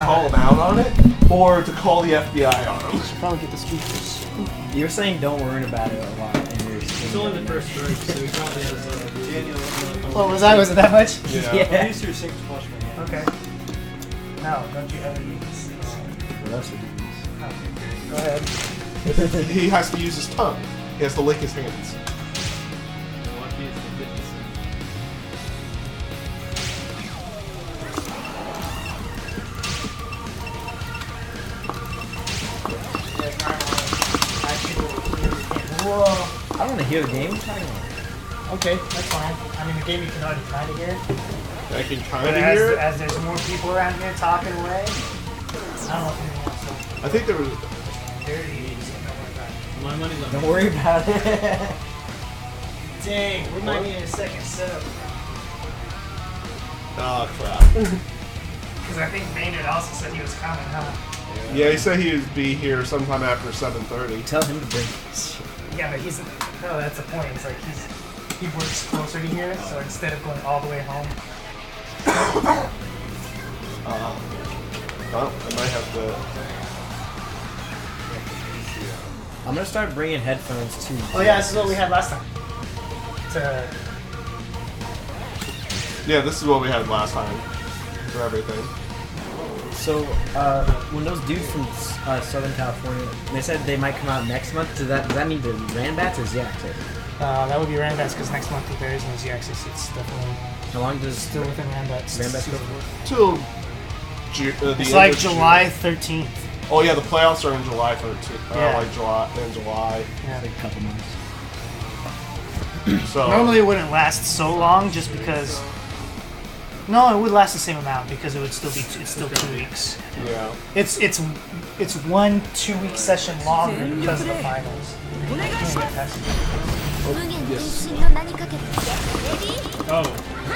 call him out on it, or to call the FBI on him. Should probably get the speakers. You're saying don't worry about it a lot. It's only the first strike, so he probably has What was I? Was it that much? Yeah. Use your 6 plus one. Okay. No, don't you ever use What else would you use? Go ahead. He has to use his tongue. He has to lick his hands. Whoa. I don't want to hear the game. Okay, that's fine. I mean, the game you can already kind of hear. I can kind But of hear it. as there's more people around here talking away, I don't know if anything else. I think there was... Dirty. Something like that. My money left. Don't worry about it. Dang, we might need a second setup. Oh, crap. Because I think Maynard also said he was coming, huh? Yeah, he said he would be here sometime after 7:30. Tell him to bring this shit. Yeah, but he's... No, that's the point. It's like he works closer to here, so instead of going all the way home... Oh, I might have to... I'm gonna start bringing headphones too. Oh yeah, this is what we had last time. Yeah, this is what we had last time for everything. So, when those dudes from Southern California, they said they might come out next month, does that mean the Ranbats or Z-Axis? That would be Ranbats because next month if there is no Z-Axis, it's definitely How long does still within Ranbats. Ranbats go for? Till the It's end like of July 13th. June. Oh yeah, the playoffs are in July 13th. Yeah. Like July. Yeah. Like a couple months. So Normally it wouldn't last so long just because... No, it would last the same amount because it would still be 2 weeks. yeah. It's 1 2-week session longer because of the finals. Oh. I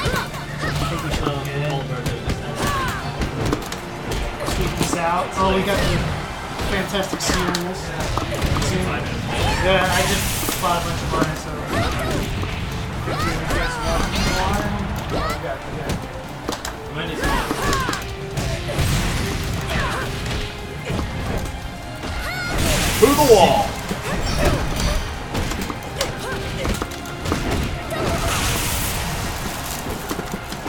think we should hold our Tweak this out. Oh, we got the fantastic scene in this. Yeah, I just bought a bunch of mine, so... 15 you guys want one? Yeah. Mine is Through the wall.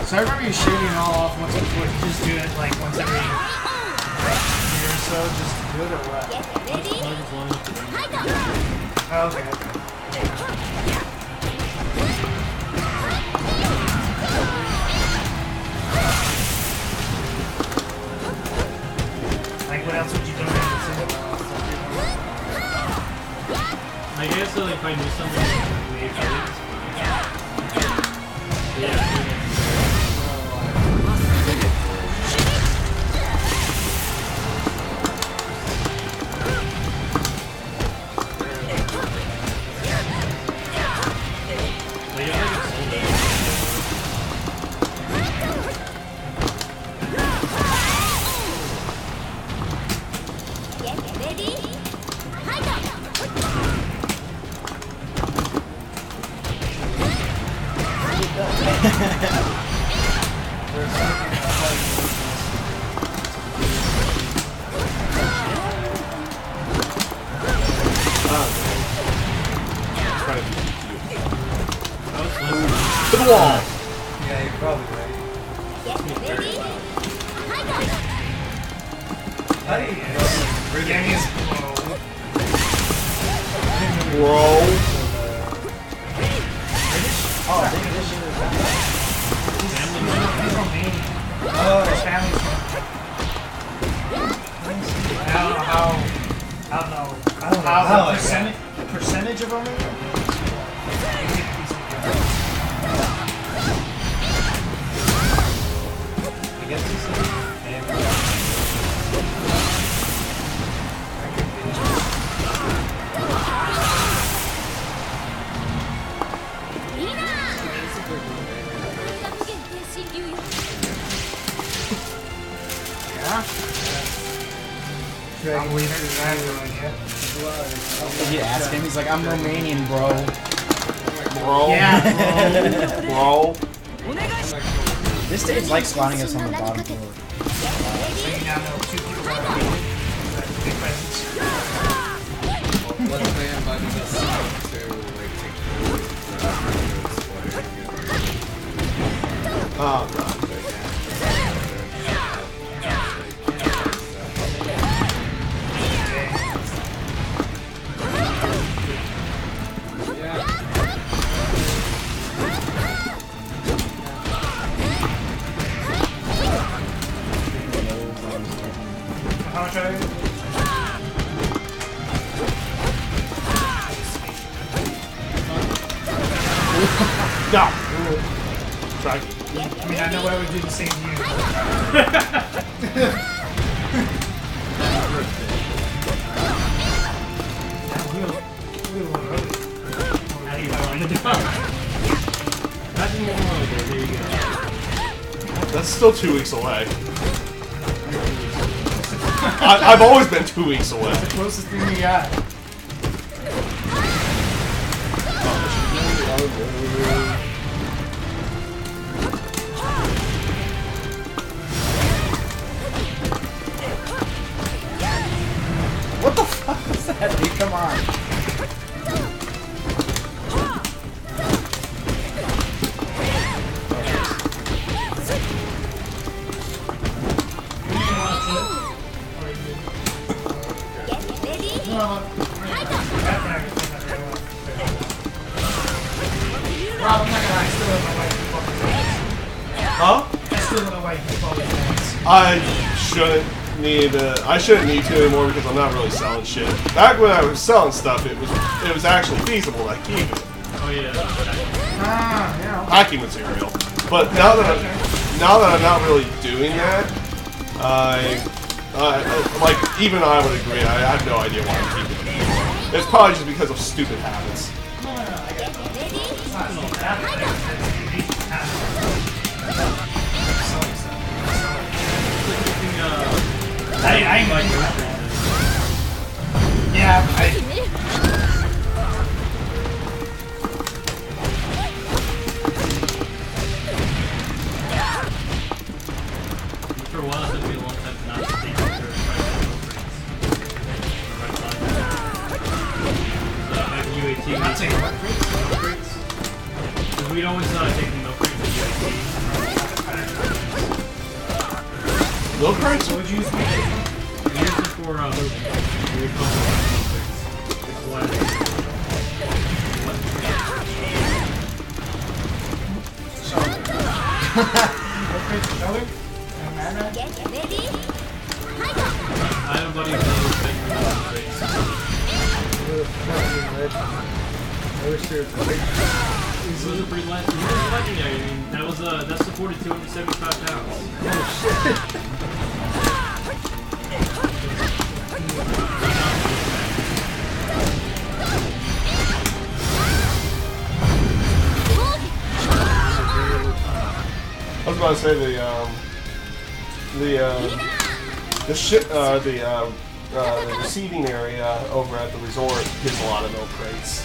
So I remember you shaving it all off once a week. Just do it like once every year or so, just to do it or what? Oh, okay. Like what else would you do? I guess like if I knew something weird, yeah. To the wall. Yeah, you're probably right. How do you Bro. Oh, his family's I don't know how percentage of Romania? I guess this is Dragon Leader. You ask him, he's like, I'm Romanian, bro. Bro. Yeah, Bro. This stage like spawning us on the bottom floor. so you now know wanna try it? No! Try. I mean, I know I would do the same to you. Imagine one more there. There you go. That's still 2 weeks away. I've always been 2 weeks away. That's the closest thing we got. What the fuck is that, dude? Come on. Rob, I'm not gonna lie, I still don't know why you fucking dance. Huh? I still don't know why you fucking dance. I shouldn't need to anymore because I'm not really selling shit. Back when I was selling stuff, it was actually feasible to keep it. Oh yeah. Ah, yeah. Packing material. But now that I'm not really doing that, like even I would agree. I have no idea why I'm keeping it anymore. It's probably just because of stupid habits. I ain't like that. Yeah, For a while, it's gonna be a long time to not think of her UAT. not taking what fruits? Because we'd always take the milk crates at UAT. Milk crates? What would you use for? We used it for moving. We would call them milk crates. It's why What fruits for shelter? And Mad Max? I have a buddy who knows making milk crates. This was a pretty legendary. I mean, that supported 275 pounds. I was about to say the receiving area over at the resort gets a lot of milk crates.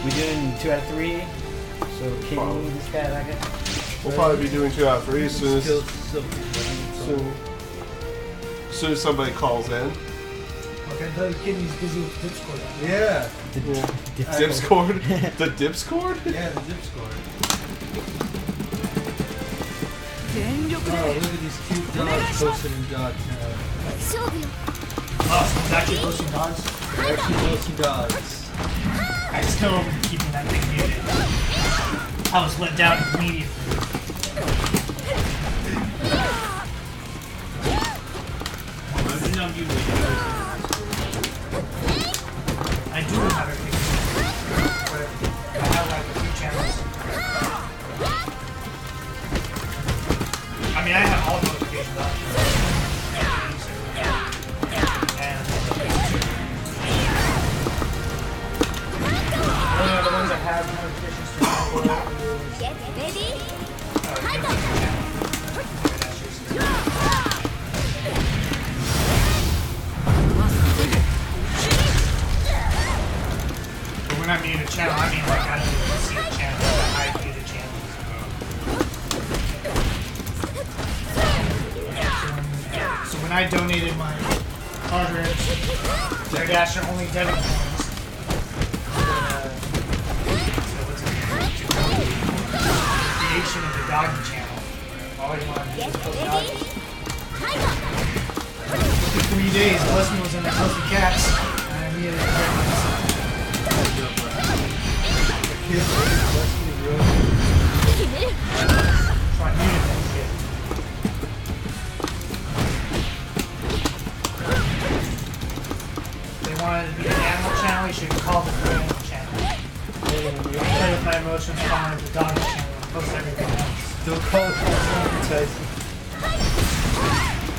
We doing 2 out of 3. So King, this guy, that guy. We'll probably be doing 2 out of 3 as soon as somebody calls in. Okay, the kidney's busy with Discord. Yeah. Dipscord? The Dipscord? Yeah, the dip score. Oh, look at these cute dogs posted in dog channel. Oh, someone's actually posting dogs? They're actually posting dogs. I still am keeping that thing muted. I was let down immediately. Imagine I'm using I do have everything. But I have like a few channels. I mean, I have all notifications on. And one of the ones that have notifications to But when I mean a channel, I mean like I don't even see a channel, I view the channel. So when I donated my hardware to Dasher only debit coins, creation of the doggy channel. All I wanted to do was post doggies. For 3 days, Leslie was in the house of cats, and I immediately regret myself. So I muted that shit. wanted to be an animal channel, you should call it the animal channel. Play with my emotions, call it the dog channel, and post everything else. Don't call it false advertising.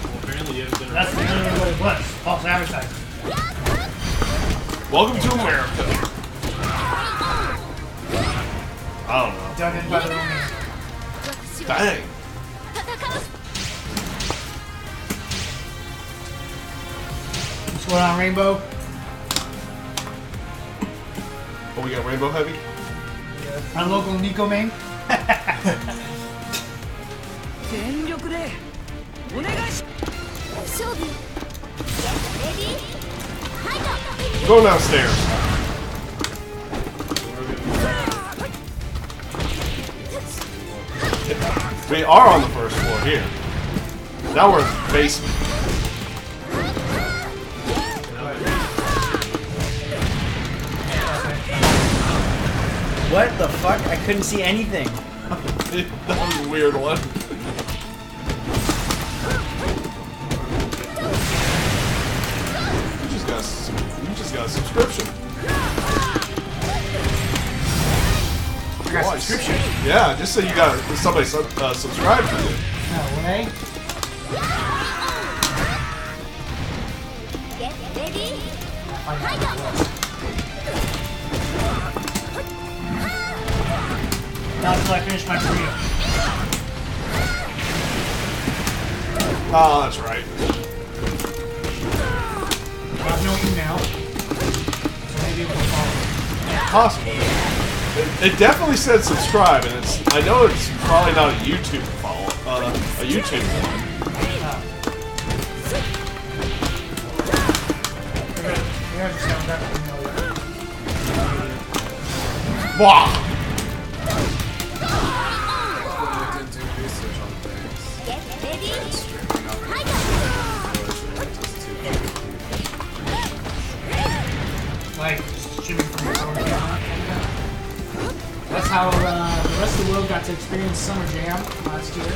Well, apparently you haven't done That's literally what it was. False advertising. Welcome to America. I don't know. Done in by their own hand. Dang. What's going on, Rainbow? Oh, we got Rainbow Heavy? Our local Nico main? 全力でお願いし勝負レディーファイト Go downstairs. We are on the first floor here. Now we're in the basement. What the fuck? I couldn't see anything. That was a weird one. You just got a subscription. I got a subscription. Yeah, just so you got somebody subscribe to you. No way. Get ready Not until I finish my burrito. Oh, that's right. I have no email. So maybe it will follow. Possible. It definitely said subscribe, and I know it's probably not a YouTube follow, a YouTube one. We already sound that email. Wow. Get ready Like, streaming from your phone. That's how the rest of the world got to experience Summer Jam last year.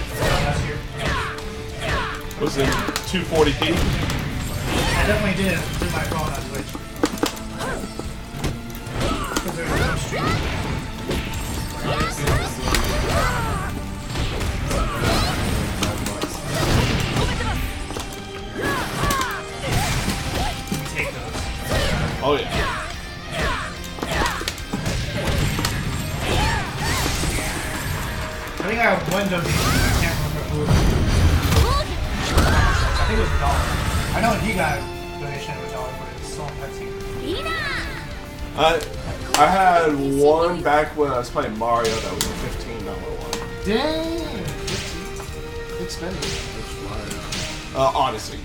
Was it 240p? I definitely did with my phone on Twitch. Because there was no stream. Take those. Oh yeah. I think I have one donation. I can't remember who. I think it was $1. I know he got a donation of $1 for his song Pepsi. I had one back when I was playing Mario that was a $15 one. Dang! 15. Big spending. Odyssey.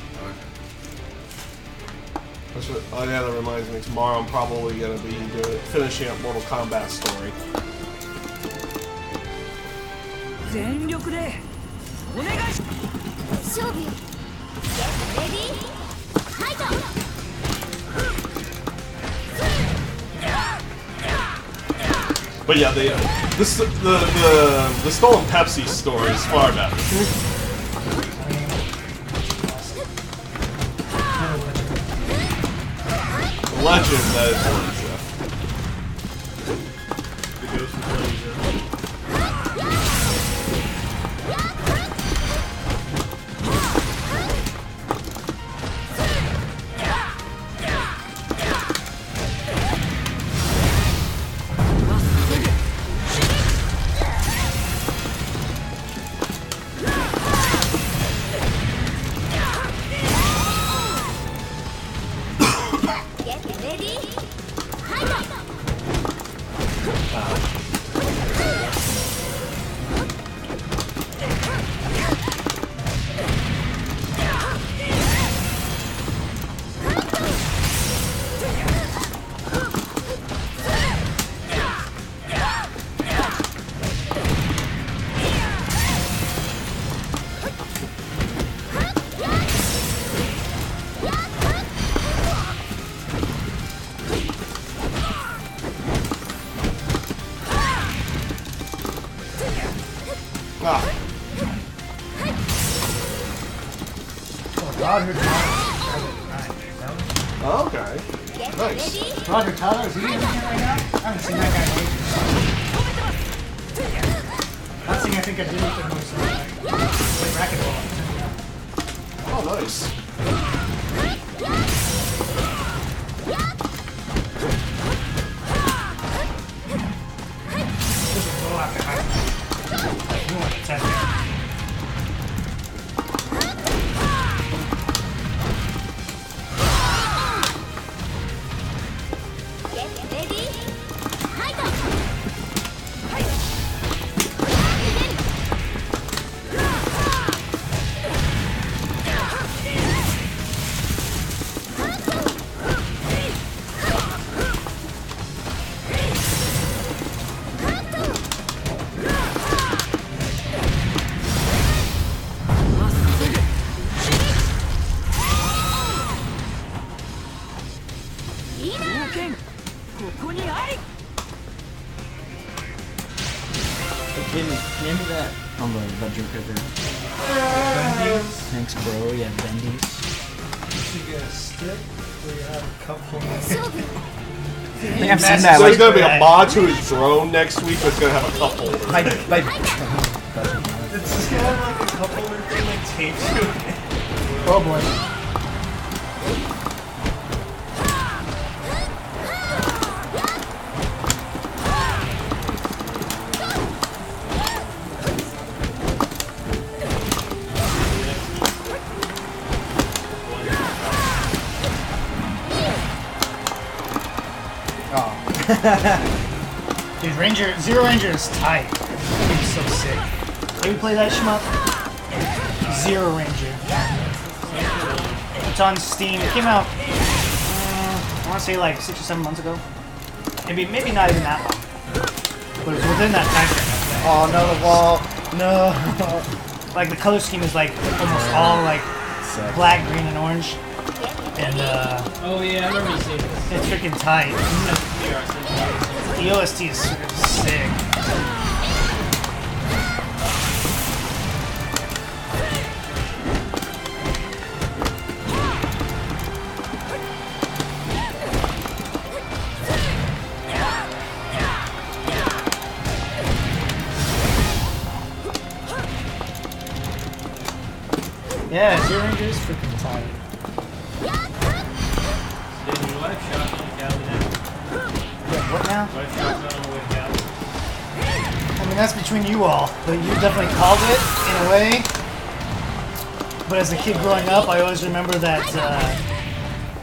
That's what, oh yeah, that reminds me. Tomorrow I'm probably gonna be finishing up Mortal Kombat story. 全力でお願いし勝負よ Get ready ファイト But yeah, the stolen Pepsi story is far better. Legend that is what is the ghost will tell you that. Get ready ファイト Ah, Oh, God, here's okay. Nice. Roger Tyler, is he even here right now? I haven't seen that guy in ages. Last thing I think I did with him was play racquetball. Oh, nice. Just go after high. You want to test it. Give me that on the bedroom cover. Thanks, bro. Yeah, bendies. You should get a stick where you have a cup full of I think I've seen that. So there's Like, gonna be a mod to his drone next week that's gonna have a cup holder. my It's just gonna have like a cup holder thing like taped to it. Oh boy. Dude, Zero Ranger is tight. He's so sick. Have you played that shmup? Zero Ranger. It's on Steam. It came out, I want to say like 6 or 7 months ago. Maybe not even that long. But it's within that time frame. oh no, the wall. No. Like the color scheme is like almost all like Sick. black, green, and orange. And Oh yeah, I remember you saying this. it's freaking tight. Here, I said that. The OST is super sick. Yeah, Zero Ranger is freaking tight. Did your life shot on the Cali now? Yeah, what now? Life shot's not on the way to Cali. I mean, that's between you all, but you definitely called it in a way. But as a kid growing up, I always remember that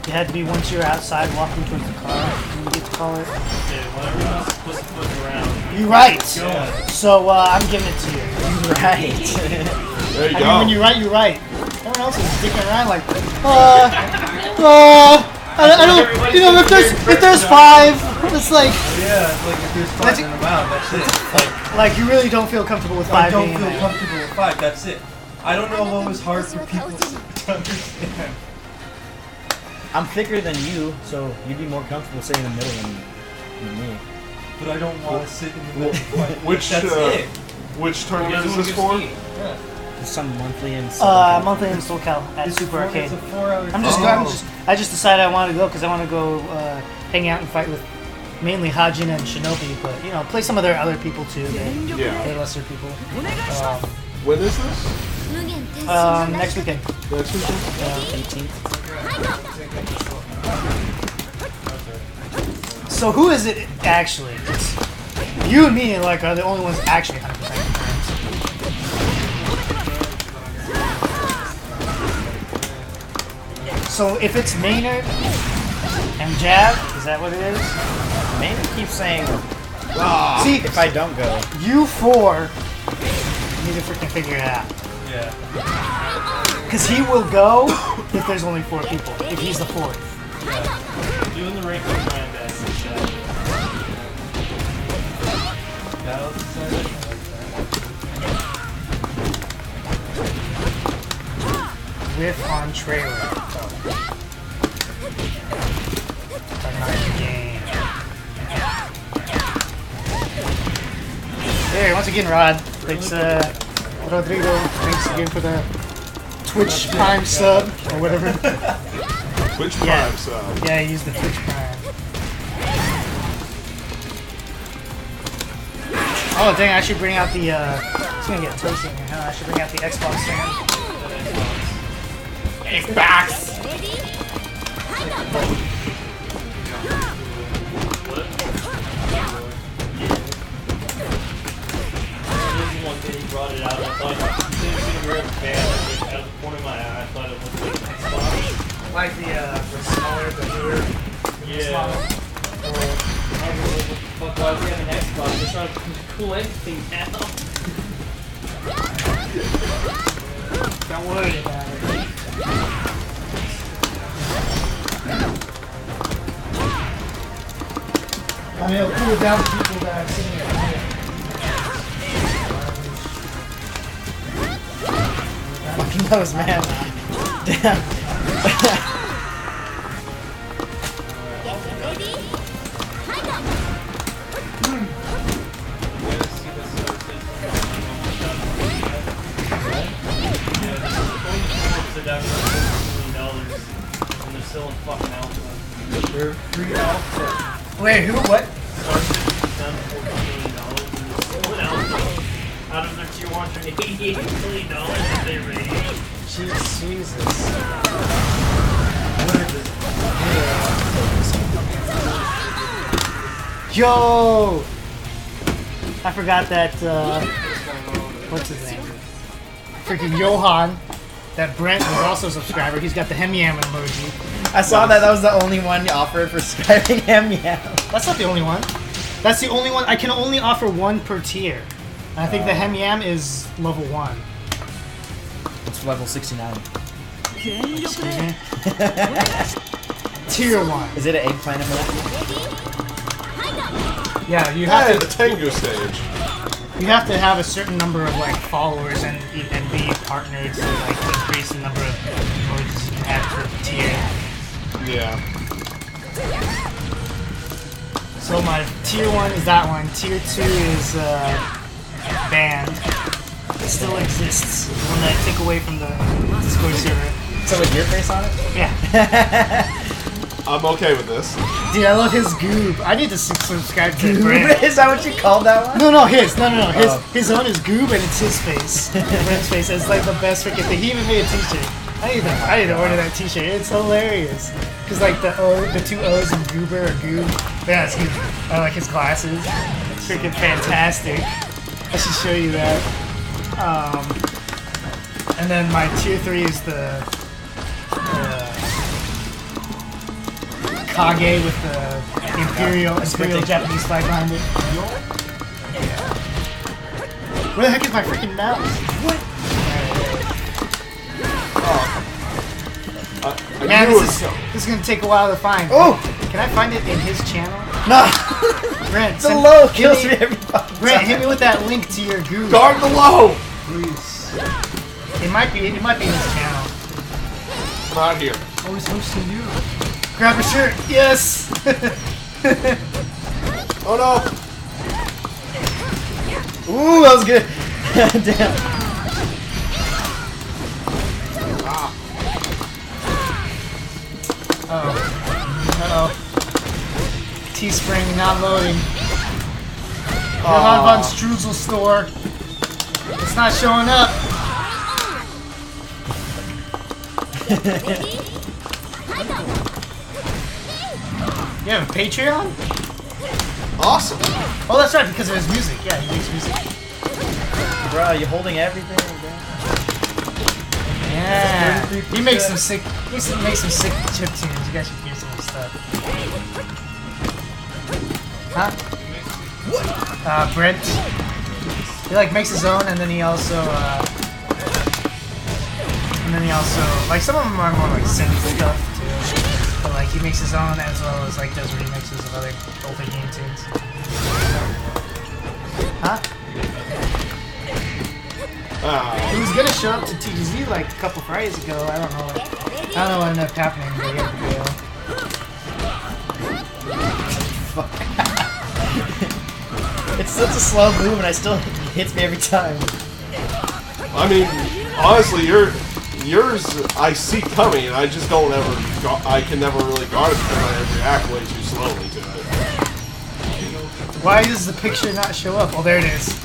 it had to be once you're outside walking towards the car when you get to call it. Yeah, whatever else puts the foot around. You're right. Yeah. So I'm giving it to you. Right. There you I go. mean, when you're right, you're right. Everyone else is dicking around like, I don't, you know, if there's 5, it's like, Yeah, it's like if there's 5 in a round, that's it. like you really don't feel comfortable with 5 I don't being feel there. comfortable with 5, that's it. I don't know what was hard for people to understand. I'm thicker than you, so you'd be more comfortable sitting in the middle than me. But I don't want to sit in the middle of the fight. Which That's it. which You tournament guys is wanna this go for? ski? Yeah. Some monthly and Monthly in SoCal at Super Arcade. It's a 4-hour I just decided I wanted to go because I want to go hang out and fight with mainly Hajin and Shinobi, but you know, play some of their other people too. Yeah. They're lesser people. When is this? Next weekend. Next weekend? 18th. So who is it actually? It's you and me like are the only ones actually 100% confirmed. So if it's Maynard and Jab, is that what it is? Man keeps saying See, if I don't go. you 4 need to freaking figure it out. Yeah. Because he will go if there's only 4 people. If he's the 4th. Doing the rank of Grand Bag and shit. That'll decide it. Riff on trailer. Game. Hey, once again, Rod. Thanks, Rodrigo. Thanks again for the Twitch Prime sub or whatever. Twitch Yeah. Prime, so. Yeah, use the Twitch Prime. Oh dang, I should bring out the it's gonna get toasty in here, huh? I should bring out the Xbox stand. Xbox! One day he brought it out. I thought as soon as we were in the band, out of the corner of my eye, I thought it was like Xbox. Like the smaller, the newer, Yeah. smaller. Fuck, why do we have an Xbox? It's not cool anything now. Don't worry about it. I mean, it'll cool down people that are sitting at home. Fucking nose, man. Damn. Down $1 million, and they're still in fucking alpha. They're free alpha. Wait, who? What? Down to $14 million, and they're still in alpha. Out of their $288 million that they raised. Jesus. Yo! I forgot that, what's his name? Freaking Johan. That Brent was also a subscriber. He's got the Hemyam emoji. I saw that. That was the only one you offered for subscribing him. Yeah. That's not the only one. That's the only one. I can only offer one per tier. And I think the Hemyam is level 1. It's level 69. Excuse me? Tier 1. Is it an eggplant emoji? Yeah, you have Hey, to. the Tengu stage. You have to have a certain number of like followers and be partnered to like increase the number of emojis you can have per tier. Yeah. So my tier 1 is that one. Tier 2 is banned. It still exists. The one that I took away from the Discord server. So with your face on it? Yeah. I'm okay with this. Dude, I love his goob. I need to subscribe to the brand. Is that what you called that one? No, his. No. Oh. His own is goob and it's his face. Brent's face. It's like the best freaking thing. He even made a t-shirt. I need to order that t-shirt. It's hilarious. Cause like the two O's in goober or goob. Yeah, it's goob. I like his glasses. It's freaking fantastic. I should show you that. And then my tier 3 is the Kage with the Imperial Japanese flag behind it. Yeah. Where the heck is my freaking mouse? What? Man, this is gonna take a while to find. Oh! Can I find it in his channel? No! Brent, The low kills me every fucking Brent, time. hit me with that link to your goo. Guard the low! Please. It might be in his channel. Not here. Always hosting you. Grab a shirt. Yes. Oh no! Ooh, that was good. Damn. Uh-oh. Teespring not loading. Johann von Strudel store. It's not showing up. You have a Patreon? Awesome! Oh, that's right, because of his music. Yeah, he makes music. Bro, you holding everything, bro. Yeah. He makes some sick. He makes some sick chip tunes. You guys should hear some of his stuff. Huh? Brent. He like makes his own, and then he also like some of them are more like synth stuff too. But like he makes his own as well as like does remixes of other older game tunes. Huh? He was gonna show up to TGZ like a couple Fridays ago. I don't know what ended up happening, but he had to go. It's such a slow move, and it hits me every time. I mean, honestly, you're yours I see coming, and I just don't ever. I can never really guard it because I react way too slowly to it. Why does the picture not show up? Oh, there it is.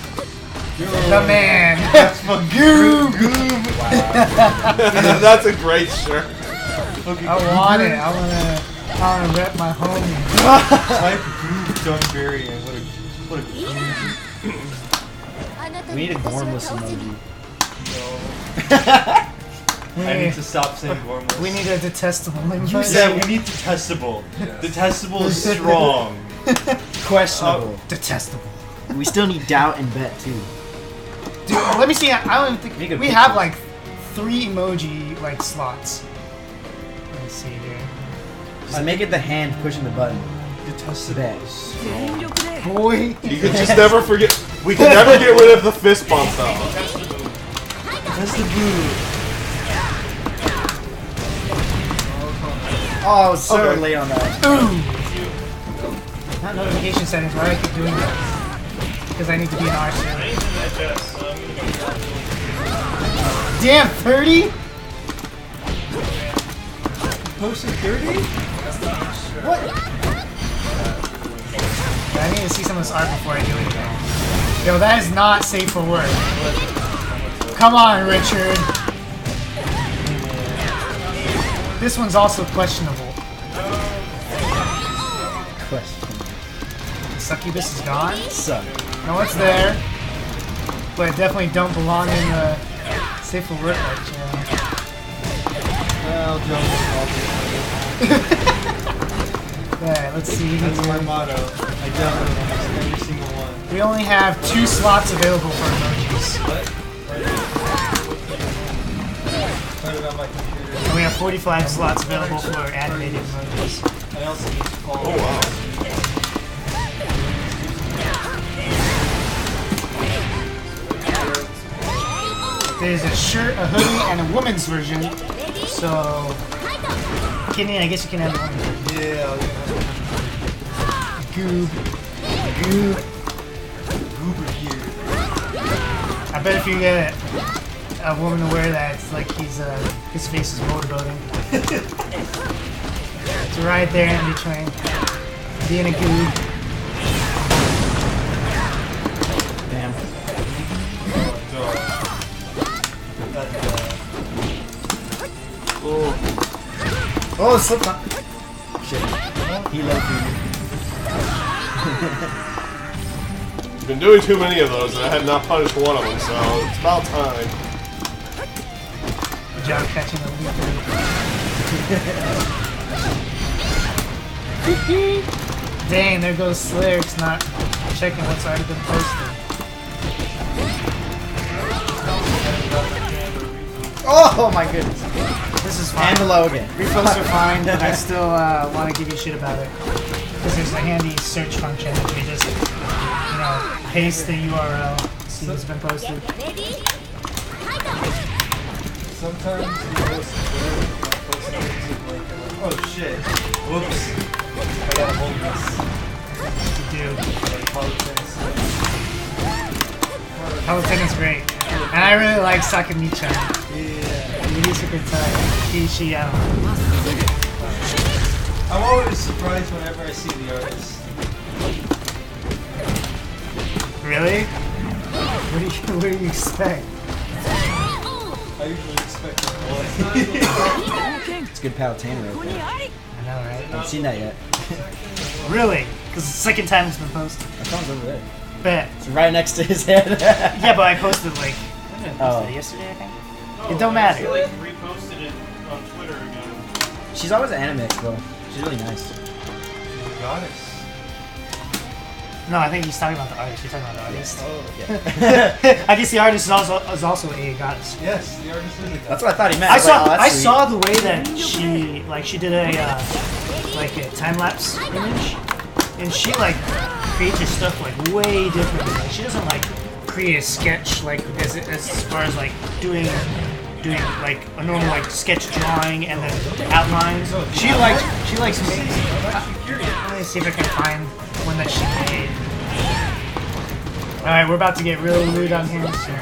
The man. That's fucking Goob. That's a great shirt. I want it. I wanna rep my homie. Type Goob Dunbury and what a We need a gormless emoji. I need to stop saying gormless. We need a detestable emoji. You said we need detestable. Detestable is strong. Questionable. Detestable. We still need doubt and bet too. Dude, let me see. I don't even Make think a we picture. have like 3 emoji like slots. Let's see here. Just make it the hand pushing the button. Detestable Bet. is strong. Boy. You can just never forget. We can never get rid of the fist bump though. Detestable. Oh, I was so Okay. late on that. Not notification settings. Why do I keep doing that? Because I need to be an R server. Damn, 30? Posted 30? I need to see some of this art before I do anything. Yo, that is not safe for work. Come on, Richard. This one's also questionable. Question. Succubus is gone. Suck. No, it's there. But it definitely don't belong in the safe for work art channel. Well, Joe, Yeah, let's see. that's my motto. I download almost every single one. We only have 2 slots available for emojis. Put it on my computer. And we have 45 slots available for animated emojis. I also need to follow. Oh wow. There's a shirt, a hoodie, and a woman's version. So, Kenny, I guess you can have the woman's version. Yeah. Goob. Goob. Goober here. I bet if you get a woman to wear that, it's like his face is motorboating. It's right there in between. Being a goob. Damn. Oh, it slipped on. Shit. He loved you. You've been doing too many of those, and I have not punished one of them, so it's about time. Good job catching the lead. Dang, there goes Slayer. It's not checking what's already been posted. Oh my goodness. This is fine. And below again. Reposts are fine, but I still want to give you shit about it. Because there's a handy search function that you just, paste the URL, see what's been posted. Sometimes you post things like, oh shit. Whoops. I gotta hold this. You do. Like politics. Palutena's great. And I really like Sakamicha. Yeah. He's a good time. She, I'm always surprised whenever I see the artist. really? What do you expect? I usually expect a boy. It's good Palutena right there. I know, right? I haven't seen that yet. Really? Because it's the second time it's been posted. That song's over there. Bet. It's right next to his head. Yeah, but I posted when did I post it? Yesterday, I think? It don't matter. He like reposted it on Twitter again. She's always an anime girl. She's really nice. She's a goddess. No, I think he's talking about the artist. You're talking about the artist. Oh. Yeah. I guess the artist is also a goddess. Yes, the artist is a goddess. That's what I thought he meant. I was like, saw oh, that's I sweet. saw the way that she did a time lapse image, and she like creates her stuff like way differently. Like she doesn't like create a sketch like as far as like doing like a normal like sketch drawing and then outlines. She likes making. Let me see if I can find one that she made. All right, we're about to get really rude on here. So.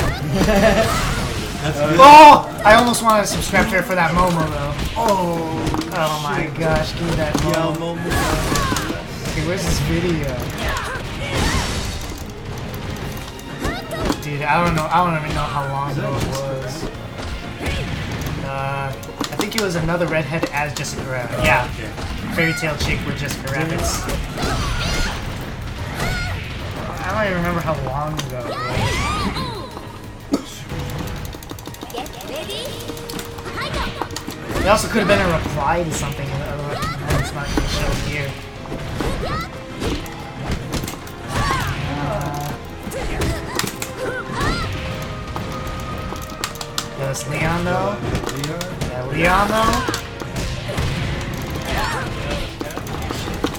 Oh! I almost wanted to subscribe to her for that Momo though. Oh my gosh, give me that Momo. Okay, where's this video? Dude, I don't even know how long ago it was. I think it was another redhead as Jessica Rabbit. Yeah. Fairy Tale chick with Jessica Rabbits. I don't even remember how long ago it was. Get ready. It also could have been a reply to something, and it's not going to show here. That's Leon though. Yeah, Leon though.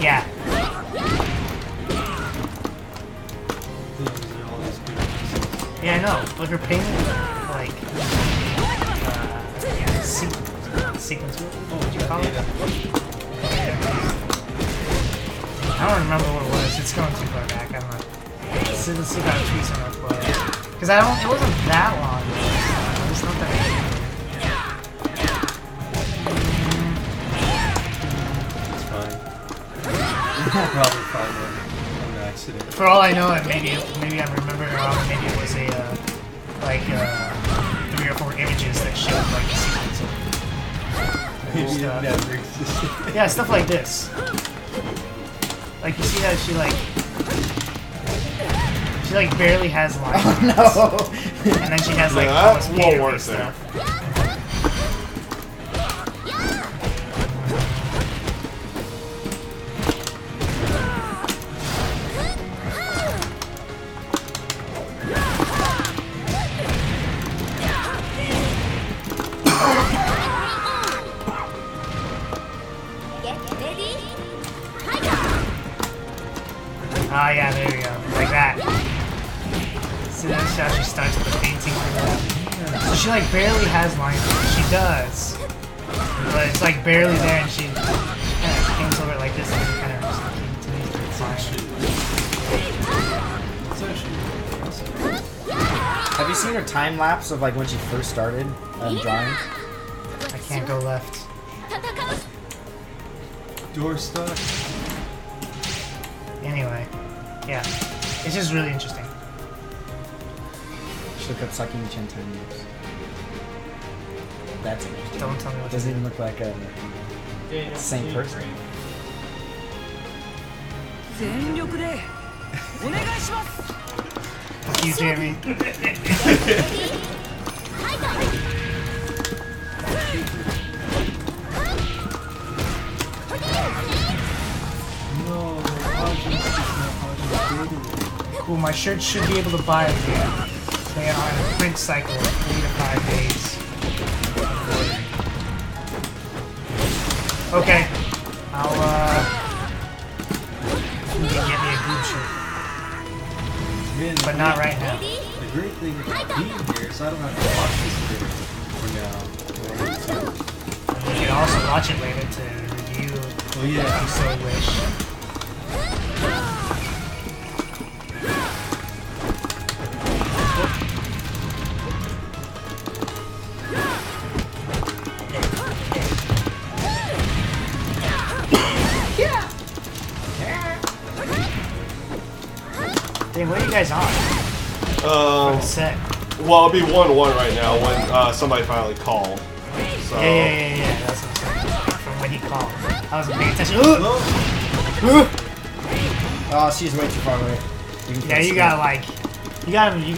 Yeah. Yeah, I know. But her payment, like, sequence. What would you call it? I don't remember what it was. It's going too far back. I'm not. Let's see about tweets on our play. Because it wasn't that long ago. It's not that. Probably find one on accident. For all I know, maybe I'm remembering wrong. Maybe it was like 3 or 4 images that showed like the sequence of Maybe stuff. it never existed. Yeah, stuff like this. Like you see how she like barely has lines. Oh no! And then she has like Yeah, almost that won't painterly work stuff. Oh yeah, there we go. Like that. See, that's how she starts with the painting like that. So she like barely has lines. She does. But it's like barely there and she kind of paints over it like this and then kind of just continues to line. Have you seen her time lapse of like when she first started drawing? I can't go left. Door stuck. Anyway. Yeah. It's just really interesting. She look up sucking chin time lapse. That's interesting. Don't tell me what to Doesn't do. even look like a same person. 全力でお願いします Fuck you, Jamie. No, Hodgins is not Hodgins. Cool, my shirt should be able to buy it here. They are on a print cycle of 3 to 5 days. Okay. You can get me a good shirt. Man, But not right now. the great thing about being here is I don't have to watch this video for now. You can also watch it later to review Oh yeah. if you so wish. Dang, what are you guys on? Set. Well, it'll be 1-1 right now when somebody finally called. So. Yeah. That's what I'm saying. From when he called. I wasn't paying attention. Oh, she's way too far away. You can Yeah, press you it. got like,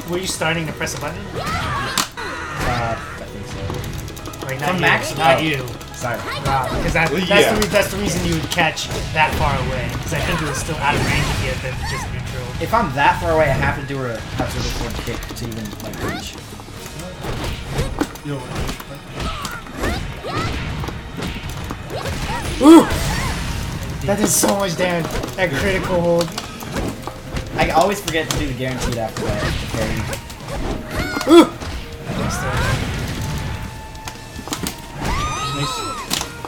were you starting to press a button? I think so. Like not From you, Max? not Oh. you. Sorry. Because that's Yeah. that's the reason you would catch that far away. Because I think it was still out of range of you than just neutral. If I'm that far away, I have to do a forward kick to even like reach. Yo, Ooh! That did so much damage. That critical hold. I always forget to do the guaranteed after that. The parry. Ooh! nice.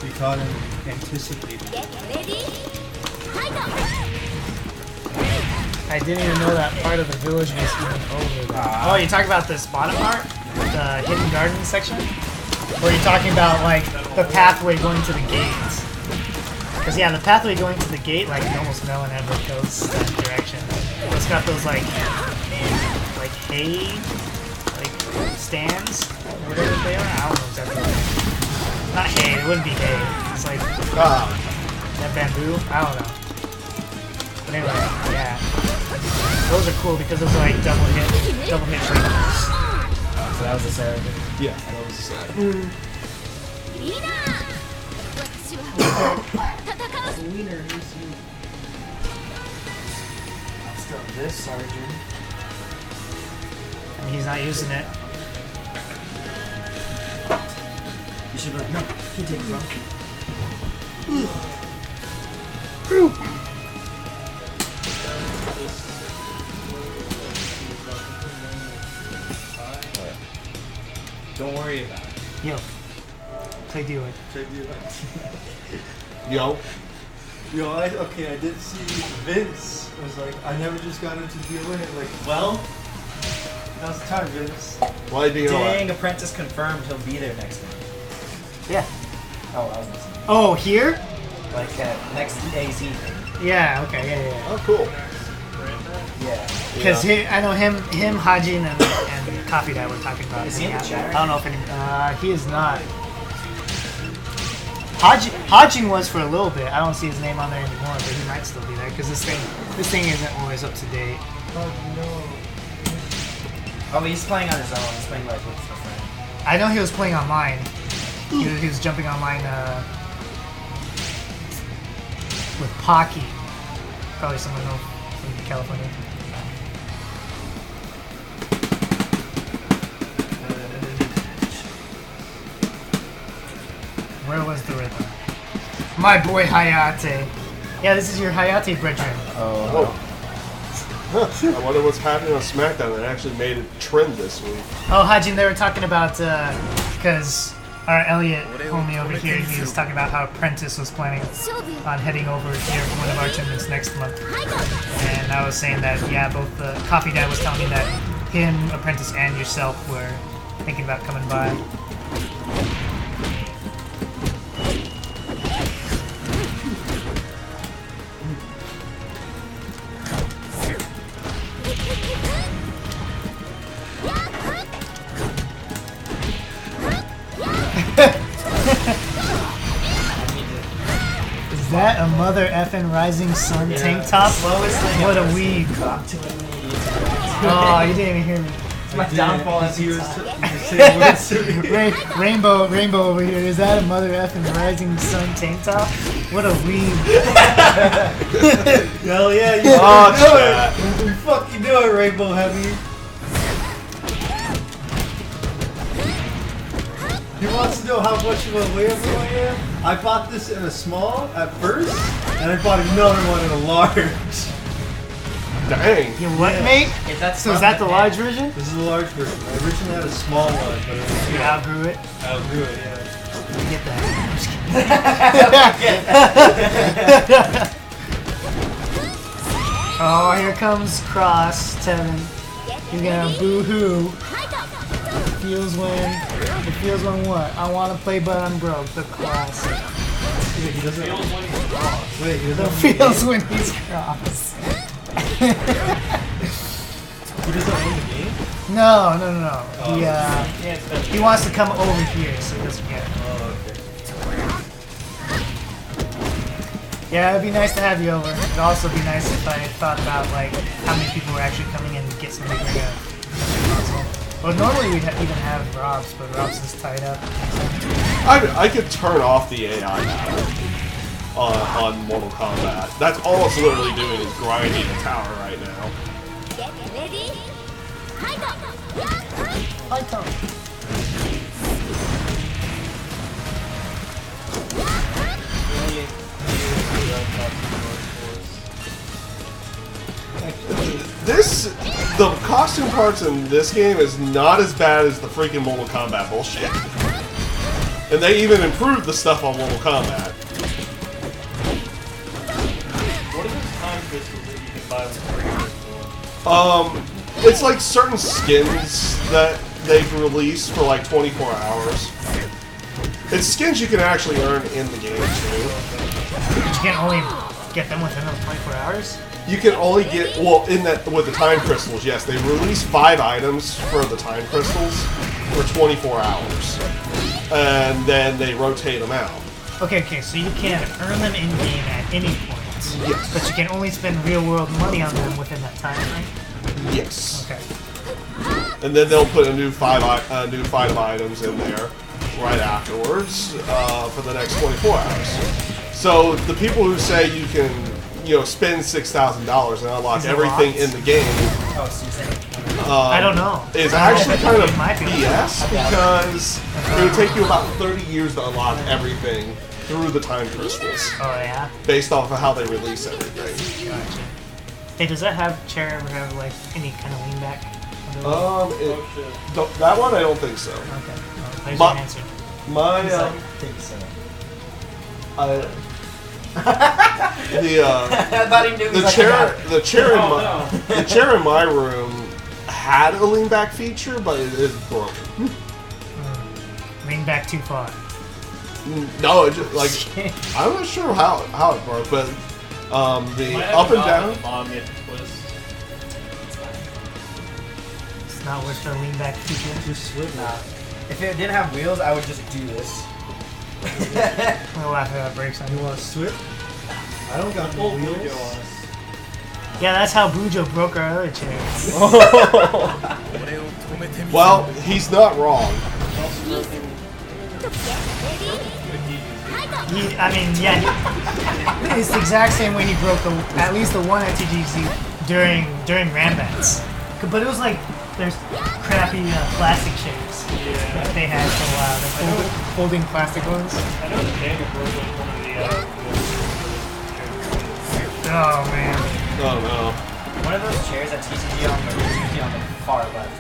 We caught him anticipating. Get ready. I didn't even know that part of the village was even over there. Oh, you talking about this bottom part? the hidden garden section, where you're talking about like the pathway going to the gates. Because yeah, the pathway going to the gate, like almost no one ever goes that direction. It's got those like hay, like stands, or whatever they are. I don't know exactly. Not hay. It wouldn't be hay. It's like that bamboo. I don't know. But anyway, yeah. Those are cool because those are like double hit triggers. So that was the Sarah. Yeah, that was the same. いいな私は戦う Wiener, still this sergeant. And he's not using it. You should be like, no, he take it, bro. Don't worry about it. Yo, play DOA. Yo. Yo, I did see Vince. I was like, I never just got into DOA. Like, well, now's the time, Vince. Why do you know Dang, that? Apprentice confirmed he'll be there next month. Yeah. Oh, I was listening. Oh, here? Like next AZ thing. Yeah. Okay. Yeah. Oh, cool. Yeah. Because I know him, Hajin, and Coffee that we're talking about. Is he in the chat? I don't know if any. He is not. Hajin was for a little bit. I don't see his name on there anymore, but he might still be there because this thing isn't always up to date. Oh no. Oh, but he's playing on his own. He's playing like with a friend. I know he was playing online. He was jumping online with Pocky. Probably someone from California. Where was the rhythm? My boy Hayate. Yeah, this is your Hayate brethren. Oh. Huh. I wonder what's happening on SmackDown that actually made it trend this week. Oh, Hajin, they were talking about, because our Elliot homie over here, he was talking about how Apprentice was planning on heading over here for one of our tournaments next month. And I was saying that, yeah, both the Coffee Dad was telling me that him, Apprentice, and yourself were thinking about coming by. Is that a mother effing rising sun tank top? What a weeb. Oh, you didn't even hear me. My downfall as he he was was. saying words to me. Rainbow over here. Is that a mother effing rising sun tank top? What a weeb. Hell yeah, you Oh, do it! You fucking do it, Rainbow Heavy. He wants to know how much of a waiver I am. I bought this in a small at first, and I bought another one in a large. Dang. You what, mate? If that's So is that the large version? This is a large version. I originally had a small one, but it was You outgrew it. I outgrew it, yeah. Get that. I'm just kidding. Oh, here comes Cross, Tevin. He's gonna boo-hoo. It feels when what? I want to play but I'm broke. The classic. Wait, he doesn't. Wait, he The doesn't. feels when he's cross. He doesn't own the game. No. He wants to come over here, so he doesn't get it. Oh, okay. Yeah, it'd be nice to have you over. It'd also be nice if I thought about like how many people were actually coming in and get somebody to bring a console. Well, normally we'd even have Rob's, but Rob's is tied up. I could turn off the AI now on Mortal Kombat. That's all it's literally doing is grinding a tower right now. Get ready. The costume parts in this game is not as bad as the freaking Mortal Kombat bullshit. And they even improved the stuff on Mortal Kombat. What are those time crystals that you can buy with free crystals? It's like certain skins that they've released for like 24 hours. It's skins you can actually earn in the game too. But you can only get them within those 24 hours? You can only get, well, in that with the time crystals, yes. They release 5 items for the time crystals for 24 hours. And then they rotate them out. Okay, so you can earn them in-game at any point. Yes. But you can only spend real-world money on them within that time frame? Yes. Okay. And then they'll put a new five of items in there right afterwards for the next 24 hours. So the people who say you can, spend $6,000 and unlock everything in the game, I don't know. is actually kind of It might be. BS because it would take you about 30 years to unlock everything through the time crystals, Oh, yeah? based off of how they release everything. Gotcha. Hey, does that chair ever have, like, any kind of lean back? That one I don't think so. Okay. Well, there's My- your answer. My I think so. the I thought he knew. the chair in my room had a lean back feature, but it is broken. Lean back too far. No, it just, like I'm not sure how it broke, but the up and down. It's not worth the lean back feature. Just slip now. If it didn't have wheels, I would just do this. I'm gonna laugh at that brakes on You you. want to switch? I don't got no wheels. Yeah, that's how Bujo broke our other chairs. Well, he's not wrong. It's the exact same way he broke at least the one at TGC during Rambats. But it was like there's crappy plastic chairs that they had for a while. The folding plastic ones. I know that Daniel broke like one of the Oh man. Oh no. One of those chairs at TCG on the far left.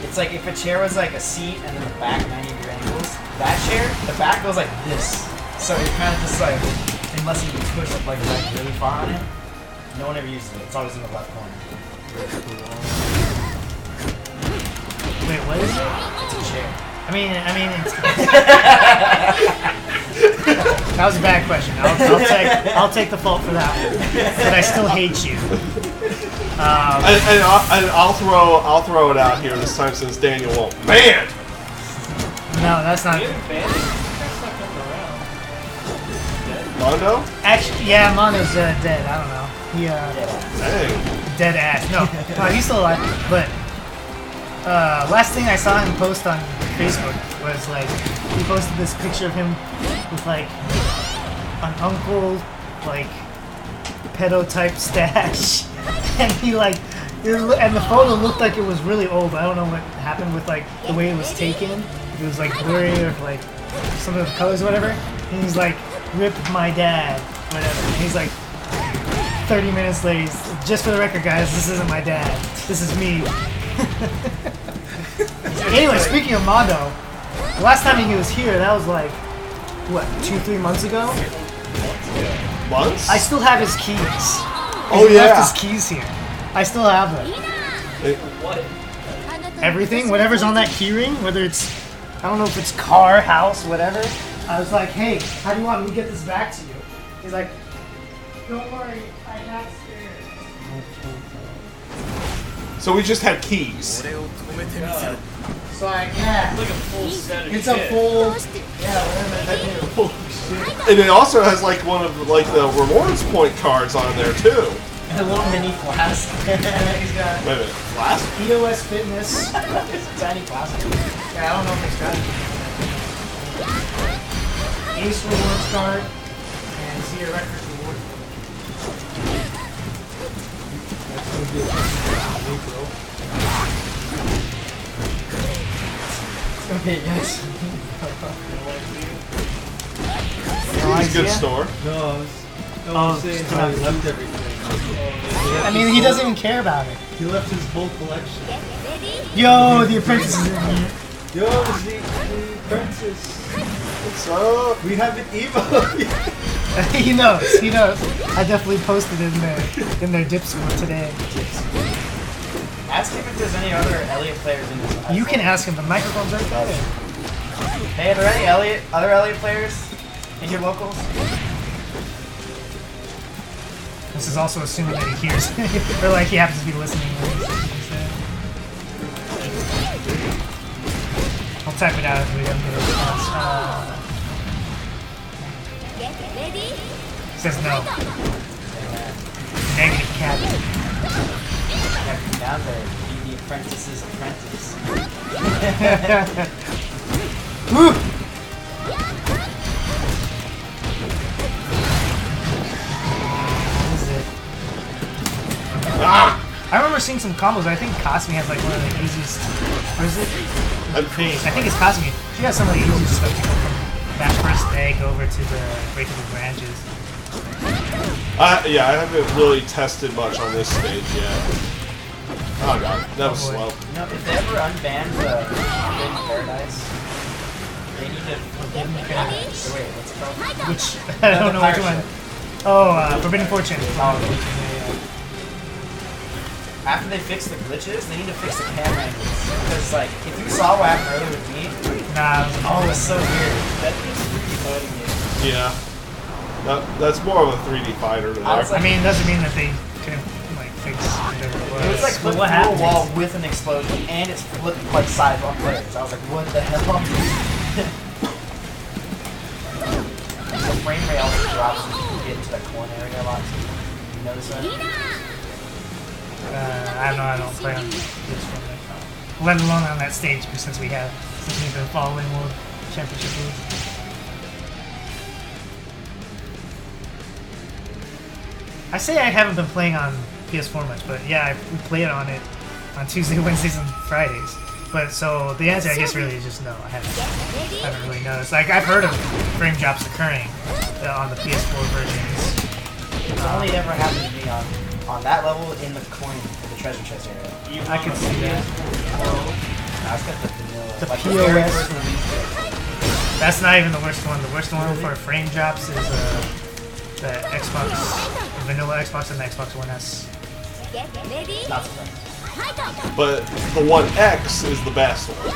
It's like if a chair was like a seat and then the back 90-degree angles. That chair, the back goes like this. So you're kind of just like, unless you push it like really far on it, no one ever uses it. It's always in the left corner. Wait, what is it? It's a chair. I mean, it's... That was a bad question. I'll take the fault for that one. But I still hate you. And I'll throw it out here this time since Daniel won't. Man. No, that's not. Mondo? Actually, yeah, Mondo's dead. I don't know. He Dang. dead ass. No, he's still alive. But last thing I saw him post on Facebook was like he posted this picture of him with like an uncle, like pedo type stash, and he like. And the photo looked like it was really old. I don't know what happened with like the way it was taken. It was like blurry or like some of the colors or whatever. And he's like, "Rip my dad," whatever. And he's like, 30 minutes later, just for the record, guys, this isn't my dad. This is me. Anyway, speaking of Mondo, the last time he was here, that was like, what, 2-3 months ago? Months? I still have his keys. Oh, He yeah. left his keys here. I still have them. Everything, whatever's on that keyring, whether it's, I don't know if it's car, house, whatever. I was like, hey, how do you want me to get this back to you? He's like, don't worry, I have spares. So we just had keys. So yeah, like a full set of it's shit. a full, yeah, whatever. And it also has like one of like the rewards point cards on there too. And a little mini flask. He's got Wait a minute. Flask? EOS Fitness. It's a tiny flask. Yeah, I don't know if it's got it. Ace rewards card and see your record reward. Okay, yes. It's a good store. No, I was saying just how he about- left everything. I mean, he doesn't even care about it. He left his whole collection. Yo, the apprentice is in here. Yo, the princess. What's up? We have an emote. He knows. He knows. I definitely posted in their dip score today. Ask him if there's any other Elliot players in this. You can ask him. The microphone's right there. Hey, are there any other Elliot players in your locals? This is also assuming that he hears, or like he happens to be listening. I'll type it out if we don't get a response. Says no. Negative Captain. Have you down there? Be the apprentice's apprentice. Woo! What is it? Ah! I remember seeing some combos. I think Kasumi has like one of the easiest. What is it? I'm pink. I think it's Kasumi. She has some of the easiest stuff to go from that first egg over to the breakable branches. Yeah, I haven't really tested much on this stage yet. Oh god, that was slow. You know, if they ever unbanned the Forbidden Paradise, they need to. Forbidden Paradise. Wait, what's it called? Which I don't know which one. Oh, Forbidden Fortune. After they fix the glitches, they need to fix the camera angles. Because, like, if you saw what happened earlier with me, Nah, oh, it was so weird. That thing's really fighting me. Yeah. That's more of a 3D fighter there. I mean, it doesn't mean that they couldn't like fix whatever it was. It was like But flipping what through a happened? wall with an explosion, and it's flipping like sides on players. I was like, what the hell? The frame rate also drops when you get into that corner area a lot. You notice that? I don't play on this one. Let alone on that stage, since we've been following World Championship League. I say I haven't been playing on PS4 much, but yeah, we play it on Tuesday, Wednesdays, and Fridays. But so the answer, I guess, really is just no. I haven't really noticed. Like I've heard of frame drops occurring on the PS4 versions. It's only ever happened to me on that level in the coin, in the treasure chest area. I can see that. I've got the vanilla. The like POS. The very first release. That's not even the worst one. The worst one for frame drops is the Xbox, the vanilla Xbox, and the Xbox One S. Not surprised. But the One X is the best one.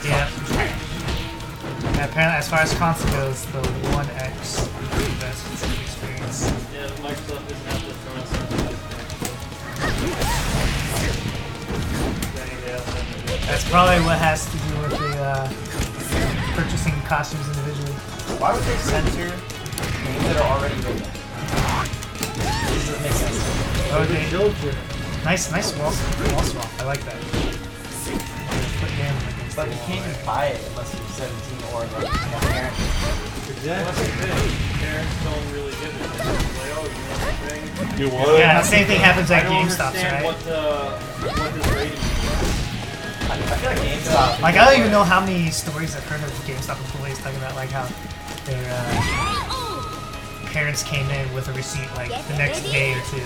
Yeah. And apparently, as far as console goes, the One X is the best experience. Yeah, Microsoft doesn't have to throw us on the That's probably what has to do with the purchasing costumes individually. Why would they censor games that are already ready? This doesn't make sense. Oh, nice wall swap. I like that. Put him against But the you wall can't there. even buy it unless you're 17 or like a parent. That's the thing. Parents don't really give it. They're like, oh, you want the thing? You want it? Yeah, the same thing happens I at don't GameStop, understand right? what this rating means. I feel like GameStop. Like, I don't even know how many stories I've heard of GameStop employees talking about, like, how their parents came in with a receipt, like, the next day or two.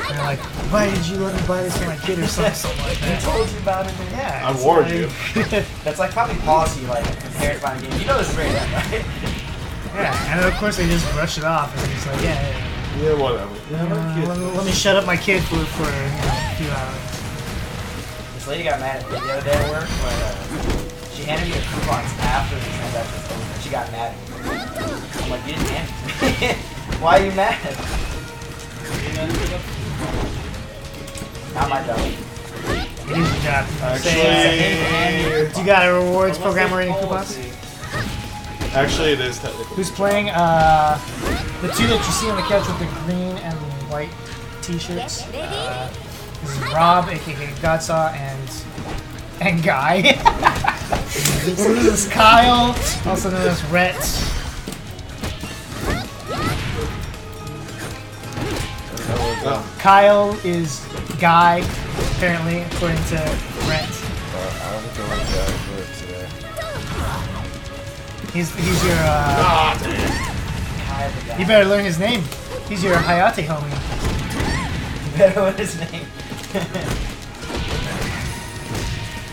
And they're like, why did you let me buy this for my kid or something like Who that? told you about it? Yeah. I it's warned like- you. That's like probably policy, like when parents buying games. You know this is rated M, right? Yeah, and then of course they just brush it off and it's like, yeah, Yeah, whatever. let me shut up my kid for a few hours. This lady got mad at me the other day at work when she handed me the coupons after the transaction was over. She got mad at me. I'm like, you didn't hand it to me. Why are you mad? Not my job. It is your job. Actually, Do you got a rewards program or any coupons? actually, it is technically. Who's playing? The two that you see on the couch with the green and white t-shirts. This is Rob, aka Godsaw, and Guy. So this is Kyle, also known as Rhett. Kyle is Guy, apparently, according to Rhett. I'm going to for it today. He's your you better learn his name. He's your Hayate homie. You better know his name.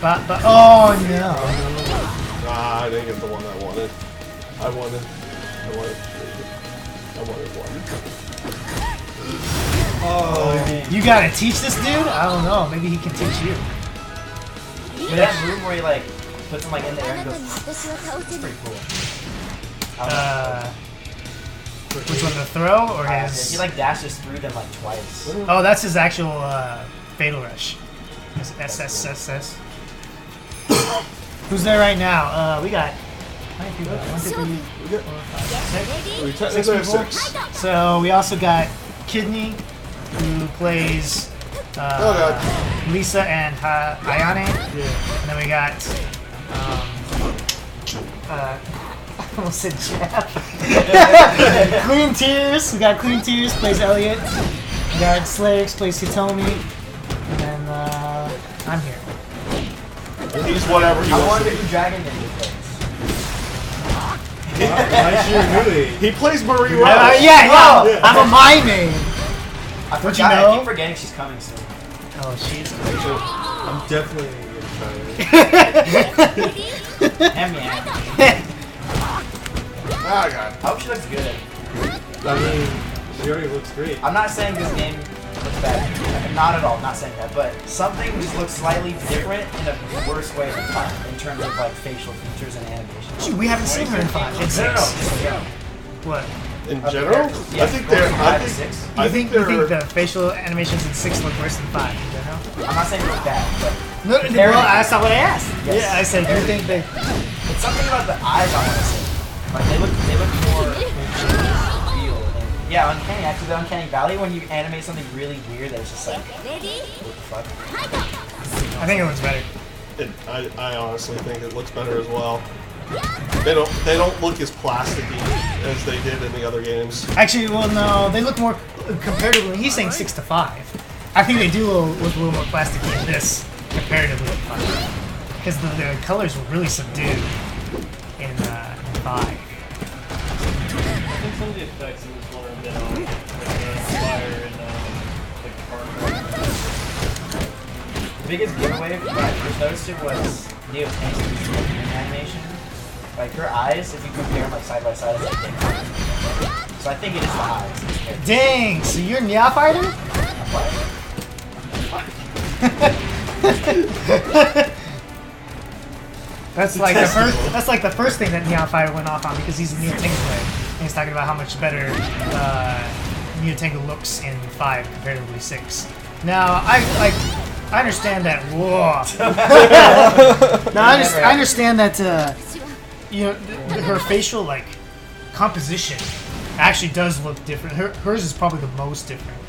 But oh no. Nah, I didn't get the one I wanted. I wanted one. Oh, You gotta teach this dude? I don't know. Maybe he can teach you. But that move where he like puts him like in the air and goes, it's pretty cool. Which one, the throw or Yeah, his? he like dashes through them like twice. Oh, that's his actual fatal rush. His SSSS. Who's there right now? We got. How many people? 1, 2, 3, 4, 5, 6. We Six technically have people. 6. So we also got Kidney, who plays Lisa and Ayane. yeah. And then we got I almost said Jeff. Queen Tears. We got Queen Tears plays Elliot. We got Slayers plays Hitomi. And then I'm here. He's whatever he I wants wonder to be. who Dragon Ninja plays. He plays Marie Rose. Yeah. I'm a my name. I Don't you forgot. know? I keep forgetting she's coming soon. Oh, she's. I'm definitely gonna try it. M. Ah, God. I hope she looks good. I mean, she already looks great. I'm not saying this game looks bad. Not at all. I'm not saying that. But something just looks slightly different in a worse way than 5 in terms of like facial features and animation. Shoot, we haven't seen her in 5. It's No, no, no. 6. Just go. What? In general, Yeah, I think they're. going from I 5 to think. 6. I You think think they're. the facial animations in 6 look worse than 5 in general? I'm not saying it looks bad, but No, Comparing- well, that's not what I asked. Yes. Yeah, I said, do you think they... it's something about the eyes. I want to say, like they look more real. And, yeah, uncanny. Actually, the uncanny valley when you animate something really weird, that's just like, what the fuck? I think it looks better. I honestly think it looks better as well. They don't look as plasticky as they did in the other games. Actually, well, no, they look more comparatively. He's saying 6 to 5. I think they do look a little more plasticky in this comparatively to 5, because the colors were really subdued in 5. I think some of the effects in this one are a bit off. Like the fire and like the car. The biggest giveaway when I first noticed it was Neo Tanger's animation. Like her eyes, if you compare them like side by side, it's like different. So I think it is the eyes. Dang, so you're Nya Fighter? That's like the first. That's like the first thing that Nya Fighter went off on because he's a Neo Tengu player, and he's talking about how much better Neo Tengu looks in 5 comparatively to 6. Now I understand that. Whoa. Now I understand that. You know, her facial like composition actually does look different. Hers is probably the most different,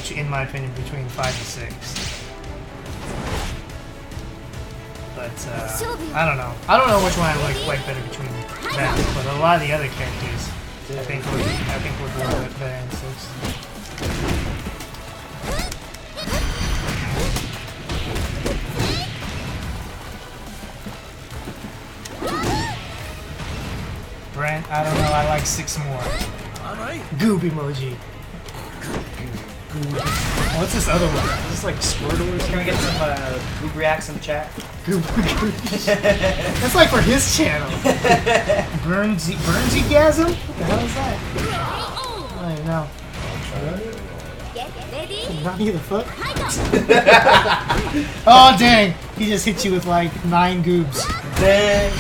in my opinion, between 5 and 6. But I don't know. I don't know which one I like better between them. But a lot of the other characters, I think look a little bit better in 6. Brent, I don't know, I like 6 more. Goob emoji. Goob. What's this other one? Is this like Squirtle or Can something? we get some Goob reacts in the chat? Goob. That's like for his channel. Burnsy-gasm? What the hell is that? I don't know. Nani the fuck? Oh dang! He just hit you with like 9 goobs. Dang.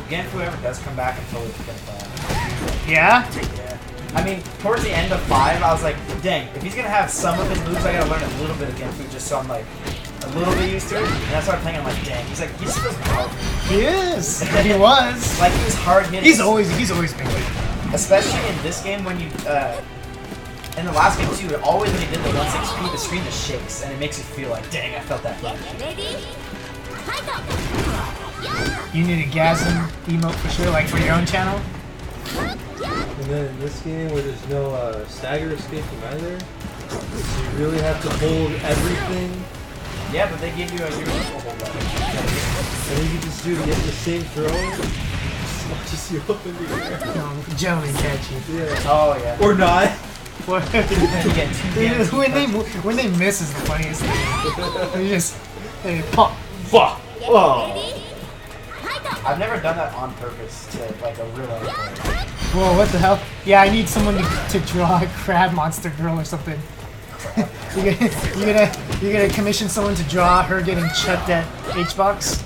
Again, whoever does come back, I'm totally gonna play. Yeah? Yeah. I mean, towards the end of 5, I was like, dang, if he's gonna have some of his moves, I gotta learn a little bit of Genfu just so I'm like a little bit used to it. And I started playing, I'm like, dang, he's still powerful. He is. He was. Like he was hard hitting. He's always been good. Especially in this game when you in the last game too, always when he did the 1/6P, the screen just shakes and it makes you feel like, dang, I felt that much. You need a gasm emote for sure, like for your own channel. And then in this game where there's no stagger escaping either, so you really have to hold everything, Yeah, but they give you a universal hold level. and then you just do the same throw, it launches you up in the air. Gentlemen catch you. Yeah. Oh yeah. Or not. You get 2 damage. when they miss is the funniest thing. They just pop. Fuck! Oh. I've never done that on purpose to like a real life player. Whoa, what the hell? Yeah, I need someone to draw a crab monster girl or something. You're gonna commission someone to draw her getting chucked at H-Box?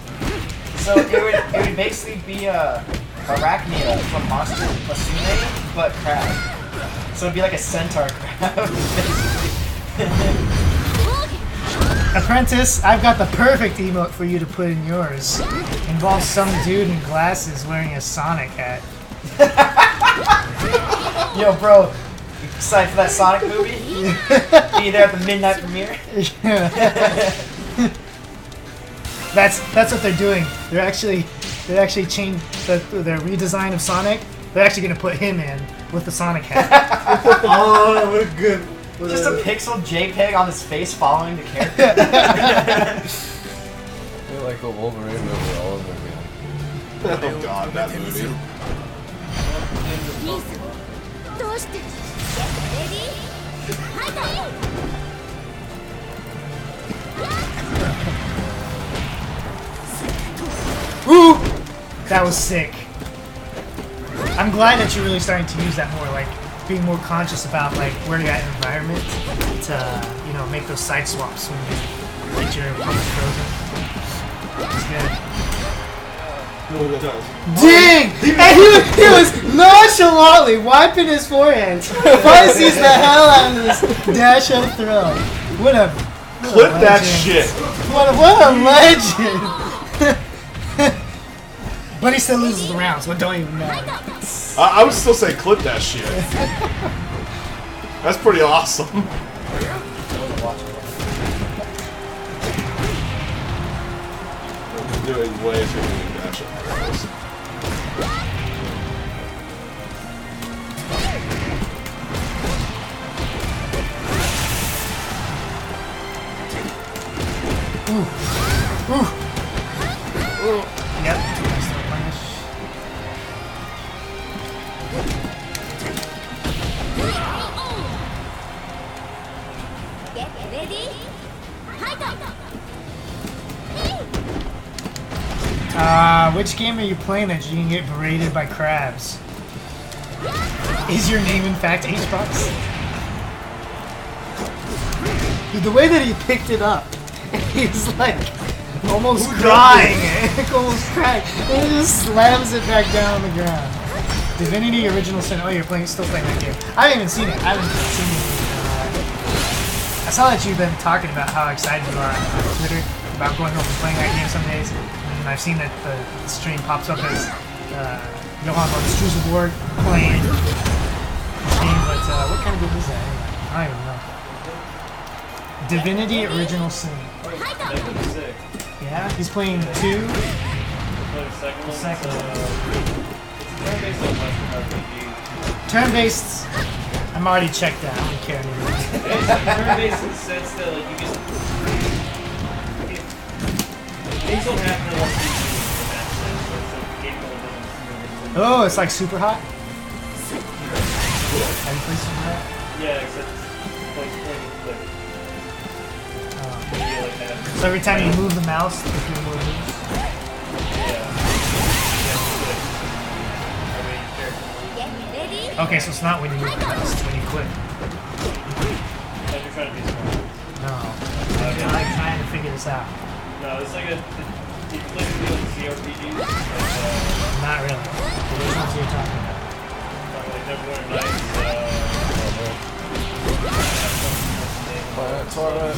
So it would basically be a Arachnia from Monster Musume, but crab. So it'd be like a centaur crab, basically. Apprentice, I've got the perfect emote for you to put in yours. Involves some dude in glasses wearing a Sonic hat. Yo, bro, you excited for that Sonic movie? Be there at the midnight premiere? That's what they're doing. They're actually changed their redesign of Sonic. They're actually gonna put him in with the Sonic hat. Oh, that would good. Just a pixel JPEG on his face following the character. They're like a Wolverine movie all over again. Oh god, that movie. どうして？レディー？はいだ。 Woo! That was sick. I'm glad that you're really starting to use that more, like being more conscious about like where you're at in the environment to, you know, make those side swaps when you get your opponent frozen. It's good. Dang! And he was nonchalantly wiping his forehead. Probably sees the hell out of this dash of throw. What a Clip that shit. What a legend! But he still loses the round, so it don't even matter. I would still say clip that shit. That's pretty awesome. I'm doing way too many dash up throws. Yep. Get ready? Which game are you playing that you can get berated by crabs? Is your name in fact H-Box? Dude, the way that he picked it up, he's like almost crying, almost crying, and he just slams it back down on the ground. Divinity Original Sin. Oh, you're still playing that game. I haven't even seen it. I haven't seen it. I saw that you've been talking about how excited you are on Twitter about going home and playing that game some days. And I've seen that the stream pops up as Johan on Struzel board playing this game, but what kind of game is that anyway? I don't even know. Divinity Original Sin. Yeah, he's playing 2. The second one. Second Turn-based like Western RPG. Turn-based. I'm already checked out. I don't care anymore. It's turn-based in the sense that like you can. Things don't happen unless you do in that sense. So it's like capable of moving. Oh, it's like Super Hot? Have you played Super Hot? Yeah, except it's like quick. Yeah, like that. So every time you move the mouse, the game will move. Okay, so it's not when you move the mouse, it's when you click. Like you're trying to be smart. No. I'm like trying to figure this out. No, it's like a. You play the deal with CRPGs. Like, Not really. Which ones are you talking about? like Neverwinter Nights. Planet Torment.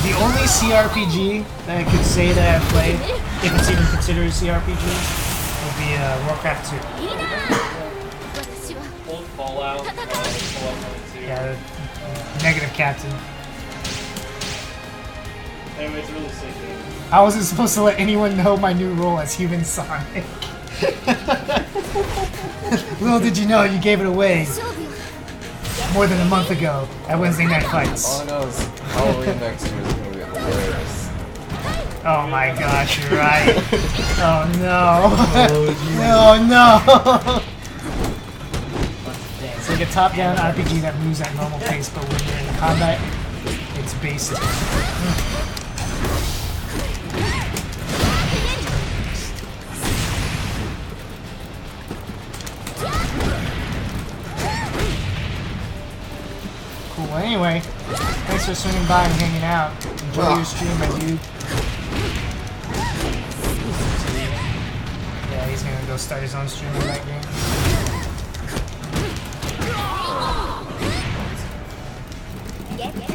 The only CRPG that I could say that I've played, if it's even considered a CRPG, would be Warcraft 2. Old Fallout. Fallout 1 and 2. Yeah, Negative Captain. Anyway, it's a really sick game. I wasn't supposed to let anyone know my new role as Human Sonic. Little did you know, you gave it away more than a month ago at Wednesday Night Fights. All I know is Halloween next year is going to be hilarious. Oh my gosh, you're right. Oh no. No. It's like a top-down RPG that moves at normal pace, but when you're in combat, it's based. Anyway, thanks for swinging by and hanging out. Enjoy your stream, my dude. Yeah, he's gonna go start his own stream in that game.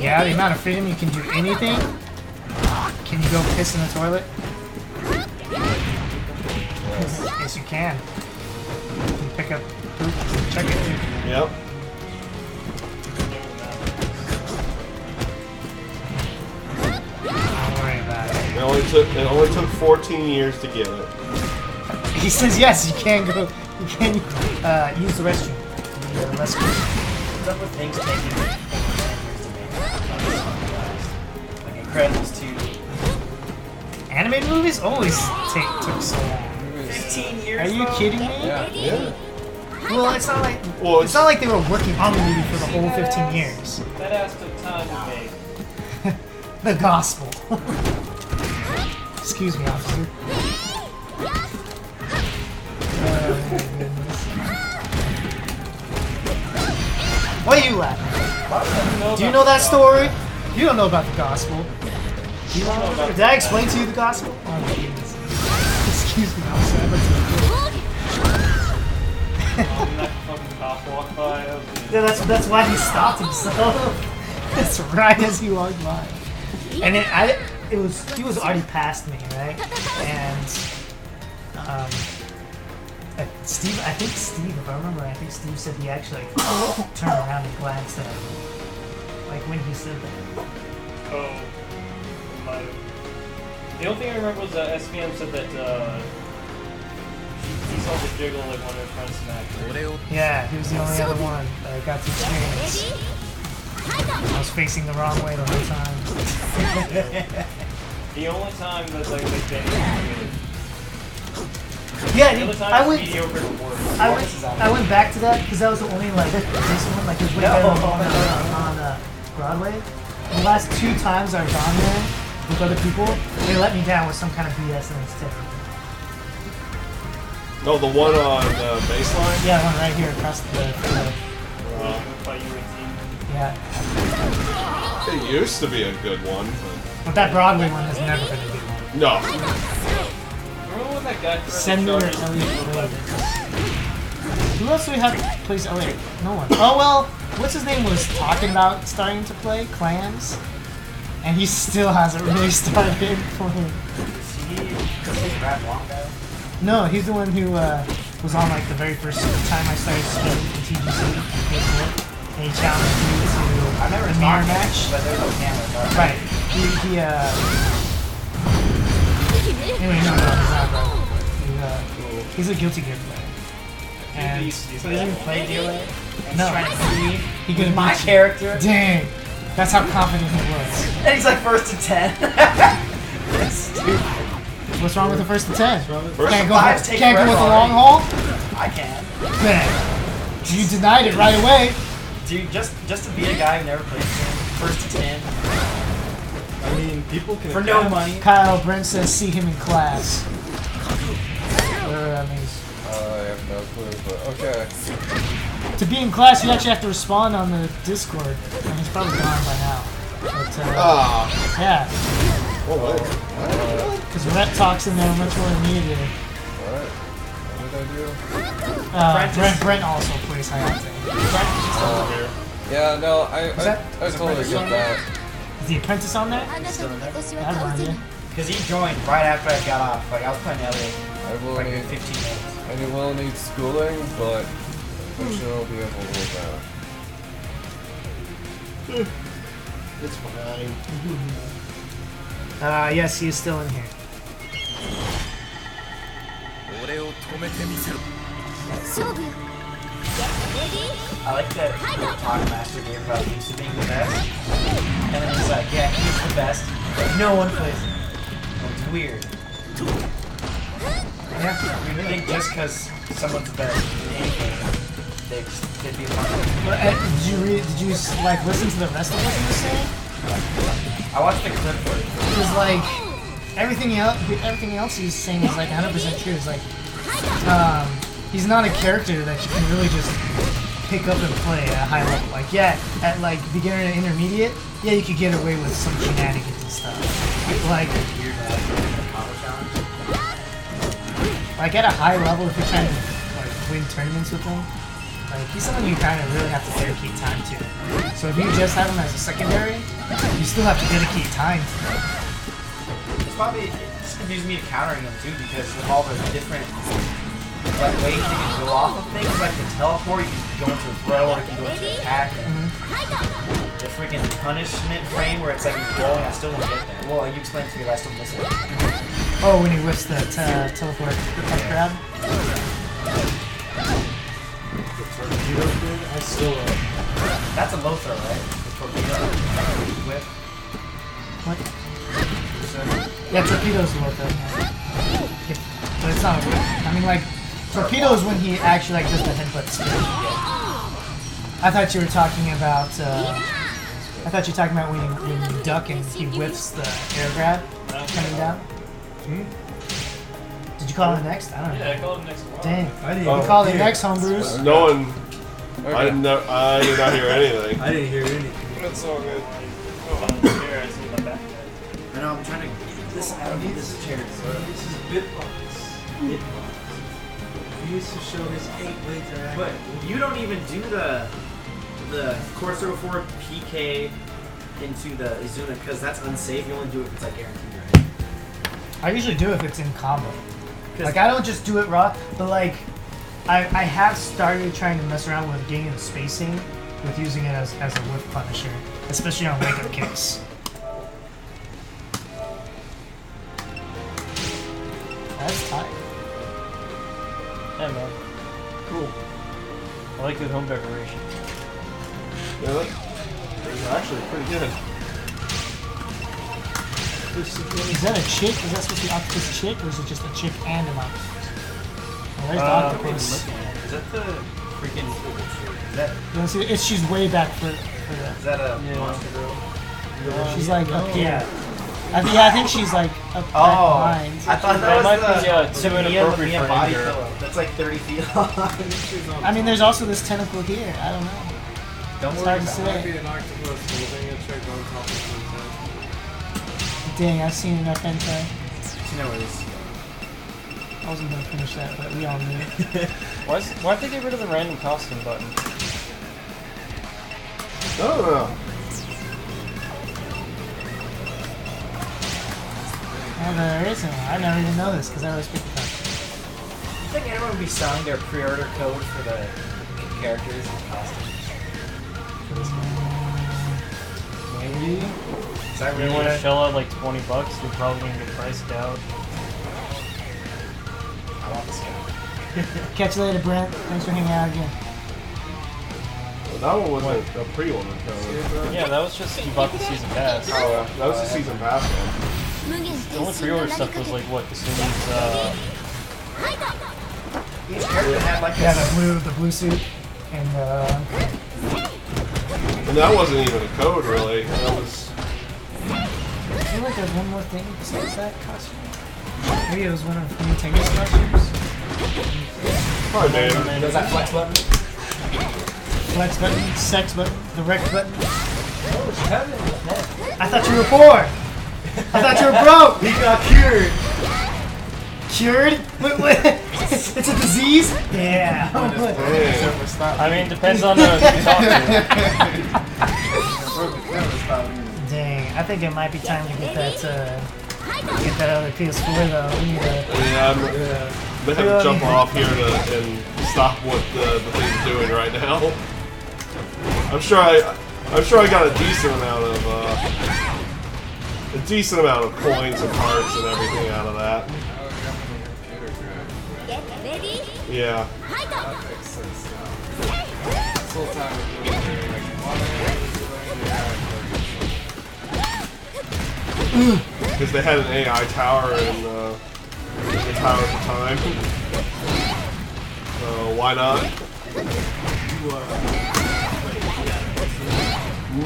Yeah, the amount of freedom you can do anything. Can you go piss in the toilet? Yes, you can. You can pick up poop and check it, dude. Yep. Don't worry about it. It only took 14 years to get it. He says yes, you can go. You can use the restroom. The restroom. What's up with things taking over 10 years to make? Like Incredibles 2. Animated movies always took so long. 15 years. Are you though? kidding me? Yeah. Well, it's not like it's not like they were working on the movie for the whole 15 years. That ass took time to make. The gospel. Excuse me, officer. Oh my goodness. What are you laughing at? Do you know that story? You don't know about the gospel. Do you know did I explain to you the gospel? Oh my goodness. Excuse me, officer. That fucking cop walked by. Yeah, that's why he stopped himself. That's right as he walked by. And he was already past me, right? And Steve, I think Steve, if I remember, I think Steve said he actually turned around and glanced at him, like when he said that. Oh, my. The only thing I remember was that SPM said that he saw the jiggle like one of her friends smacked her. Yeah, he was the only other one that I got to experience. I was facing the wrong way the whole time. The only time that's like they did. Yeah, The other time I it's went. mediocre to worse. I went back to that because that was the only like recent one, like it was way better on Broadway. The last 2 times I've gone there with other people, they let me down with some kind of BS and it's typical. No, the one on baseline? Yeah, one right here across the field. By UAT. Yeah. It used to be a good one, But that Broadway one has never been a good one. but no. Remember when that guy Send me your Elliot Williams. Who else do we have that plays Elliot? No one. Oh well, what's his name was talking about starting to play Clans, and he still hasn't really started playing. Is he rap long guy? No, he's the one who was on like the very first time I started streaming in TGC on Facebook, and he challenged me to I've never a mirror talked, match. but there's no cameras. Right. Anyway, no, he's not, bro. He's a Guilty Gear player. And So he doesn't play DOA? no, Trying to see he gonna my beat you. character. Dang, that's how confident he was. And he's like first to 10. That's stupid. What's wrong with the first to 10? First Can't to fives take go with forever the long haul? I can. Man, you denied it right away. Dude, just to be a guy who never played the game, first to 10, I mean, people can for no money. Kyle Brent says see him in class. Whatever that means. I have no clue, but okay. To be in class, you actually have to respond on the Discord. And he's probably gone by now. But, yeah. Oh, wait. Because Rhett talks in there much more than you do. What? What did I do? Brent also plays Hayate. Yeah, no, I that totally get that. Is the apprentice on there? I That's one, yeah. Because he joined right after I got off. Like, I was playing Elliot I will like in need, 15 minutes. and it will need schooling, but I'm sure I'll be able to hold down. It's fine. Yes, he is still in here. I like that Talk Master gave about Lisa being the best. And then he's like, yeah, he's the best, but no one plays him. It's weird. Yeah. You think just because someone's the best in anything, they'd be a part of it. But, did you like listen to the rest of what he was saying? I watched the clip for it. Because like everything else he's saying is like 100% true. It's like he's not a character that you can really just pick up and play at a high level. Like, yeah, at like beginner and intermediate, yeah, you could get away with some shenanigans and stuff. Like at a high level, if you're trying to like win tournaments with him, like he's someone you kind of really have to dedicate time to. So if you just have him as a secondary, you still have to dedicate time to him. It's probably just confusing me to countering him too because of all the different like ways you can go off of things. Like the teleport, you can go into a throw or you can go into an attack. And the freaking punishment frame where it's like he's rolling, I still don't get there. Well, you explained to me, but I still miss it. Oh, when he whiffs the teleport grab. I still That's a low throw, right? The torpedo whip. What? Yeah, torpedo's a low throw. But it's not a whip. I mean, like, torpedo is when he actually like does the headbutt spin. I thought you were talking about. I thought you were talking about when you duck and he whiffs the air grab coming down. Did you call it next? I don't know. Yeah, I called it next one. Dang. I didn't. You called it next, homebrews. No one. I did not hear anything. I didn't hear anything. That's all good. Here, I see the back. I know, I'm trying to get this out of this chair. This is Bitbox. He used to show his 8-way drag. But you don't even do the Course 04 PK into the Izuna because that's unsafe. You only do it if it's like guaranteed, right? I usually do if it's in combo. Like, I don't just do it raw, but like, I have started trying to mess around with getting the spacing with using it as a whiff punisher, especially on wake-up kicks. That's tight. Yeah, man. Cool. I like good home decoration. Really? It's actually pretty good. Is that a chick? Is that supposed to be octopus chick, or is it just a chick and an octopus? Oh, there's the octopus. Is that the freaking? Is that You want to see? She's way back for that. is that a monster girl? She's like up here. I think she's like up behind. I thought That might that be was too the Mia inappropriate for body anger. pillow. That's like 30 feet long. I mean, there's also this tentacle here. I don't know. Don't It's worry hard to about it. say. Maybe an octopus holding a chick on top of his head. Dang, I've seen enough hentai. You know what it is. I wasn't gonna finish that, but we all knew. Why'd they get rid of the random costume button? No. Yeah, there isn't one. I never even know this because I always pick it up. You think anyone would be selling their pre-order code for the characters and costumes? Maybe. Is that You really want to what? shell out like $20, you're probably gonna get priced out. I want this guy. Catch you later, Brent. Thanks for hanging out again. Well, that one wasn't a pre-order code. Yeah, that was just you bought the season pass. Oh, that was the season pass one. The only pre-order stuff was like what? As soon as Each character had like Yeah, this. the blue suit, and And that wasn't even a code, really. That was. I feel like there's one more thing besides that costume. Maybe it was one of Nintendo's costumes. Probably made it. There's that flex button. Flex button, sex button, the rec button. Oh, heaven. I thought you were poor. I thought you were broke. He got cured. Cured? Wait. It's a disease? Yeah. Dang. I mean, depends on who you talk to. Dang, I think it might be time to get that other PS4 though. We need to. Yeah, they have to jump off here and stop what the thing's doing right now. I'm sure I got a decent amount of coins and parts and everything out of that. Get ready. Yeah. That makes sense now. This whole time we're doing like, Because they had an AI tower in the tower at the time. So why not?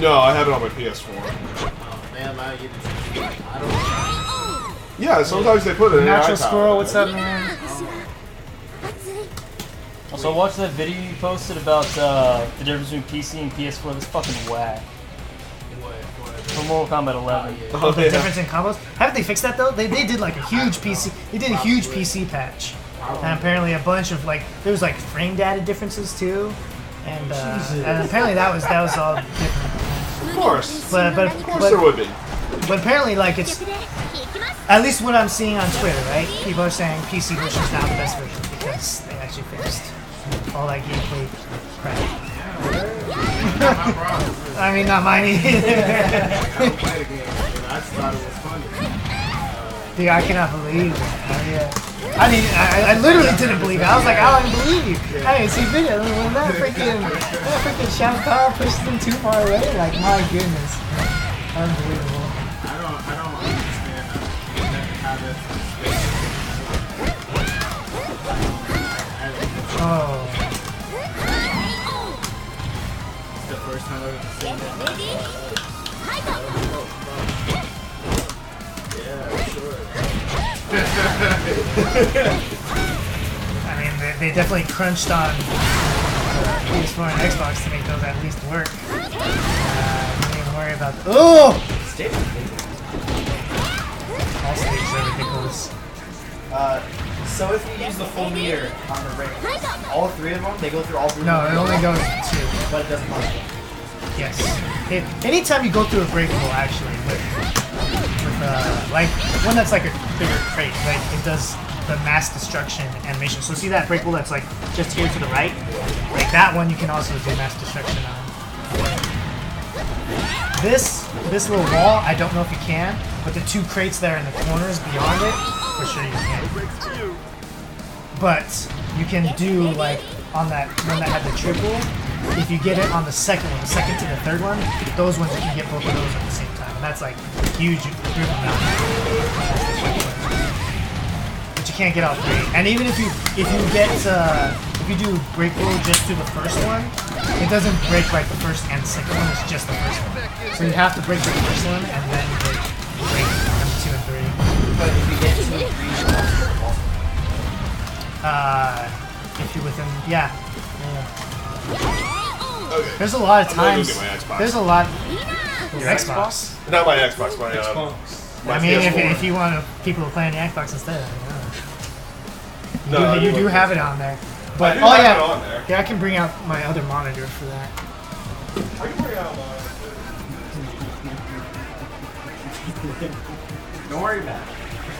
No, I have it on my PS4. Yeah, sometimes they put an AI Natural tower. Squirrel, what's up, man? Also, watch that video you posted about the difference between PC and PS4. That's fucking whack. For Mortal Kombat 11. Oh, The yeah. difference in combos. Haven't they fixed that though? They did like a huge PC. They did a huge PC patch, and apparently a bunch of like there was like frame data differences too, and apparently that was all different. Of course. But Of course there would be. but apparently like it's at least what I'm seeing on Twitter, right? People are saying PC version is now the best version because they actually fixed all that gameplay crap. I mean, not mine either. I played the game, but I just thought it was funny. Dude, I cannot believe it. I literally didn't believe it. I was like, I don't believe you. I didn't see video. When that freaking Shao Kahn pushed them too far away, like, my goodness. Unbelievable. I don't understand how that's Oh. it's the first time I've ever seen that. Yeah, sure. I mean, they definitely crunched on PS4 and Xbox to make those at least work. Don't even worry about the. Oh! Stage All stages are ridiculous. So if you use the full meter on the break, all three of them, they go through all three. No, of it them, only goes to 2. but it doesn't matter. Yes. Anytime you go through a breakable, actually, with like one that's like a bigger crate, like it does the mass destruction animation. So see that breakable that's like just here to the right? Like that one you can also do mass destruction on. This little wall, I don't know if you can, but the 2 crates there in the corners beyond it, for sure you can. But you can do like on that one that had the triple. If you get it on the second one, the second to the third one, those ones you can get both of those at the same time, and that's like huge improvement. But you can't get all 3. And even if you do breakable just to the first one, it doesn't break like the first and second one. It's just the first one. So you have to break the first one and then break number 2 and 3. But if you get 2 and 3, you If you're within, yeah. Okay. There's a lot of I'm gonna go times. get my Xbox. There's a lot. Your Xbox? Not my Xbox, my my I mean, PS4. if you want people to play on the Xbox instead, No, you do have it on there. But do oh have yeah, it on there. yeah, I can bring out my other monitor for that. I can bring out mine. don't worry about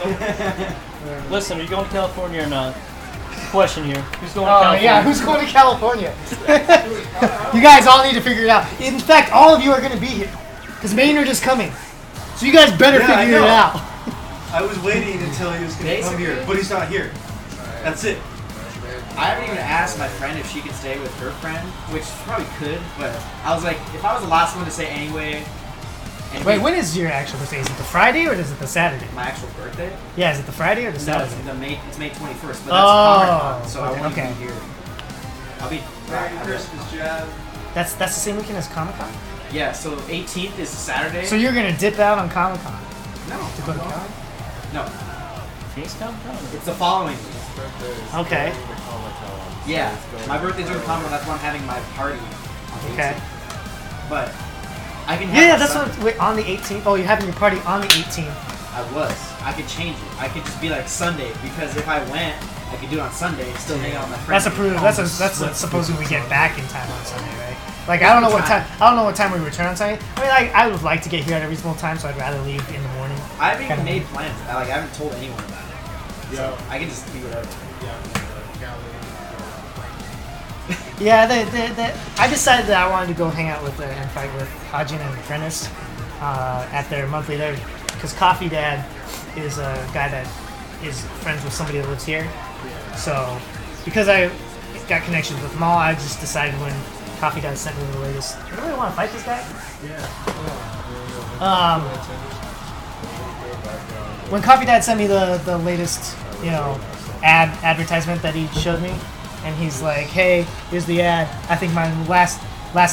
it. Listen, are you going to California or not? Question here. Who's going to Oh California? yeah, who's going to California? You guys all need to figure it out. In fact, all of you are going to be here because Maynard is coming. So you guys better Yeah, I figure it know. out. I was waiting until he was going to come here, but he's not here. That's it. I haven't even asked my friend if she could stay with her friend, which she probably could, but I was like, if I was the last one to say anyway. Wait, when is your actual birthday? Is it the Friday or is it the Saturday? My actual birthday? Yeah, is it the Friday or the No, Saturday? it's May 21st, but that's Oh, Comic-Con, so I won't okay. even be here. I'll be. Merry Christmas, Jab. That's the same weekend as Comic Con. Yeah, so 18th is Saturday. So you're gonna dip out on Comic Con no, to go to Comic? no, Phoenix Comic-Con? it's the following week. Okay. Yeah, my birthday's during Comic-Con, that's when I'm having my party on the 18th. Okay. But I can have Yeah, my that's son- what. Wait, on the 18th. Oh, you're having your party on the 18th. I was. I could change it. I could just be like Sunday because if I went, I could do it on Sunday, still hang out with my friends. That's supposing we get back in time on Sunday, right? Like I don't know what time. I don't know what time we return on Sunday. I mean, I would like to get here at a reasonable time, so I'd rather leave in the morning. I haven't even made plans. I haven't told anyone about it. So I can just do whatever. Yeah, I decided that I wanted to go hang out with and fight with Hajin and Prentice at their monthly there, because Coffee Dad is a guy that is friends with somebody that lives here. So because I got connections with them all, I just decided when Coffee Dad sent me the latest. I really want to fight this guy. When Coffee Dad sent me the latest, advertisement that he showed me, and he's like, "Hey, here's the ad. I think my last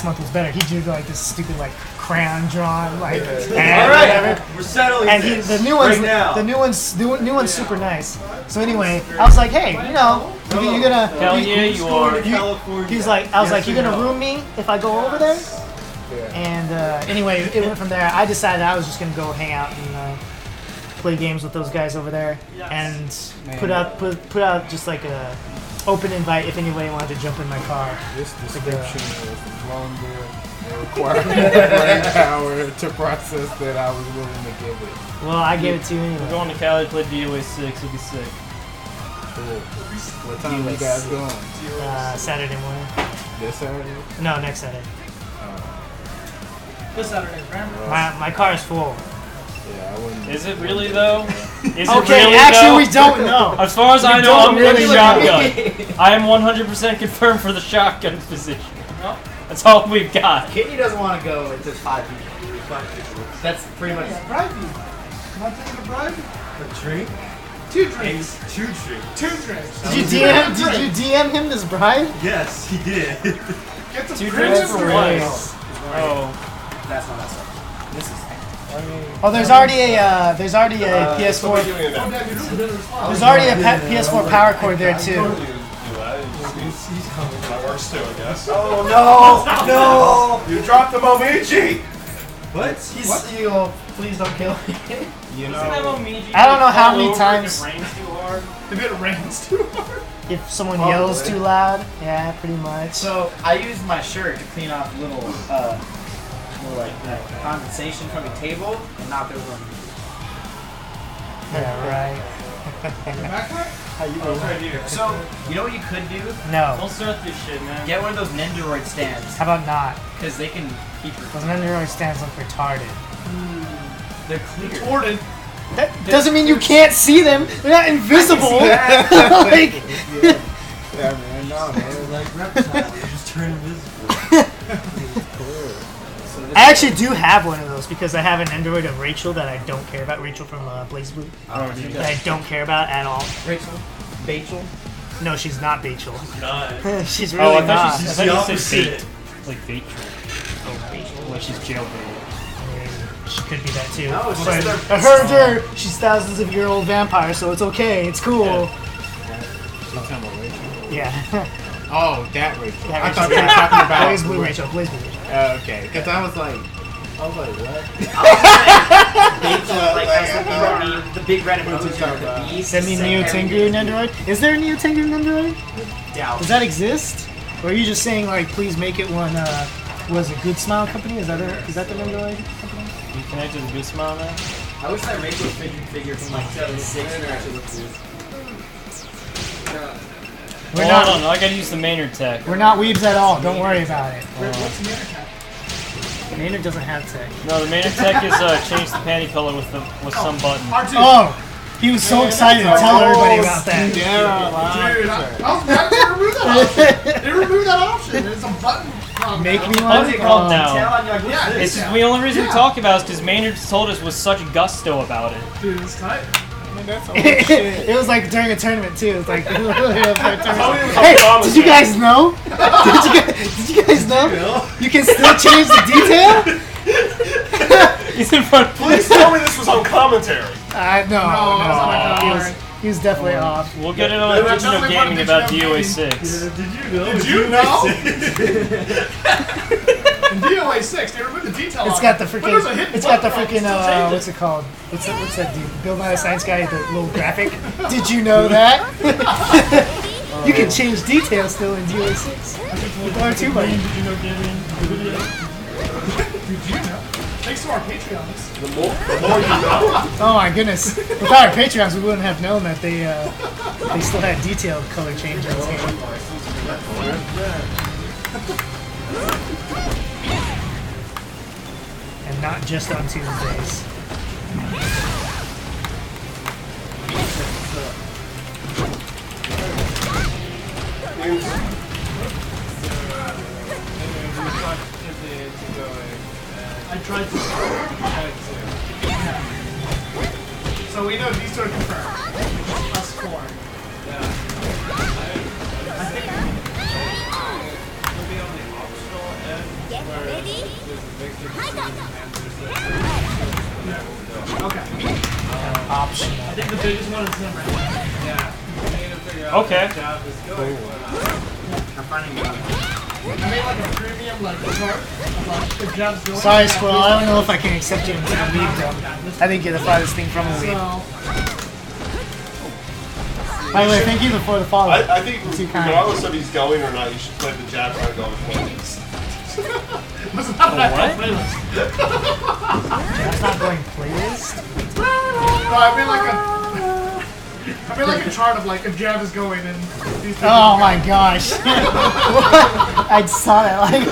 month was better." He drew like this stupid like crayon drawn like ad or whatever. We're settling And this the new one's right now. the new one's super nice. So anyway, I was like, "Hey, You gonna? Hell yeah, you are. He's like, I was like, you gonna room me if I go over there? And anyway, it went from there. I decided I was just gonna go hang out and play games with those guys over there, and put out just like a open invite if anybody wanted to jump in my car. This description was longer. It required brain power to process that I was willing to give it. Well, I gave it to you We're anyway. going to Cali to play DOA 6. It'll be sick. Cool. What time are you guys going? Saturday morning. This Saturday? No, next Saturday. This Saturday, remember? My car is full. Yeah, I wouldn't. Is it really though? Is Okay, it really actually, though? we don't know. As far as I know, don't I'm really really shotgun. I am 100% confirmed for the shotgun position. That's all we've got. Kidney doesn't want to go until 5 people. That's pretty much. Bribe you. Not taking a bribe? A drink? 2 drinks. 2 drinks. 2 drinks. Did you DM him this bride? Yes, he did. Get 2 drinks for what? Oh. That's not that stuff. This is. Oh, there's already a PS4. There's already a PS4 power cord there too. He's coming. That works too, I guess. Oh no! You dropped the Momiji! What? Please don't kill me. You I know, don't know how many times. If it rains too hard. If it rains too hard. If someone yells too loud, yeah, pretty much. So I used my shirt to clean off little condensation from the table and knocked over on me. Yeah, right. How you doing? So you know what you could do? No. Don't start this shit, man. Get one of those Nendoroid stands How about not? because they can keep your. Those Android stands look retarded. They're clear. That doesn't mean you can't see them. They're not invisible. Like, yeah, man, no, man. Like reptile, you just turn invisible. I actually do have one of those because I have an Android of Rachel that I don't care about. Rachel from Blaze Blue. That I don't care about at all. Rachel? No, she's not Rachel. Not. She's Oh, really I not. thought you said bait. Like bait trick. Oh, bait. Like she's jailbait. She could be that too. No, it's But just I heard her. She's thousands of year old vampire, so it's okay. It's cool. You talking about Rachel? Yeah. Oh, that Rachel. That I thought Rachel. you were talking about Blaze Blue Rachel. Blaze Blue Rachel. Okay, because I was like, what? Rachel, like has the big red emoji with the bees. Send me Neo Tengu Nendoroid. Is there a Neo Tengu Nendoroid? Doubt. Does that exist? Or are you just saying like, please make it one? Was it Good Smile Company? Is that the Nendoroid company? You connected to Good Smile now? I wish that Rachel figure from like 2006 actually looked good. We're Hold not. on, I gotta use the Maynard tech. We're not weebs at all. Don't worry about it. Maynard doesn't have tech. No, the Maynard tech is change the panty color with some button. Oh, he was so excited to tell everybody about that. They removed that option. It's a button. Make me What's one. it called now? Yeah, It's the only reason we talk about it is because Maynard told us with such gusto about it. dude, it's tight. It was like during a tournament too. It was like, it was hey, on did you guys know? Did you guys know? You can still change the detail. He's in front. Please tell me this was on commentary. No. He was definitely off. We'll get it on Digital Gaming about DOA 6. Did you know? In DOA 6, they removed the detail. It's on got the it. But there's a freaking. hidden It's got the button on it, freaking. still change it. What's it called? What's that dude? Bill Nye the Science Guy, the little graphic. Did you know that? You can change details still in DOA 6 with R2 button. Did you know, Gideon? Did you know? Thanks to our Patreons. The more you know. Oh my goodness! Without our Patreons, we wouldn't have known that they still had detailed color change in this game. And not just on Tuesdays. I tried to. So we know these two are confirmed. Us 4. Yeah. I think it'll be on the optional end where there's a big difference in answers. Okay. Optional. I think the biggest one is number 8. Yeah. I need to figure Okay. I'm finding you. I made like a premium like chart of like the jabs going. Sorry, Squirrel. I don't know if I can accept you into the weave, though. I think you're the farthest thing from a weave. So, By the way, thank you for the follow. I think Too kind. regardless if he's going or not, you should play the jab card going playlist. was not what I what? playlist. That's not going playlist. No, I made like a chart of like if jab is going and these things. Oh my gosh. I saw that. Like,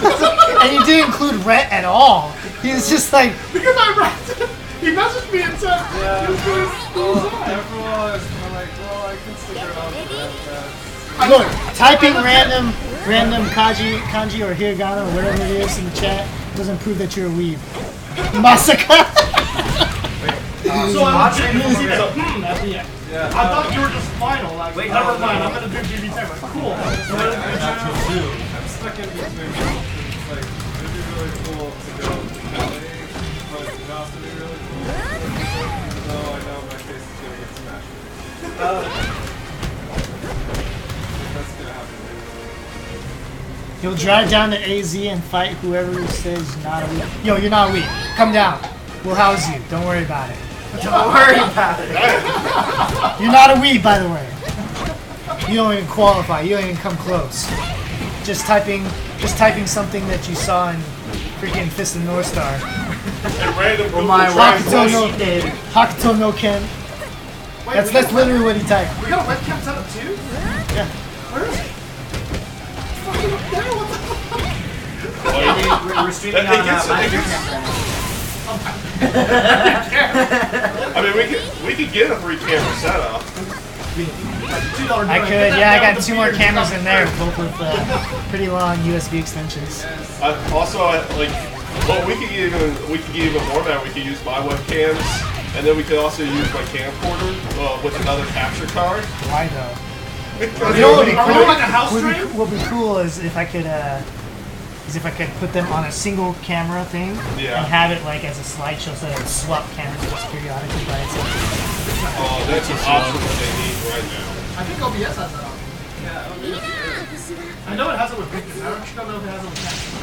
and you didn't include Rhett at all. He was just like, Because I read it. He messaged me and said, Yeah. Everyone is kind of like, well, I can stick around for that. look, typing random kanji or hiragana or whatever it is in the chat doesn't prove that you're a weeb. Masaka. so I'm legit using the at the end. Yeah. I thought you were just final. Like, Wait, never no, mind. no. I'm gonna do BB10. Like, cool. I'm stuck in between. It's like, it'd be really cool to go to Cali, but it could also be really cool. Even though I know my face is gonna get smashed. That's gonna happen later. He'll drive down to AZ and fight whoever says not a weeb. Yo, you're not a weeb. Come down. We'll house you. Don't worry about it. Don't worry about it. You're not a weeb, by the way. You don't even qualify. You don't even come close. Just typing something that you saw in freaking Fist of North Star. And random Google my Translate. Hakuto no Ken. That's literally what he typed. We got a webcam set up too? Yeah. Where is it? Fucking up there? What the Well, you mean, We're streaming It on gets- my it gets- camera. I mean, we could get a free camera setup. $2 I could, yeah, I got 2 more cameras in there, both with pretty long USB extensions. Also, like, well, we could get even more than that. We could use my webcams, and then we could also use my camcorder with another capture card. Why though? Because You know what would be Are we cool? like a house What stream? would be cool is if I could put them on a single camera thing Yeah. and have it like as a slideshow so that it would swap cameras just periodically by itself. that's an option that they need right now. I think OBS has that option. I know it has it with pictures. I don't know if it has it with captions.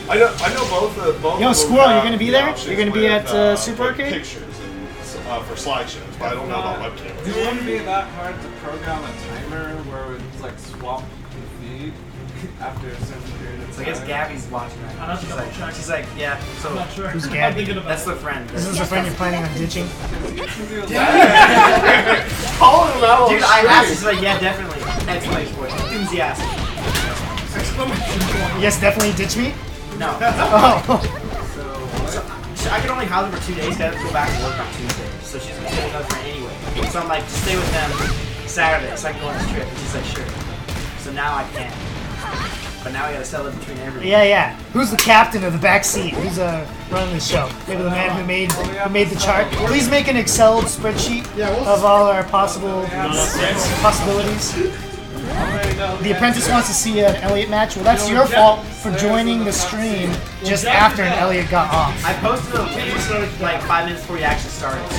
I know both. Both Yo, of them Squirrel, have you're gonna be the there? options You're gonna be with, at Super like Arcade? pictures and for slideshows, but I don't know about webcams. It wouldn't be that hard to program a timer where it would like swap the feed after a certain period of So I time. guess Gabby's watching I'll that. have to double check. She's like, yeah. So I'm not sure. Who's I'm Gabby? thinking about that's it. the friend. Is this a friend you're planning on ditching? Calling them out on Dude, I asked. She's like, yeah, definitely. Exclamation point. Enthusiastic. Exclamation point. Yes, definitely ditch me? No. Oh. So I could only house her for 2 days. I have to go back and work on Tuesday. So she's gonna stay with us anyway. So I'm like, just stay with them Saturday so I can go on this trip. And she's like, sure. So now I can. But now I gotta sell it between everyone. Yeah. Who's the captain of the back seat? Who's running the show? Maybe the man who made the chart. Please make an Excel spreadsheet of all our possibilities. The Apprentice wants to see an Elliot match. Well, that's your fault for joining the stream just after an Elliot got off. I posted a link like 5 minutes before you actually started. So.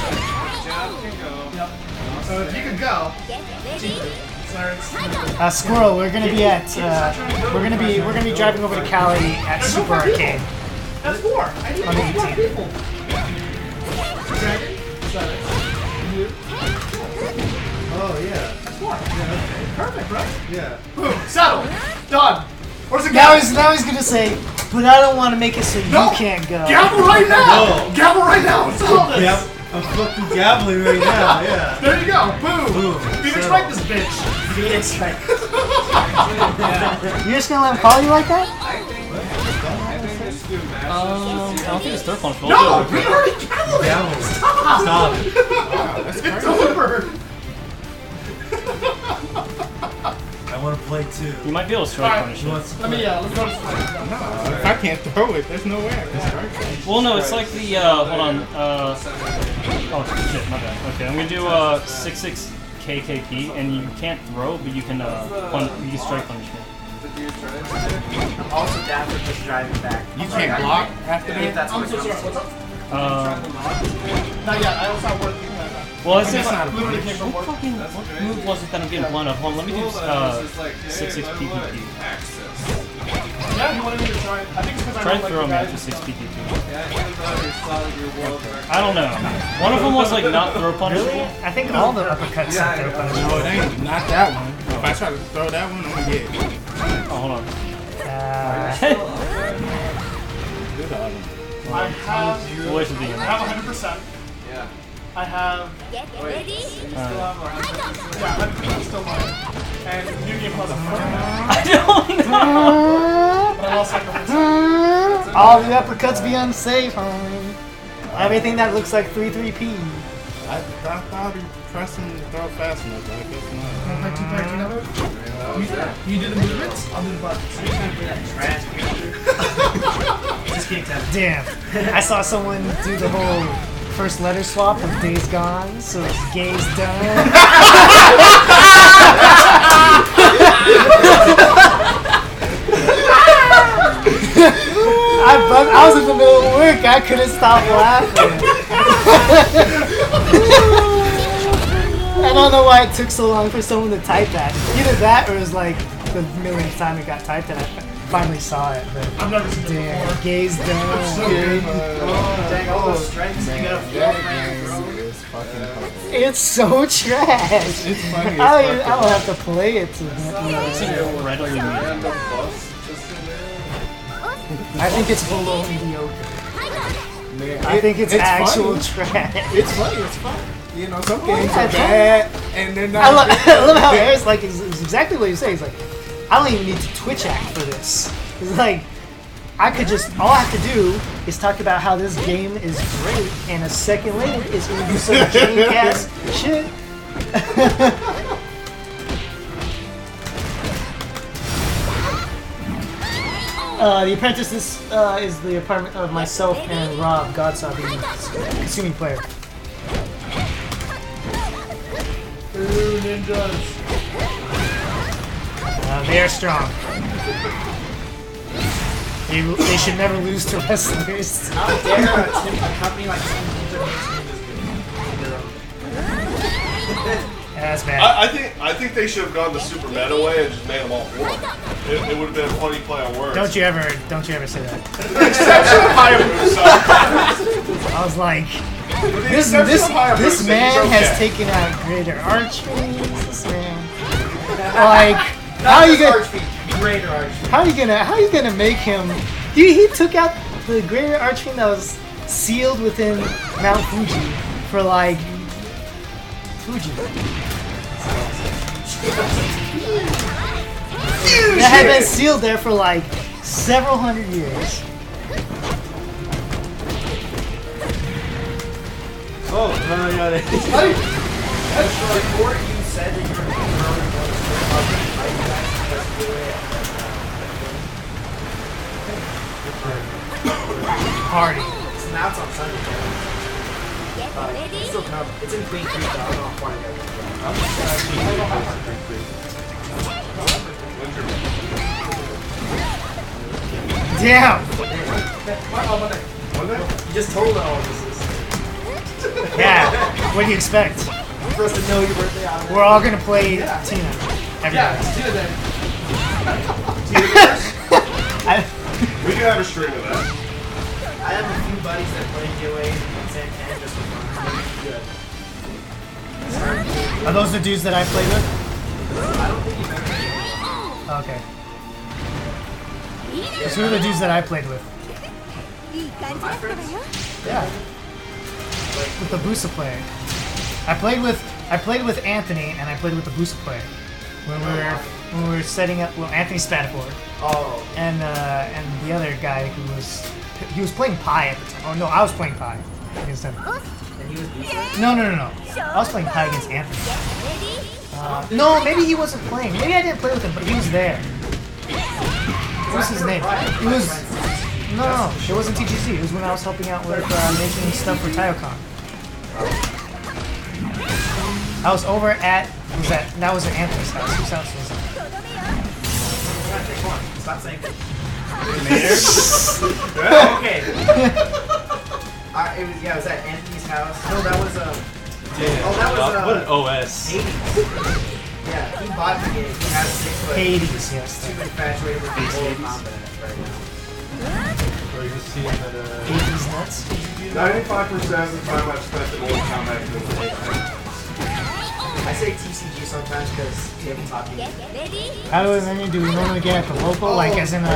So if you could go. Squirrel, we're gonna be at we're gonna be driving over to Cali at Super Arcade That's 4. I need on the 4 18th. people. Dragon, 7. You. Oh yeah. That's 4. Perfect, right? Yeah. Boom. Settled. Done. Where's the Now gavel? he's gonna say, but I don't want to make it so No. you can't go. Gavel right now! No. Gavel right now! Settle this! Yep. I'm fucking gabbling right now. Yeah. There you go. Boom. Boom. Phoenix Settle. Wright this bitch. Phoenix Wright. You're just gonna let him call you like that? I think they should do matches. I don't think it's third punch. No! We already gaveled! Gavel. Stop! Stop. It's over! I want to play too. You might be able to strike Alright. punish Who it. wants to Let me, play? let's go to Swift. If I can't throw it, there's no way I can start it. Well, no, it's like the hold on. Oh shit, my bad. Okay, I'm gonna do 6/6 KKP, and you can't throw, but you can you can strike punishment. I'm also down for just driving back. You can't block after If that? that's I'm what so it sorry. comes to. What's up? Not yet. I also have work. Well, I said, That's not a Literally punish. came from work. what move was it that I'm getting blown up? Hold on, let me do It's like, hey, 6 let PPP. me access. Yeah, you wanted me to try it. I think it's because I Try don't to like throw the me guys. after 6 PPP. Yeah, even though you're solid, your world record. I don't know. One of them was like not throw punishable. Really? I think all the uppercuts Yeah, are throw I punishable. No, it ain't. Not that one. If I try to throw that one, I'm gonna get it. Oh, hold on. Do the other one. I have Wait till the end. 100%. Yeah. I have Get ready. still have 100%. Yeah, 100% still mine. And New Game Plus. I don't know. But I lost like 1%. All the uppercuts be unsafe, homie. Everything that looks like 3-3-P. I thought he pressing the throw fast enough, but I guess not. You do the movements, I'll do the buttons. Just kidding, damn. I saw someone do the whole first letter swap of Days Gone, so it's Gaze Done. I was in the middle of work. I couldn't stop laughing. I don't know why it took so long for someone to type that. Either that or it was like the millionth time it got typed and I finally saw it. But I've never seen it damn, before. Gaze Done. Dang, all those strengths you gotta That game is fucking hilarious. It's so trash. It's funny as I fuck. don't have to play it to It's incredibly mean. random bus just in there. I think it's below mediocre. Man, I think it's actual funny. trash. It's funny. It's fun. You know, some games yeah, are it's bad, and they're not. I love how Eric's like, it's exactly what you say. He's like, I don't even need to Twitch act for this. It's like, I could just, all I have to do is talk about how this game is great, and a second later it's going to do some jank-ass shit. The Apprentice is the apartment of myself and Rob Godsaw, the consuming player. Ooh, ninjas. They are strong. They should never lose to wrestlers. How dare a company like Team Ninja Yeah, that's bad. I think they should have gone the super meta way and just made them all four. It would have been a funny play on words. Don't you ever say that. Exception of Hayabusa. I was like, With the this exception of Hayabusa, this he's man has okay. taken out greater archery. This man, like, how are you gonna? Greater archery. How are you gonna make him? He took out the greater archery that was sealed within Mount Fuji for like Fuji. That had been sealed there for like several hundred years. Oh, yeah, Before you said that you party. So now it's on Sunday. It's still coming. It's in Queen Creek, though. I don't know how far Damn! You just told her all this is. Yeah, what do you expect? For us to know your birthday on We're all gonna play Tina. Everybody. let's do it then. We can have a stream of that. I have a few buddies that play DOA in Santana just for fun. Are those the dudes that I played with? I don't think you've ever. Okay. Because who are the dudes that I played with? My friends? Yeah. With the Busa player. I played with Anthony and I played with the Busa player. When we were setting up, well, Anthony Spatafor. Oh. And the other guy who was playing Pi at the time. Oh no, I was playing Pi against him. And he was Busa? No. I was playing Pi against Anthony. No, maybe he wasn't playing. Maybe I didn't play with him, but he was there. What's his name? It was no, it wasn't TGC. It was when I was helping out with making stuff for TaioCon. I was over at that was at Anthony's house. Whose house was it? Stop saying that. Okay. It was at Anthony's house. No, that was Damn. Oh, that was, what an OS. Yeah, he bought the game. He has 6 foot. Hades, yes. Too infatuated with the whole combat right now. So you're seeing that, Hades nuts. 95% of the time I've spent in Mortal Kombat doing the I say TCG sometimes because tabletop games. How many do we normally get at the local? Like as in a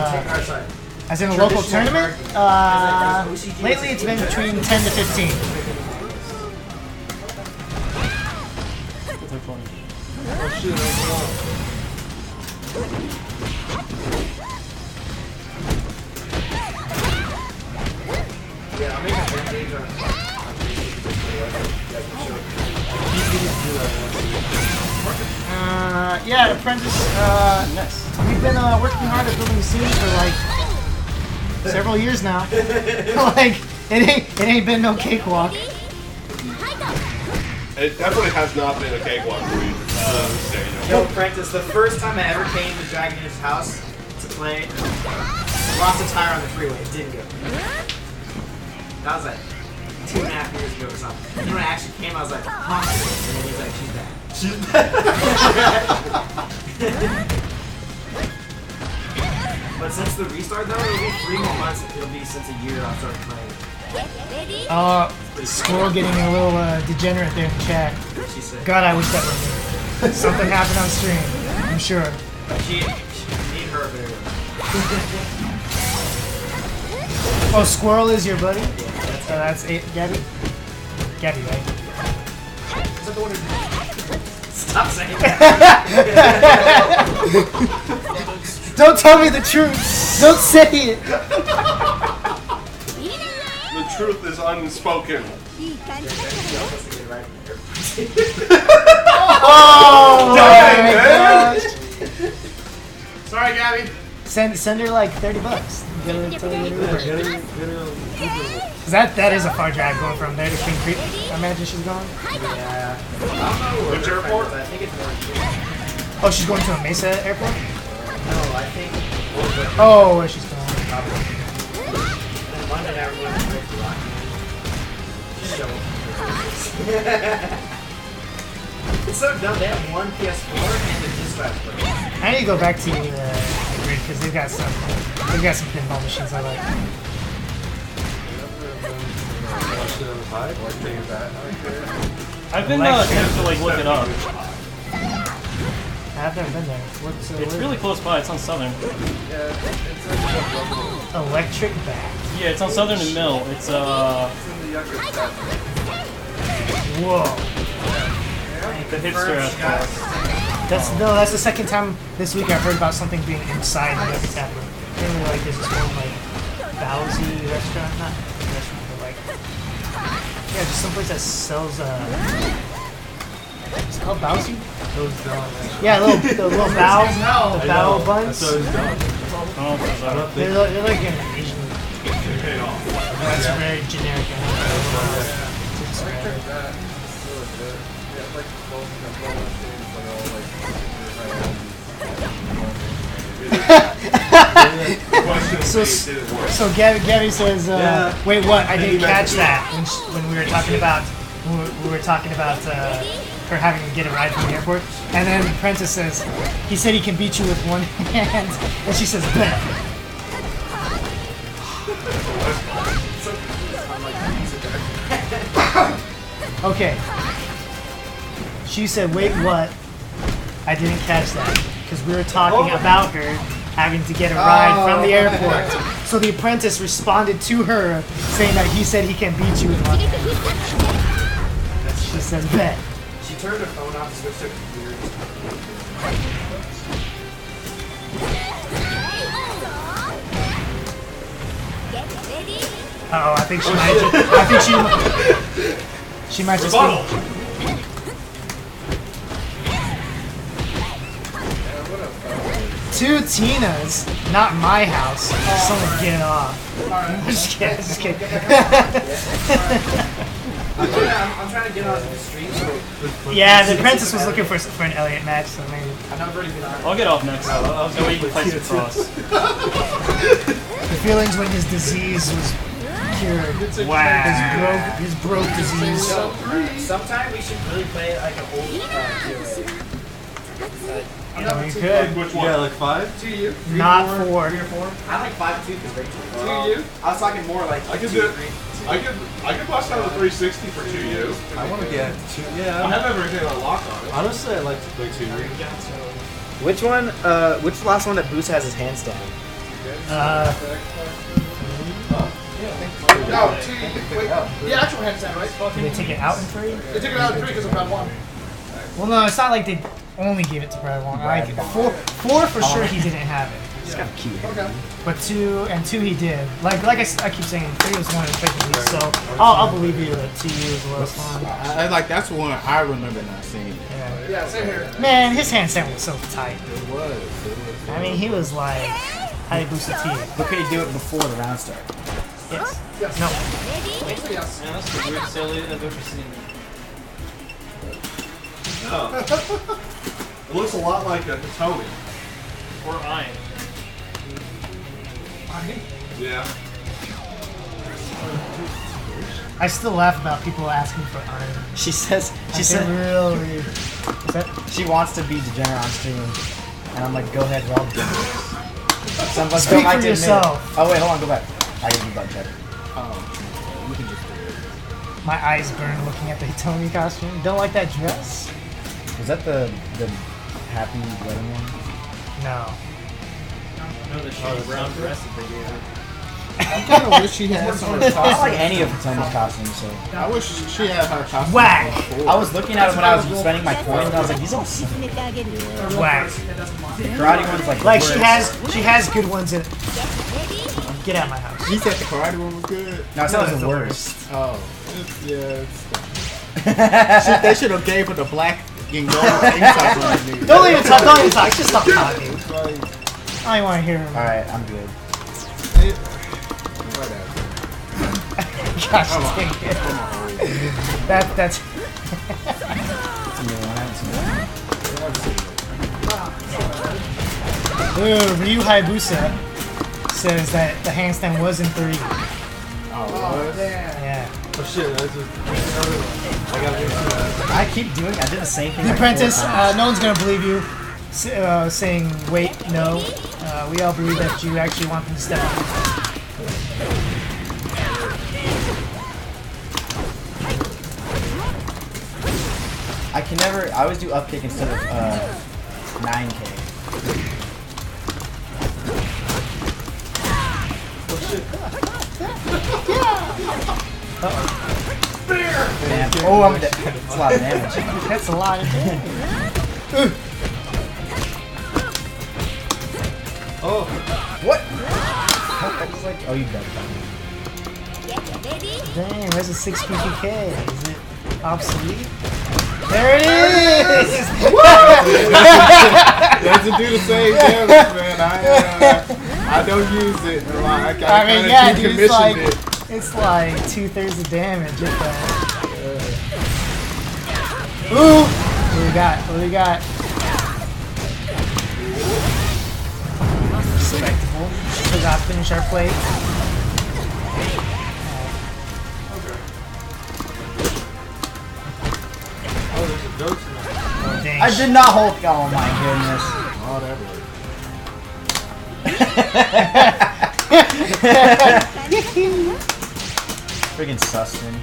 Sorry. as in a local Traditional tournament? card game. Lately it's been between 10 to 15. oh shit, that's wrong. Yeah, I'll make a fan page on Yeah, Apprentice. We've been working hard at building the scene for like several years now. Like it ain't been no cakewalk. It definitely has not been a cakewalk for you. Yo, Apprentice, the first time I ever came to Dragon Age's house to play, lost a tire on the freeway. It didn't go. That was like 2.5 years ago or something. And when I actually came, I was like, "Huh?" And then he's like, "She's back." She's back. But since the restart though, it'll be 3 more months. It'll be since a year I've started playing. Squirrel getting a little degenerate there in the chat. She said. God, I wish that were me. Something happened on stream. I'm sure. She need her very well. Oh, Squirrel is your buddy? That's it, Gabby? Gabby, right? Is that the one who... Stop saying that. Don't tell me the truth! Don't say it! The truth is unspoken. Oh! Dang, my man. gosh. Sorry, Gabby. Send her like $30. Get her Uber. That is a far drive going from there to King Creek. I imagine she's going. Yeah. I don't know Which airport? but I think it's more. Oh, she's going to a Mesa airport? No, I think. Oh, where she's going. In London, everyone's supposed to rock. Show. It's so dumb. They have one PS4 and a dispatch player. I need to go back to Grid because they've got some pinball machines I like. I've been trying to like look it up. I've never been there. What's It's really close by. It's on Southern. Electric Bat. Yeah, it's on Southern and Mill. It's Whoa. the hipster aspect. That's the second time this week I've heard about something being inside the Yucca Tap Room. Apparently, like there's this one like Bowsy restaurant, not restaurant, but like just someplace that sells it's called Bowsy? Yeah, the little bow, the bow buns. Oh, They're like an Asian. That's very generic. So Gabby says, wait, what? I didn't catch that when we were talking about her having to get a ride from the airport. And then Prentice says, he said he can beat you with one hand, and she says, bet. Okay. She said, wait, what? I didn't catch that. Because we were talking about her having to get a ride from the airport. So the apprentice responded to her saying that he said he can beat you with one hand. She says, bet. She turned her phone off and switched to Uh-oh, I think she might just be... Two Tinas, not my house. Someone get off. Just kidding. I'm trying to get onto the street. So Yeah, the apprentice was looking for an Elliot match, so maybe. I've already been on. I'll get off next. That way you can play some cross. The feelings when his disease was cured. Wow. His broke disease. So, sometime we should really play like an old DOA. Yeah, we could. Which one? Yeah, like 5? 2U. Not 4. 3 or 4. I like 5 too because Rachel. 2U. I was talking more like I could 2 do or it. 3. I could bust out a 360 for 2U. I want to get 2. I Yeah. have everything unlocked on it. Honestly, I like to play 2. Which one? Which last one that Boost has his handstand? No, 2U. Wait, the actual handstand, right? Did they take it out in 3? They took it out of 3 because of round 1. Well, no, it's not like they only gave it to Brad Wong. Like, 4 for sure he didn't have it. It's kind of cute. Okay. But 2 he did. Like I keep saying, 3 was one of his favorite least, so I'll believe you that 2 is the last one. I like that's one I remember not seeing. Yeah. Yeah, same here. Man, his handstand was so tight. It was. I mean, he was like, how do you boost the T? But could he do it before the round start? Yes. Yes. No. Yes. Yeah, that's the weird silly that they're seeing. No. It looks a lot like a Hitomi. Or Iron. Yeah. I still laugh about people asking for iron. She says She said really. What's that? she wants to be degenerate on stream, and I'm like, go ahead, we're all doing this. Some of us Speak don't like for to admit it. yourself. Oh wait, hold on, go back. I gotta be butt check. You can just do it. My eyes burn looking at the Hitomi costume. Don't like that dress? Was that the happy wedding one? No. No, the shitty brown dress that they gave her. I kind of wish she had some of her I don't like costumes. any of Hitomi's costumes, so. I wish she had her costumes. Whack! before. I was looking at it when I was spending my coins, and I was like, these all suck. Whack. The karate one's like, Like worse. she has good ones in it. Get out of my house. You said the karate one was good. No, I said No, it was it's the the worst. Oh, it's they should have gave her the black and gold tank top underneath. Don't even talk. Don't even talk. Just stop talking. It's like, I don't want to hear him. Alright, I'm good. whatever. Gosh dang it. That's. It's a new one, I haven't seen it. Ooh, Ryu Hayabusa says that the handstand was in 3. Oh, what? Yeah. Oh shit, that's just. I gotta do that. I keep doing I did the same thing. The like Apprentice, 4 times. no one's gonna believe you saying, wait, no. We all believe that you actually want them to step up. I can never. I always do up kick instead of 9K. Damn. Oh, I'm dead. That's a lot of damage. That's a lot of damage. Oh, What? I was like, oh, you dead. Dang, where's the 6 PPK? Is it obsolete? There it is! Doesn't do the same damage, man. I don't use it. I mean, yeah, dude, it's decommissioned like, it. it's like 2/3 of damage, if that. Ooh! What do we got? What do we got? Respectable. Forgot to finish our plate. oh, there's a ghost in there. Oh, dang. I did not hold. Oh my goodness. Oh, that worked. Friggin' Sustin.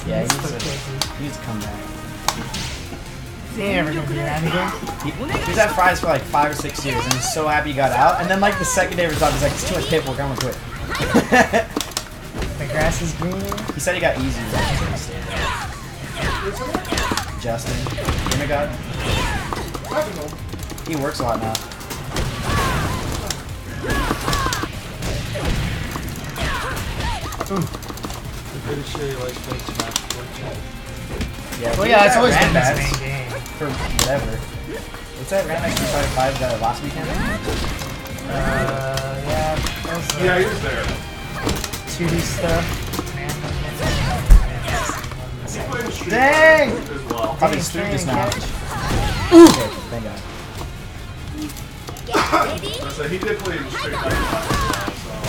Yeah, he needs to come back. He ain't ever gonna be around again. He was at Fry's for like 5 or 6 years, and he's so happy he got out. And then like the second day of his job, he's like, it's too much paperwork, I'm gonna quit. The grass is green. He said he got easier. Justin. Demigod. He works a lot now. I'm pretty sure he likes playing Smash 4. Yeah, Well, he yeah, was it's at always been his Randbats main game. for whatever. What's that Random Street Fighter 5 last weekend? Yeah, that was Yeah, he was there. 2D stuff. He played in Street Dang! Fighter as well. Probably Dang, streamed this dang, now. catch. Okay, thank God. So he did play in Street Fighter as well, so.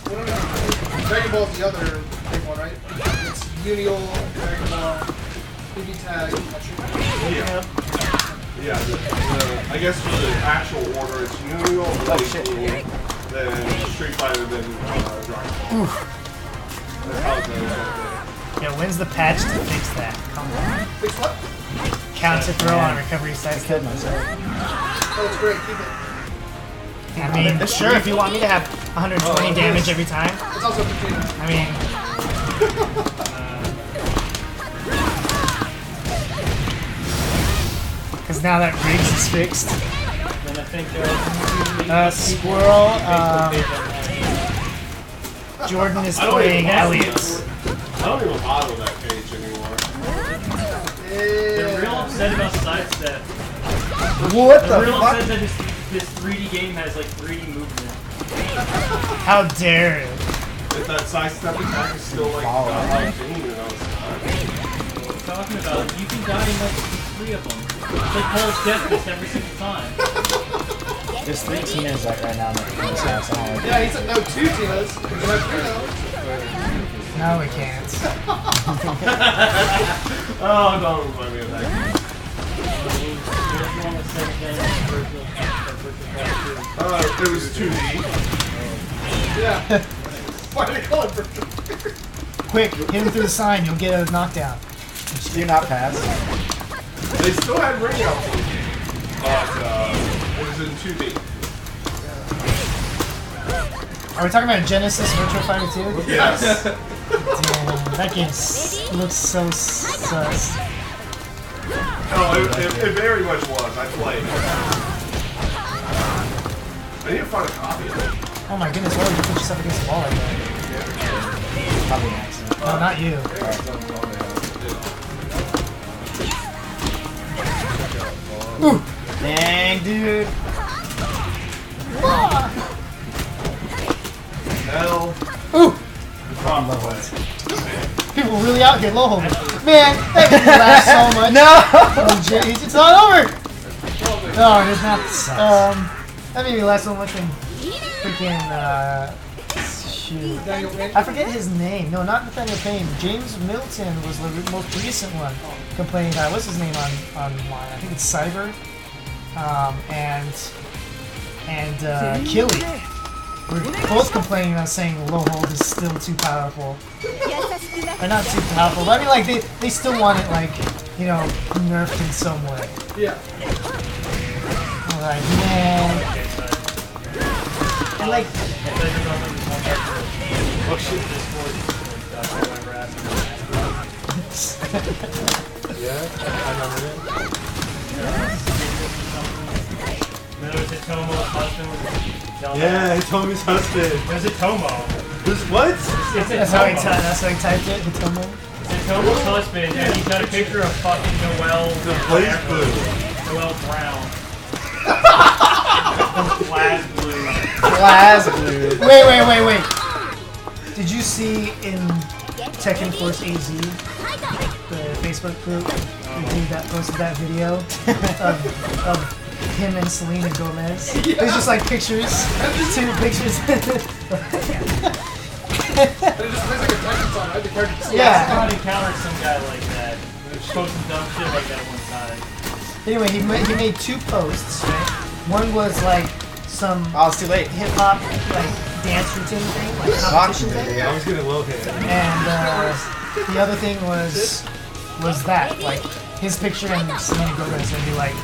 Dragon Ball's the other big one, right? It's Unial, Dragon Ball, BB Tag, Yeah. Yeah, I guess for the actual order, it's Yu-Gi-Oh! Then Street Fighter, then Dragon Ball. That's how it goes. Yeah, when's the patch to fix that? Come on. Fix what? Counter throw on recovery side step. Oh, it's great. Keep it. I mean, sure, if you want me to have 120 damage every time. It's also Katrina. I mean... Because now that Riggs is fixed. Then I think Squirrel, Jordan is playing Elliot. I don't even bother that page anymore. they're real upset about sidestep. What They're the real fuck? upset that this 3D game has like 3D movement. How dare it? If that sidestep attack is still like not like thing, you know, it's not. What we're talking about, you can die in like 3 of them. It's like Paul's death every single time. There's 3 Tinas right now in this house. Yeah, he said no 2 Tinas. We can have 3 now. No, we can't. Oh, don't remind me of that. It was 2D. Yeah. Why did they call it virtual? Quick, hit him through the sign, you'll get a knockdown. Do not pass. They still had ring out for the game, but it was in 2D. Are we talking about Genesis Virtual Fighter 2? Yes. Damn, that game looks so sus. Oh, it very much was. I played it. I need to find a copy of it. Oh my goodness, why would you put yourself against the wall like that? Probably an accident. No, not you. Ooh. Dang, dude. Hell. Ooh. People really out here low holding. Man, that didn't last so much. No! It's not over! No, it's not. That made me last so much when freaking, shoot. I forget his name. No, not Nathaniel Payne. James Milton was the most recent one complaining about, what's his name online? I think it's Cyber. And Killy. We're both complaining about saying low hold is still too powerful. Or not too powerful, but I mean, like, they still want it, like, you know, nerfed in some way. Yeah. Alright, man. And, like... Oh shit, Yeah, I remember that. Was it Tomo's husband? Yeah, he told me his husband. Was it Tomo? What? It's That's how he typed it, Hitomo. It's Tomo's husband, and he's got a picture of fucking Noel. Blaze Blue. Noel Brown. Glass blue. Glass blue. Wait. Did you see in Tekken Force AZ, the Facebook group, the dude that posted that video of him and Selena Gomez? Yeah. There's just like pictures, 2 pictures. It just plays like a Tekken song, right? The character Yeah. I encountered some guy like that. He was posting dumb shit like that one time. Anyway, he made 2 posts. Right? One was like some it's too late. hip hop like dance routine thing, like competition thing. I was getting a little hit. And the other thing was that, like, his picture and Selena Gomez, and be like,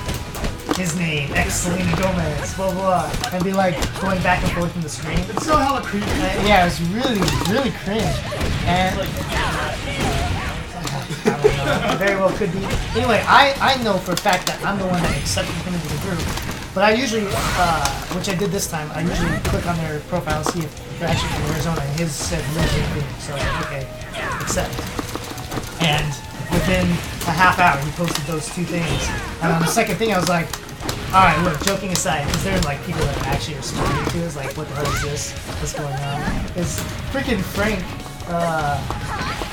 his name, X Selena Gomez, blah blah, and be like going back and forth from the screen. It's so hella creepy. Yeah, it was really cringe. And I don't know, it very well could be. Anyway, I know for a fact that I'm the one that accepted him into the group. But I usually, which I did this time, I usually click on their profile and see if they're actually from Arizona, and his said Missouri Phoenix, so I was like, okay, accept. And within a half hour, he posted those 2 things. And on the second thing, I was like, alright, look, joking aside, because there are like people that actually responding to us, like, what the hell is this? What's going on? It's freaking Frank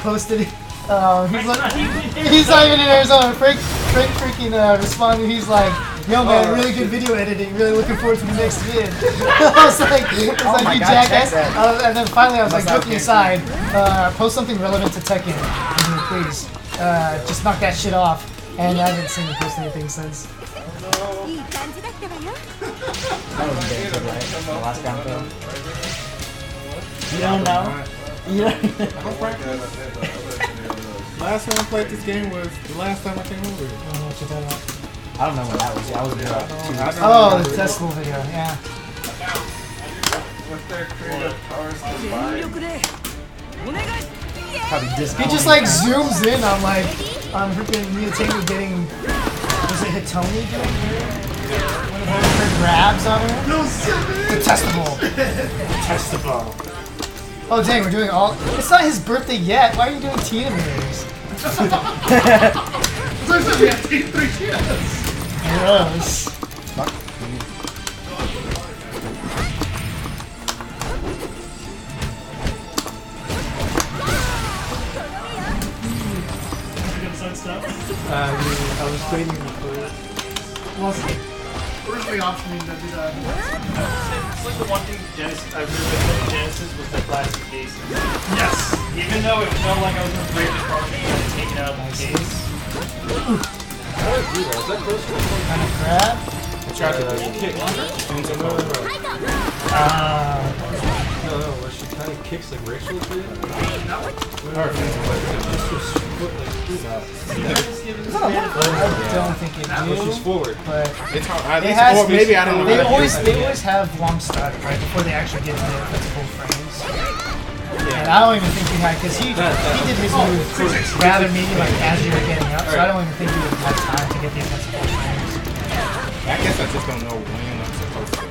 posted, he's not even in Arizona. Frank freaking responded, he's like, yo man, really good video editing. Really looking forward to the next vid. I was like, you jackass. And then finally I was like, joking aside, post something relevant to Tekken, please. Just knock that shit off. And I haven't seen him post anything since.いい感じだったわよ That was big, right? The last round though. You don't know? You Last time I played this game was the last time I came over here. I don't know when that was. I was there like 2 weeks. Oh, the Tesla video, yeah. With their creative powers combined. 全力でお願い Probably He just like zooms in on like on freaking Miyatani getting, was it Hitomi doing one of her grabs on her? No, Simon! Detestable. Detestable. Oh dang, we're doing all. It's not his birthday yet. Why are you doing Tina mirrors? So I said we have 3 Tinas. Gross. I was waiting for it. Was originally optioning to do that. It's like the one thing Genesis, I really liked about Genesis was the plastic cases. Yes! Even though it felt like I was going to break the cartridge and take it out of the case. Kind of grab. I tried to kick. No, where she kind of kicks like Rachel did. I don't think it Well, she's do, forward. but It's hard. it has, Or maybe I don't know. they always have long start right before they actually get into the full frames. And I don't even think he had, because he did his move rather medium like as you were getting up, so I don't even think he would have had time to get the offensive full frames. I guess I just don't know when I'm supposed to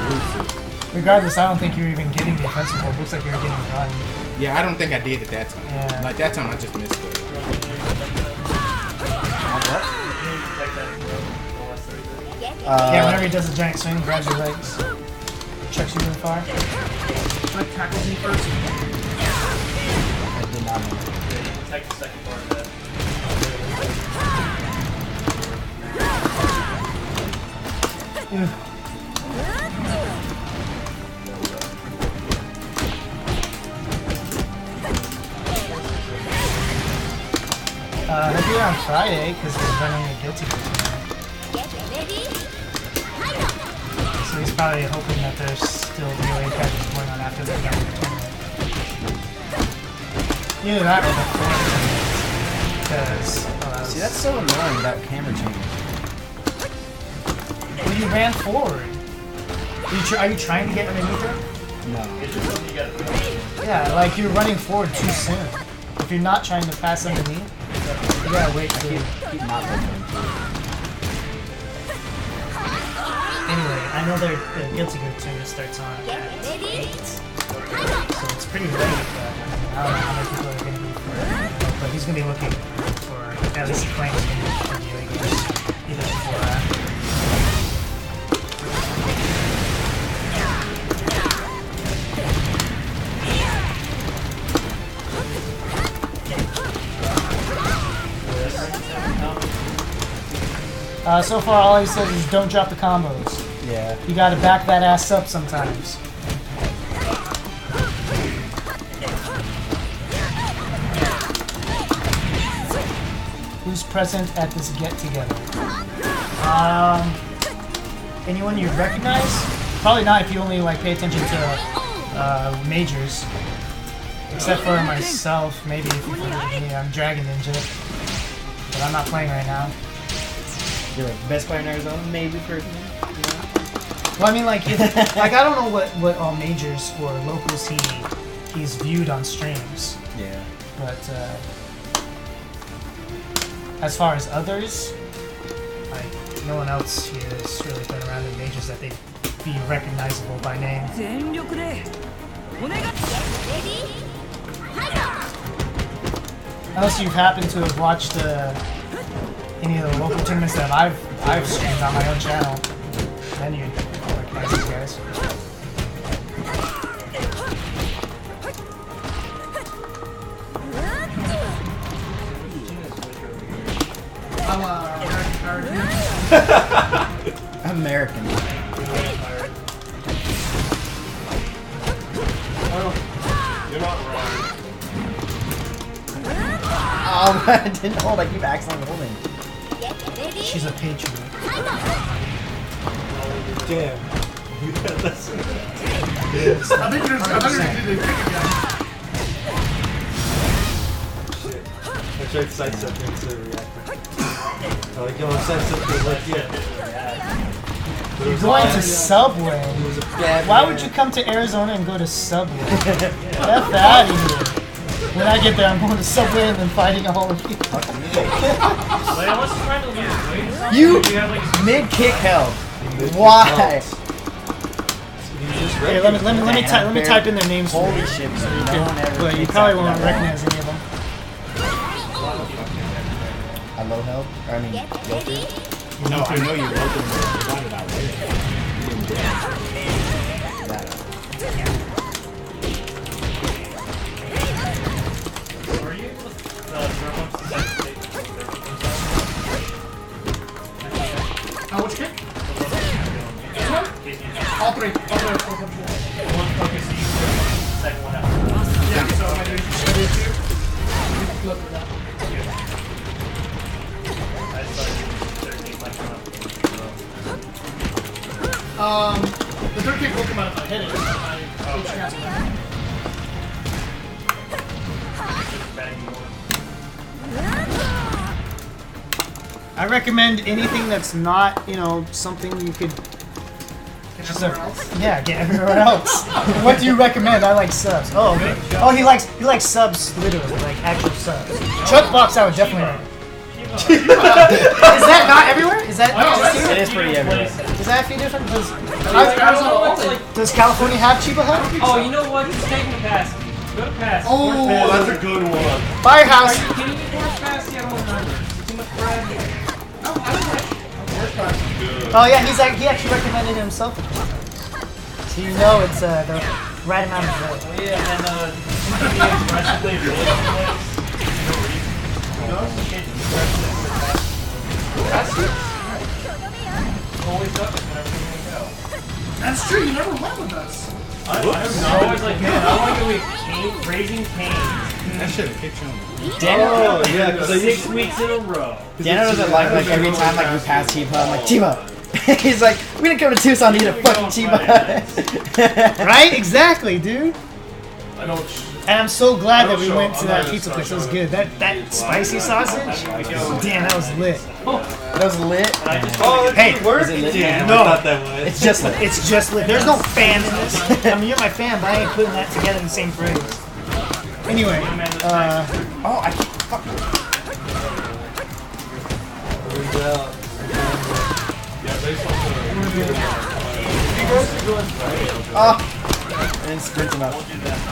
lose it. Regardless, I don't think you're even getting the offensive full. It looks like you're getting run. Yeah, I don't think I did at that time. Yeah. Like that time I just missed it. Yeah, whenever he does a giant swing, grabs your legs, chucks you really far. Like tackles me first. I did not know. Take the second part of that. He'll be on Friday because he's running a guilty plea tonight. Get ready. So he's probably hoping that there's still DOA patches going on after they're done with the tournament. Either that or the because See, that's so annoying, that camera change. well, you ran forward. Are you trying to get underneath her? No. It's just something you gotta do. Yeah, like you're running forward too soon. If you're not trying to pass underneath, you gotta wait to. Keep not looking. Anyway, I know the Guilty Gear tournament starts on Get at ready. 8, so it's pretty late, but I don't know how many people are going to be for it. But he's going to be looking for, at least he claims he's going to be for DOA games, either before or after. So far, all he says is don't drop the combos. Yeah. You gotta back that ass up sometimes. Who's present at this get-together? Anyone you recognize? Probably not if you only like pay attention to majors. Except for myself, maybe if you've heard of me. I'm Dragon Ninja. But I'm not playing right now. You're like best player in Arizona, maybe personally. Well, I mean, like, like I don't know what all majors or locals he's viewed on streams, Yeah. but as far as others, like no one else here has really been around in majors that they'd be recognizable by name. 全力でお願い Get ready. Unless you've happened to have watched any of the local tournaments that I've streamed on my own channel, then you'd recognize these guys. I'm a American. You're not wrong. Oh, I didn't hold. I keep accidentally holding. She's a patriot. Damn. I think you're going to I tried sidestepping instead of reacting. Oh, like, I'm sidestepping like, yeah. You're going to Subway. It was a bad Why man. would you come to Arizona and go to Subway? Get that out of here. When I get there, I'm going to Subway and then fighting all of you. Wait, I was trying to lose weight. You You have like mid-kick held. Why? Here, let me type in their names. for Holy you. shit, no one ever But you kicks probably after won't that recognize any of them. A low held? Or, I mean, low kick? No, I know you wrote them, but you got it out later. You didn't do it. Are you drum ups to that state? Which kick? All three. One focus, you second one out. Yeah, so I do two. Look at that. I started 13 like The third kick will come out if I hit it. I recommend anything that's not, something you could. Yeah, get everywhere else. What do you recommend? I like subs. Oh, okay. Oh, he likes subs literally, like actual subs. Chuck box, I would definitely recommend. Is that not everywhere? Is that just here? It is pretty everywhere. Is that a few different? Does like, California have Chiba Hut? oh, you know what? Just take capacity. Go to pass. Oh, Oh, that's a good one. Firehouse. Can you get more capacity? I don't remember. Too much bread. Oh yeah, he actually recommended it himself. So you know it's the right amount of bread. Oh, yeah, and be aggressively always up whenever we go. That's true. You never went with us. I'm always like, man, I want to go with Raising Cane's. That should have kicked you on the Dano, Yeah, because I 6 weeks in a row. Dano doesn't like every time like we pass Chiba, I'm like, Chiba! He's like, we didn't come to Tucson to eat a fucking Chiba. Right? Exactly, dude. I don't. And I'm so glad that we Show- went to I'm that not pizza gonna place. It was show good. That spicy sausage. Damn, that was lit. That was lit. Oh, Hey, Is it lit? damn, No. I thought that was. It's just lit. It's just lit. There's no fan in this. I mean, you're my fan, but I ain't putting that together in the same phrase. Anyway, Oh, I keep fuck. Yeah, based on Oh, I didn't sprint enough.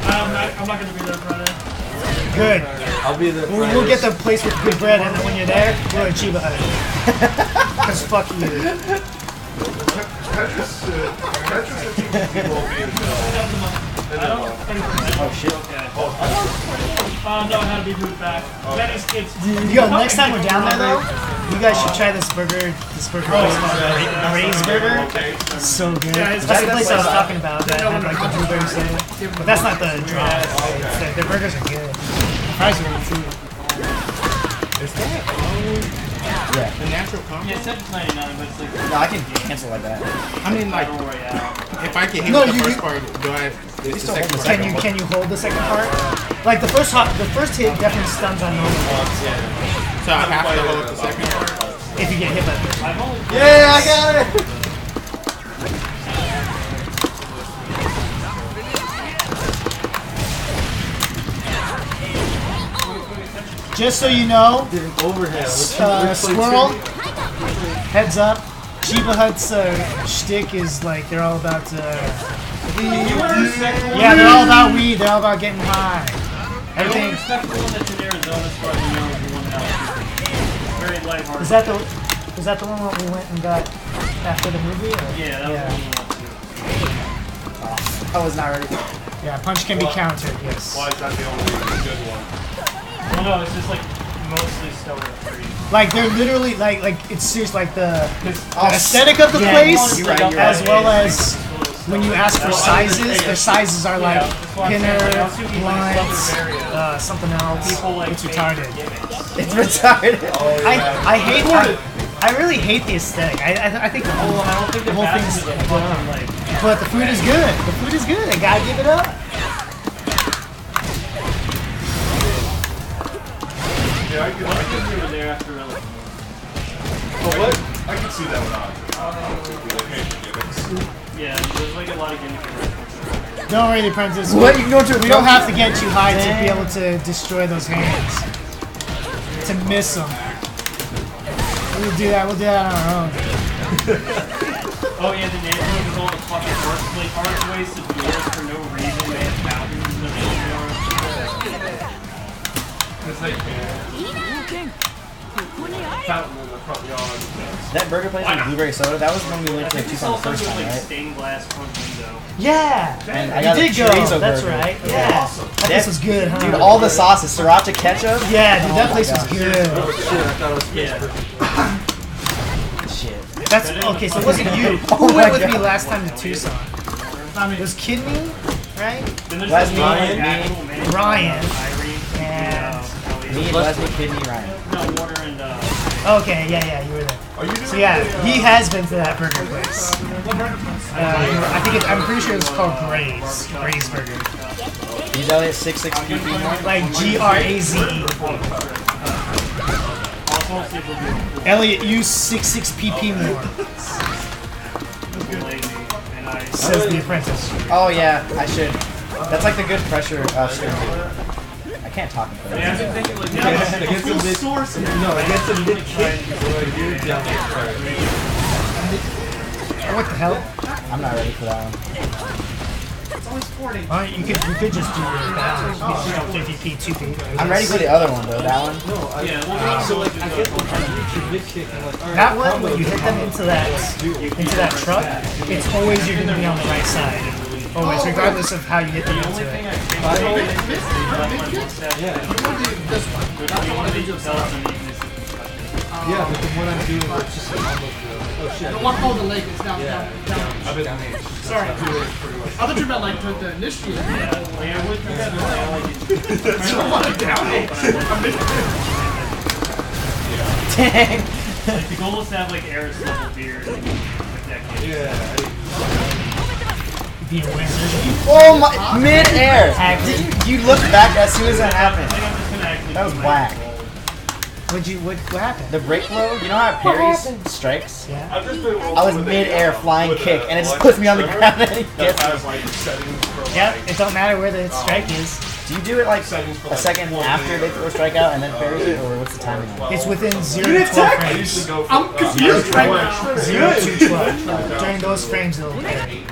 I'm not gonna be there Friday. Good. I'll be there. We'll get the place with good bread, and then when you're there, we'll go to Chiba Hut. Cause fuck you. Tetris and TPP will be in Oh shit. Know how to be moved back. That is kids. Yo, next time we're down there though, you guys should try this burger. This burger place called Ray's Burger. It's so good. That's the place I was talking about that had like the blueberry sandwich. But that's not the draw. Their burgers are good. The fries are good too. Is that Yeah. the natural combo? Yeah, it's up to 99, but it's like No, I can cancel like that. I mean, like, Battle Royale. if I can hit No, the you- first part, do I? It's the second part. Can you hold the second part? Like the first hit definitely stuns on normal So I have to hold the second part? if you get hit by it. I've only Yeah, I got it. Just so you know, Did an overhead. Squirrel, heads up. Chiba Hut's shtick is like they're all about yeah, they're all about weed. They're all about getting high. I don't Everything. expect the one that's in Arizona as far as you know is the one out. Very lighthearted. Is that the one where we went and got after the movie? Or? Yeah, that was the one we went to. I was not ready. Yeah, punch can be countered. Yes. Why is that the only good one? Well, no, it's just like mostly Stoner 3. Like they're literally like it's serious like the Oh, aesthetic of the yeah, place, you're right, you're as right. well as when you ask for sizes, their sizes are like pinner, blunt, something else. People like It's retarded. It's retarded. I hate I really hate the aesthetic. I think the whole thing's dumb. But the food is good. The food is good. I gotta give it up. Yeah, I can We were there after really. But what? I can see that without. Yeah, there's like a lot of gimmicks. Don't worry, apprentice. What? You can go to We don't have to get too high to be able to destroy those hands. To miss them. We'll do that on our own. Oh yeah, the neighborhood with all the fucking archways to doors for no reason. They have fountains in the doors. It's like fountain in the front yard. That burger place with blueberry soda, that was when we went to It's Tucson the also first time, like right? stained glass front window. Yeah! And I You got a did go. chorizo That's burger. right. Yeah. That place was good, huh? Dude, all the sauces, sriracha ketchup. Yeah, dude, that Oh place my was gosh. good. Shit, I thought it was Yeah. Shit. That's okay. So it wasn't you. Oh Who my went with me God. last time to Tucson? It was Kidney, right? Then there's Leslie, this me, actual manager, Ryan, Irene, and Me, Leslie, Kidney, Ryan. no, Warner and okay, yeah, you were there. Are you doing So yeah, he has been to that burger place. I think I'm pretty sure it's called Gray's Burger, He's Elliot 66 PP more. like GRAZE. also see if we'll do Elliot, use 66pp more, lazy, and I says the apprentice. Oh yeah, I should. That's like the good pressure steering wheel. I can't talk in front of I've you. been thinking like Against the mid, no, against the mid kick, you're down there. Oh, what the hell? I'm not ready for that one. Alright, you could just do your balance. You know, 50p, 2p. I'm ready for the other one though. That one. yeah, we'll So like, I get the mid kick, I'm like, alright. That one, when you hit them into that truck, it's always you're gonna be on the right side. Always, regardless of how you hit them into it. Yeah, but the one I'm doing is just almost oh shit. The one called the lake is down. I've been down here. Sorry. I thought you meant like the initiative. Dang. Like the goal is to have like Eris level beard in a decade. Yeah. Be a wizard. Oh my! Mid-air. Did you look back as soon as that happened? I think I'm just gonna actually That was do my whack. roll. What happened? The break low. You know how it parries strikes? Yeah. I've just been I was mid-air flying kick, and it just puts me on the ground and he That gets me. has like settings for Yep, like it don't matter where the strike is. Do you do it like settings for a like second one after thing they or- throw a strikeout and then parries it, or what's the timing on it? It's within 0 to 12 I frames. usually go for, I'm confused right now. 0 to 12. During those frames, it'll parry.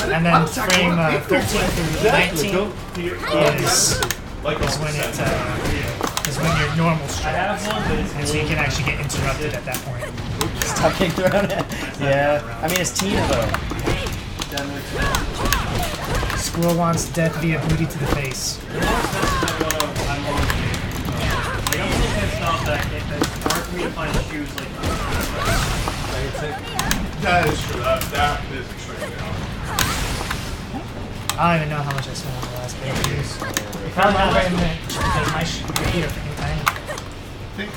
And then frame 13 through 19 like is when it is when your normal I strike. have one, but it's And so you can actually get interrupted at that point. Stop kicking around it. Yeah. I mean, it's Tina though. Squirrel wants death via booty to the face. I'm still pissed off that it's hard for me to find shoes like that is true. That is extremely hard. I don't even know how much I spent on the last pair of shoes. Probably not very much because my feet are freaking tiny. I think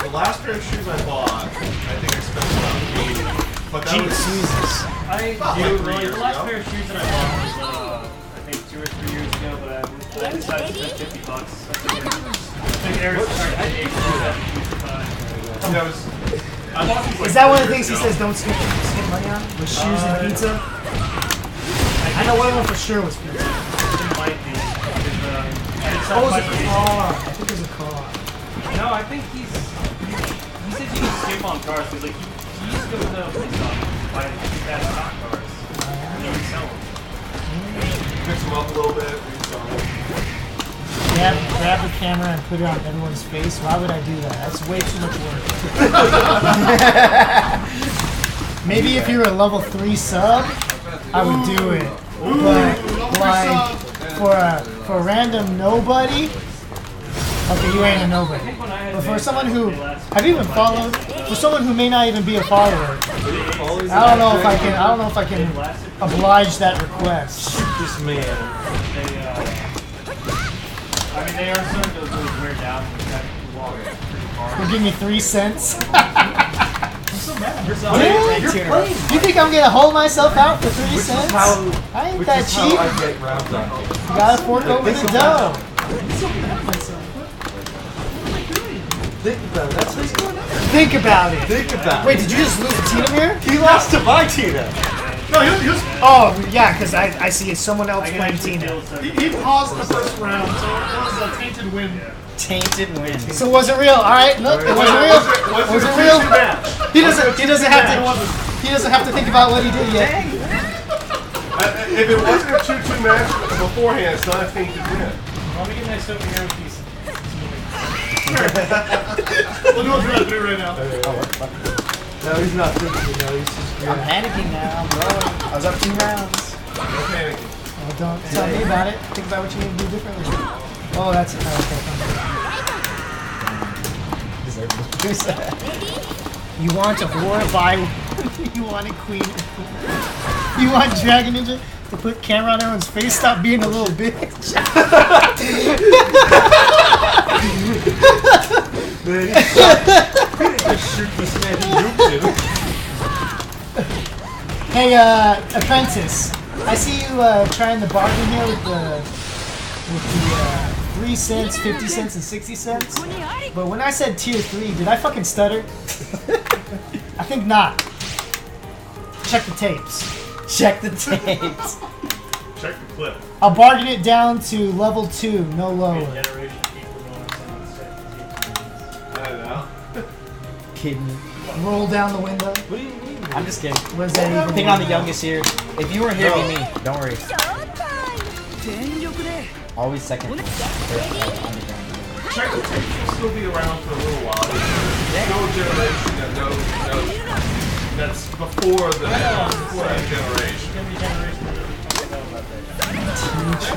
the last pair of shoes I bought, I think I spent about $80. But that was Jesus. I do really. The last pair of shoes that I bought was I think 2 or 3 years ago, but I decided to spend $50. I think Eris started at 8 that was. I bought these, like, Is that one of the 4 things he years says ago. don't spend money on? Was shoes and pizza? I know one of them for sure was pizza. It might be. Because, Oh, it was a car. I think it was a car. no, I think he said you can skip on cars because like he used to go to the police office and buy cheap ass stock cars and he would sell them. Fix them up a little bit. resell them. Grab the camera and put it on everyone's face. Why would I do that? That's way too much work. Maybe if you were a level 3 sub, I would do it. But like for a random nobody, Okay, you ain't a nobody. But for someone who have you even followed? For someone who may not even be a follower, I don't know if I can. I don't know if I can oblige that request. This man. I mean, they are starting to really wear down with that long. You'll give me 3 cents. I'm so mad. Really? You think I'm gonna hold myself out for 3 cents? I ain't that cheap. I get round up. You gotta fork over the dough. Think about it. That's what's going on. Think about it. Think about Wait, did you just lose to Tina Mirror? He lost to my Tina. No, he was. Oh, yeah, because I see it's someone else playing Tina. He paused the first round, so it was a tainted win. Tainted win. So it wasn't real. All right, look, it wasn't real. It wasn't real. He doesn't have to think about what he did yet. If it wasn't a 2-2 match beforehand, it's not a thing to win. Let me get a nice superhero piece. We'll do what we're gonna do right now. No, he's not thinking. No, he's just. I'm panicking now. I'm blowing. I was up 2 rounds. Well, don't tell me about it. Think about what you need to do differently. Oh, that's okay. You want a war by you want a queen. You want Dragon Ninja to put camera on everyone's face? Stop being a little bitch. Hey, apprentice. I see you trying to bargain here with the 3 cents, 50 cents, and 60 cents. But when I said tier 3, did I fucking stutter? I think not. Check the tapes. Check the tapes. Check the clip. I'll bargain it down to level 2, no lower. Generation people going I don't know. Kidding me. Roll down the window. What do you mean? I'm just kidding. What does that even Pick mean? on the youngest here. If you weren't here, it'd be me. Don't worry. 全力で Always second. Check the tape. You'll still be around for a little while. There's no generation that knows that's before that generation. Every generation doesn't know about that.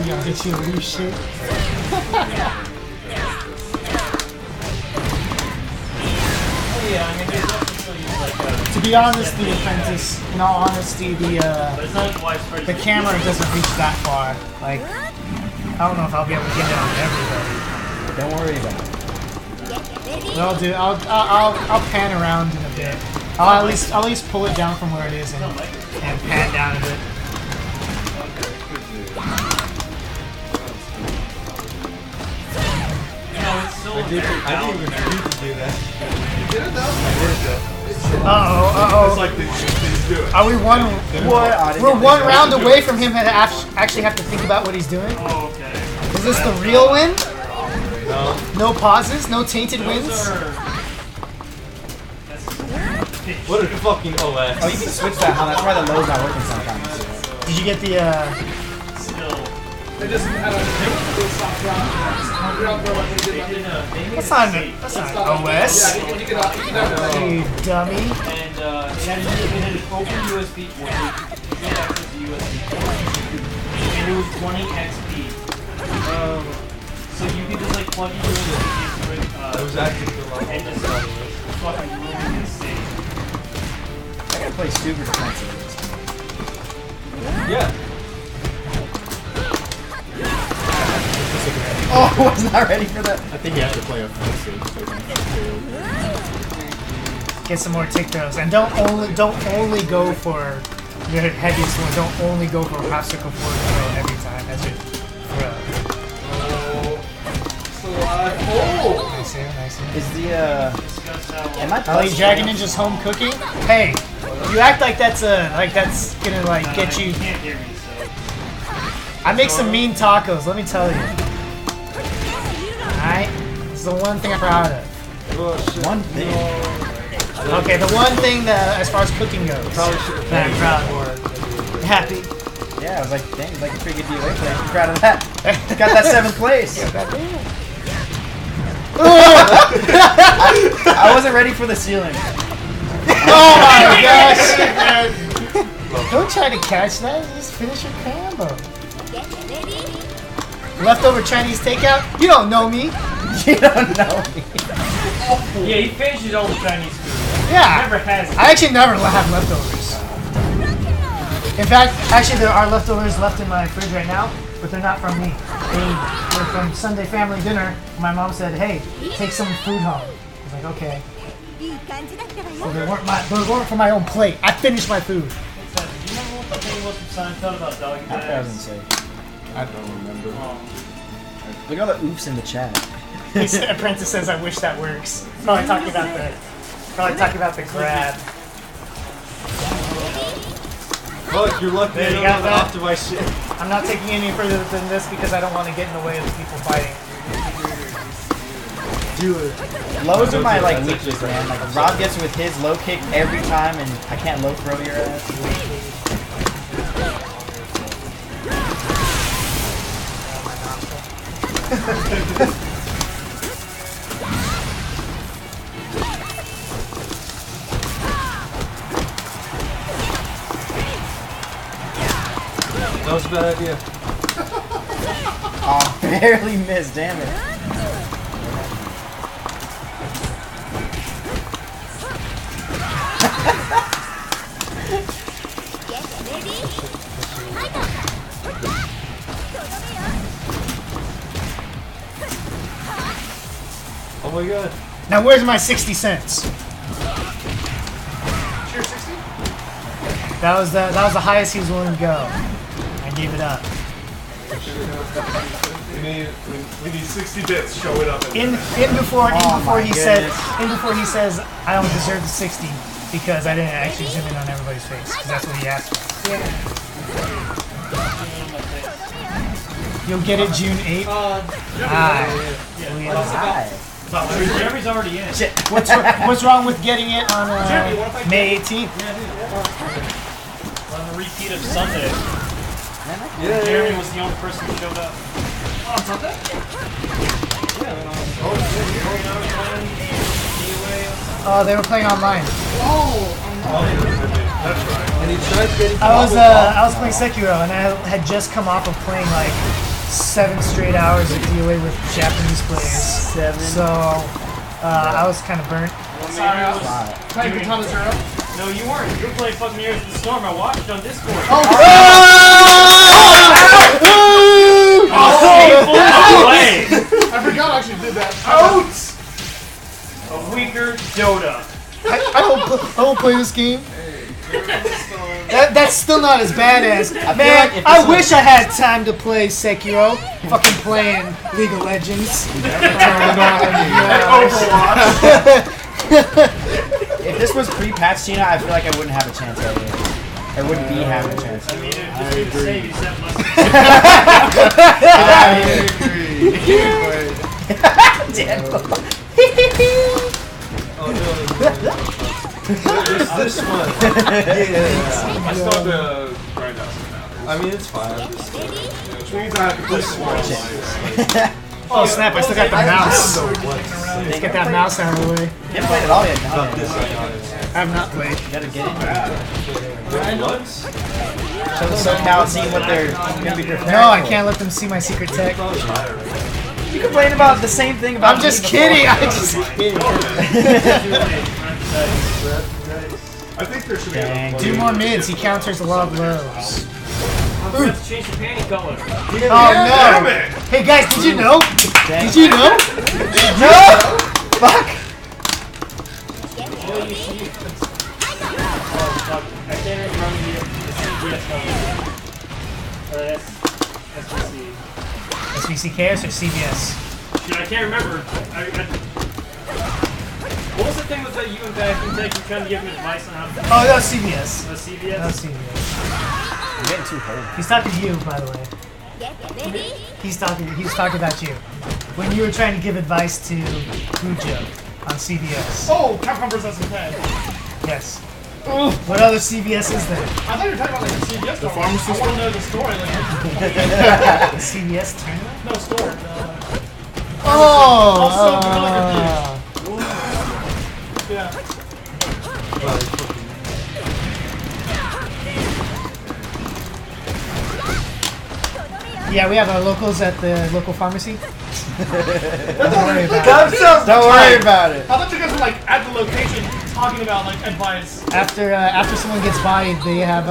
I'll get you a loose shit. Oh yeah, I mean, there's also still use like To be honest, the apprentice, in all honesty, but it's not as widespread. the camera doesn't reach that far. Like, I don't know if I'll be able to get it on everybody. Don't worry about it. But I'll do. I'll pan around in a bit. I'll at least pull it down from where it is and pan down a bit. I didn't even need to do that. It's like they do it. Are we one? What? We're 1 round away from him to actually have to think about what he's doing. Oh, okay. Is this the real win? No. No pauses, no tainted wins. What a fucking OS. Oh, you can switch that, huh? That's why the low's not working sometimes. Did you get the? Still. They just had a soft round. That's not an OS. Yeah, you can You dummy. And it had an open USB port. You get access to USB port. And it was 20 XP. So you could just like plug your USB into it. It was actually the level. And just fucking ruin this thing. I gotta play super defensive. Yeah. Oh, I was not ready for that. I think you have to play offensive. Get some more tick throws, and don't only go for your heaviest one. Don't only go for half circle forward throw every time as your throw. Nice here, nice here. Is the am I Ellie Dragon Ninja's home cooking? Hey, you act like that's gonna like get you. You can't hear me, so. I make some mean tacos, let me tell you. Alright? It's the one thing I'm proud of. one thing? Okay, the one thing that, as far as cooking goes, that I'm proud of. Happy. Yeah, I was like, dang, like a pretty good DOA player. I'm proud of that. Got that 7th place. I wasn't ready for the ceiling. Oh my gosh! Don't try to catch that, just finish your combo. Leftover Chinese takeout? You don't know me. You don't know me. Yeah, he finishes all the Chinese food. Yeah. Never has. I actually never have leftovers. In fact, actually there are leftovers left in my fridge right now, but they're not from me. They're from Sunday family dinner. My mom said, "Hey, take some food home." I was like, "Okay." いい感じだったわ So よ they weren't from my own plate. I finished my food. Do you remember what the thing was from Seinfeld about doggy I bags? wasn't say. I don't remember. Look at all the oops in the chat. Apprentice says, "I wish that works." Probably talking about the grab. Look, you're lucky There I you don't got have that. off to my shit. I'm not taking any further than this because I don't want to get in the way of the people fighting. Do it. Lows are my like weakness, man. Like Rob gets with his low kick every time, and I can't low throw your ass. That was a bad idea. Oh, barely missed. Damn it. Oh my god. Now where's my 60 cents? Sure, 60? That was the highest he was willing to go. I gave it up. We need 60 bits showing up. Before my he goodness. says I don't deserve the 60 because I didn't actually zoom in on everybody's face because that's what he asked for. You'll get it June 8th. Hi. Jeremy's already in. Shit. What's wrong with getting it on May 18th? On the repeat of Sunday. Yeah, Jeremy was the only person who showed up. On Sunday? Oh, they were playing online. and he tried getting I was playing Sekiro and I had just come off of playing like 7 straight hours of DOA with Japanese players. 7. So I was kind of burnt. Sorry, I was playing Katana Zero. No, you weren't. You were playing fucking Mirrors of the Storm. I watched on Discord. I forgot I actually did that. A weaker Dota. I don't play this game. That's still not as bad as man. like if I this wish I had time to play Sekiro. Fucking playing League of Legends. If this was pre-patch Tina, I feel like I wouldn't have a chance at it. I wouldn't be having a chance. I mean, just to save you 7 months. Oh no, this one. I still have to grind out some matters. I mean, it's fine. Which means I have to play some more online. Oh snap! I still got the mouse. Let's get that mouse out of the way. You haven't played it all yet, no. I have not played. You gotta get in. So now seeing what they're gonna be prepared No, I for. can't let them see my secret tech. You complain about the same thing about I'm just me kidding. before. I'm just kidding. I think there should be Dang. 2 more mids. He counters a lot of lows. I'm going to change the panty color. Oh no! Hey guys, did you know? Dang. Did you know? No! Fuck! I can't remember the CBS color. SBC. SVC Chaos or CBS? Dude, I can't remember. What was the thing with that you and Beck and Tech? You trying to give him advice on how to Oh, that was CBS. the CBS? That was CBS. I'm getting too cold. He's talking to you, by the way. He was talking about you. When you were trying to give advice to Gujo on CBS. Oh, Capcom vs. SNK. Yes. What other CBS is there? I thought you were talking about like the CBS store. pharmacy I want to know the story. Like, CBS tournament? no store. Oh! Yeah. Yeah, we have our locals at the local pharmacy. Don't worry about it. Don't worry about it. I thought you guys were like at the location talking about like advice. After someone gets by, they have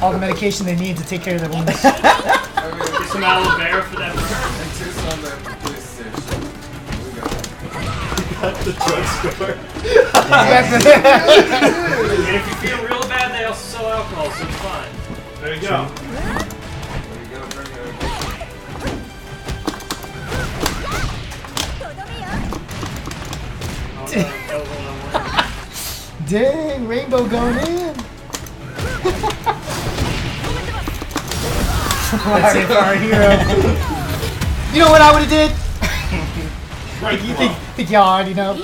all the medication they need to take care of their wounds. I mean, Get some aloe vera for that burn. and Tucson at the police station. We got it. At the drugstore. And if you feel real bad, they also sell alcohol, so it's fine. There you go. There you go, bring it. Oh, that was one I'm wearing. Dang, Rainbow going in. That's it for our hero. You know what I would have did? Right, You think y'all already know?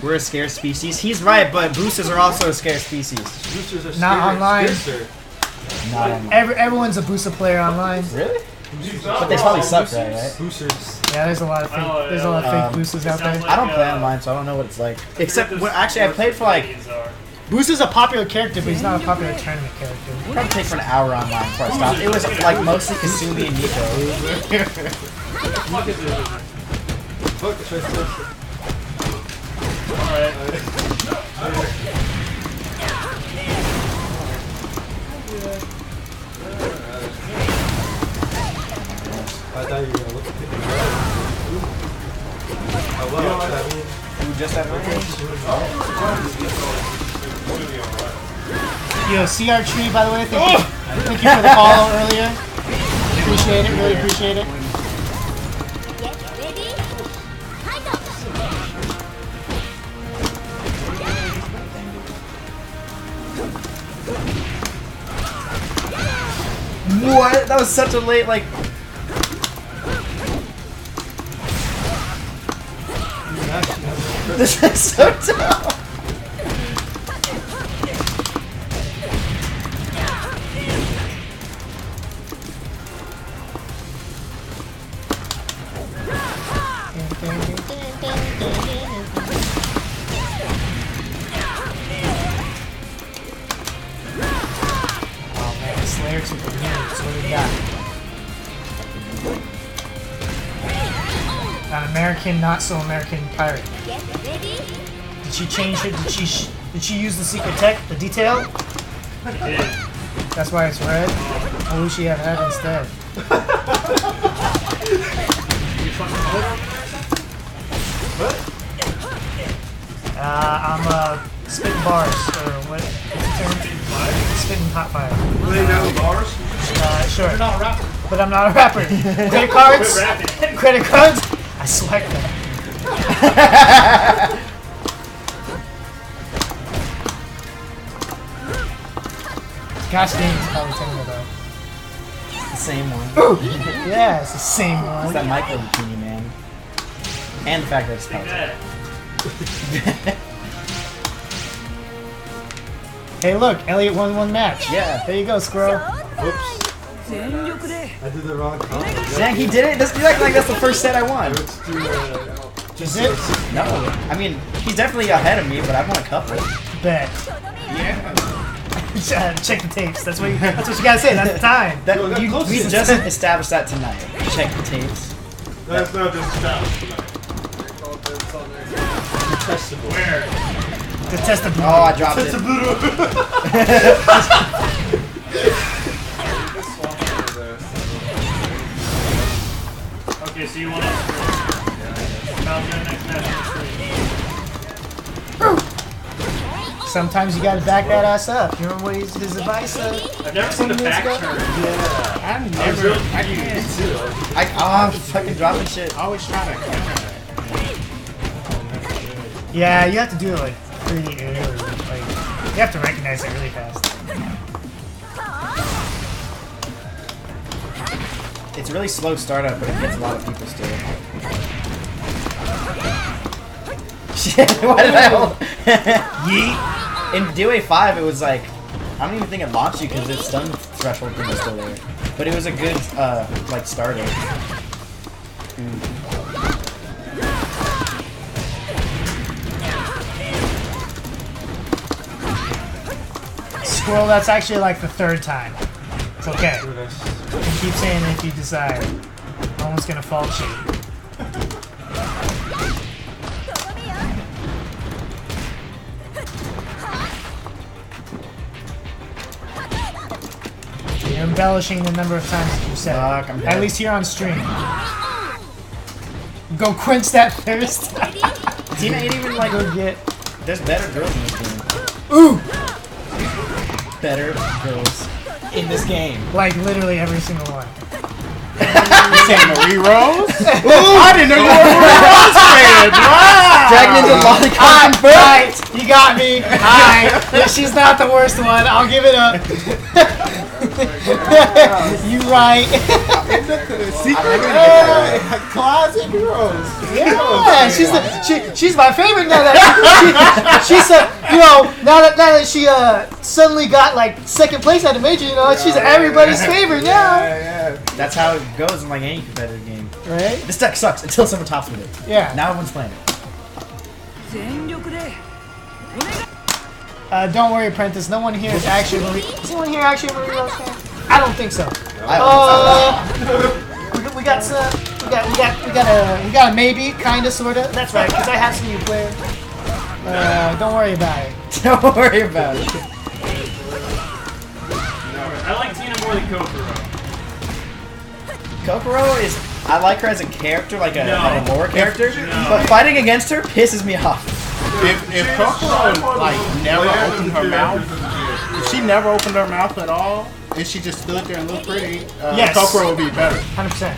We're a scarce species. He's right, but boosters are also a scarce species. Boosters are Not online. scarcer. Not on Everyone's a booster player online. Really? But they probably suck, right? Boosters. Yeah, there's a lot of fake. There's a lot of fake boosters out there. sounds I don't play online, so I don't know what it's like. Except, when, actually, I played for like, Booster's a popular character, but he's not a popular tournament character. probably played for an hour online before I stopped. It was like mostly Kasumi and Nico. Fuck, Tristan. Alright. I thought you were gonna look at it. Oh, well, I mean, You just have Yo, CR Tree, by the way, thank you for the follow earlier. Appreciate it, really appreciate it. Get ready. Fight up. What? That was such a late, like. This is so dumb. Oh man, Slayer took the lead. So what do we got? An American, not so American pirate. Get ready. Did she change her? Did she use the secret tech, the detail? That's why it's red. Or would she have had instead? I'm spitting bars or what? What's the term? Spitting hot fire. lay down bars. Sure. You're not a rapper. But I'm not a rapper. Credit cards. Credit cards. I swipe them. Gosh dang, it's probably technical though. The same one. Yeah, it's the same It's one. that micro bikini, man. And the fact that it's spelled. Hey, look, Elliot won one match. Yeah. There you go, Squirrel. Whoops. I did the wrong color. Dang, he did it? You act like that's the first set I won. Let's do Is it? No. I mean, he's definitely ahead of me, but I've won a couple. Bet. Yeah. Check the tapes. That's what you gotta say. That's the time. We just established that tonight. Check the tapes. That's not just established tonight. Detestable. Where? The test of Oh, I dropped it. Okay, so you want to about the next match on the screen. Sometimes you gotta back that ass up. You remember what his advice? I've never seen the back turn. I never. I can't. I'm fucking dropping shit. I always try to counter that. Yeah, you have to do it like pretty early. Like you have to recognize it really fast. It's a really slow startup, but it gets a lot of people still. Shit, why did I hold? Yeet! In DOA 5, it was like, I don't even think it launched you because its stun threshold thing was still there. But it was a good, like, starter. Squirrel, that's actually like the third time. It's okay. You keep saying it if you decide. No one's gonna fault you. embellishing the number of times that you said Fuck, I'm it. dead. At least here on stream. Go quench that thirst. Tina ain't even like. Go get. There's better girls in this game. Ooh! Better girls in this game. Like literally every single one. You saying Marie Rose? I didn't know you were a Marie Rose fan. Wow. Dragon Ninja Lolicon confirmed. Alright, you got me. Alright. Yeah, she's not the worst one. I'll give it up. You right. Classic Rose. Yeah, she's my favorite now that she's now that she suddenly got like second place at a major, she's everybody's favorite now. Yeah. That's how it goes in like any competitive game. Right? This deck sucks until someone tops with it. Yeah. Now everyone's playing it. 全力で Don't worry, Apprentice. No one here is actually Marie. Is anyone here actually a Marie Rose fan? I don't think so. We got some. We got a maybe, kinda, sorta. That's right, because I have some new players. Don't worry about it. Don't worry about it. I like Tina more than Kokoro. Kokoro is. I like her as a character, like a lore character, No. but fighting against her pisses me off. If Kokoro like never opened her mouth, if she never opened her mouth at all, and she just stood there and looked pretty, Yes. Kokoro would be better. 100%.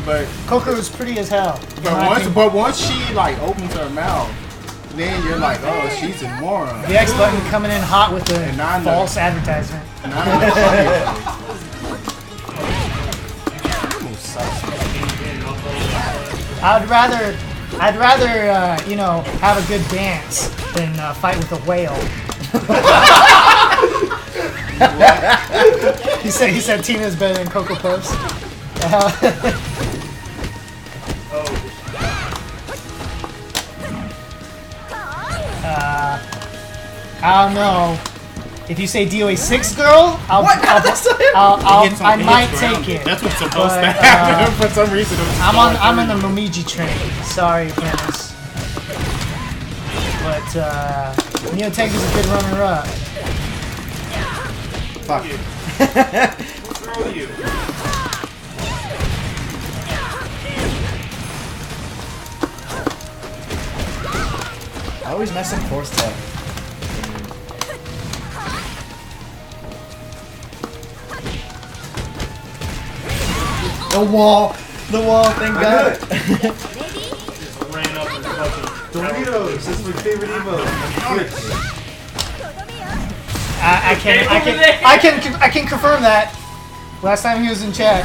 But Kokoro is pretty as hell. in my opinion. once she like opens her mouth, then you're like, oh, she's a moron. The X button coming in hot with the And I know. false advertisement. And I know. I'd rather have a good dance than fight with a whale. He said Tina's better than Coco Puffs. I don't know. If you say DOA 6 girl, I might take it. That's what's supposed But, to happen for some reason. I'm in the Momiji train. Sorry, Apprentice. But Neo Tank is a good runner-up. Fuck. What's wrong with you? I always mess up force tech. The wall, thank God. Just ran up and fucking. Doritos, that's my favorite emote. I can confirm that. Last time he was in chat,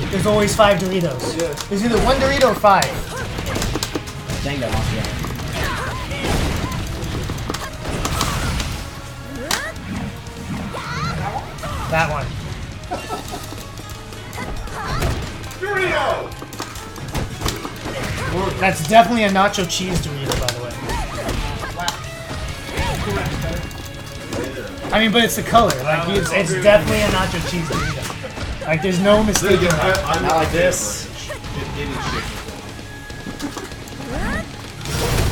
there's always 5 Doritos. Yeah. There's either 1 Dorito or 5. Dang that monster. That one. Dorito! That's definitely a nacho cheese Dorito, by the way. I mean, but it's the color. Like, it's definitely a nacho cheese Dorito. Like, there's no mistake in that. Not like this.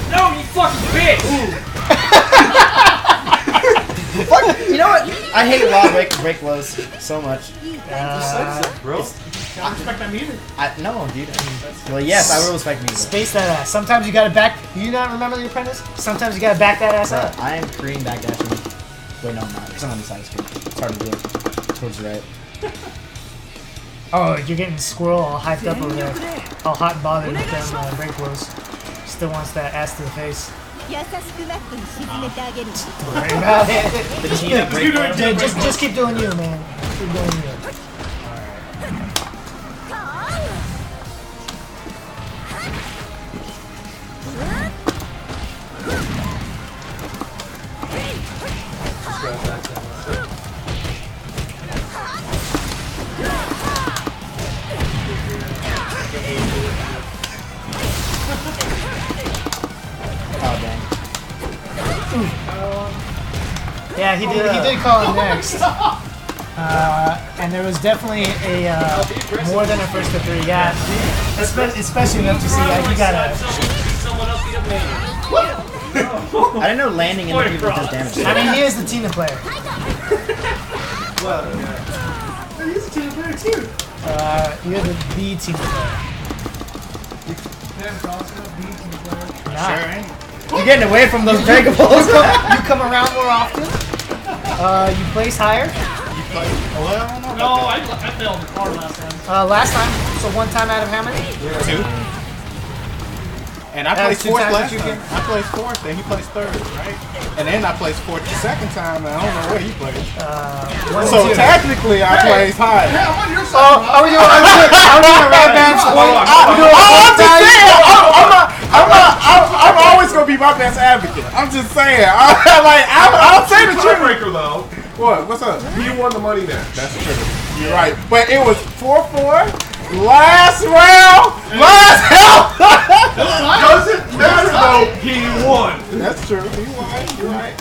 No, you fucking bitch! Fuck, you know what? I hate raw break lows so much. Bro. Don't respect that music. No, dude. Well, yes, I will respect music. Space that ass. Sometimes you gotta back. Do you not remember The Apprentice? Sometimes you gotta back that ass up. I am Korean backdashing. Wait, no, I'm not. It's on the side of the screen. It's hard to do. Towards the right. Oh, you're getting Squirrel all hyped up over there. All hot and bothered with them break blows. Still wants that ass to the face. 優しくバックに沈めてあげる Don't worry about it. The Tina break blow. Just keep doing you, man. Keep doing you. Oh, dang. Yeah, he did call it next. And there was definitely a more than a first to 3. Yeah, especially enough to see. You gotta. Someone else beat up me. I didn't know landing in the people does damage. I mean, he is the Tina player. Well, yeah. it's you. You're the B team player. Damn, Crossbow, B team player. Nah. Sure ain't. You're getting away from those Dragon Balls. You come around more often. You place higher. You play. Well, I don't know. No, about I failed the car last time. Last time, so one time out of how many? that. 2. And I That's placed 2 4th times last that you time. I placed 4th, and he placed 3rd, right? And then I placed 4th the second time, and I don't know where he placed. One So and 2. technically, I placed high. Yeah, I'm on your side. Oh, are we doing a red band split? I'm always gonna be my best advocate. I'm just saying. I'll say the truth. Tiebreaker though. What? What's up? He won the money match. That's true. You're right. But it was 4-4. Last round. Last hell. Doesn't matter though. He won. That's true. He won. You're right.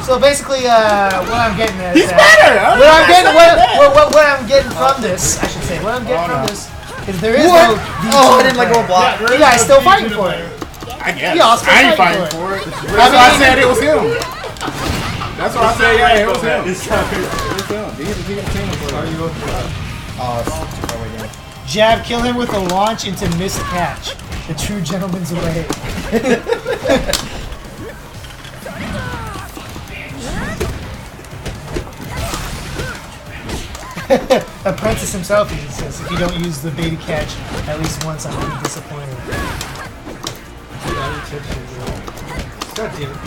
So basically, what I'm getting at is He's better. what I'm getting from this, I should say, what I'm getting from this is there is What? no B Oh, I team didn't let go of player. block. You guys still fighting for it. I guess. Yeah, I'll still I ain't fight fighting for for it. That's why I said it was him. That's why I said, yeah, it was him. It was him. He's a team player. Oh, it's too far away down. Jab, kill him with a launch into missed catch. The true gentleman's way. Apprentice himself even says, if you don't use the beta catch at least once, I'm pretty disappointed. God damn it.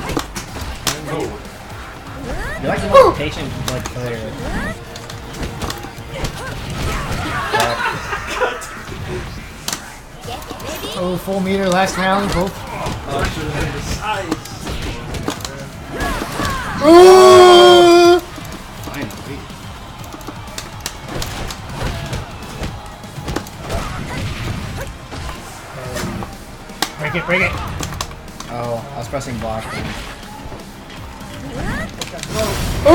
You're like the most patient like player. Oh, full meter last round, both. Ooh! Finally. Break it, break it. Oh, I was pressing block. Ooh!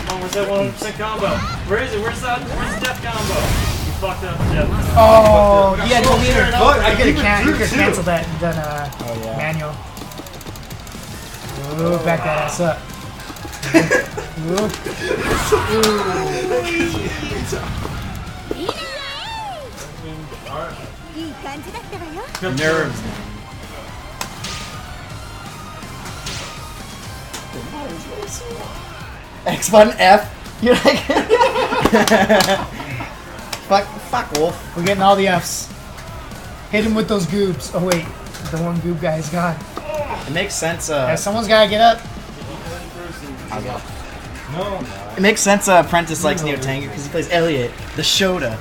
Oh, where's that 100% combo? Where is it? Where's the death combo? You fucked up, Jeff. Oh, yeah, no meter. I You could have canceled that and done Oh, yeah. manual. Ooh, back that ass up. Nerves. X button F. You're like. fuck Wolf. We're getting all the Fs. Hit him with those goobs. Oh wait, the one goob guy is gone. It makes sense. Yeah, someone's gotta get up. It makes sense. Apprentice likes Neo Tango because he plays Elliot, the Shota.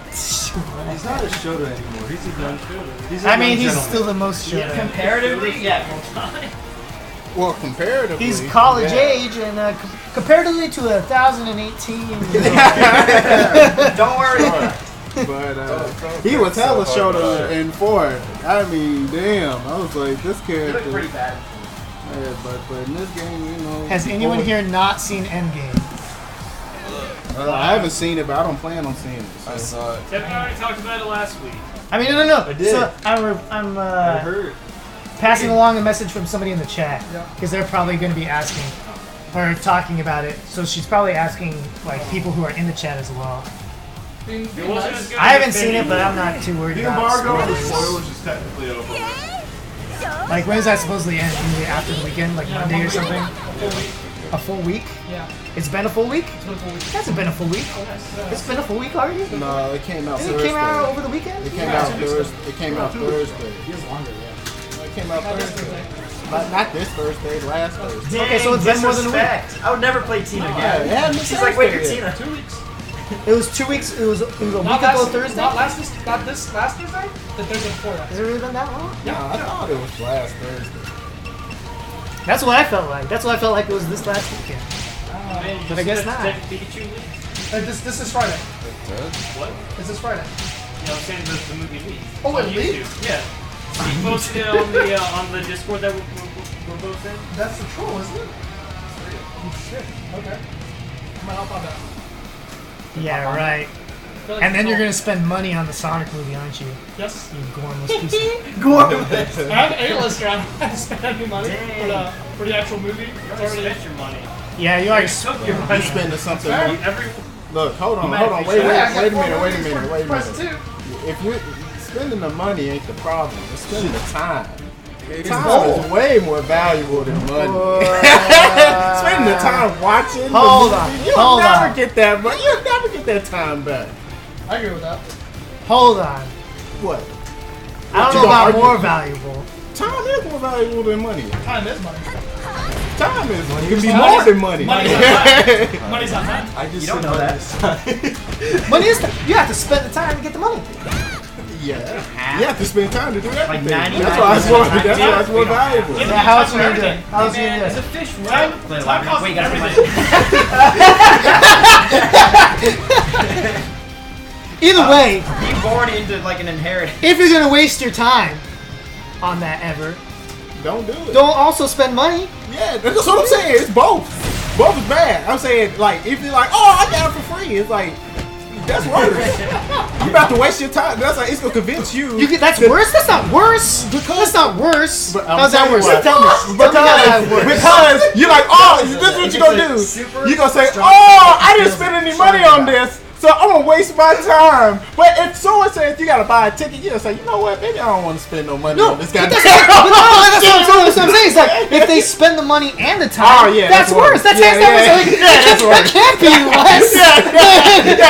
He's not a Shota anymore. He's a young Shota. He's a I young mean, he's gentleman. still the most shit. Comparatively, yeah, full time. Well, comparatively. He's college yeah. age and comparatively to 2018. Don't worry. But he was hella shorter in 4. I mean, damn. I was like, this character. Pretty bad. Yeah, but in this game, you know. Has anyone here not seen Endgame? I haven't seen it, but I don't plan on seeing it. So. I saw it. Kevin already talked about it last week. I mean, no. I did. So I'm heard. passing along a message from somebody in the chat because they're probably going to be asking or talking about it. So she's probably asking like people who are in the chat as well. It wasn't as good I as haven't seen it, but I'm not too worried The about embargo on the spoilers. spoilers is technically over. Like, when does that supposedly end? Usually after the weekend, like Monday or something? A full week? Yeah. It's been a full week? It's been a full week. It hasn't been a full week. It's been a full week already? No, it came out It Thursday. came out over the weekend? It came out Thursday. It came out Thursday. It came out Thursday. Not this Thursday, last Thursday. Okay, so it's been more than a week. Disrespect. I would never play Tina Yeah, again. it hadn't been She's like, wait, you're Thursday Tina. 2 weeks. It was 2 weeks. It was a week ago Thursday. Not this last Thursday? The Thursday before that. Has it really been that long? No, I thought it was last Thursday. That's what I felt like. That's what I felt like it was this last weekend. But I guess not. Pikachu week? This is Friday. What? This is Friday. You know, I'm saying the movie week. Oh, on it leaked? YouTube. Yeah. He posted it on the Discord that we're both in. That's the troll, isn't it? Shit. Okay. I'm gonna help on that. Yeah, right. feel like And then it's you're all- gonna spend money on the Sonic movie, aren't you? Yes. You gormless piece of... I have an A-list here. I haven't spent any money for the actual movie. You It's already already spent your money. Yeah, you already... Took your You money. spending something Fair. more. Every Look, hold on, might hold on, be wait a sure. minute, I wait a got minute, four wait a movies minute, for wait a Press minute. 2. If you spending the money ain't the problem, it's spending the time. It's Time both. is way more valuable than money. Spending the time watching. Hold the on, movie, you'll hold never on. get that. But you'll never get that time back. I agree with that. Hold on. What? I don't You know about gonna more argue? valuable. Time is more valuable than money. Time is money. Time is money. It can be Money's- more than money. Money's not time. Money's not time. I just You don't said know money that. this time. Money is... You have to spend the time to get the money. Yeah, you have to spend time to do everything. 99% That's why it's more. of the time, That's why it's we more don't have valuable. Yeah, how else are you gonna do it? How else are you Man, gonna is do a it? fish Time- Wait, time costs wait, you gotta everything. Either way, be born into like an inheritance. if you're gonna waste your time on that ever, Don't do it. don't also spend money. Yeah, that's what I'm saying. It's both. Both is bad. I'm saying, like, if you're like, oh, I got it for free, it's like, that's worse. You about to waste your time. That's like, it's gonna convince you. That's worse? That's not worse. That's not worse. But I'm How's that telling you worse? what. Tell me. Tell me how that's worse. Because you're like, oh, this is what you're gonna do. You're gonna say, oh, I didn't spend any money on this, so I'm gonna waste my time. But if someone says you gotta buy a ticket, you just say, you know what, maybe I don't want to spend no money on this guy. But that's what I'm saying. It's like, if they spend the money and the time, Oh, yeah, that's worse. That's Yeah, hands down yeah, worse. Like, yeah, that's that worse. can't be less. Yeah,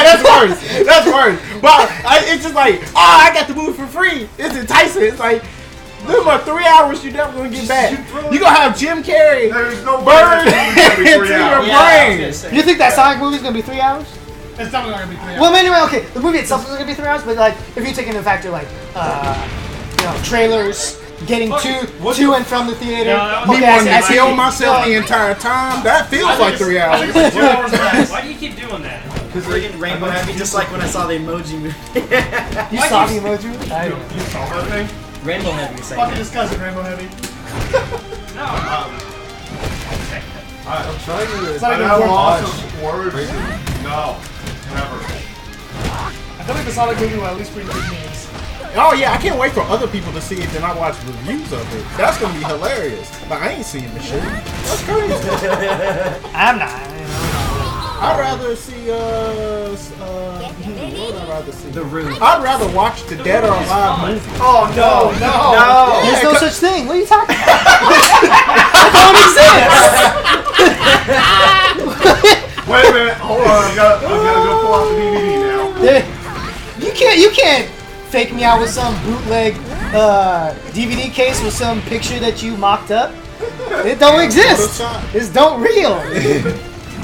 that's worse. That's worse. But it's just like, oh, I got the movie for free. It's enticing. It's like, look, about 3 hours you're never gonna get back. You're gonna have Jim Carrey There's no burn way that's into gonna be 3 your hours. brain. You think that Sonic movie's gonna be 3 hours? It's definitely not gonna be 3 hours. Well, anyway, okay, the movie itself is gonna be 3 hours, but like, if you take into factor like, you know, trailers, getting to and from the theater. Yeah, Me okay, wanting I to see. kill myself the entire time. That feels like 3 I think hours. it's 2 hours max. Why do you keep doing that? Because we're getting rainbow heavy, just like when I saw the emoji movie. You saw the emoji? I know. You saw that thing? Rainbow heavy Fucking segment. his cousin, Rainbow Heavy. No. I'm trying to. It's not even I worth lost watching. words. No, never. I feel like the Sonic movie will at least bring good memes. Oh yeah, I can't wait for other people to see it. Then I watch reviews of it. That's gonna be hilarious. But I ain't seeing the shit. That's crazy. I'm not. I'd rather see what would I rather see? The Room. I'd rather watch the Dead or Alive movie. Oh no, no. There's no Yeah, such thing. What are you talking about? That don't exist. Wait a minute. Hold on. I'm gonna go pull out the DVD now. You can't fake me out with some bootleg DVD case with some picture that you mocked up. It don't exist. It's don't real.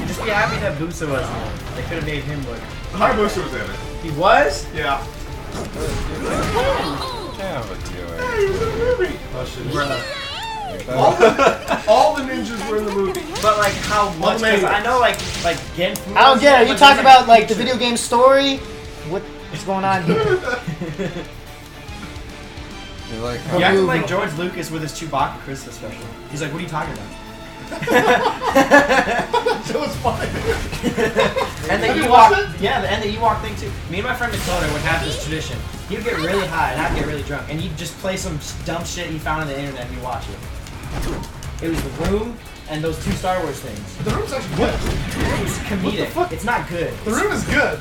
Just be happy that Boosa was in it. They could have made him look. High Booster was in it. He was? Yeah. Hey, he was in the movie. All the ninjas were in the movie. But like how much? Because I know like Genfu. I don't get it. Are you talking about like the video game story? What's going on here? You like You acting like George Lucas with his Chewbacca Christmas special. He's like, what are you talking about? It was funny. And the Have you Ewok, watched it? yeah, and the Ewok thing too. Me and my friend Dakota would have this tradition. He would get really high and I'd get really drunk, and he'd just play some dumb shit he found on the internet and he'd watch it. It was The Room and those 2 Star Wars things. The Room's actually good. It's comedic. It's not good. The Room is good.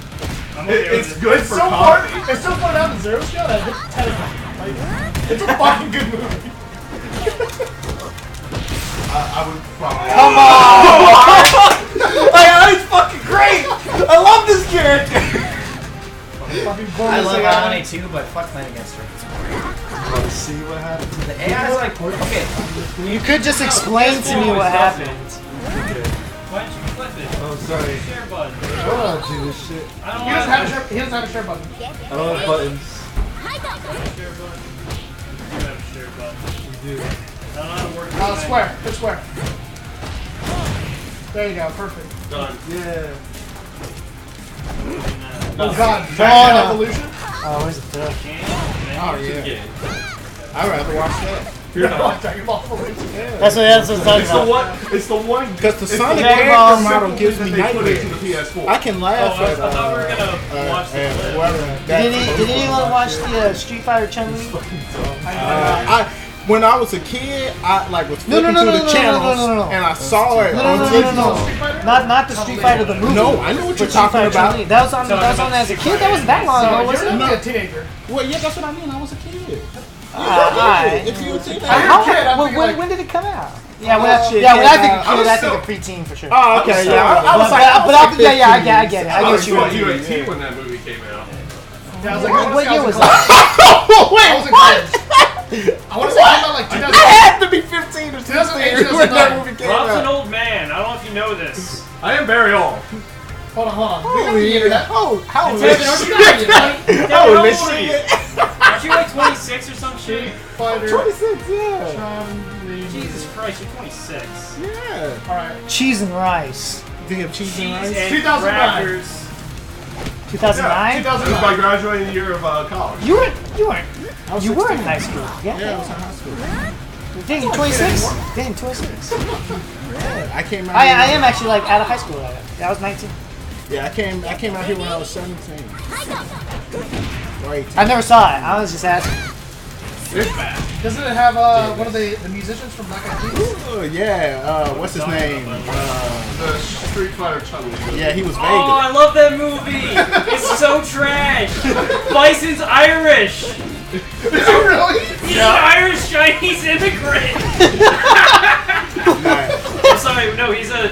I'm okay with It's it. good It's for so comedy. far. It's so far down the Zero scale that it's 10 of them. Like, it's a fucking good movie. I would probably. Come on! Like, it's fucking great! I love this character! Fucking I bonus love AI. I-1A too, but fuck playing against her. Want to see what happens? The AI is like, okay, You could just explain to me what happened. Why don't you flip it? Oh, sorry. Share button. I don't want to do this shit. I don't He want doesn't have a share. He doesn't have a share button. I don't have buttons. share button. You have a share button. We do. I don't know how to work this Square. Hit square. There you go. Perfect. Done. Yeah. Oh god. no. Dragon Evolution. Oh, where's the third? Oh, yeah. I'd rather watch that. You're not. Dragon Ball Evolution. That's what I'm talking It's the about. one. It's the one. Because the it's Sonic Dragon character Ball model gives me they put nightmares. into the PS4. I can laugh Oh, I at thought we were gonna watch the clip. whoever. Did anyone watch the Street Fighter Chun-Li? When I was a kid, I like was No, no, flipping no, through no, the no, channels no, no, no. and I saw it No, on no, no, TV. no, no. Not the Street Fighter the movie. No, I know what you're But Street talking Fighter about. Chun-Li. That was on as a kid. That wasn't that long ago, was You're it? a teenager. Well, yeah, that's what I mean. I was a kid. Alright. If you a teenager. How- kid, I'm when, thinking like- when did it come out? Yeah, when Oh, I, shit, yeah, when I yeah, think I of kid, was I think so- of preteen for sure. Oh, okay, yeah. I was like, yeah, I get I what was you mean. you 18 when that movie came out. Yeah, I was like, What year was that? that? I was in college. I want to say it came out like I 2000. had to be 15 or 2008, 16 when that movie came Rob's an out. old man. I don't know if you know this. I am very old. Hold on. We got the Holy, internet. how Taylor, rich? aren't you like, How Taylor, rich how old are you? Aren't you like 26 or some shit? Fighter. 26, yeah. Chun-Li. Jesus Christ, you're 26. Yeah. Alright. Cheese and rice. Do you have cheese and Cheese rice? and 2009. crackers. 2009. This is my graduating year of college. You were in high school. Yeah, I Yeah. was in high school. Dang, you're 26. Dang, 26. I came out. I here- am actually like out of high school. I was 19. Yeah, I came out here when I was 17. Right. I never saw it. I was just asking. It's bad. Doesn't it have one of the musicians from Black Eyed Peas? Oh, yeah. What's his name? The Street Fighter Chun-Li. Yeah, he was Oh, Vega. I love that movie. It's so trash. Bison's Irish. Is it really? He's an Irish Chinese immigrant. I'm sorry, no, he's a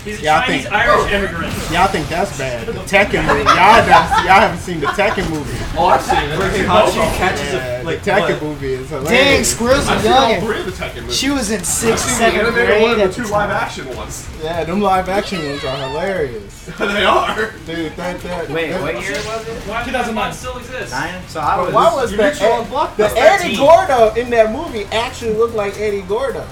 Yeah, I Chinese think- Irish immigrant. Y'all think that's bad? The Tekken movie. Y'all haven't seen the Tekken movie. Oh, I've seen it. Yeah, the Tekken movie is Dang, hilarious. Squirrel's I've a seen all youngin'. 3 of the Tekken movies. She was in I've 6th, seen the 7th animated grade one and at the the 2 time. live-action ones. Yeah, them live action ones are hilarious. They are. Dude, that. Wait, that- what year was it? Why does 2009. that still exist? 9. So I But was. why was You the, reached all block- the was Eddie 13. Gordo in that movie actually looked like Eddie Gordo? I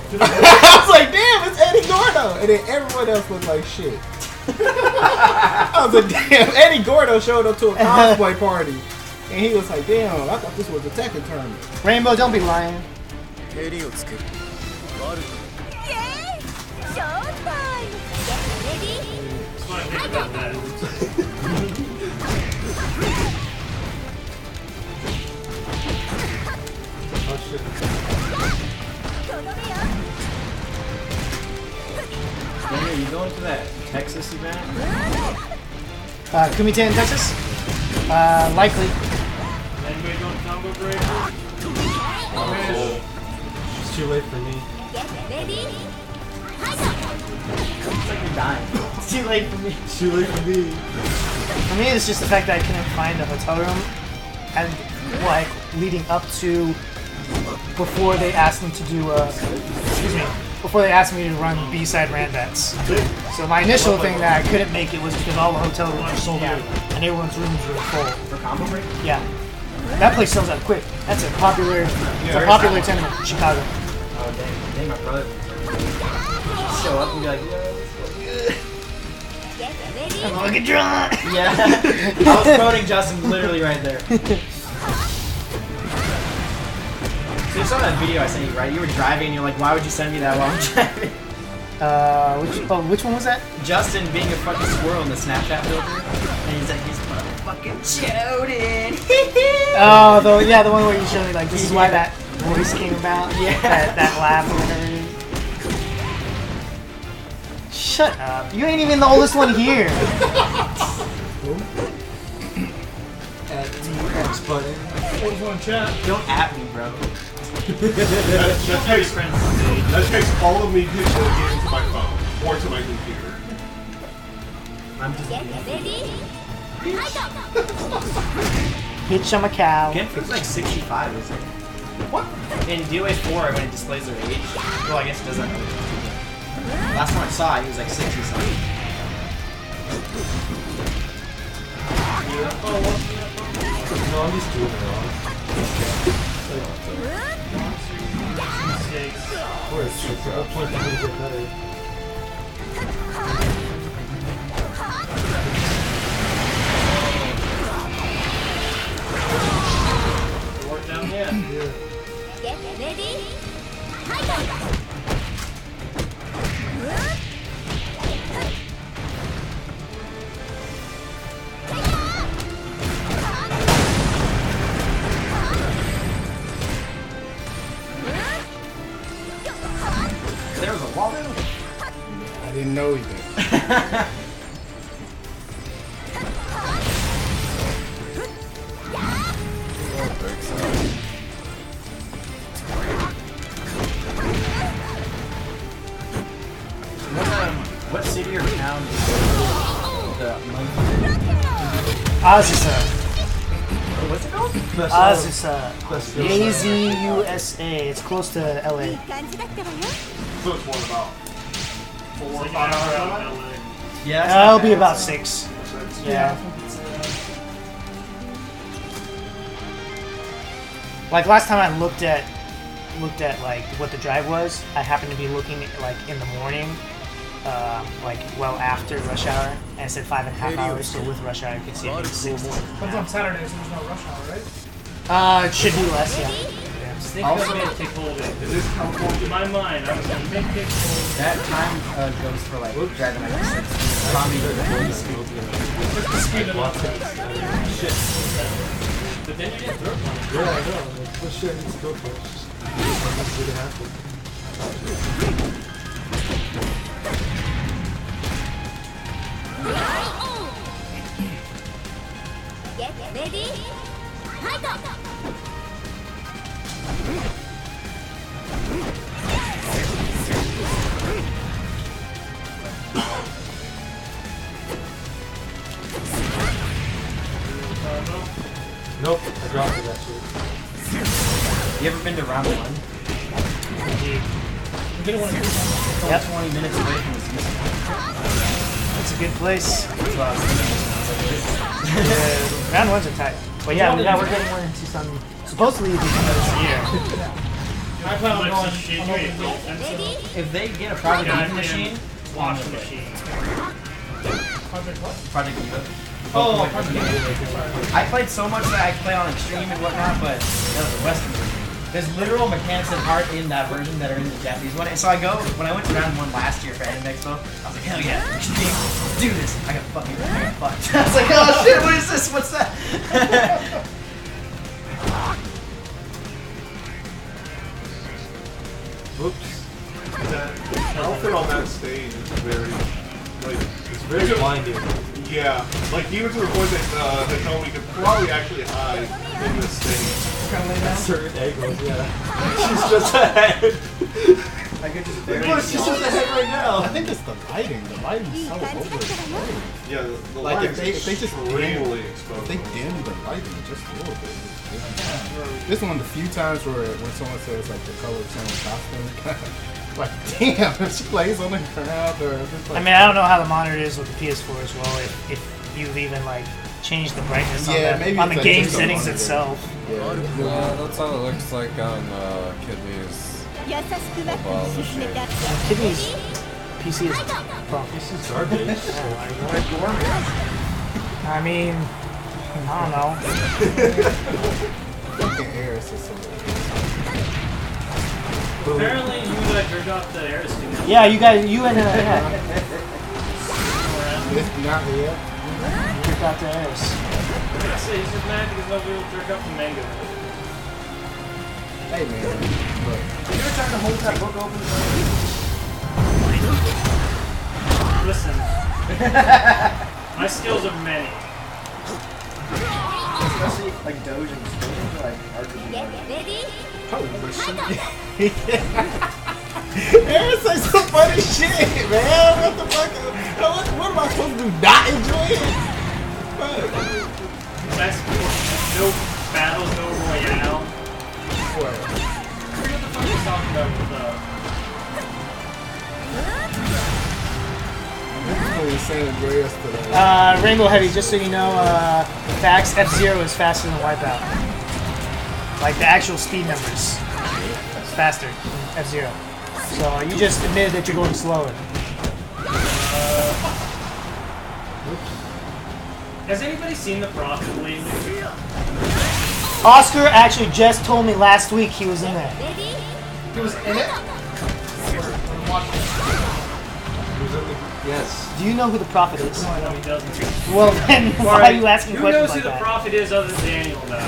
was like, damn, it's Eddie Gordo. And then everyone else looked like shit. I was like, damn, Eddie Gordo showed up to a cosplay party. And he was like, damn, I thought this was a Tekken tournament. Rainbow, don't be lying. Yay! Showtime! Ready? That's what I think about that. Are you going to that Texas event? Kumite in Texas? Likely. Anybody going to combo break? It's too late for me. Get ready? It's like you're dying. It's too late for me. It's too late for me. For me, it's just the fact that I couldn't find a hotel room, and like leading up to before they asked me to do before they asked me to run B-side Randats. So my initial thing that I couldn't make it was because all the hotel rooms were sold out and everyone's rooms were full. For combo break? Yeah, that place sells out quick. That's a popular tournament in Chicago. Oh dang, my brother. Show up and be like, Get ready? I'm looking drunk. yeah. I was quoting Justin literally right there. So you saw that video I sent you, right? You were driving and you're like, why would you send me that while I'm driving? Which one was that? Justin being a fucking squirrel in the Snapchat filter. And he's like, he's motherfucking chowed. Oh, the one where you showed me like this is why that voice came about. Yeah. That laugh or whatever it is. Shut up! You ain't even the oldest one here. What one chat? Don't at me, bro. That takes all of me to get into my phone or to my computer. I'm just Get ready? Bitch, I'm a cow. Genfig's like 65, isn't it? What? In DOA 4, when it displays their age, well, I guess it does that. Last time I saw it, he was like 60 something. No, I'm just doing it wrong. Work down here. Get ready? What city or town is the Azusa. What's it called? Azusa. AZUSA. It's close to LA. いい感じだったわよ So it's what, about 4 or 5 hours out? Yeah. That'll be about 6. Yeah. Like last time I looked at like what the drive was, I happened to be looking at, like in the morning, like well after rush hour, and it said 5.5 hours. So with rush hour, you could see it being 6. But on Saturdays, there's no rush hour, right? It should be less, yeah. Think also, made it take hold of it. In my mind, I was like, make it take hold. That time goes for like driving like 60. Probably the speed. What's the speed of shit? But then you get throat punch. Yeah, I know. Like, what shit needs to go for? That's really happen. Get ready. Fight! Nope, I dropped it that shit. You ever been to round 1? Yep. 20 minutes away from the season. It's a good place. That's what I was thinking. Round 1's are tight. But yeah, we're getting one into some. Supposedly this year. I plan on going. If they get a Project Eva machine, Wash machine. Project Eva. Oh, I played so much that I play on Extreme and whatnot, but that was the Western version. There's literal mechanics that aren't in that version that are in the Japanese one. And so I go, when I went to round 1 last year for Anime Expo, I was like, hell yeah, Extreme, do this. I got fucked. I was like, oh shit, what is this? What's that? Oops. That outfit on that stage is very, like, It's very blinding. yeah. Like, even to the point that they tell me you could probably actually hide in this stage. Certain angles, yeah. She's just ahead. I could just Look, she's just ahead right now. I think it's the lighting. The lighting's so over. Yeah, the Like if lighting's they just extremely if exposed. they dim the lighting just a little bit. This is one of the few times where when someone says like the color of someone's costume, like damn, if she plays on the ground or if it's like, I mean, I don't know how the monitor is with the PS4 as well. If you've even like changed the brightness on, Yeah, that, maybe on the it's, like, game just a settings monitor. itself. That's how it looks like on Kidney's 優しくバックに進めて Kidney's PC is Garbage. I mean, I don't know. fucking air system. Apparently, you jerked off the air student. Yeah, you and yeah. It's not here. You got the airs. He's just mad because nobody will jerk up the manga. Hey man, look. You ever tried to hold that book open? Listen. My skills are many. Especially like Doge and Doge, like RPG. Get ready. Holy shit. Aaron says some funny shit, man. What the fuck? What am I supposed to do? Not enjoy it? Fuck. That's no battles, no royale. What? I forget what the fuck he's talking about with San Andreas today. Rainbow Heavy, just so you know, facts, F-Zero is faster than Wipeout. Like the actual speed numbers. It's faster than F-Zero. So you just admitted that you're going slower. Has anybody seen The Prophet lately? Oscar actually just told me last week he was in there. Ready. He was in it? Yes. Do you know who the Prophet is? No, he doesn't. Well then, why are you asking Who questions knows like who the that? Prophet is other than Daniel now?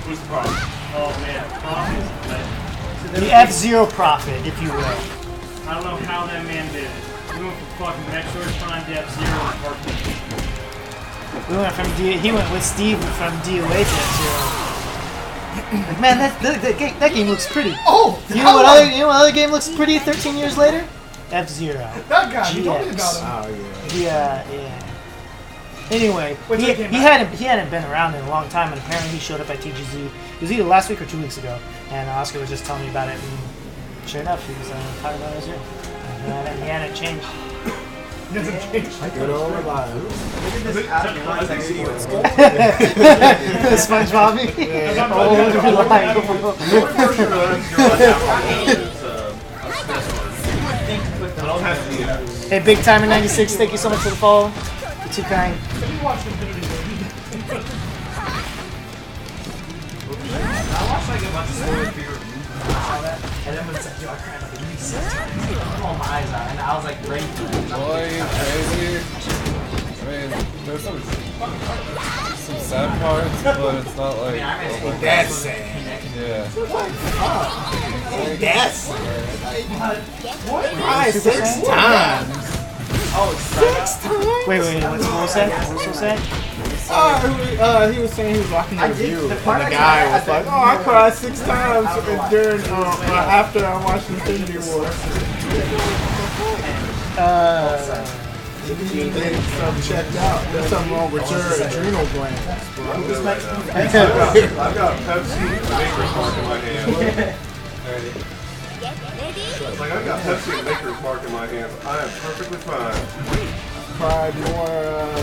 Who's the Prophet? Oh man, Prophet is a legend. The F-Zero Prophet, if you will. I don't know how that man did it. went from fucking Metroid Prime to F-Zero and Heartbeat. We went from he went with Steve from DOA to F-Zero. Like, man, that game looks pretty. Oh, You know what other game looks pretty 13 years later? F-Zero. That guy, you told me GX. about him. Oh yeah. Yeah. Anyway, he hadn't been around in a long time, and apparently he showed up at TGZ. It was either last week or 2 weeks ago, and Oscar was just telling me about it. And sure enough, he was talking about it this year. He hadn't changed. Good old alive. Look at this out of context sport. SpongeBob. The only version of that is Hey, Big Timer 96, thank you so much for the follow. You're too kind. I watched like a bunch of spoilers for your reviews when I saw that, and then when it's like, yo, I cried like at least 6 times. I rolled my eyes out, and I was like ready for it. Boy, you crazy? I mean, there's some sad parts, but it's not like. That's sad. Yeah. That's sad. Why 6 times? Oh, 6 times? Wait, what's Will say? What's Will say? He was saying he was watching the I did- review, the and part the I guy cried, was I like, think- "Oh, I cried 6 times during after I watched Infinity War." Then some checked out. There's something wrong with your adrenal glands, bro. I've got Pepsi Maker's Mark in my hand. Like I've got Pepsi and Maker's Mark in my hand. I am perfectly fine. Cried more.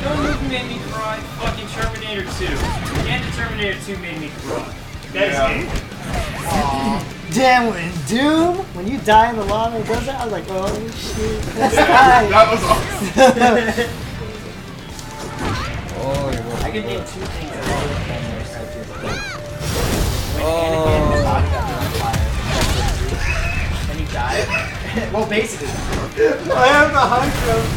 No movie made me cry. Fucking Terminator 2. And Terminator 2 made me cry. That is it. Damn, when Doom, when you die in the lava and it does that, I was like, oh shit, that's nice. That was awesome. Holy I moly. can name 2 things that I love about their characters. When Oh. Anakin body got lit on fire, and he died. Well, basically. I have the high ground.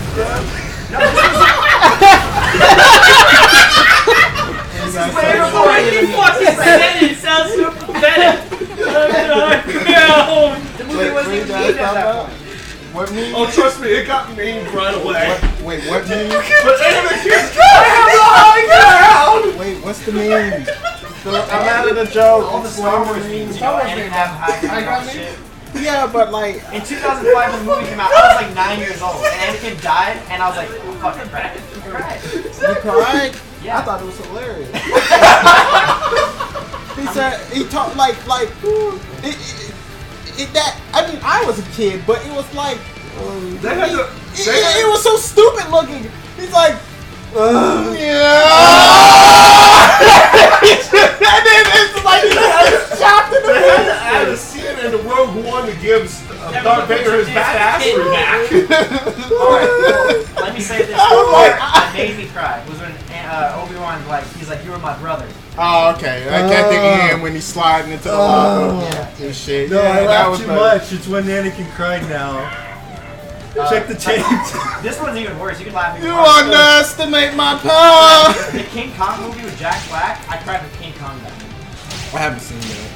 This is way before He fucking said it. It sounds so pathetic. the movie wasn't even made at that point. What meme? Oh, trust me, it got memed right away. Wait, what meme? But Anakin, I have the high ground! Wait, what's the meme? I'm out of the joke. All the Star Wars memes, you know, I didn't have high ground shit. Yeah, but like, In 2005, when the movie came out, I was like 9 years old, and Anakin died, and I was like, oh, fucking crap. you cried? Yeah. I thought it was hilarious. He said he talked like that. I mean, I was a kid, but it was like They had to. it was so stupid looking. He's like, yeah. And then it's like he had chopped in the They had to face. add a scene in the Rogue One that gives Darth Vader his badassery back. Alright, well, let me say this. The part that made me cry was when Obi-Wan, like, he's like, you were my brother. Oh, okay. Like at the end when he's sliding into the lava and shit. No, Yeah, I that laughed was too nice. much. It's when Anakin cried now. Check the change. This one's even worse. You can laugh even You harder. underestimate my power. The King Kong movie with Jack Black, I cried with King Kong that. I haven't seen that.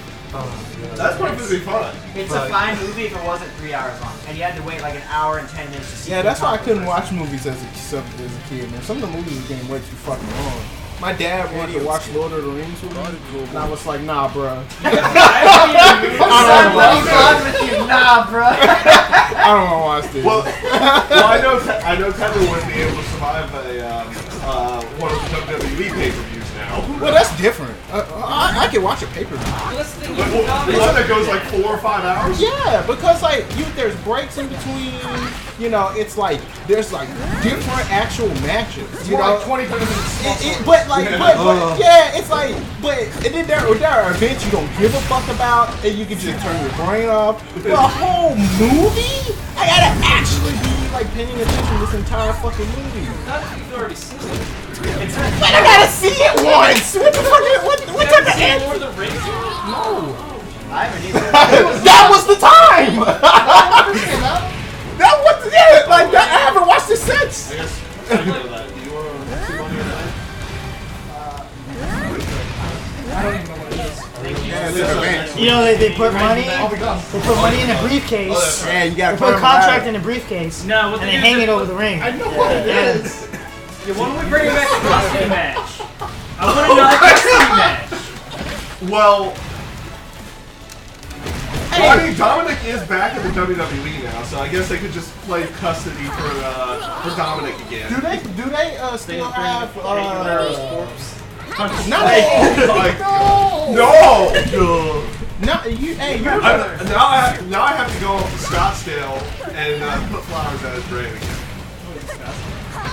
That's perfectly fine. It's a fine movie if it wasn't 3 hours long, and you had to wait like an hour and 10 minutes to see. Yeah, that's why I King couldn't Kong watch movies as a kid, man. Some of the movies were getting way too fucking long. My dad wanted to watch Lord of the Rings with me, and I was like, nah, bro. Son, let me bond with you, nah, bro. I don't want to watch this. Well, I know Tether wouldn't be able to survive one of the WWE pay-per-views now. Well, that's different. I can watch a pay-per-view. One that goes like 4 or 5 hours. Yeah, because like there's breaks in between. You know, it's like there's like different actual matches. You know, like 20 minutes. but yeah, it's like, and then there are events you don't give a fuck about, and you can just turn your brain off. The whole movie, I gotta actually be like paying attention to this entire fucking movie. You've already seen it. But I gotta see it once. What the fuck? What type of answer? Lord of the Rings? No. I haven't either. That was the time. That was like that. I haven't watched it since. I guess I know that. Do you want to see money on that? I don't even know what it is. Yeah, it's an event. You know, they put money. They put money in a briefcase. Yeah, you got They put a contract in a briefcase. No, what and they they do is hang they it over the ring. I know what it is. Yeah, why don't we bring it back to costume match? I want another costume match. Well, I mean, Dominic is back in the WWE now, so I guess they could just play custody for Dominic again. Do they still have No! No, you. Hey, you're. Now I have to go up to Scottsdale and put flowers at his grave again.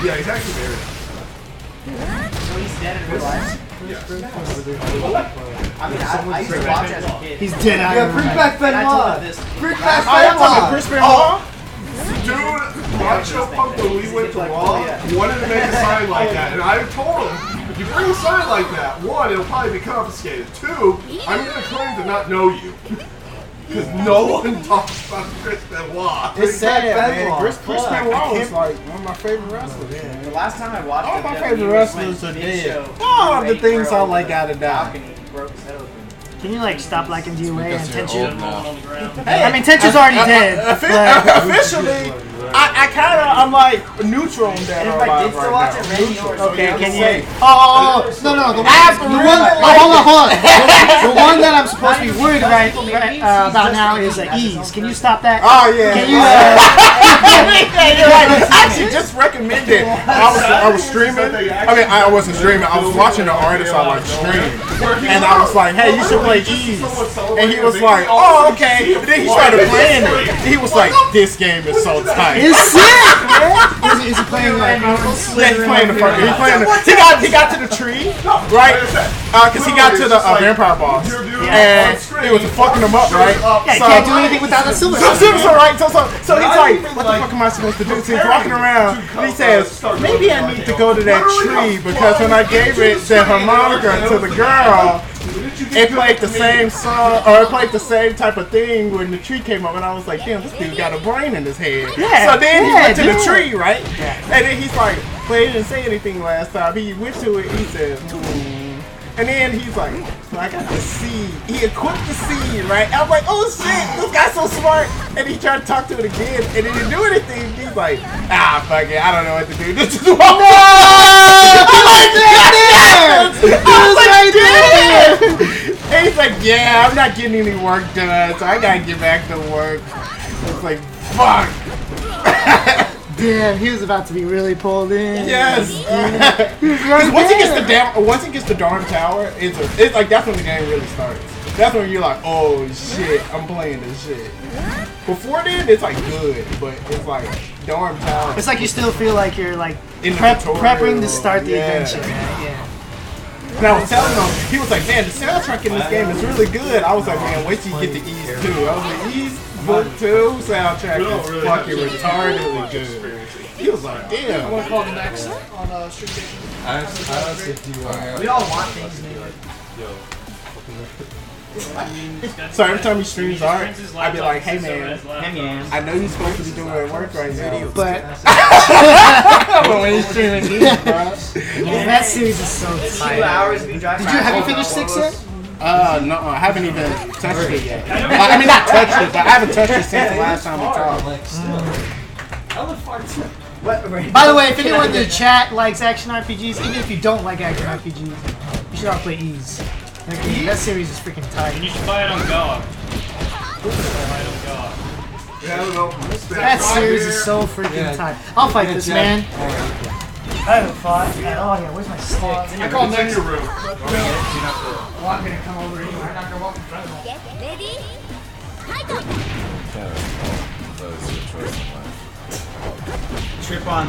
Yeah, he's actually married. So he's dead in real life? Yes. I mean, I used to watch as a kid. He's dead out. Yeah, bring back And I told Benoit. him this. Bring back Oh, Benoit. Chris Benoit. Dude, Macho Punk, when we went to Raw, wanted to make a sign like that, and I told him, if you bring a sign like that, one, it'll probably be confiscated. Two, I'm going to claim to not know you. Because no one talks about Chris Benoit. It's sad, man. Benoit. Chris Benoit was like one of my favorite wrestlers. The last time I watched All my WWE favorite was wrestlers when are Big dead. Show All of the Ray things I Crow like on gotta the die. balcony, he broke his head open. Can you like stop liking DOA and Because Tenchu? you're old now. I mean, Tenchu's already dead. Officially, I kind of, I'm like neutral on that. And if I did still watch it, Randy Orton. Okay, can you? say? Oh, no, the one hold on. The one that I'm supposed to be worried about now is Ease. Can you stop that? Oh yeah. Can you? Yeah, you're right. I actually just recommended. I was streaming. I mean, I wasn't streaming. I was watching the artist on like stream, and I was like, "Hey, you should play Ease." And he was like, "Oh, okay." And then he started playing it. He was like, "This game is so tight." It's sick, man. Is he playing like? Yeah, he's playing the first. He got to the tree, right? Because he got to the vampire boss, and it was fucking him up, right? Yeah, he can't do anything without a silver. So right. So he's like, what the fuck am I supposed to do? So he's walking around, and he says, maybe I need to go to that tree because when I gave it the harmonica to the girl, it played the same song, or it played the same type of thing when the tree came up, and I was like, damn, this dude got a brain in his head. Yeah, So then he went to the dude. tree, right? And then he's like, well, he didn't say anything last time. He went to it, he said, and then he's like, so I got the seed. He equipped the seed, right? I'm like, oh shit, this guy's so smart. And he tried to talk to it again, and he didn't do anything. He's like, fuck it, I don't know what to do. This is what I was like, damn! And he's like, yeah, I'm not getting any work done, so I gotta get back to work. It's like, fuck. Damn, he was about to be really pulled in. Yes. Because once he gets the darn tower, it's like that's when the game really starts. That's when you're like, oh shit, I'm playing this shit. Before then, it's like good, but it's like darn tower. It's like you still feel like you're like In the prepping to tutorial, start the yeah. adventure. Yeah. And I was telling him, he was like, man, the soundtrack in this game is really good. I was like, man, wait till you get to Ease 2. I was like, Ease Book 2 soundtrack is fucking retardedly good. He was like, damn. I want to call the next on Street Station. I asked if you We all want things new. So every time he streams art, I'd be like, hey man, Man. I know you're supposed to be doing work right now, But but when he's streaming games, bro. man, that series is so 2 tight. hours we drive. Have you finished 6 yet? No, I haven't even touched it yet. I mean, not touched it, but I haven't touched it since the last time we talked. By the way, if anyone in the chat likes action RPGs, even if you don't like action RPGs, you should all play Ease. That series is freaking tight. And you should buy it on GOG. That series is so freaking tight. I'll fight this man. I haven't fought at all here. Where's my stick? I call next. your room. Well, I'm gonna come over here. I'm not gonna walk in front of him. Get ready. Fight! that was your choice in life. Trip on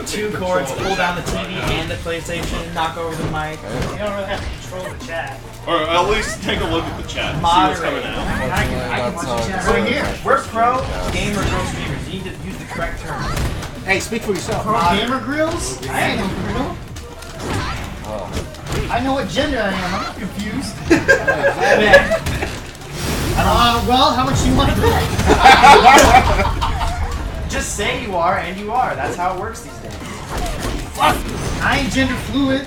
2 cords, pull down the TV and the PlayStation, knock over the mic. You don't really have to control the chat. Or at least take a look at the chat. See what's Moderate. coming out. I can watch the chat Right right here. We're pro gamer girl streamers. You need to use the correct term. Hey, speak for yourself. Pro gamer grills? I ain't no grill. I know what gender I am. I'm not confused. Well, how much do you want to bet? Just say you are, and you are. That's how it works these days. Fuck! I ain't gender fluid.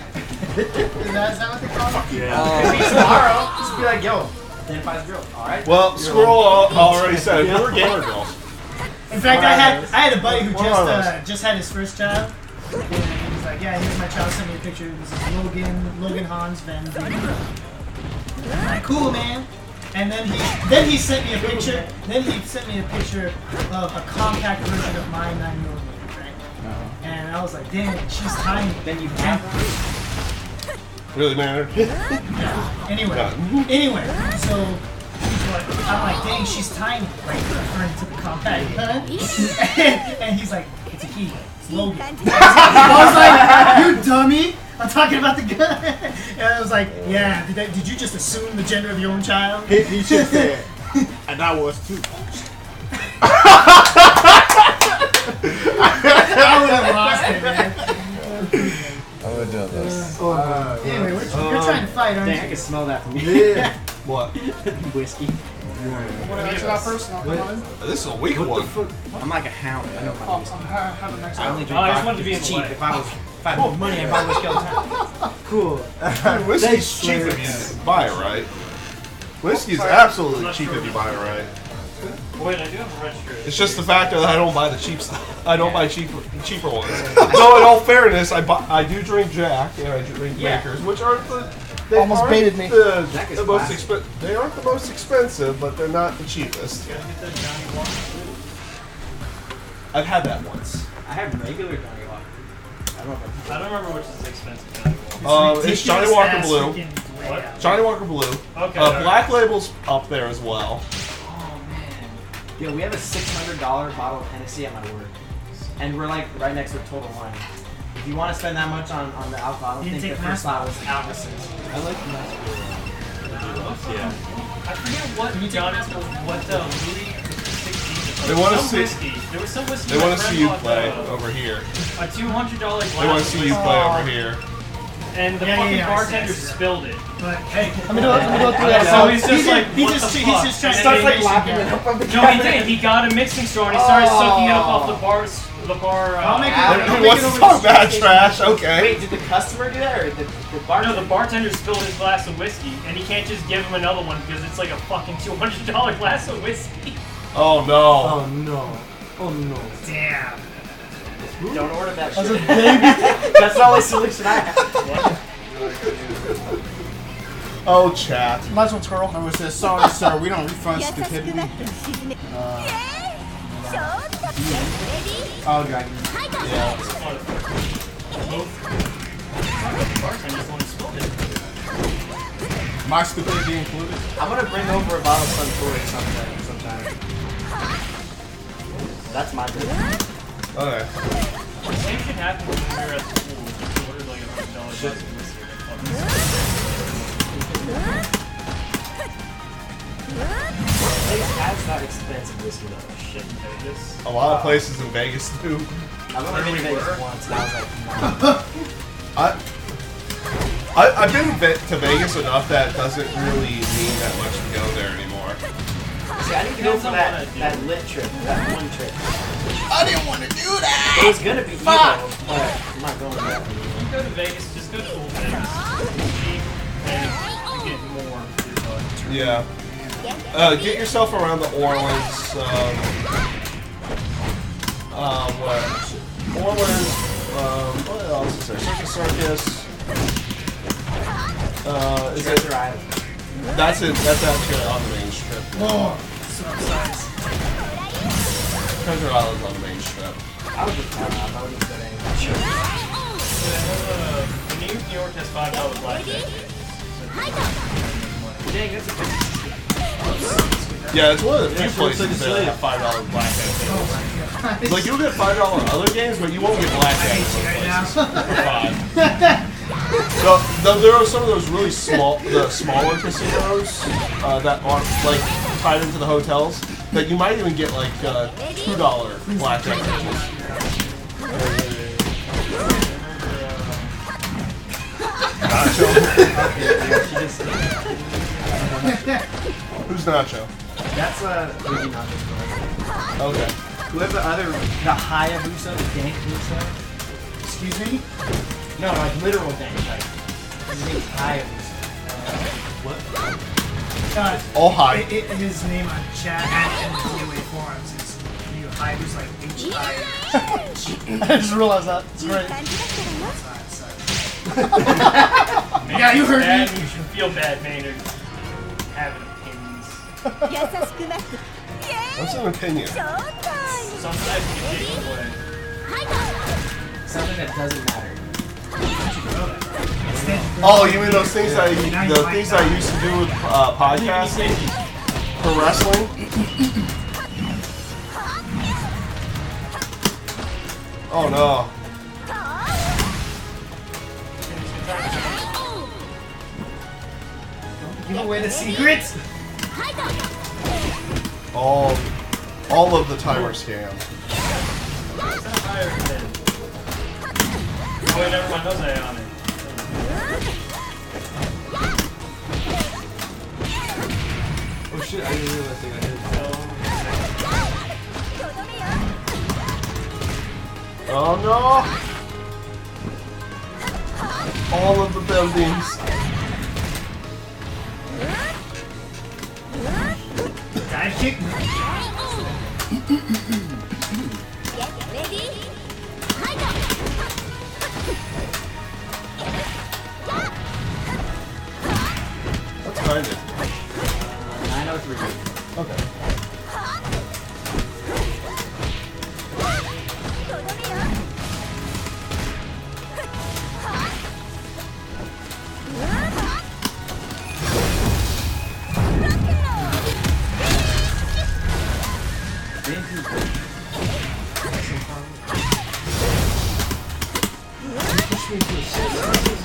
Is that what they call it? Yeah. Maybe tomorrow, just be like, yo, identifies girl. Alright? Well, Squirrel already said we're gamer girls. In fact, I had a buddy who just had his first child. And he was like, yeah, here's my child. Sent me a picture. This is Logan Hans Van Veen. I'm like, cool, man. And then he sent me a picture. Then he sent me a picture of a compact version of my 9mm, right? And I was like, damn, she's tiny. Then you have Really, man? Anyway, so I'm like, dang, she's tiny. Like, referring to the compact gun. And he's like, it's a he. It's Logan. I was like, you dummy. I'm talking about the gun. And I was like, yeah, did you just assume the gender of your own child? He just said, and I was too. I would have lost it, man. I would do this. Anyway, you're trying to fight, aren't Dang, I you? can smell that from Yeah. What? whiskey. This is a weak one. I'm like a hound. I know my whiskey. I only drink Oh, I just vodka wanted to be in because the it's cheap. way. If I had money, I'd buy whiskey all the time. Cool. Whiskey's cheap if you buy it right. Whiskey's absolutely cheap if you buy it right. Wait, I do have a register. It's just the fact that I don't buy the cheap stuff. I don't buy cheaper ones. Though, in all fairness, I do drink Jack and I drink Makers, which aren't they Almost aren't baited me. Jack is the most classic. they aren't the most expensive, but they're not the cheapest. I've had that once. I have regular Johnny Walker. I don't remember which is expensive. It's Johnny Walker Blue. What? Johnny Walker Blue. Okay. Black Label's up there as well. Oh man. Yo, we have a $600 bottle of Hennessy at my work, and we're like right next to a Total Wine. If you want to spend that much on the alcohol, I don't You think didn't the take first slot was Albertsons. I like the mask. Yeah. I forget what Johnny's what Louis 16. They wanna Some see- whiskey. There was some whiskey. They my want to friend see you bought, play over here. A $200 glass. They want to of see you whiskey, play over here. And the Yeah, fucking yeah, I bartender see. spilled it. But hey, Let me go through that. So he's just like, he's what just the he's fuck? just trying to And get then lapping it up on the No, he did. He got a mixing straw and he started soaking it up off the bar. I'll make it. He wants to talk bad trash. Okay. Wait, did the customer do that or the No, bartender? the bartender spilled his glass of whiskey, and he can't just give him another one because it's like a fucking $200 glass of whiskey. Oh no. Oh no. Oh no. Damn. Don't order that shit. That's the only solution I have. Oh, chat. Might as well twirl. I was says, sorry, sir, we don't refund 優しく stupidity. なって沈めちょっとレディー Oh, dragon. はいどうぞ Yeah. The bartender's the one who spilled it. My stupidity included. I'm gonna bring over a bottle of Suntory sometime. That's my business. Okay. The same shit happened when we were at school. We ordered like $100 glass of whiskey. Vegas has not expensive whiskey though. Shit in Vegas. A lot of places in Vegas do. I've only been to Vegas once and I was like, no. I've been to Vegas enough that doesn't really mean that much to go there anymore. See, I need to go for that lit trip, that one trip. I didn't want to do that! It was gonna be evil, but I'm not going there. You go to Vegas, just go to old Vegas. It's cheap and you get more. Yeah. Get yourself around the Orleans. What? Orleans. What else is there? Circus. Is it? Treasure Island. That's it. That's actually on the main strip. Oh, so excited. Treasure Island's on the main strip. I was just telling off. I wouldn't go to any sure. New York has $5 black jack. Dang, that's a good. Yeah, it's one of the few places that have $5 blackjack tables. Like you'll get $5 other games, but you won't get blackjack in some places for $5. So there are some of those really smaller casinos that aren't like tied into the hotels that you might even get like $2 blackjack tables. Who's Nacho? That's Ruby Nacho's. Okay. Whoever the Hayabusa, the dank Busa. Excuse me? No, like literal dank. Like His name's Kyle. All high. His name on chat and the DOA forums is Hyder's like H-I. I just realized that. It's great. Yeah, you heard me. You should feel bad, Maynard. Having opinions. What's an opinion? Sometimes you take it away. Something that doesn't matter. Oh, you mean those things that I used to do with podcasting for wrestling? Oh no! Give away the secrets. All of the timer scam. Oh, wait, never mind. Those are on it. Oh shit, I didn't realize I hit. Oh no! All of the buildings. Dive kick. What's behind it? 903. Okay.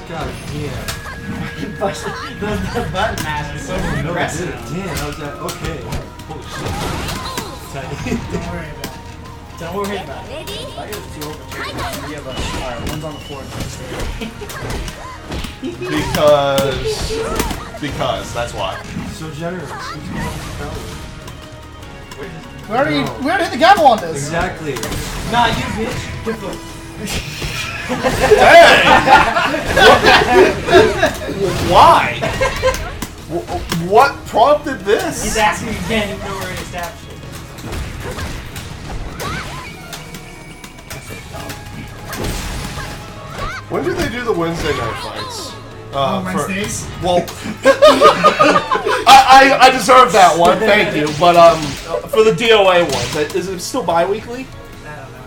God damn. The button mash is so aggressive. Damn, I was like, okay. Holy shit. Don't worry about it. Don't worry about it. I thought it was two open chairs. Three of us. Alright, one's on the floor and one's Because that's why. So generous. We already hit the gavel on this. Exactly. Nah, you bitch. Hey! Why? What prompted this? He's asking again, even though we're in establishment. When do they do the Wednesday night fights? Wednesdays? Well, I deserve that one, thank you. But for the DOA ones, is it still bi-weekly? I don't know.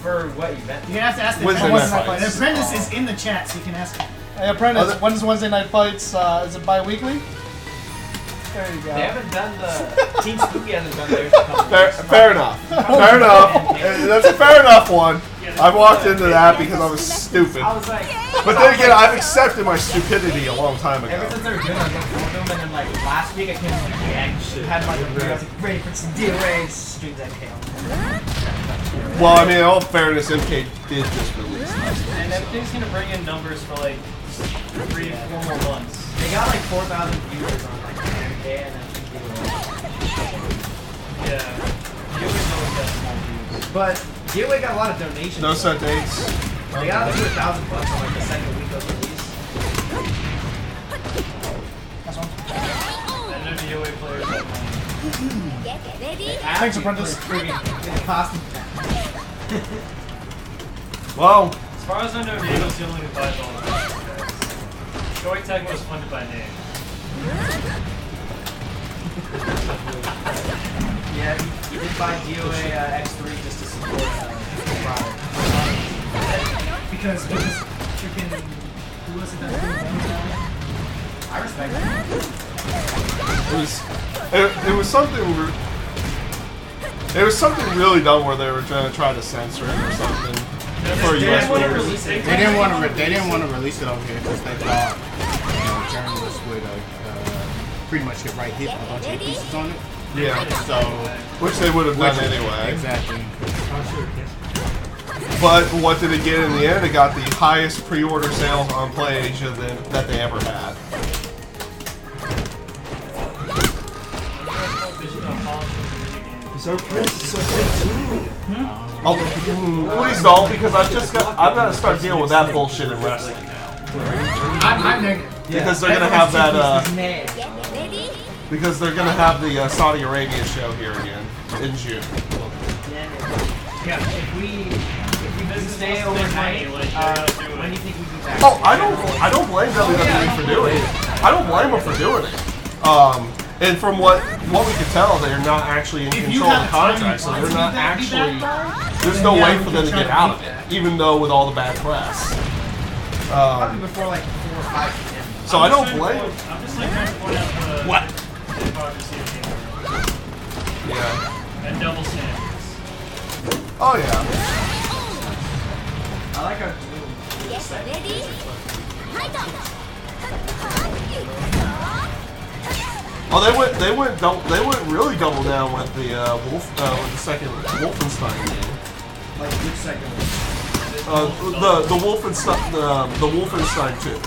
For what event? You have to ask the Wednesday apprentice. night The fights. apprentice is in the chat, so you can ask him. Hey, apprentice, when's Wednesday night fights? Is it bi-weekly? There you go. They haven't done the... Team Spooky hasn't done theirs in a couple weeks. Fair enough. Fair enough. That's a fair enough one. I walked into that because I was stupid. I was like... But then again, I've accepted my stupidity a long time Ever ago. since they were doing like them, and then like last week I came and had like a I was like ready for some DOA streams that came. Well, I mean, in all fairness, MK did just release last week. And everything's gonna bring in numbers for like 3 to 4 more months. They got like 4,000 viewers on like MK and then Yeah. You always always got small views. But DOA got a lot of donations. No set dates. They got up to $1,000 on like the second week of release. That's one. And there's DOA players that money. Thanks, apprentice. It cost them that. Well, As far as I know, Diego's the only one who buys all the packs. Joy Tech was funded by name. Yeah, he did buy DOA X3 just to support the product. Because freaking... Who was it that did I respect it was something. It was something really dumb where they were trying to censor it or something for US viewers. They didn't want to release it over here because they thought journalists would pretty much get right hit with a bunch of pieces on it. Yeah. So, which they would have done anyway. Exactly. But what did it get in the end? It got the highest pre-order sales on PlayAsia that they ever had. So Prince is so good too. Oh, please don't, because I'm gonna start dealing with that bullshit in wrestling now. I'm negative. Because they're gonna have that. Get ready. Because they're gonna have the Saudi Arabia show here again in June. Yeah, if we stay overnight, when do you think we be back? Oh, I don't blame WWE for doing it. I don't blame them for doing it. And from what we can tell, they're not actually in control of the contract, so they're not actually. There's no way for them to get out of it, even though with all the bad press. Probably before like 4 or 5 p.m. So I don't blame them. I'm just like trying to point out the What? hypocrisy of being Yeah. and double standards. Oh yeah. I like our Get ready. Fight on. Oh, they went really double down with the with the second Wolfenstein game. like which second one? The Wolfenstein 2.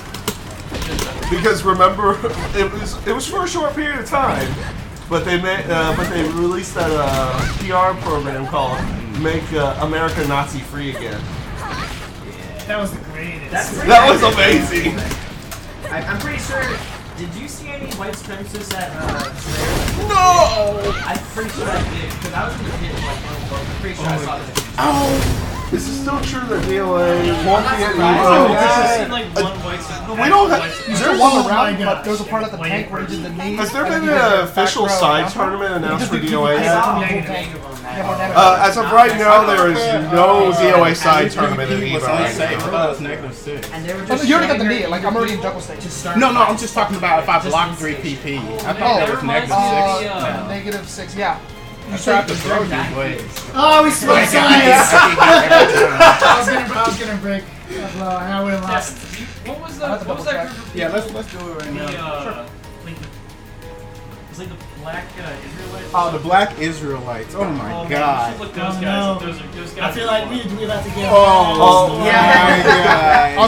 Because remember, it was for a short period of time, but they released that PR program called "Make America Nazi Free Again." That was the greatest. That was amazing. I'm pretty sure. Did you see any white supremacists at Slayer? No! I'm pretty sure I did, because I was in the pit like I'm pretty sure I saw this. Oh! Is it still true that DOA won't be at We don't have. There's one around, but there's a part of the tank where he did the knee. Has there been an official side tournament announced for DOA yet? As of right now, there is no DOA side tournament in EVO right now. was -6. And they were Oh, just you already got the knee. Like I'm already in jungle stage. No, I'm just talking about if I blocked 3 PP. I thought that was -6. -6. Yeah. I tried to throw you, but Oh, we switched sides! I was gonna break that blow, and I would have lost. What was that group? yeah, let's do it right now. It's like the black Israelites. Oh, the Black Israelites. Oh my man, God. you should look those Oh, guys no. up. Those guys I feel like we about to get. Oh, yeah.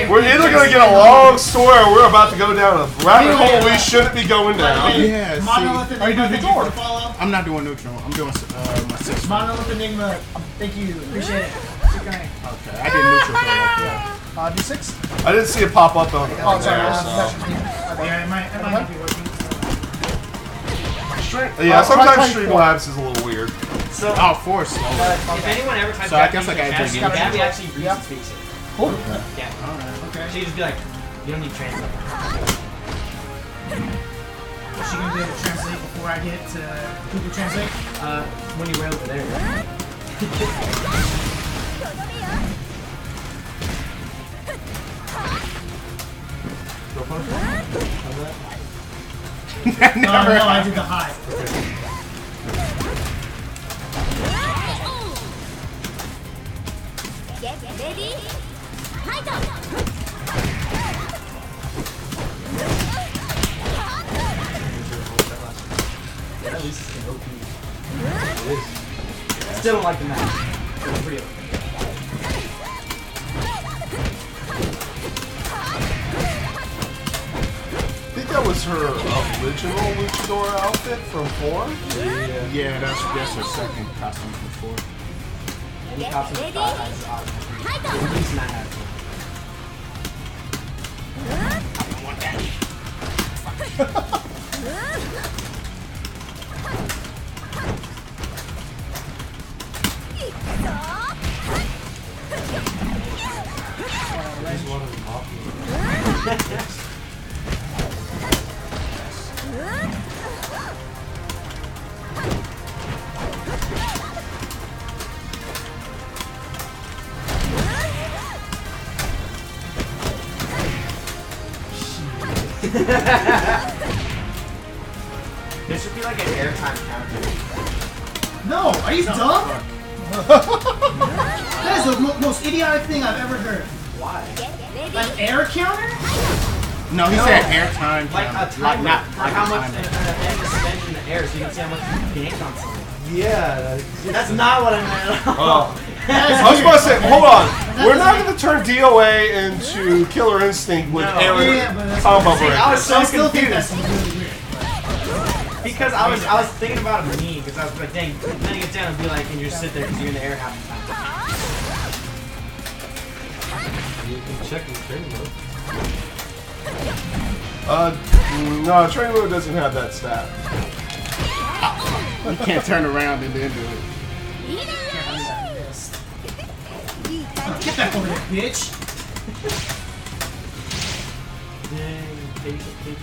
We're either going to get a long story or we're about to go down a rabbit hole we shouldn't be going down. Yeah, see. Monolith Are you doing Enigma, thank you neutral? for the follow. I'm not doing neutral. I'm doing my 6. Monolith Enigma, thank you, appreciate it. Keep going. Okay, I did neutral for like that. D6. I didn't see it pop up on Oh, sorry. there, That so. should be. Yeah, it might not be working. Yeah, sometimes Streamlabs is a little weird. So, Oh, force. if anyone ever types So I guess I gotta Gabby, dig in. Gabby actually reads and speaks it. Cool. Yeah. Okay. She'd just be like, you don't need translate. Is she gonna be able to translate before I get to Google Translate? When you were over there. No, I did the high. Get ready. Fight on. At least it's an OP. Still don't like the match. It's pretty OP. I think that was her original luchador outfit from 4. Yeah, that's her second costume from 4. Any Get costume ready. has Fight on. at least 9 out of 10. There should be like an airtime counter. No, are you dumb? That is the most idiotic thing I've ever heard. Why? An air counter? No, he said airtime. Like a timer. not Like like how a much timer. energy is spent in the air so you can see how much you gained on something. Yeah. That's not what I meant at all. Oh. I was about to say, hold on. We're not going to turn DOA into Killer Instinct with No. air Yeah, but that's combo See, I breakers. was so I still think confused. that's really weird. Because I was thinking about a knee, because I was like, dang, then you get down and be like, and you just sit there because you're in the air half the time. You can check in training mode. No, training mode doesn't have that stat. You can't turn around and then do it. Get that over there, bitch! Dang, patient.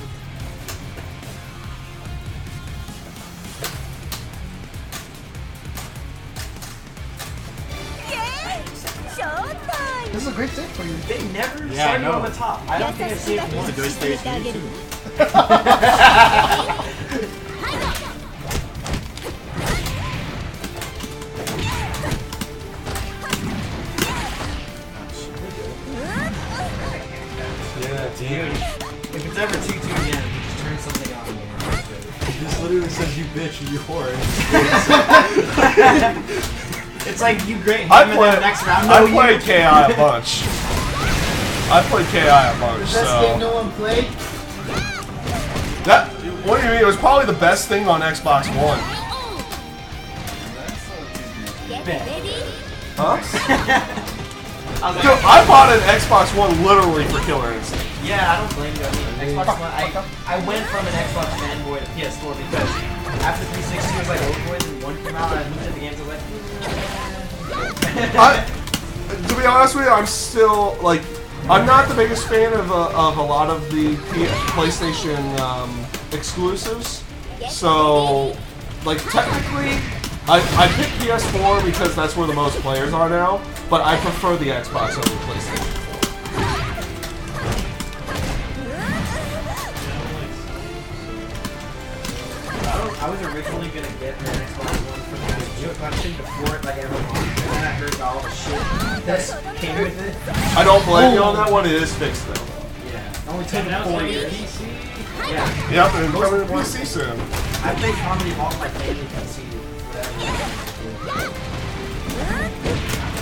This is a great set for you. They never Yeah, started I know. on the top. I don't think I've seen it It's a once. good stage for you too. Yeah, dude. If it's ever 2-2 again, just turn something on. This literally says you bitch and you whore. It's like you great him I and then played, the next round. I played KI a bunch. I played KI a bunch, Best game so no one played? that. What do you mean? It was probably the best thing on Xbox One. Huh? Dude, I bought an Xbox One literally for Killer Instinct. Yeah, I don't blame you. I mean, Xbox One, I went from an Xbox fanboy to PS4 because after 360 was like over with and one came out and I looked at the games and was like, To be honest with you, I'm still like, I'm not the biggest fan of a lot of the PlayStation exclusives. So, like technically, I picked PS4 because that's where the most players are now. But I prefer the Xbox over PlayStation 4. I was originally gonna get an Xbox One for the Geo collection before it like ever launched, and then I heard all the shit that came with it. I don't blame you on that one. It is fixed though. Yeah, it only took Now 4 it's years. PC. Yeah, Yep, and it's coming to PC soon. I played Comedy Vault my family PC.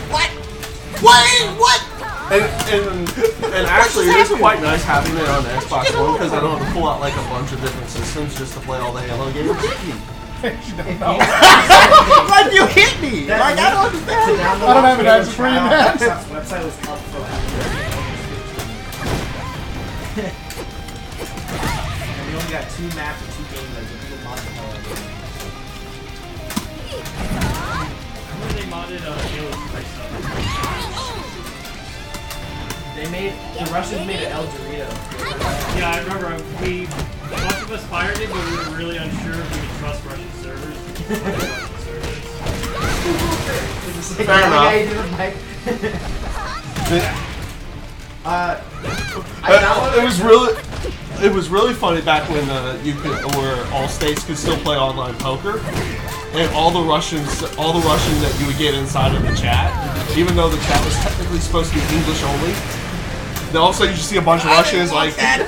What? And actually, it is quite nice having it on the Xbox One because I don't have to pull out like a bunch of different systems just to play all the Halo games. Like you hit me! Like I don't understand. I don't have an answer for you, man. Website was up for like and we only got 2 maps and 2 games like people modded the hell out of it. Remember they modded Halo 3 stuff? The Russians made an El Dorito. Yeah, I remember a bunch of us fired it, but we were really unsure if we could trust Russian servers. Fair enough. It was really funny back when where all states could still play online poker, and all the Russians that you would get inside of the chat, even though the chat was technically supposed to be English only. Then all of a sudden you just see a bunch of Russians like, and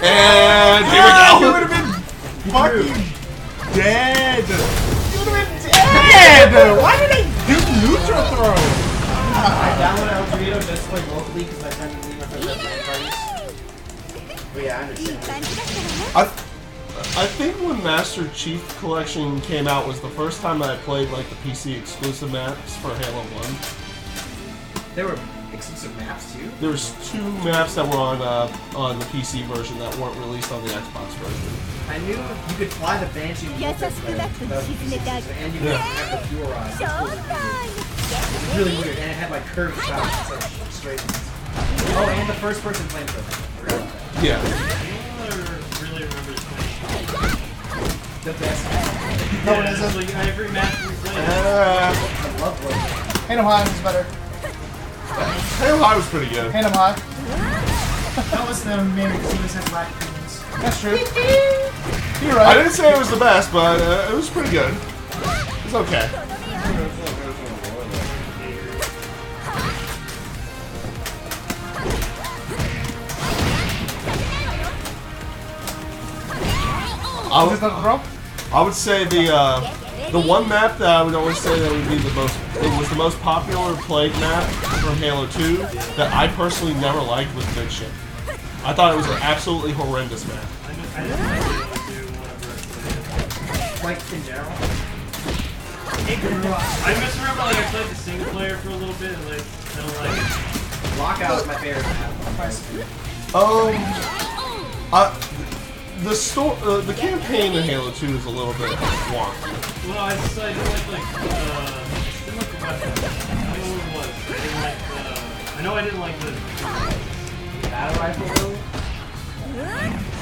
here we go. You would have been fucking dead. You would have been dead. Why did they do neutral throw? I downloaded El Dorito just to play locally because my friend didn't leave my friends at LAN parties. But yeah, I understand. I think when Master Chief Collection came out was the first time that I played like the PC exclusive maps for Halo 1. There were exclusive maps too? There was 2 maps that were on the PC version that weren't released on the Xbox version. I knew you could fly the Banshee and you could have the fuel rod. It was really weird, and it had like curved shots instead of straight ones. Oh, and the first person flamethrower. Yeah. Really remember this thing. The best. No one is Like every match we played. I love those. Halo High was better. Halo High was pretty good. Halo High. That was the main because he always had black opinions. That's true. You're right. I didn't say it was the best, but it was pretty good. It's okay. I would say the one map that I would always say that would be the most popular played map from Halo 2 that I personally never liked was Big Ship. I thought it was an absolutely horrendous map. Like in general? I misremember like I played the single player for a little bit and like I don't like it. Lockout is my favorite map. The campaign in Halo 2 is a little bit wonky. Well, I didn't like the weapon. I don't know what it was. I didn't like I know I didn't like the Battle rifle though.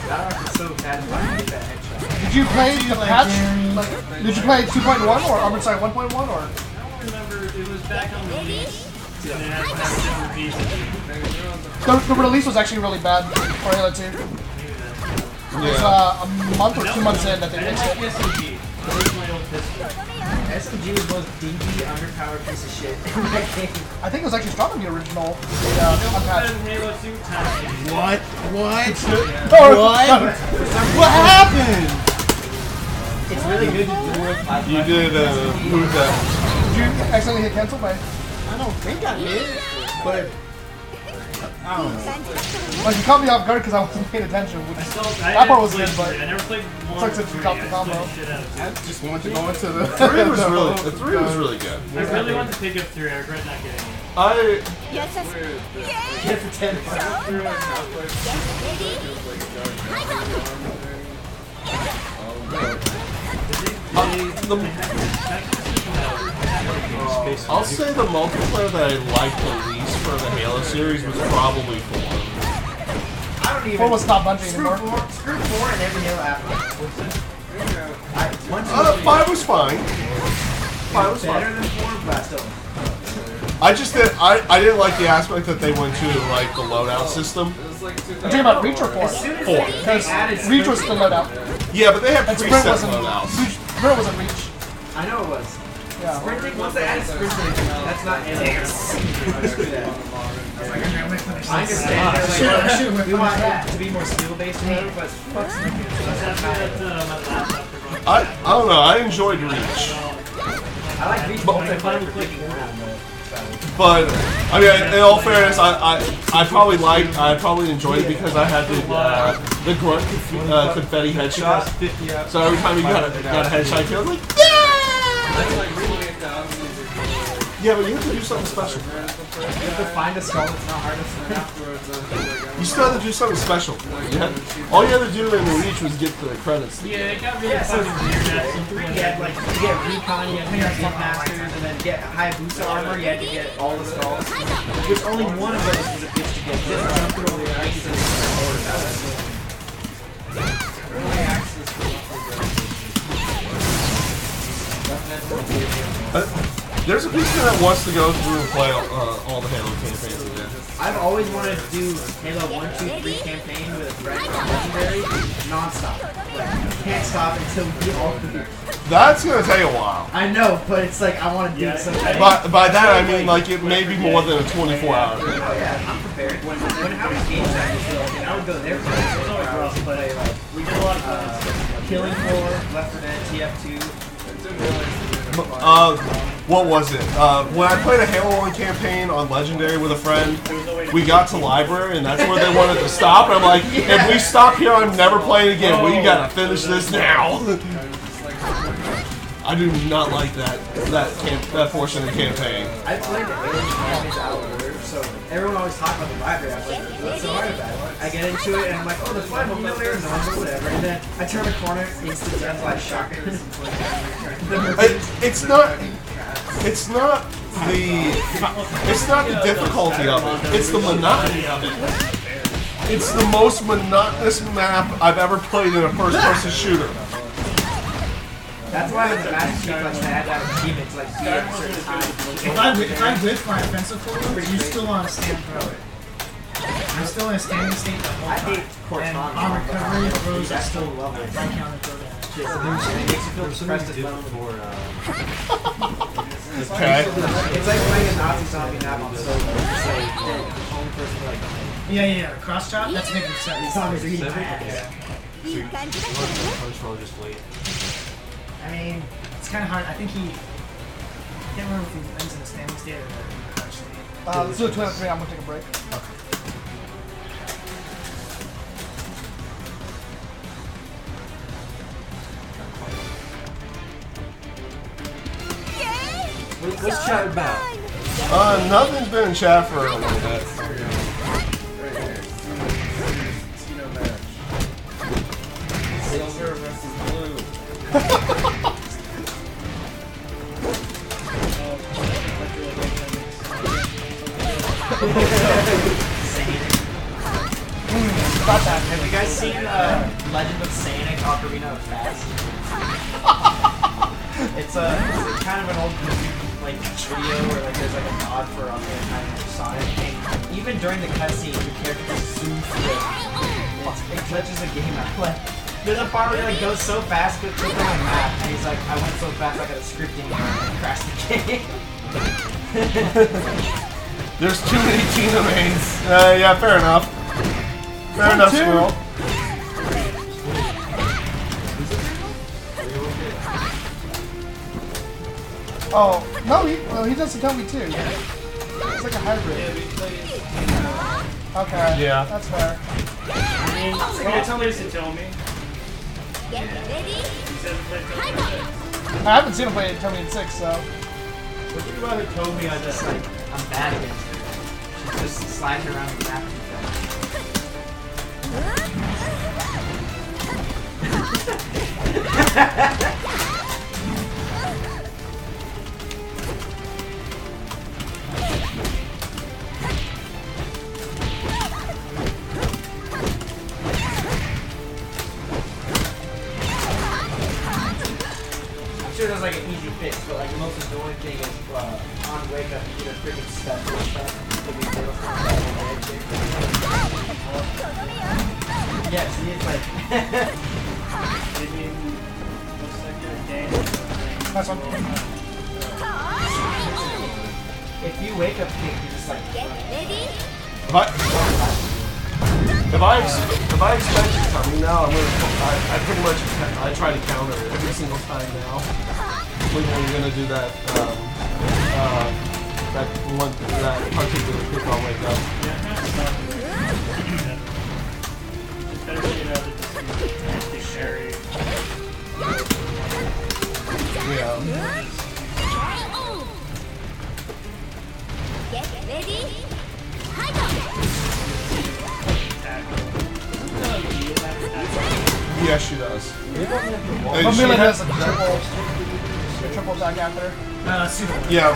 Battle rifle is so satisfying to get that headshot. Did you play the patch? Like, did you play 2.1 or I'm sorry, 1.1 or? I don't remember. It was back on the release. And it had different pieces. The release was actually really bad for Halo 2. It was a month or 2 months in that they fixed it. SMG. That was my old pistol. SMG was the most dinky, underpowered piece of shit in that game. I think it was actually stronger than the original. Unpatched. Halo 2 time. What? What? What? What happened? It's really good to do with my You did move that. Did you accidentally hit cancel by? I don't think I did, but I don't know. Like you caught me off guard because I wasn't paying attention. Which, that part was good, but I never played one. sucks that you dropped the combo. I just wanted to go into the. 3 was really good. I really want to pick up 3. I regret not getting it. Get for 10 I'll say the multiplayer that I liked the least for the Halo series was probably 4. I don't even. 4 was not Bungie anymore. Screw 4 and every Halo after. 5 was fine. 5 was Better fine. than 4, but still. I didn't like the aspect that they went to like the loadout system. I'm talking about Reach or 4? 4. Because Reach was the loadout. Yeah, but they have And preset Sprint wasn't. loadouts. Sprint wasn't Reach. I know it was. Yeah. Sprinting, once they added sprinting, that's not Halo. Screw that. I understand. They're like, we want it to be more skill-based game, but fuck sprinting. I don't know. I enjoyed Reach, I like Reach multiplayer clicking around, but I mean, in all fairness, I probably enjoyed it because I had the grunt confetti headshot. So every time you got a headshot, you was like, yeah! Yeah, but you have to do something special. You have to find a skull that's not hard to find. You still have to do something special. All you had to do in the Reach was get the credits. Yeah, it got really fucking weird at some point. You had, like, to get Recon, you had to get Masters, and then get Hayabusa armor, you had to get all the skulls. Which only one of those was a bitch to get. Just jump through all the ranks and There's a piece that wants to go through and play all the Halo campaigns again. I've always wanted to do Halo 1, 2, 3 campaign with Red Legendary non-stop. Like, can't stop until we beat all three. That's gonna take a while. I know, but it's like I want to do it so bad. By that I mean like it may be more than a 24-hour. Oh yeah, I'm prepared. When how many games I and I would go there for 24 hours to play like We did a lot of Killing Floor, Left 4 Dead, TF2. What was it? When I played a Halo 1 campaign on Legendary with a friend, we got to Library and that's where they wanted to stop. And I'm like, if we stop here, I'm never playing again. We gotta finish this now. I do not like that portion of the campaign. I played the Halo campaigns out of order, so everyone always talked about the library. I was like, what's so hard about it? I get into it and I'm like, oh, the fly mobile there is on, but whatever. And then I turn the corner, instant death like shotgun. It's not the difficulty of it. It's the monotony of it. It's the most monotonous map I've ever played in a first-person shooter. That's why when the Magic Chief likes to add that achievement to like be at a certain time. If I whip my offensive forward, you still want to stand throw it. I'm still in a standing state the whole I time. hate And Cortana. on recovery, throws are still level. right counter throw damage. It makes you feel depressed as well. Okay. It's like playing a Nazi zombie map on solo. It's like the only person like. Yeah. Cross chop, that's making sense. These zombies are eating my ass. I mean, it's kind of hard. I think he. I can't remember if he ends in a standing state or a crouch state. Let's do a 2 out of 3. I'm gonna take a break. Let's chat about Nothing's been in chat for a little bit. Right here. Tino match. Silver versus blue. Stop that. Have you guys seen Legend of Saiyan Ocarina of Fast? It's a kind of an old like video where like there's like a nod for Ocarina of Sonic, and even during the cutscene, your character just zooms through. It glitches the game out. Like, there's a part where it like, goes so fast, but click on my map, and he's like, I went so fast, I got a scripting error and crashed the game. There's too many Tina mains. Yeah, fair enough. Fair enough, Squirrel. Oh, no, he doesn't tell me too. It's like a hybrid. Okay, Yeah. that's fair. I mean, you're telling me to tell me. Get ready. He said play Tomy 6. I haven't seen him play Tomy in 6, so. What do you about her told me I just like I'm bad against her. She's just sliding around the map too fast. I'm sure there's like an easy fix, but like the most annoying thing is on wake up you get a freaking special stuff. Yeah, see, it's like. That's one. If you wake up pink, you're just like. Get ready. If I expect it coming now, I pretty much I try to counter it every single time now. When we're gonna do that that particular pick I'll wake up. It's better to get out of the dictionary. Yeah. Get ready. Yes, she does. But Mila has a triple attack after. Super. Yeah,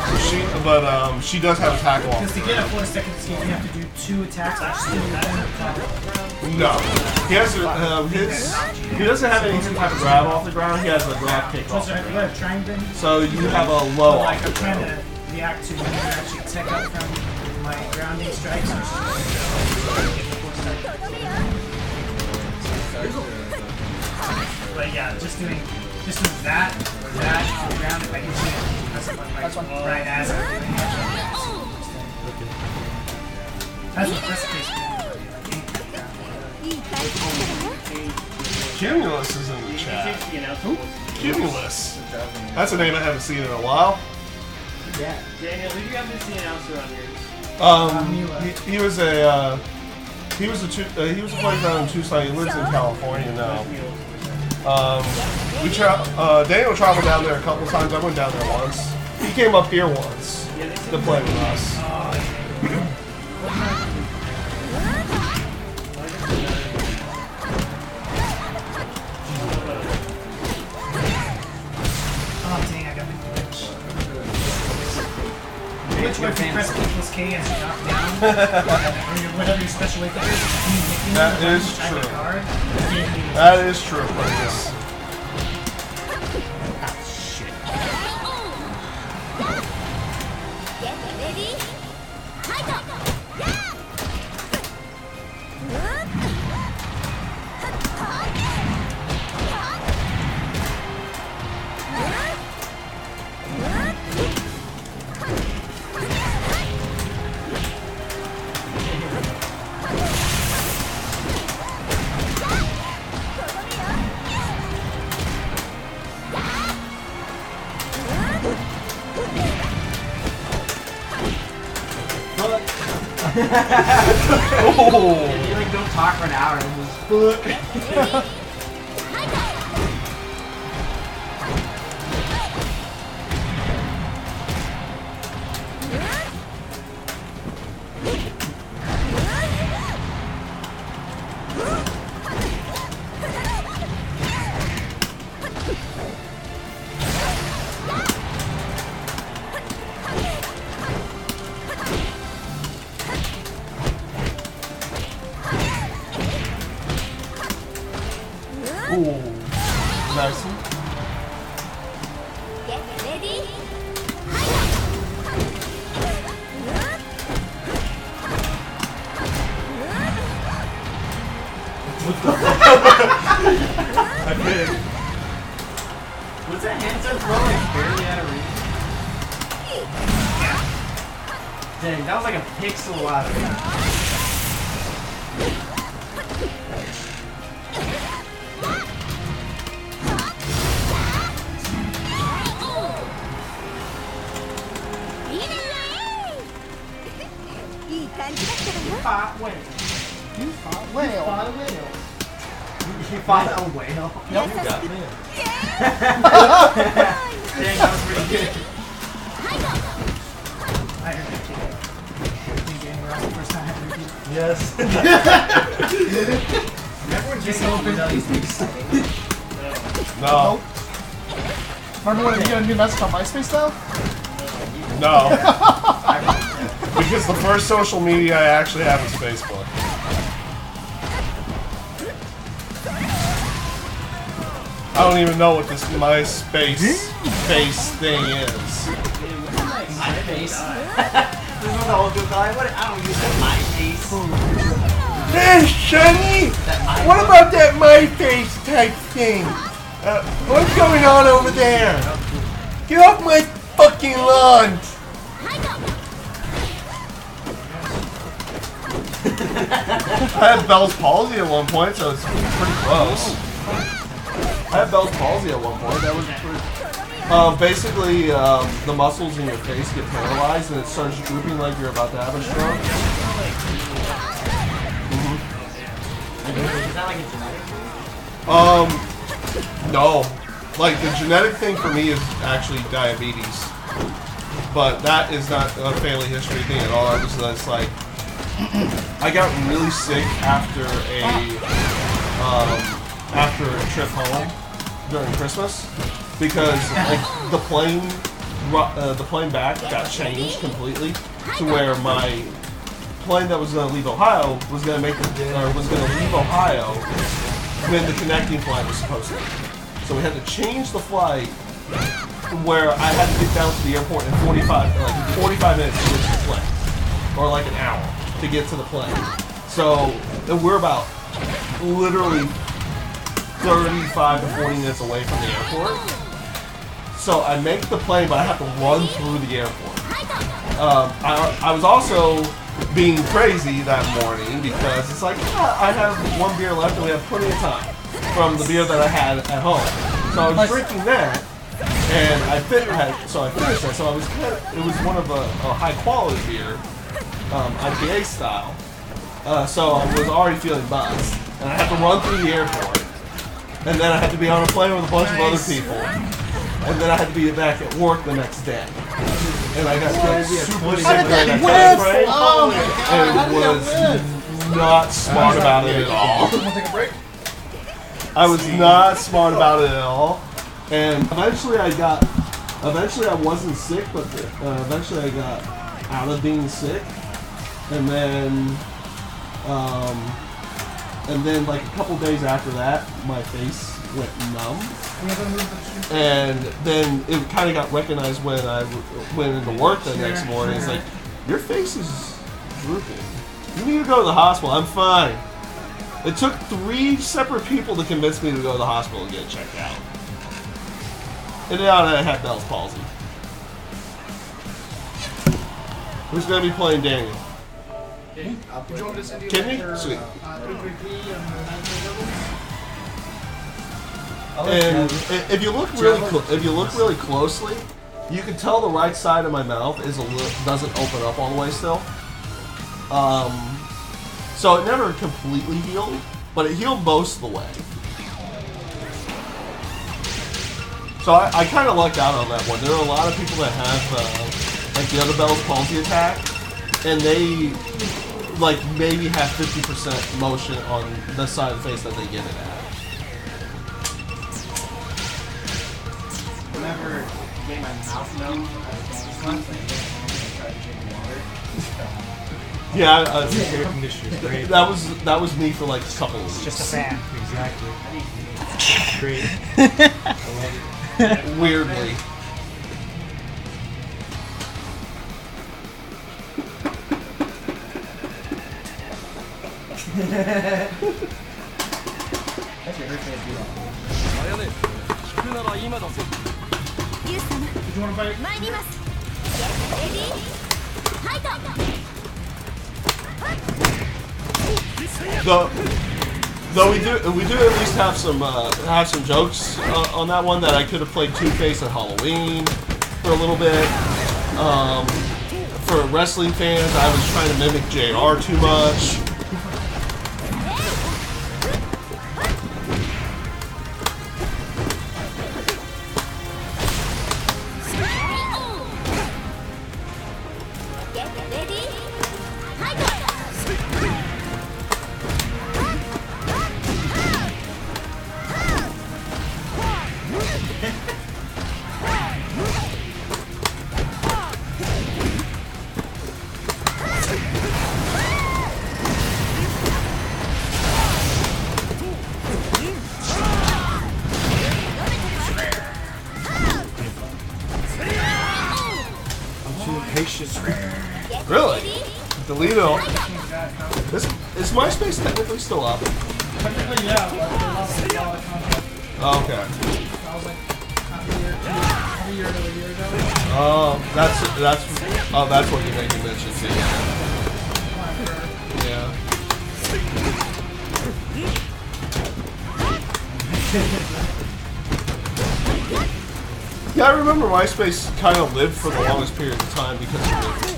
she does have a tackle off. Because to get a 4-second escape, you have to do 2 attacks. No, he has he doesn't have any type of grab off the ground. He has a grab kick off. So you got a triangle. So you have a low off Like the I'm trying ground. to react to when you actually tech up from my grounding strikes. But yeah, just doing that or that on the ground if I can see it. That's one right as I'm doing it. That's what this case Cumulus is in the chat. Who? Cumulus. That's a name I haven't seen in a while. Yeah. Daniel, who do you have to see announcer on yours? He was a player down in Tucson. He lives in California now. Daniel traveled down there a couple times. I went down there once. He came up here once to play with us. Oh dang, I got the glitch. Which way if you press K plus K as you knock down, or whatever your special way is, That is true. That is true, Marcus. Get ready. Oh. You like don't talk for an hour and just fuck. Ooh. Nice. Get ready. I did. Was that handstand throw like barely out of reach? Dang, that was like a pixel out of it. Fought whale. You fought whale. You fought a whale? Yep. You got me. Dang, that was pretty good. I heard that kid. Been getting around the first time I had to repeat. Yes. Remember when Jason opened all these things? No. Remember when you got a new message on MySpace though? No. Because the first social media I actually have is Facebook. I don't even know what this MySpace face thing is. My face. This is what the old joke I don't use that my face. Hey, Shani! What about that MySpace type thing? What's going on over there? Get off my fucking lawn! I had Bell's palsy at one point, so it's pretty close. I had Bell's palsy at one point. That was pretty. Basically, the muscles in your face get paralyzed, and it starts drooping like you're about to have a stroke. Is that like a genetic thing? No. Like the genetic thing for me is actually diabetes, but that is not a family history thing at all. It's just like. I got really sick after a trip home during Christmas because like the plane back got changed completely to where my plane that was going to leave Ohio was going to leave Ohio when the connecting flight was supposed to leave. So we had to change the flight where I had to get down to the airport in 45 minutes to get to the plane, or like an hour to get to the plane. So we're about literally 35 to 40 minutes away from the airport. So I make the plane, but I have to run through the airport. I was also being crazy that morning because it's like, yeah, I have one beer left and we have plenty of time from the beer that I had at home. So I was drinking that, and I finished that. So it was one of a high quality beer. IPA style. So I was already feeling buzzed. And I had to run through the airport. And then I had to be on a plane with a bunch of other people. And then I had to be back at work the next day. And I got super sick during that time frame. And was not smart about it at all. I was not smart about it at all. And eventually I wasn't sick, but eventually I got out of being sick. And then like a couple days after that, my face went numb. And then it kind of got recognized when I went into work the next morning. It's like, your face is drooping. You need to go to the hospital. I'm fine. It took 3 separate people to convince me to go to the hospital and get checked out. And now I had Bell's palsy. Who's going to be playing Daniel? Did you want this India Can you? later, Sweet. 3-3-P and the 9 And if you look really closely, you can tell the right side of my mouth doesn't open up all the way still. So it never completely healed, but it healed most of the way. So I kind of lucked out on that one. There are a lot of people that have like the other Bell's palsy attack, and they like maybe have 50% motion on the side of the face that they get it at. Whenever I get my mouth numb, I was once, I tried to drink water. Yeah, Air conditioner's great. that was me for like a couple of weeks. Just a fan. Exactly. Great. Weirdly. That's your first face. ユウ様 Did you want to fight? 参りますレディーファイト Though we do at least have some jokes on that one that I could have played Two-Face at Halloween for a little bit. For wrestling fans, I was trying to mimic JR too much. Get ready fight I'm too impatient. Really? Delete it all. Is MySpace technically still up? Technically, yeah, but they lost a lot of content. Oh, okay. That was like a year ago. Oh, that's what you're making mention to. Yeah. Yeah, I remember MySpace kind of lived for the longest period of time because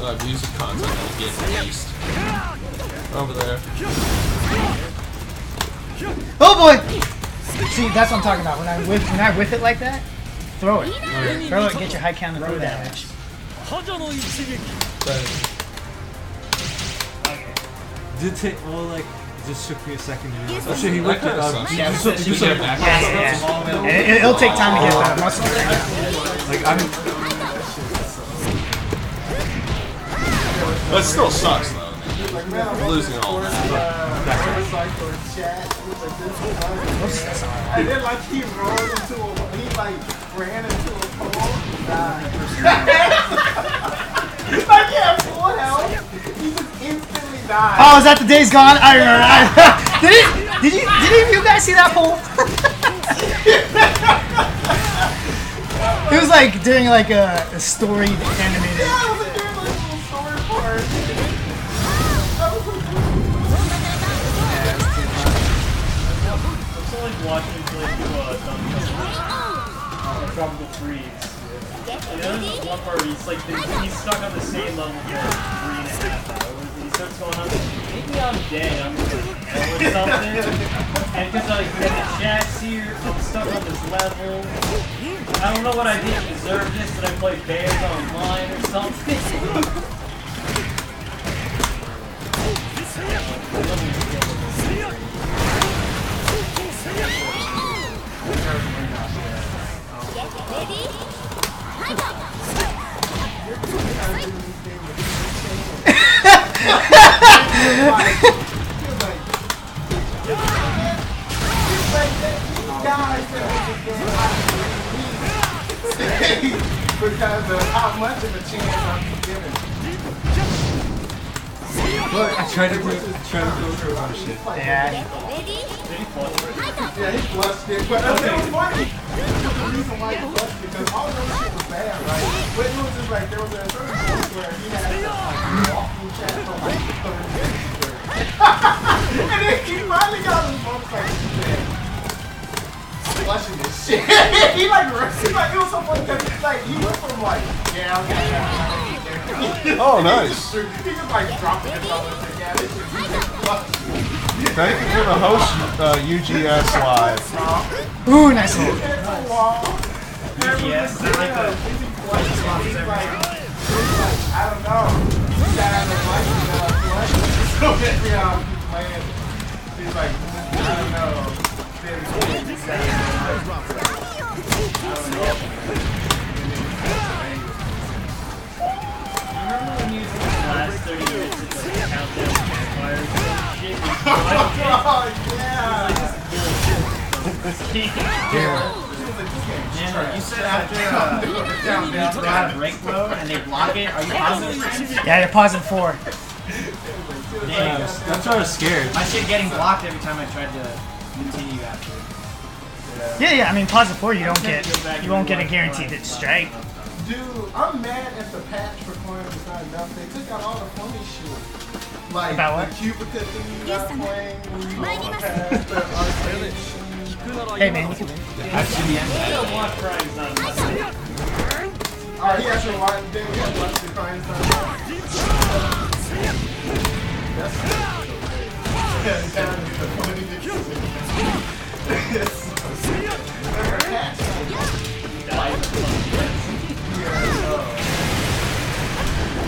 of the music content that would get released. Over there. Oh boy! See, that's what I'm talking about. When I whiff it like that, throw it. Throw it, get your high count and throw damage. Did it take, well, like, it just took me a second to realize. Oh shit, he whipped it. Yeah, You just- you just- yeah. And it'll take time to get the muscle memory. Like, I'm. But it still sucks though. Losing all that. And then like he rolled into a, he like ran into a pole and died. Like he had full health, he just instantly died. Oh, is that the Days Gone? I remember. Did any of you guys see that poll? It was like during like a story animated. Yeah, it was like a little story part. I'm still like watching play Tropical Freeze. And there's this one part where he's stuck on the same level for like 3.5 hours. And he starts going on, maybe I'm dead, I'm gonna hell or something. And because I get the chats here, I'm stuck on this level. I don't know what I did to deserve this, but I played Bears online or something. ready fight because of how much of a chance I'm giving. Look, I tried to go through a bunch of shit. Yeah. ready Yeah, he flushed it, but it was funny. The reason why he flushed it, because all those shit was bad, right? But it was just like, there was a certain point where he had like walking chat for like 30 minutes. And then he finally got his motorcycle and said, flushing this shit. He like, it was so funny because like, he went from like, yeah, okay. Oh, nice. He just like dropped it all and said, yeah, this shit, he just flushed it. Thank you for the host, UGS Live. Ooh, nice hole. Yes, I like that. I don't know. This guy has a license so maybe I'll keep playing. He's like, I don't know. Remember when you used the last 30 minutes to count You said after they had a break mode and they block it, are you pausing? Yeah, you're pausing 4. Damn. That's why I was scared. My shit getting blocked every time I tried to continue after. Yeah. I mean, pausing 4, you won't get a guaranteed hit strike. Dude, I'm mad at the patch for playing was not enough. They took out all the funny shit. Like About what? the cubica thing you got playing when you go past the arcade. Hey man, you can win. Actually, Watch Crying's not enough. Alright, he actually watched the crying stuff. That's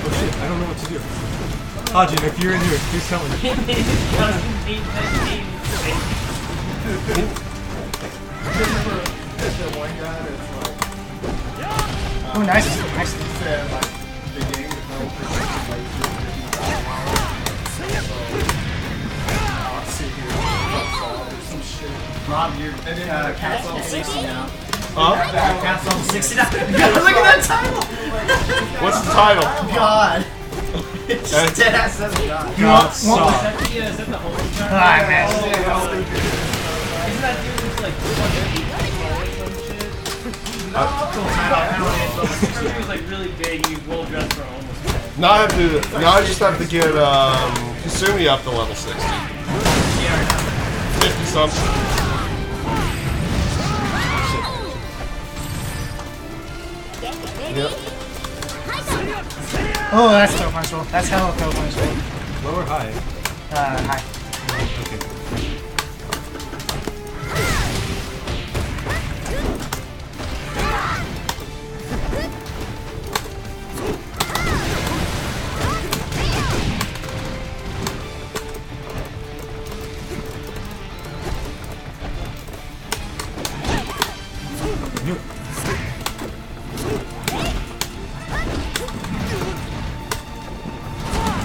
oh shit, I don't know what to do. Hajin, if you're in here, please tell me. Oh, nice. He said, like, the game is no I'll sit here and some shit. Rob, your cat's level 60 now. Huh? Your cat's level 60 now. Look at that title! What's the title? God. It's just dead ass says God. You want? Is that the holy chart? Alright, man. Isn't that dude who's like he was like really big, he was well dressed for almost. Now I just have to get Kasumi up to level 60. 50 something. Yep. Oh, that's throw punishable. That's hella throw punishable. Low or high? High. Okay.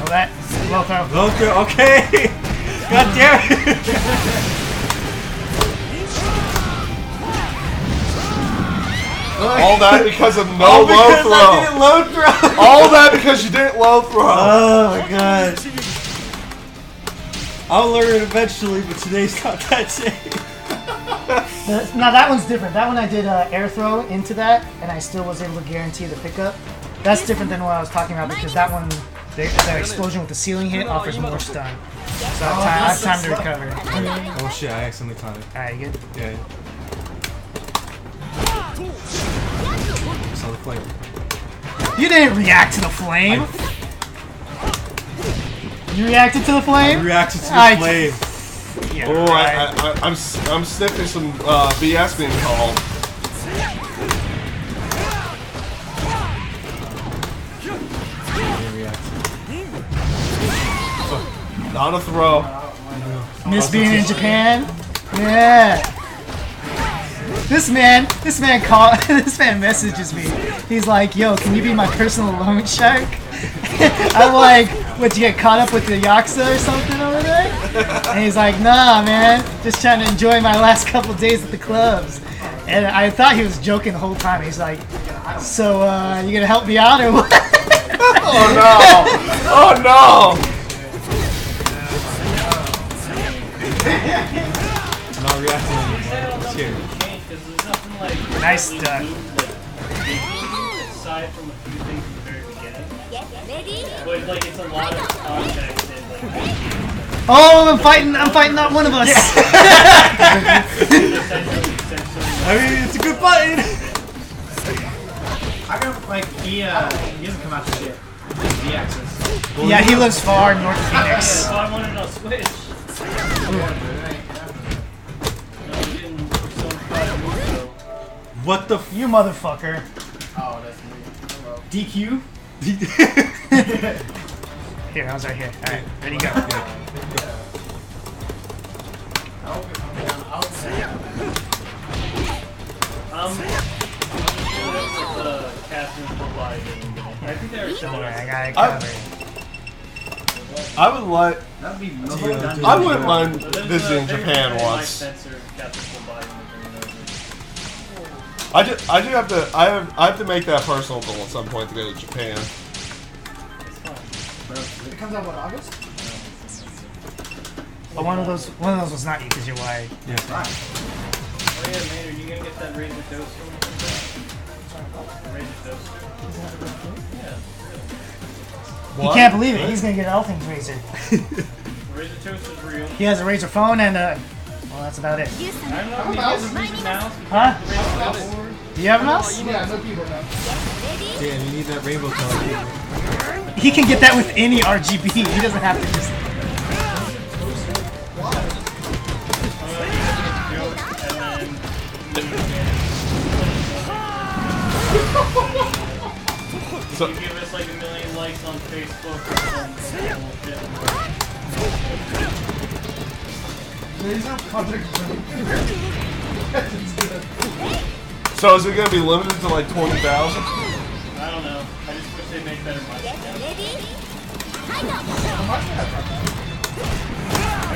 Oh, that. Low throw. Low throw, okay! God damn it! All that because of no All low because throw. I didn't low throw! All that because you didn't low throw. Oh my god. I'll learn it eventually, but today's not that day. Now that one's different. That one I did air throw into that, and I still was able to guarantee the pickup. That's different than what I was talking about because that one, the explosion with the ceiling hit offers more stun. So I have time to recover. Oh shit, I accidentally caught it. Alright, you good? Yeah. Saw the flame. You didn't react to the flame. You reacted to the flame? I reacted to the flame. Yeah, Oh, right. I'm sniffing some BS being called. Not a throw. Miss being in Japan? Yeah. This man messages me. He's like, yo, can you be my personal loan shark? I'm like, what, you get caught up with the Yakuza or something over there? And he's like, nah, man, just trying to enjoy my last couple days at the clubs. And I thought he was joking the whole time. He's like, so, you gonna help me out or what? Oh no! Oh no! I'm not reacting anymore. I'm scared. Nice stuff. Aside from a few things at the very beginning. But like it's a lot of context and like Oh, I'm fighting not one of us. I mean, it's a good button. I remember, like, he doesn't come out to shit. The access. Yeah, he lives far north of Phoenix. so I wanted to switch. What the You motherfucker. Oh, that's me. DQ? Here, I was right here. Alright, ready, go. I think they were similar. I got it covered. I would let That'd be I wouldn't mind visiting Japan once. I have to make that personal goal at some point to go to Japan. It comes out what, August? But one of those was not you because you're white. Yeah. Oh yeah, man, are you gonna get that razor toaster? Razor toaster? Yeah. He can't believe it. He's gonna get all things Razor. Razor toaster's real. He has a Razor phone and well, that's about it. I don't know if he has a Razor mouse. Huh? Do you have a mouse? Yeah, no keyboard now. Damn, you need that rainbow color. He can get that with any RGB. He doesn't have to just. So you give us like 1 million likes on Facebook or some bullshit. So is it going to be limited to like 20,000? I don't know. I just wish they'd make better money. I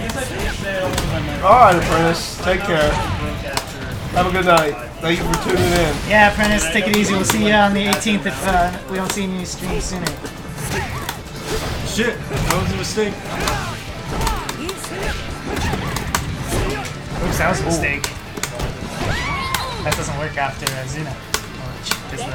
guess I should just say I don't want my money. Alright, Apprentice. Take care. Have a good night. Thank you for tuning in. Yeah, Apprentice, take it easy. We'll see you on the 18th if we don't see any streams sooner. Shit, that was a mistake. Oops, that was a mistake. That doesn't work after Zuna. Which is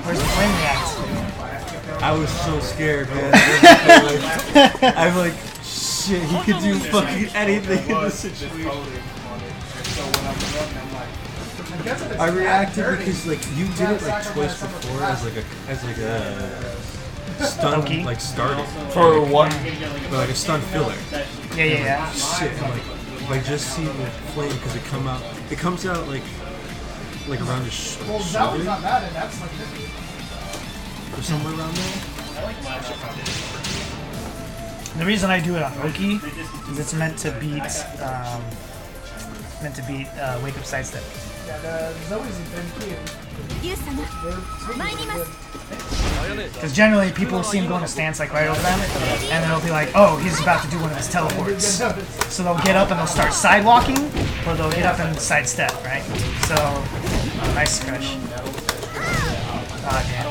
where's the flame react? I was so scared, man. I'm like, shit, he could do fucking anything in this situation. I reacted because like you did it like twice before as like a stun like starting For what? But like a stun filler. Yeah. Shit, I'm like if I just see the flame because it comes out like around his shoulder not bad, and that's like 50. or somewhere around there. The reason I do it on Oki is it's meant to beat wake up sidestep. Yeah, the Zoe's been clear. Because generally people will see him go in a stance like right over them, and then they'll be like, oh, he's about to do one of his teleports. So they'll get up and they'll start sidewalking, or they'll get up and sidestep, right? So, nice crush. Ah, damn.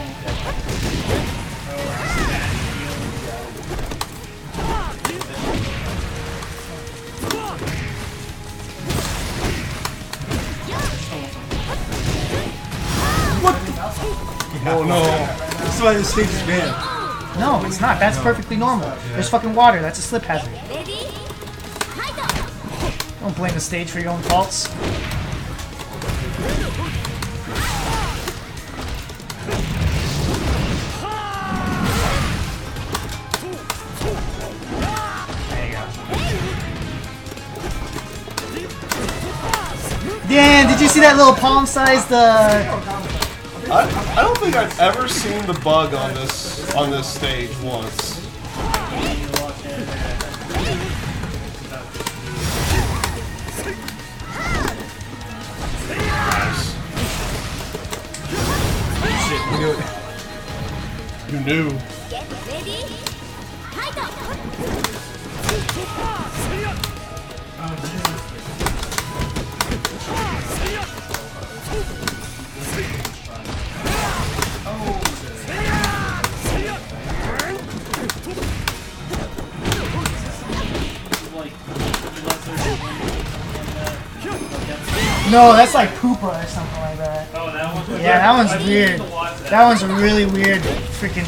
Oh no. That's why this stage is banned. No, it's not. That's perfectly normal. There's fucking water. That's a slip hazard. Don't blame the stage for your own faults. There you go. Dan, did you see that little palm-sized I don't think I've ever seen the bug on this stage once. Shit, you knew it. You knew. No, that's like Poopa or something like that. Oh, that one? Yeah, that one's weird. That one's a really weird freaking...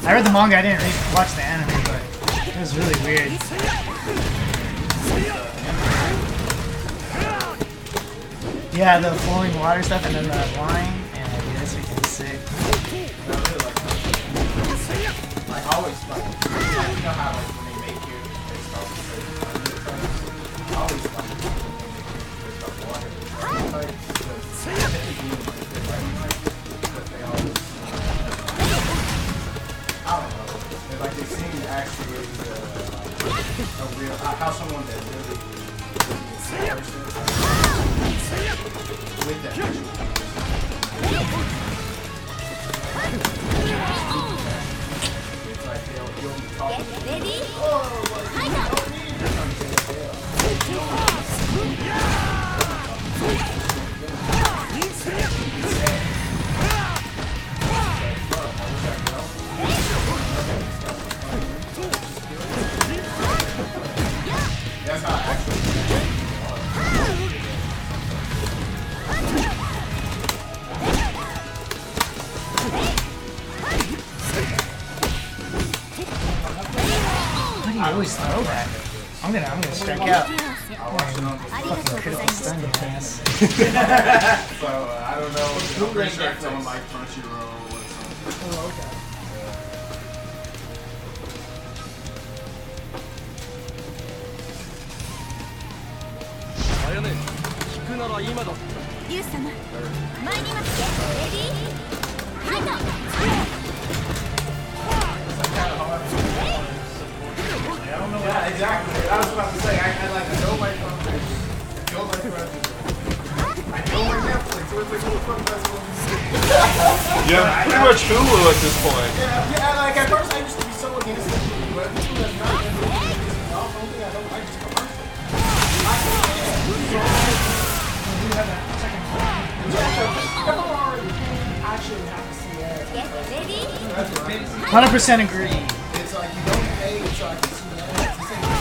I read the manga, I didn't watch the anime, but it was really weird. Yeah, the flowing water stuff and then the line. Yeah, dude, that's freaking sick. I always like, you know how like when they make you, they start with always like. Like they seem to actually a real how someone that really with that. It's like you'll be talking. Ready? That's how I actually Why do you always throw that? I'm gonna strike out. Fucking critical stun your ass. So I don't know. I'm pretty sure it's on like Crunchyroll or something. Oh, okay. リュウ様参りますレディーファイト Yeah, exactly. I was about to say, I like a go like I know my Netflix. Where's the cool fuck festival? Yeah, pretty much Hulu at this point. Yeah, like at first I used to be so against it, but people that's not into it, I don't think I just commercial. You have that second one. Yeah, I'm already actually have to see that. Get ready 100% agree. It's like you don't pay so I can see that. It's the same thing.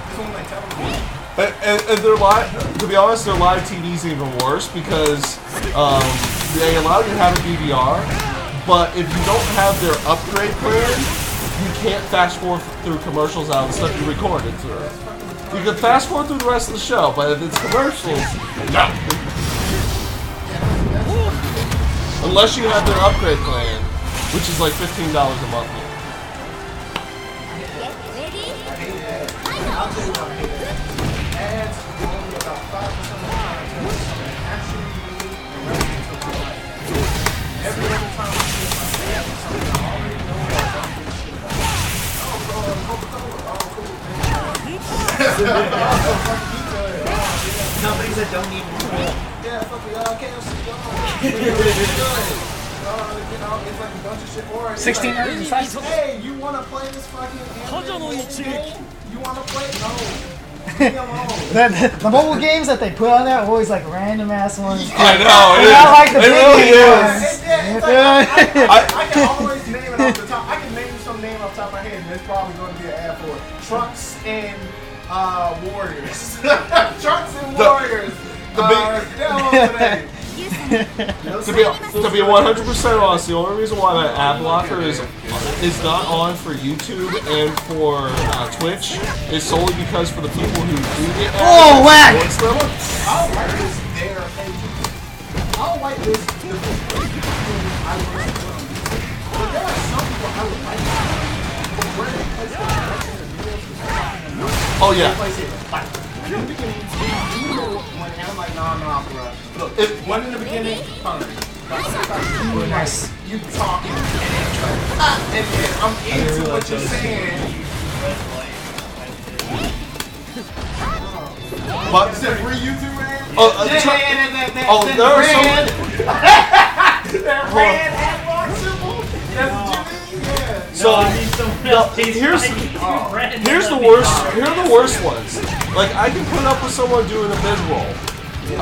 It's only like television. And their live, to be honest, their live TV's even worse because they allow you to have a DVR, but if you don't have their upgrade plan, you can't fast forward through commercials out of the stuff you recorded through. You can fast forward through the rest of the show, but if it's commercials, no. Unless you have their upgrade plan, which is like $15 a month. Get ready I'll tell you what I hate that. Ads only about 5% of the time actually need and relevant to my life. Every other time I see something, I already know about this shit. Coca-Cola, cool. Companies that don't need more. Yeah, fuck it, KFC, you know, it's like a bunch of shit. Or 16 like, hours inside. hey, you want to play this fucking game? You want to play? No. Leave me alone. The mobile games that they put on there are always like random ass ones. I know, They're not like the it big really game is. ones. It's like, I can always name it off the top. I can name some name off the top of my head, and there's probably going to be an ad for it. Trucks and Warriors. Trucks and Warriors. To be 100% honest, the only reason why that ad blocker is not on for YouTube and for Twitch is solely because for the people who do get ads, Oh, whack! I'll like this there. I'll like this. I would like them. But there are some people I would like. But where they place the Oh yeah. they place it like in the beginning. You know when I'm like, nah, bro. Look, if one in the beginning, fine. Nice. You talking, and it's like, and then I'm into what you're saying. But Is that free YouTube, man? there are some. That red ad symbol? That's Jimmy? Yeah. So here's the worst. Here are the worst ones. Like I can put up with someone doing a mid roll. And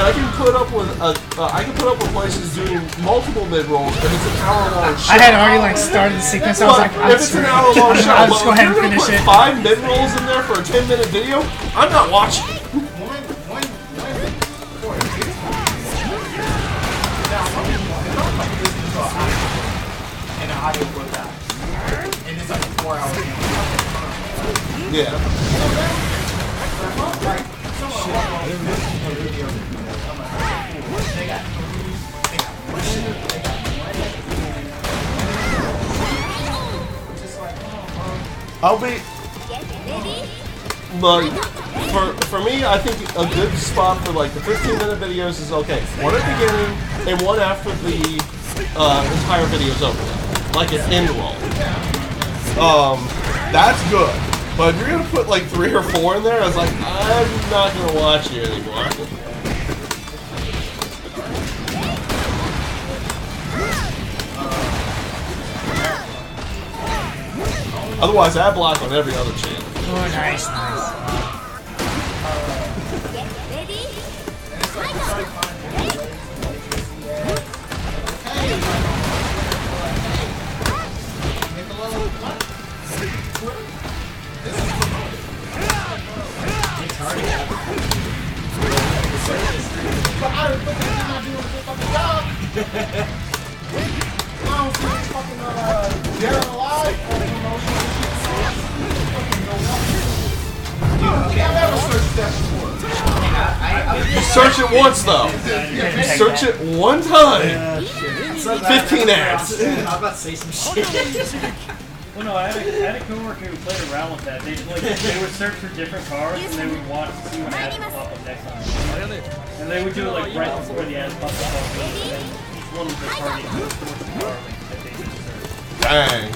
I can put up with places doing multiple mid rolls if it's an hour-long show. I had already like started the sequence. I was like, if it's an hour-long show, I'll just go ahead and if you're finish gonna it. put 5 mid rolls in there for a 10-minute video, I'm not watching. And an audio book out. And it's like a 4-hour video. Yeah. I'll be like for me, I think a good spot for like the 15-minute videos is okay. One at the beginning and one after the entire video's over, like an end roll. That's good. But if you're gonna put like 3 or 4 in there, I was like, I'm not gonna watch you anymore. Otherwise, I block on every other channel. Oh, nice, nice. You search it once though. You search it one time. 15 ads. I'm about to say some shit. Well, no, I had a coworker who played around with that. They would search for different cars and they would watch to see when ads would pop up next on it. And they would do it like right before the ads popped up. And each one was their target towards the car that they would search. Dang.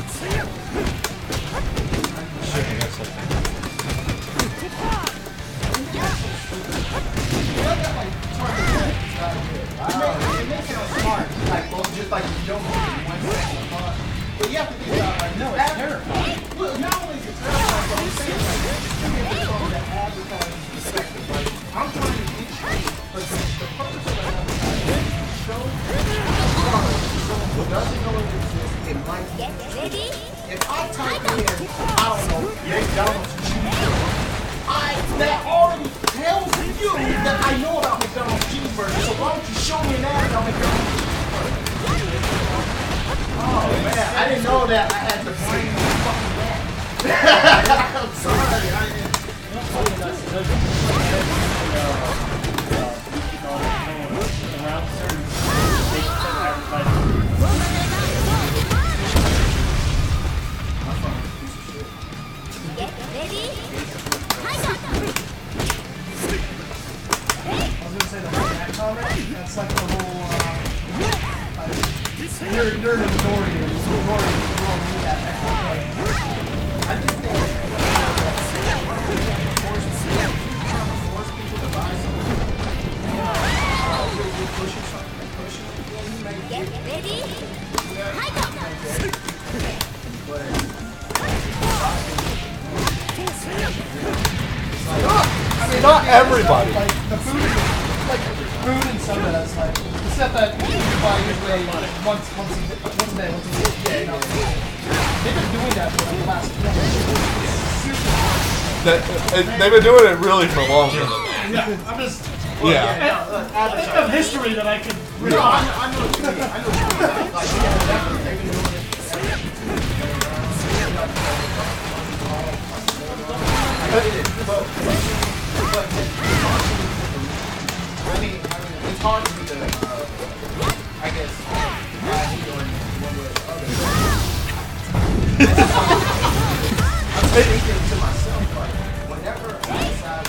But you have to think about like, no, it's terrifying. Look, not only is it terrifying, but I'm saying like, from the advertising perspective, like, I'm trying to teach you, but the purpose of the advertising is to show someone who doesn't know it exists, it might be. If I type in, I don't know, McDonald's cheeseburger, that already tells you that I know about McDonald's cheeseburger, so why don't you show me an ad about McDonald's cheeseburger? Oh man, I didn't know that I had to bring the fucking back. I'm sorry, I didn't. Around certain stations of advertising. I was gonna say the whole ad comment. That's like the whole. You're in the minority. The minority will need that extra play. I just think force people to buy something. You're pushing something. Get ready. I mean, not everybody. Like the food, like food and soda. That's like the stuff that you buy usually once a day. Yeah, no. They've been doing that for the last 20 years. They've been doing it really for longer than that. Yeah, I'm just. Yeah. I think of history that I could. No, I know what you mean. I know what you mean. Like, yeah, definitely they've been doing it. But I mean, it's hard for me to, I guess, one way or the other. I'm thinking to myself, like, whenever I decide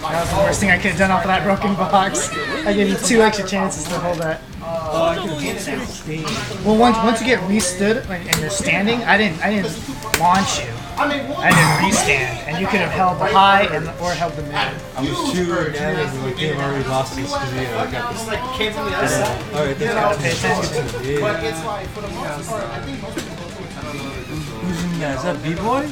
That was the worst thing I could have done off of that broken box. I gave you 2 extra chances to hold that. Well, once you get restood and you're standing, I didn't launch you. I didn't restand, and you could have held the high or held the mid. I was too damaged when the game already lost this because I got this. came from the other side. Alright, Pay attention. But it's like, for the most part, I think most people go to Who's in that? Is that B-Boy?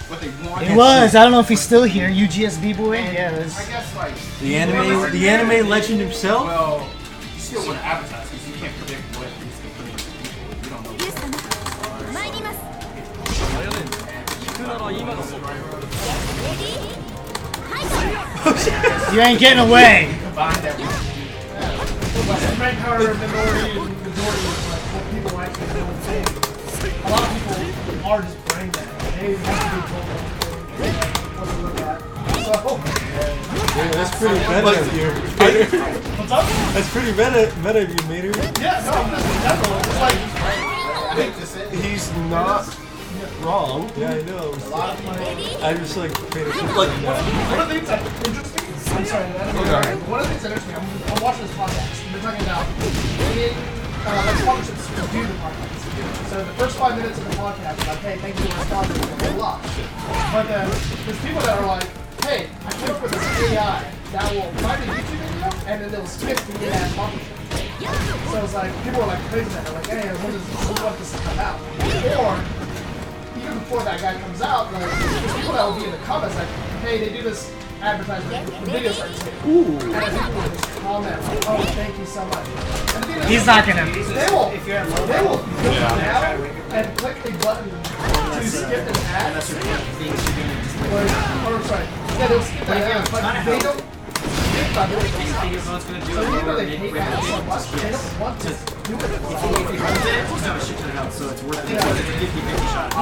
what they want. It was. I don't know if he's still here. UGSB boy. Yeah, it was. I guess, like, The anime legend himself? well, you still want to advertise because you can't predict what he's going to put in people. You don't know. You ain't getting away. Combine that with Red card minority is like what people actually do and say. A lot of people are just brain dead. They have to be told what to look at. So, Yeah, that's pretty meta of you. what's up? That's pretty meta of you, Mater. Yeah, no, I'm just definitely. It's like hate to say it. he's not wrong. Yeah, I know. I just like paid attention. Like, One of the things that interests me, I'm sorry, Okay. one of the things that interests me, I'm watching this podcast, and they're talking about getting sponsorships to do the podcast. So the first 5 minutes of the podcast is like, hey, thank you for our sponsor, blah, blah, blah. But then there's people that are like, hey, I came up with this AI that will find a YouTube video, and then they'll skip the in-app sponsorship. So it's like, people are like crazy that they're like, hey, when does this come out? Or, even before that guy comes out, like, there's people that will be in the comments like, hey, they do this advertisement, the video starts hitting. And then people will just comment like, oh, thank you so much. And the thing is, He's not gonna. they will go down and click a button to skip an ad. Or sorry, yeah, they'll skip that ad, but they don't skip that video. So even though they hate ads so much, they don't want to do it. So it's worth it. It's a 50-50 shot. I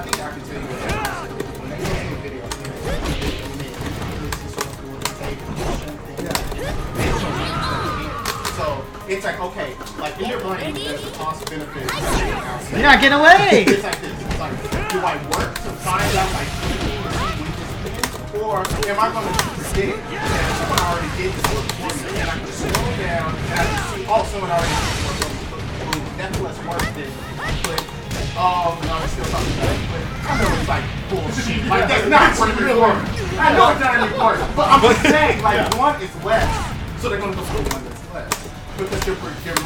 think I can tell you what when they go to the video. So it's like, okay, like in your brain, there's a cost benefit. You're not getting away! It's like this. It's like, do I work to find out like or am I going to predict that someone already did this work for me and I can slow down and I can see, oh, someone already did this work for me. That's less work than but no, I'm still talking about it, but I know it's like bullshit. Like that's not really work. I know it's not any work, but I'm just saying like one is less, so they're gonna go for the one that's less. Because your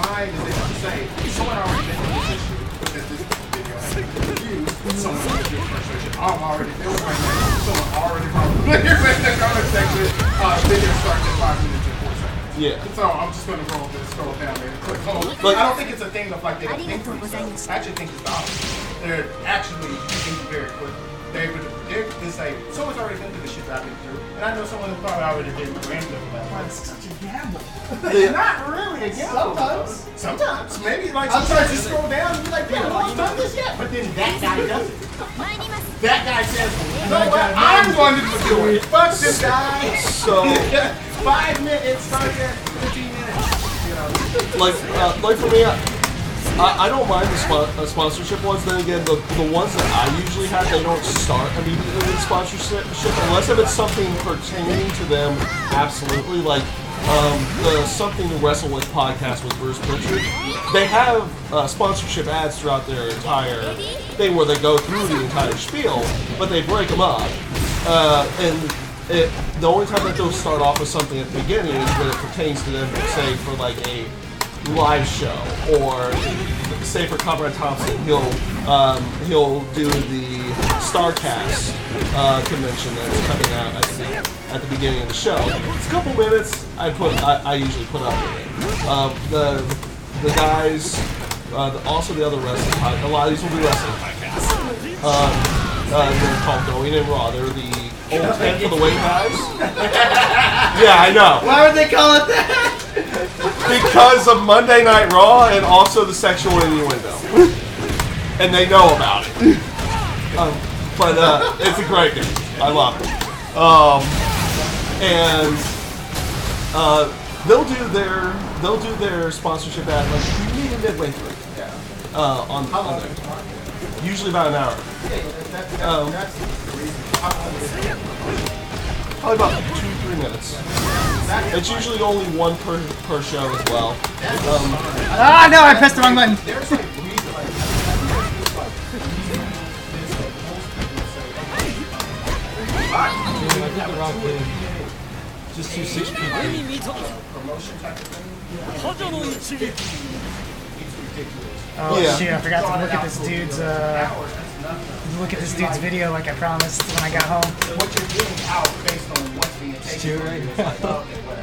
mind is able to say, someone already did this issue, because this video has been used, someone already did frustration. I'm already feeling right now. Someone already probably in the comment section, video starts at 5 minutes and 4 seconds. Yeah. So I'm just gonna scroll down there and click home. Like, I don't think it's a thing of like they don't think for themselves. I actually think it's the opposite. They're actually thinking very quick. They're like, someone's already been through the shit that I've been through. And I know someone who probably already did random about it. It's such a gamble. It's not really a gamble. Sometimes. Maybe like sometimes you scroll down and be like, yeah, no one's done this yet. But then that guy does it. That guy says, you know what? I'm going to do it. Fuck this guy. So 5 minutes, starts at 15 minutes. You know. like for me, I don't mind the sponsorship ones. Then again, the ones that I usually have, they don't start immediately with sponsorship unless if it's something pertaining to them. Absolutely, like the Something to Wrestle With podcast with Bruce Pritchard. They have sponsorship ads throughout their entire thing where they go through the entire spiel, but they break them up. The only time that they'll start off with something at the beginning is when it pertains to them, say for like a live show, or say for Conrad Thompson, he'll do the StarCast convention that's coming out at the beginning of the show. It's a couple minutes. I usually put up with it. The guys, also the other wrestling, a lot of these will be wrestling podcasts. They're called Going in Raw. They're the old 10 for the win guys. Yeah, I know. Why would they call it that? Because of Monday Night Raw and also the sexual innuendo. And they know about it. But it's a great game. I love it. And they'll do their sponsorship ad like maybe midway through. Yeah. On there. Usually about an hour. Probably about 2-3 minutes. It's usually only one per show as well. Ah, no, I pressed the wrong button. I think the Rock did just do 6 people. Oh Yeah. shit, I forgot to look at this dude's video like I promised when I got home. What you're getting out based on what's being taken.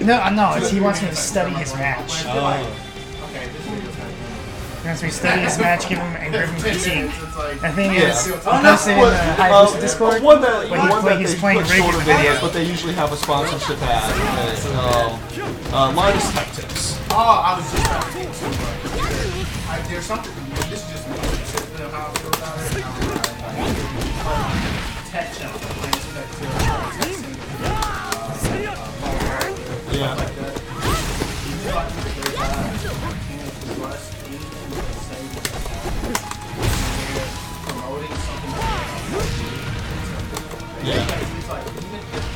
No, he wants me to study his match. He wants me to study his match, give him critique. The thing is, I posted in the High Boost Discord, one that he's they playing put regular shorter videos, but they usually have a sponsorship ad. Linus Tech Tips. Oh, I was just trying to think something. There's something. This is just me. How I feel about it. Tech channel. Yeah. Yeah. Because he's like, even if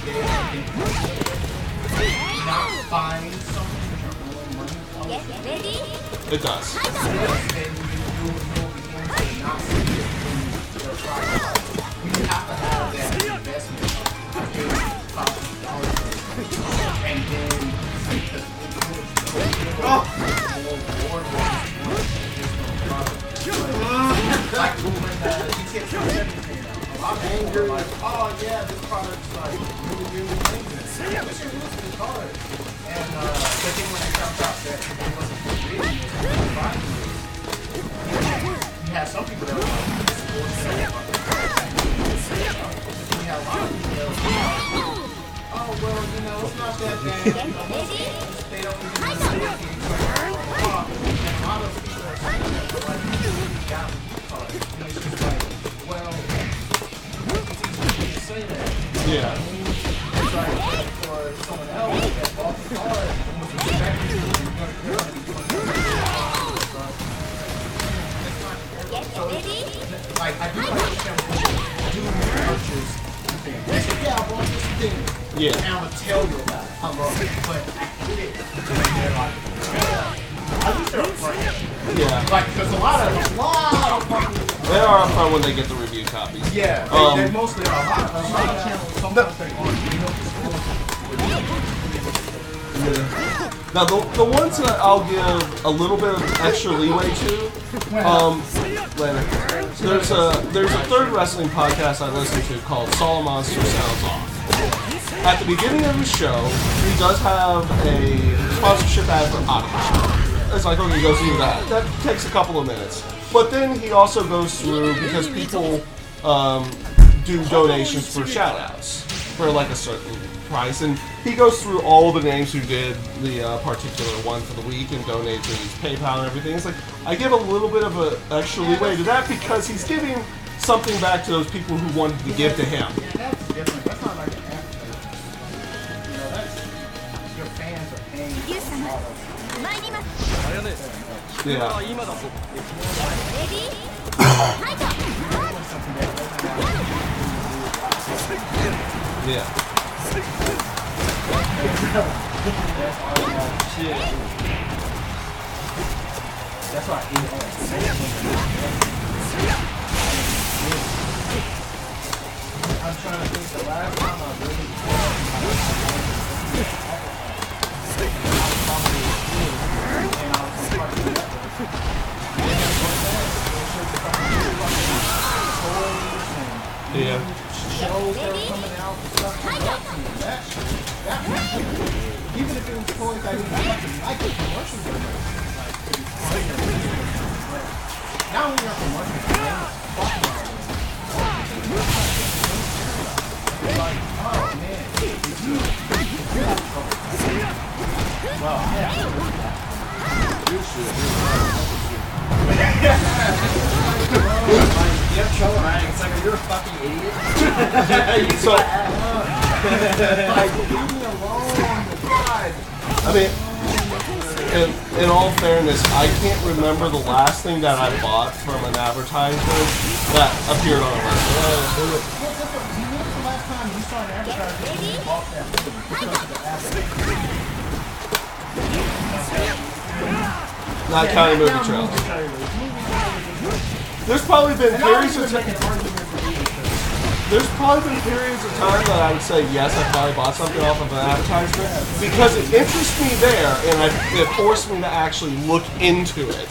they not find something that you're blowing money on, It does. then you'll begin to not see it in your product. You have to have that investment of $1,000 and then because like when GTA 7 came out, a lot of people were like, oh yeah, this product's like really amazing. This shit was really hard. And but then when they found out that it wasn't for real, it was for buying it. You had some people that were like, this is bullshit. You had a lot of people that were like, oh well, you know, it's not that bad. You know, most games, they don't even know what games are. And a lot of people are saying that they're like, yeah, and it's just like, well, it's easy to say that. Yeah. It's like for someone else that bought the car and was expecting to be going to be so like I do understand when you do purchase things. They say, yeah, I bought this thing. Yeah. And I'm gonna tell you about it. I love it, but I hate it when they're like, I wish they're upfront. Yeah. Like, because a lot of fucking. They are upfront when they get the review copies. Yeah, they mostly are. A lot of channels, sometimes they aren't. Now, the ones that I'll give a little bit of extra leeway to, there's a third wrestling podcast I listen to called Solid Monster Sounds Off. At the beginning of the show, he does have a sponsorship ad for Audio. It's like, okay, go see that. That takes a couple of minutes. But then he also goes through, because people do donations for shout-outs for like a certain price, and he goes through all the names who did the particular one for the week and donate to his PayPal and everything. It's like, I give a little bit of an extra leeway to that because he's giving something back to those people who wanted to give to him. That's different. That's not like an advertisement. You know, that's your fans are paying for the product. Yeah. Yeah. That's why I eat I'm trying to think the last time I really Yeah. shows that were coming out and stuff like that. Even if it was toys I didn't like, the commercials were like pretty funny. But now when you're commercials, it's like, oh man, well, yeah. You should. You have trouble writing. It's like, are you a fucking idiot? So, Like, leave me alone. God. I mean, in all fairness, I can't remember the last thing that I bought from an advertisement that appeared on a website. When was the last time you saw an advertisement and you bought that because of the advertisement? Not counting movie trailers. There's probably been periods of time. There's probably been periods of time that I would say yes, I probably bought something off of an advertisement because it interests me there, and it forced me to actually look into it.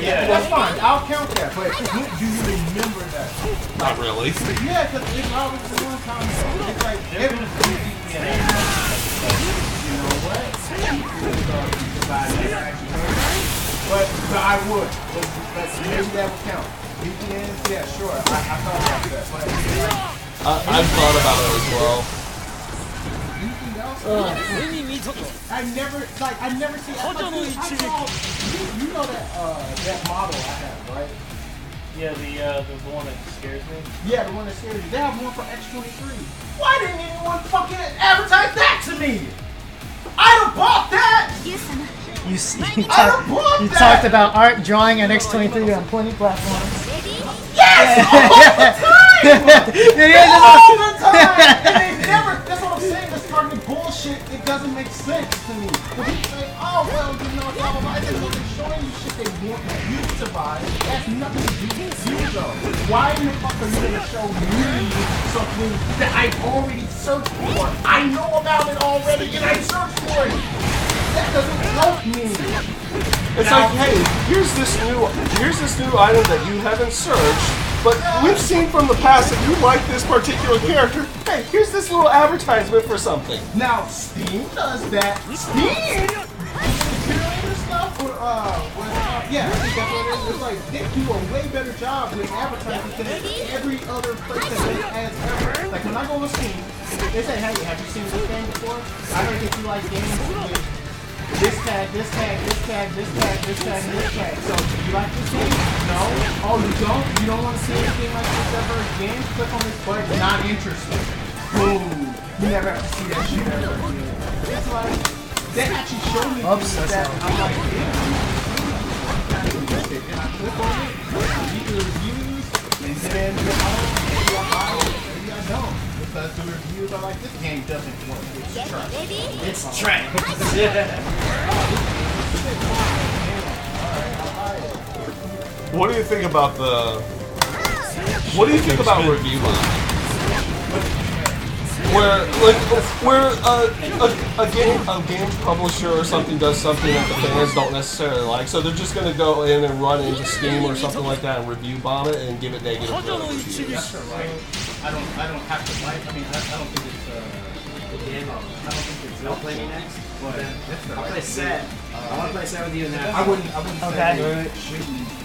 Yeah. That's fine. I'll count that. But do you remember that? Not really. Yeah, because it's always the one time. It's like every you know what? But I would. But maybe that would count. VPNs, yeah, sure. I thought about that. But I've thought about it as well. anything else? I never see. You know that model I have, right? Yeah, the one that scares me. Yeah, the one that scares you. They have one for X23. Why didn't anyone fucking advertise that to me? I'd have bought that! You talked about art, drawing, and X23 on plenty platforms. Yes! All the time! All the time! why in the fuck are you gonna show me something that I've already searched for? I know about it already and I searched for it. That doesn't help me. It's like, hey, here's this new item that you haven't searched, but we've seen from the past that you like this particular character. Hey, here's this little advertisement for something. Now Steam does that. Steam. Stuff or yeah, I think that's what it is. It's like they do a way better job with advertising than every other place that they has ever. Like when I go to Steam, they say, "Hey, have you seen this game before? I heard that you like games with this tag, this tag, this tag, this tag, this tag, and this tag. So do you like this game? No. Oh, you don't? You don't want to see anything like this ever again? Click on this button. Not interested. Boom. You never have to see that shit ever again. It's like they actually show me things that I'm like, yeah, I'm interested. And I click on it, I read the reviews, and then maybe I buy it, maybe I don't. Because the reviews are like, this game doesn't work. It's trash. It's trash. What do you think about the? What do you think about review bombs? Where a game publisher or something does something that the fans don't necessarily like, so they're just gonna go in and run into Steam or something like that and review bomb it and give it negative reviews. That's right. I don't have to like. I mean, I don't think it's a game. I don't think it's. Don't play me next. But I'll play set. I want to play set with you now. I wouldn't say.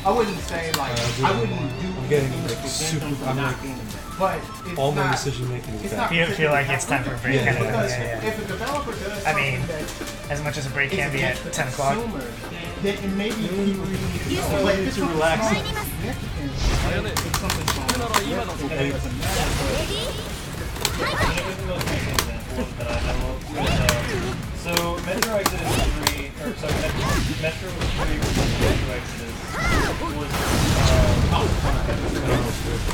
I wouldn't say like. I wouldn't do. I'm getting like super. I'm like. But it's all my not, decision making is it's back. not You feel like it's time for a break. Yeah. Because Yeah. if a developer does I mean, something that as much as a break is can be at against the 10 o'clock. consumer, then it may be people need to know. Like, it's to relax. significant. It's something small. It doesn't matter. So Metro Exodus 3, or sorry, Metro 3 Metro Exodus was,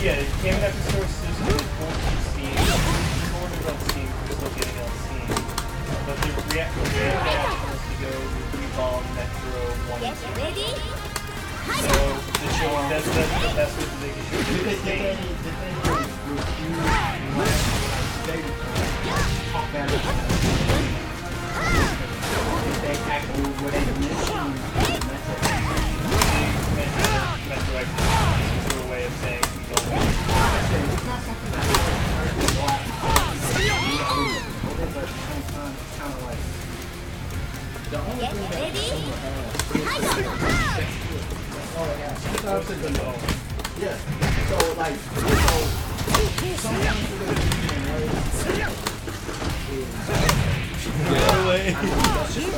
yeah, it came out to Source System, it's on Steam, pre-ordered on Steam, we're still getting it on Steam, but the reaction was to go rebomb Metro 1 and 2. So, the show, that's what the biggest issue with this game. They actually would mention Metro Exodus is a way of saying we don't want it's not something that go out and but at the same time, it's kind of like the only thing that consumer has all it has. Yeah. So like sometimes the way you can that's just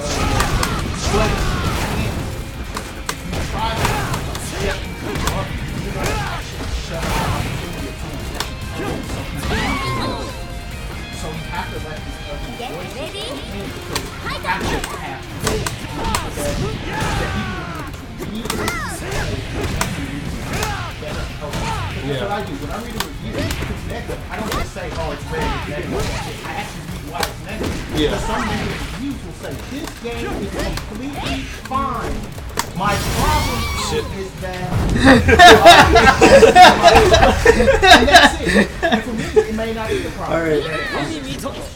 but if you try so you have to let these other voices come in because I just have That's what I do. When I read a review, if it's negative, I don't just say, oh, it's rated negative. I actually read why it's negative. Yeah. Because some negative reviews will say, this game is completely fine. My problem is that... and that's it. And for me, it may not be the problem. Alright.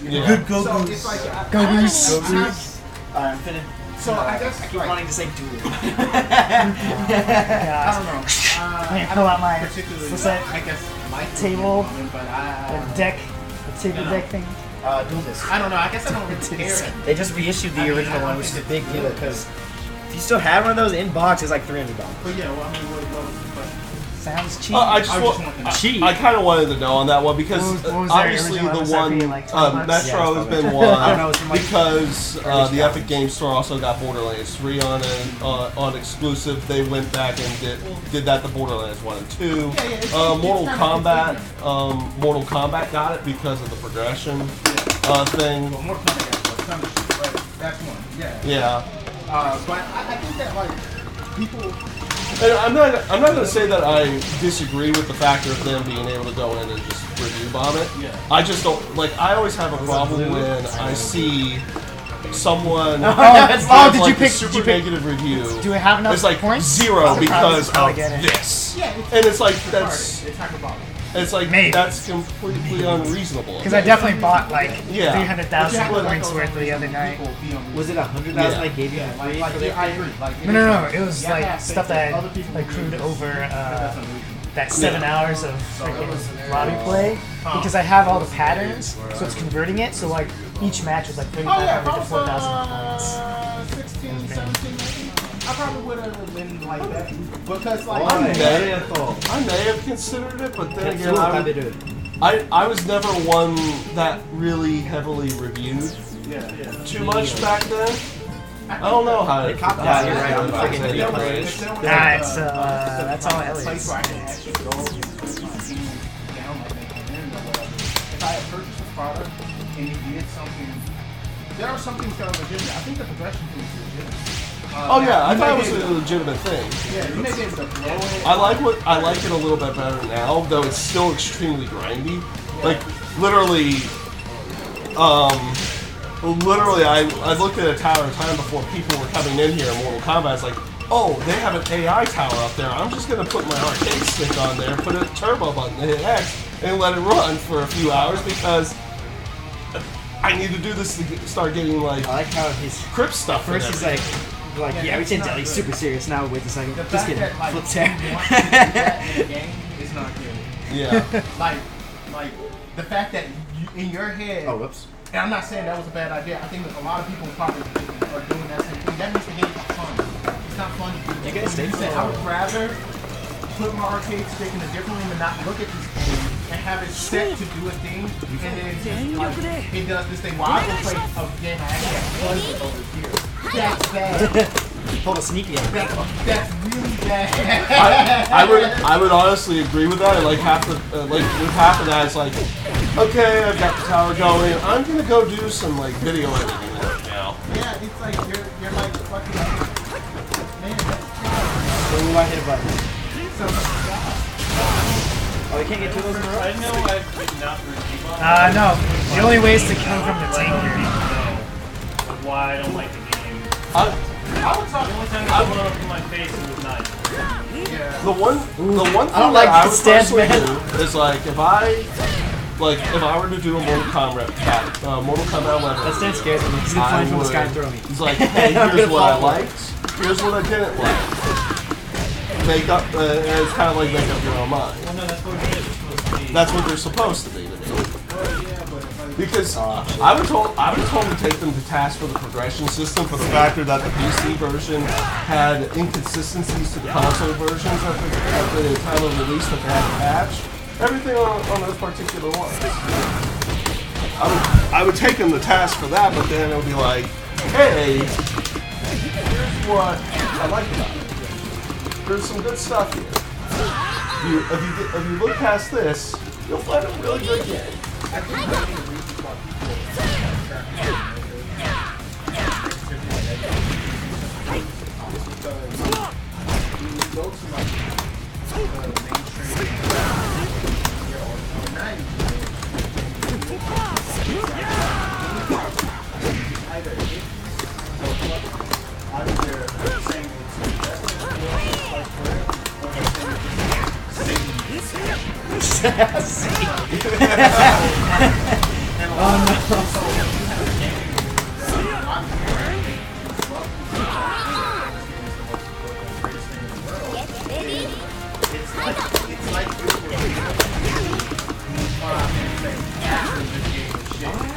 Yeah. Good go So Goose. it's like, Go Goose. I'm finna. So I guess I keep wanting to say duel. I don't know. Let me pull out my particularly. what's that? I guess my Table, but the deck, the table deck thing. Duel Disc. I don't know. I guess I don't really care. They just reissued the original one, which is a big deal because if you still have one of those in box, it's like $300. But yeah, well, I mean, what was the question? Sounds cheap. I kind of wanted to know on that one because What was obviously their original the one MSRP, like $12? Metro has been I don't one know, it's from, like, because early the Epic 2000s. Games Store also got Borderlands 3 on exclusive. They went back and did that to Borderlands 1 and 2. it's Mortal kinda Kombat Mortal Kombat got it because of the progression thing. Well, more Kombat, right? That's one. Yeah. Yeah. But I think that like people. And I'm not going to say that I disagree with the factor of them being able to go in and just review bomb it. Yeah. I just don't like. I always have a problem when I see someone Oh, did you like pick? a super Did you pick? negative review. Do I have enough It's like points? 0 because probably of get it. this. Yeah, And it's like that's it's hyperbolic. it's like Maybe. that's completely unreasonable. Because I definitely bought like Yeah. 300,000 points worth the other night. Was it 100,000 I gave you? I agree. Like, No. It was like stuff that I accrued over that 7 hours of freaking lobby play. Because I have all the patterns, so it's converting it. So like each match was like 3,500 to 4,000 points. 16, 17 maybe, I probably would have been like that. Because like, I may have considered it, but then again, I was never one that really heavily reviewed too much back then. I don't know how to. Yeah, you're right. I'm fucking Alright, so that's all Elliott's. place where I can actually go and put my team down like they come in or whatever. If I had purchased a product and you did something, there are some things that are legitimate. I think the progression thing is legitimate. Oh yeah, I thought it was a legitimate thing. Yeah, you may be able to blow it. I like it a little bit better now, though it's still extremely grindy. Like literally, I looked at a tower in time before people were coming in here in Mortal Kombat. It's like, oh, they have an AI tower up there. I'm just gonna put my arcade stick on there, put a turbo button, hit X, and let it run for a few hours because I need to do this to start getting like I like how his crypt stuff. First he's like, yeah, we change that. He's super serious. Now wait a second. Just kidding. Flips hair. It's not good. Yeah. like the fact that you, in your head. Oh, whoops. And I'm not saying that was a bad idea. I think that a lot of people probably are doing that same thing. That makes the game fun. It's not fun to do. You guys think said, so? I would rather put my arcade stick in a different room and not look at this thing and have it set to do a thing, and then like, it does this thing. While I will play a game I actually have fun with over here. That's bad. Total sneaky. That's really bad. I would honestly agree with that. Like half the like with half of that is like, okay, I've got the tower going. I'm gonna go do some like video editing right now. Yeah, it's like you're like fucking man. So we might hit a button. Oh, we can't get two of those in a row? I know I've been not for No. The only way is to come from the tanker. Why I don't like the game. I would talk. The only time I blew up in my face it was nice. The one thing I don't like that I the would stance, personally man. do is like if I were to do a Mortal Kombat level, That stand scares me. He's gonna fly from the sky and throw me. It's like, hey, here's what I liked, here's what I didn't like. Make up, it's kind of like make up your own mind. Well, no, that's what it is. It's supposed to be. That's what they're supposed to be. Because I was told to take them to task for the progression system for the factor that the PC version had inconsistencies to the console versions at the time of release that they had to patch. Everything on those particular ones. I would take them to task for that, but then it would be like, hey, here's what I like about it. There's some good stuff here. If you look past this, you'll find a really good game.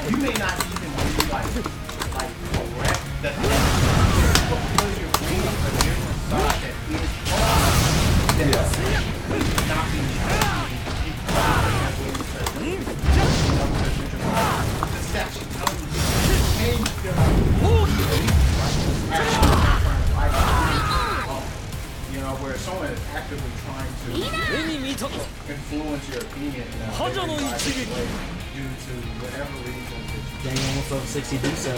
You may not even be like correct the but because you're reading a different side that is not being the section change you know, where someone is actively trying to influence your opinion in a very negative way due to whatever reason. Dang, almost over 60 do so.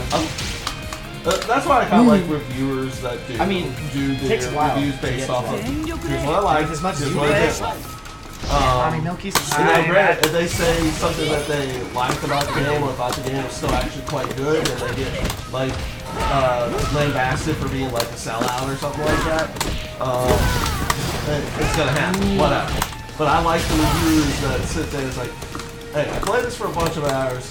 That's why I kind of like reviewers that do. I mean, do their takes a while reviews to based get off to of it. here's what I like, As much as here's you what I play, didn't like. Mommy Milky's And now, granted, if they say something that they liked about the game or thought the game was still actually quite good, and they get like lambasted for being like a sellout or something like that, it's gonna happen. Whatever. But I like the reviews that sit there. It's like, hey, I played this for a bunch of hours.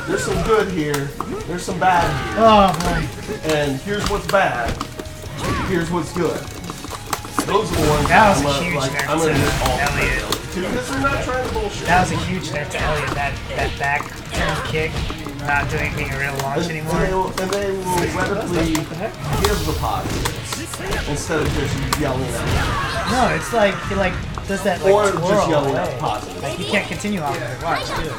There's some good here. There's some bad here. Oh boy. And here's what's bad. Here's what's good. Those are the ones That was I'm a huge like, nerf I'm gonna to get all Elliot. because they're not trying to bullshit. That was a huge nerf to Elliot. That back turn kick, not doing being a real launch anymore. And they will readily give the positives instead of just yelling at them. No, it's like he like does that like Or twirl just yelling away. at positives. Like you can't continue off of it. Watch, do it.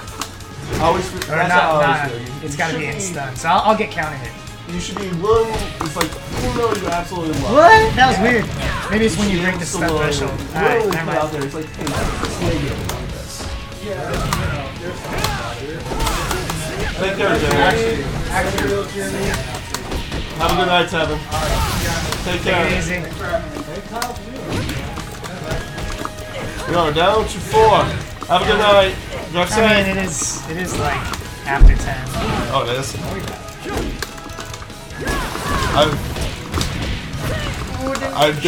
I always, Or that's not, how I always not. do it. It's You got to be should in stun. So I'll get counting it. You should be willing. It's like, who know you absolutely love. What? That was weird. Maybe it's when you break the stun Absolutely. threshold. Really Alright, put never out mind. there. It's like, hey, what's negative about this? Take care, Jimmy. Have a good night, Tevin. Take care. Take it easy. We are down to 4. Have a good night. Drive safe. I mean, it is like after 10. Oh, it is. I've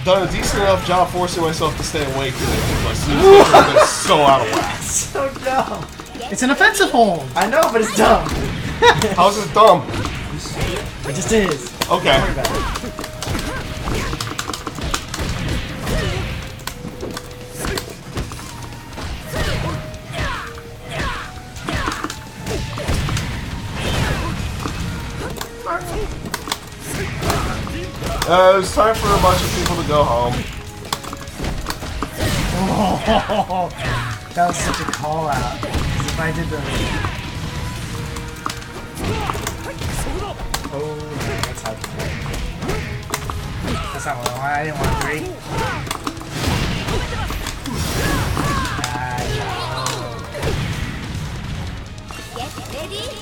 done a decent enough job forcing myself to stay awake today because my sleep schedule has been so out of whack. So dumb. It's an offensive hold. I know, but it's dumb. How's it dumb? It just is. Okay. Don't worry about it. It's time for a bunch of people to go home. Oh, that was such a call out. If I did the. Oh, that's how to play. That's not what I want. I didn't want 3.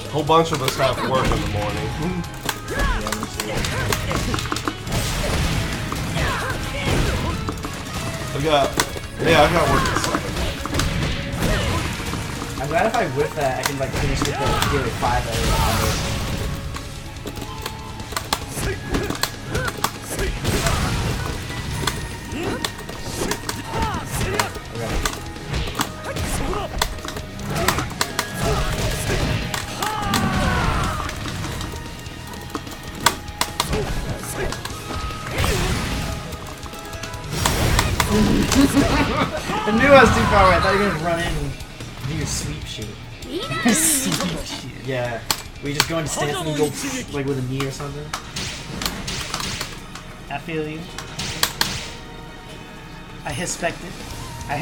A whole bunch of us have work in the morning. I got work at 7. I'm glad if I whip that, I can like finish with the give it 5 out of I knew I was too far away. I thought you were gonna run in and do your sweep shoot. Sweep shoot. Yeah. We just go into stance and go like with a knee or something. I feel you. I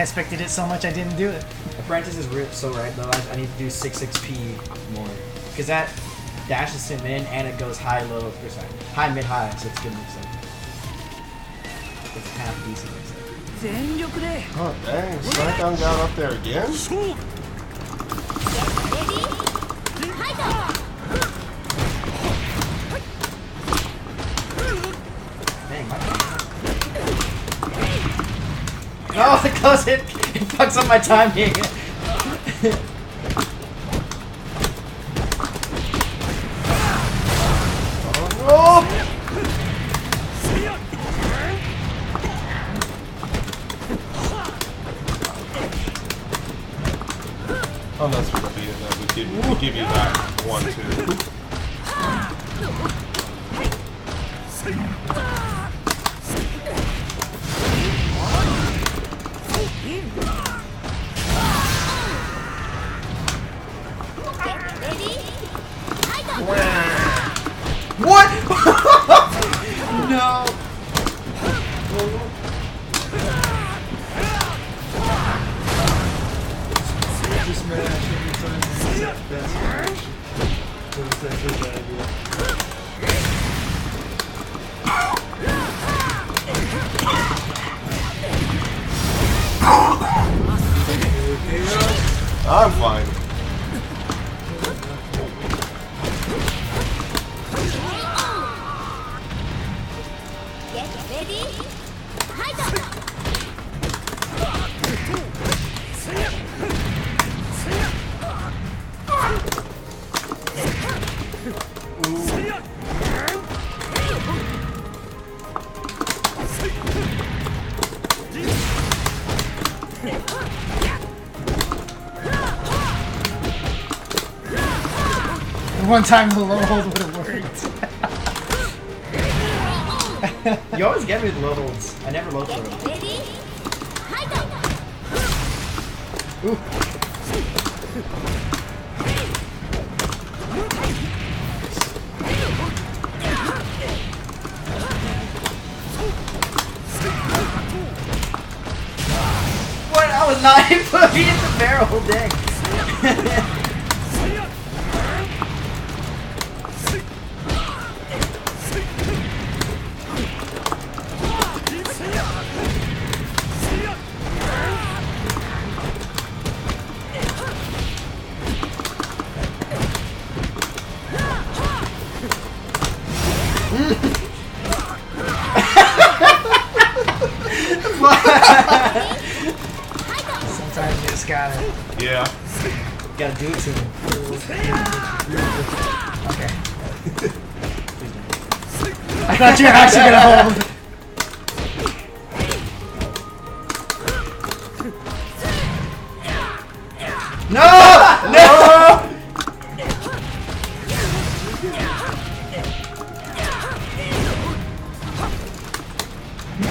expected it so much I didn't do it. Apprentice is so right though. I need to do 6-6P more. Because that dashes him in and it goes high, low, or sorry, high, mid, high, so it's good mix up. It's half decent mix up. Oh dang, Smackdown got up there again? Dang, no, it goes it fucks up my timing. Oh no! Oh, that's what we did. We'll give you that 1, 2. What? No. This match every time is the best match. So it's actually a good idea. I'm fine. one time the low hold would have worked. You always get me with low holds. I never low throw. Ooh. What? I was not put me in the barrel, dang. Sometimes you just gotta. Yeah. Gotta do it to him. Okay. I thought you were actually gonna hold. No! No!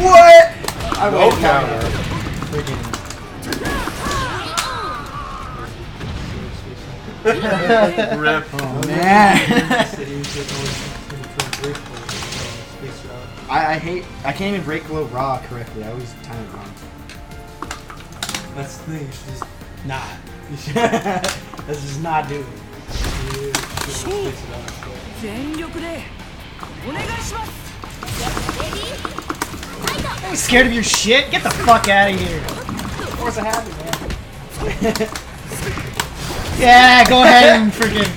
What? I won't counter. Freaking. Rip. Oh man. I hate. I can't even break low raw correctly. I always time it wrong. That's the thing. You should just Nah. Let's just not do it. I'm scared of your shit? Get the fuck out of here. Of course I have it, man. Yeah, go ahead and freaking.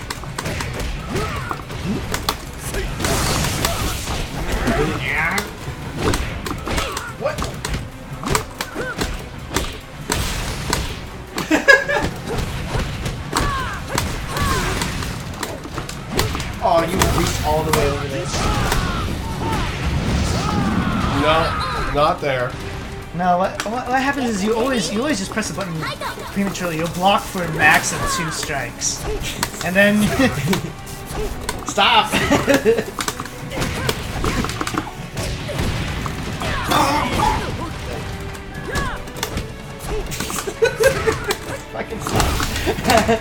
What? Oh, you reached all the way over there. No, not there. No, what happens is you always just press the button prematurely. You'll block for a max of 2 strikes, and then Stop. Fucking stop.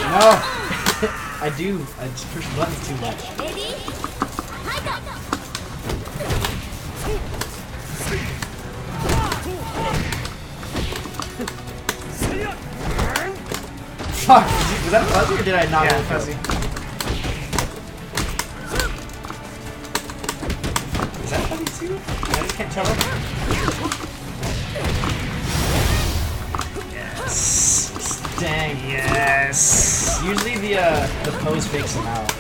No! I do. I just push buttons too much. Fuck! Was that fuzzy or did I not? Yeah, fuzzy. Is that fuzzy too? I just can't tell. Yes. Dang. Yes. Usually the pose fakes him out.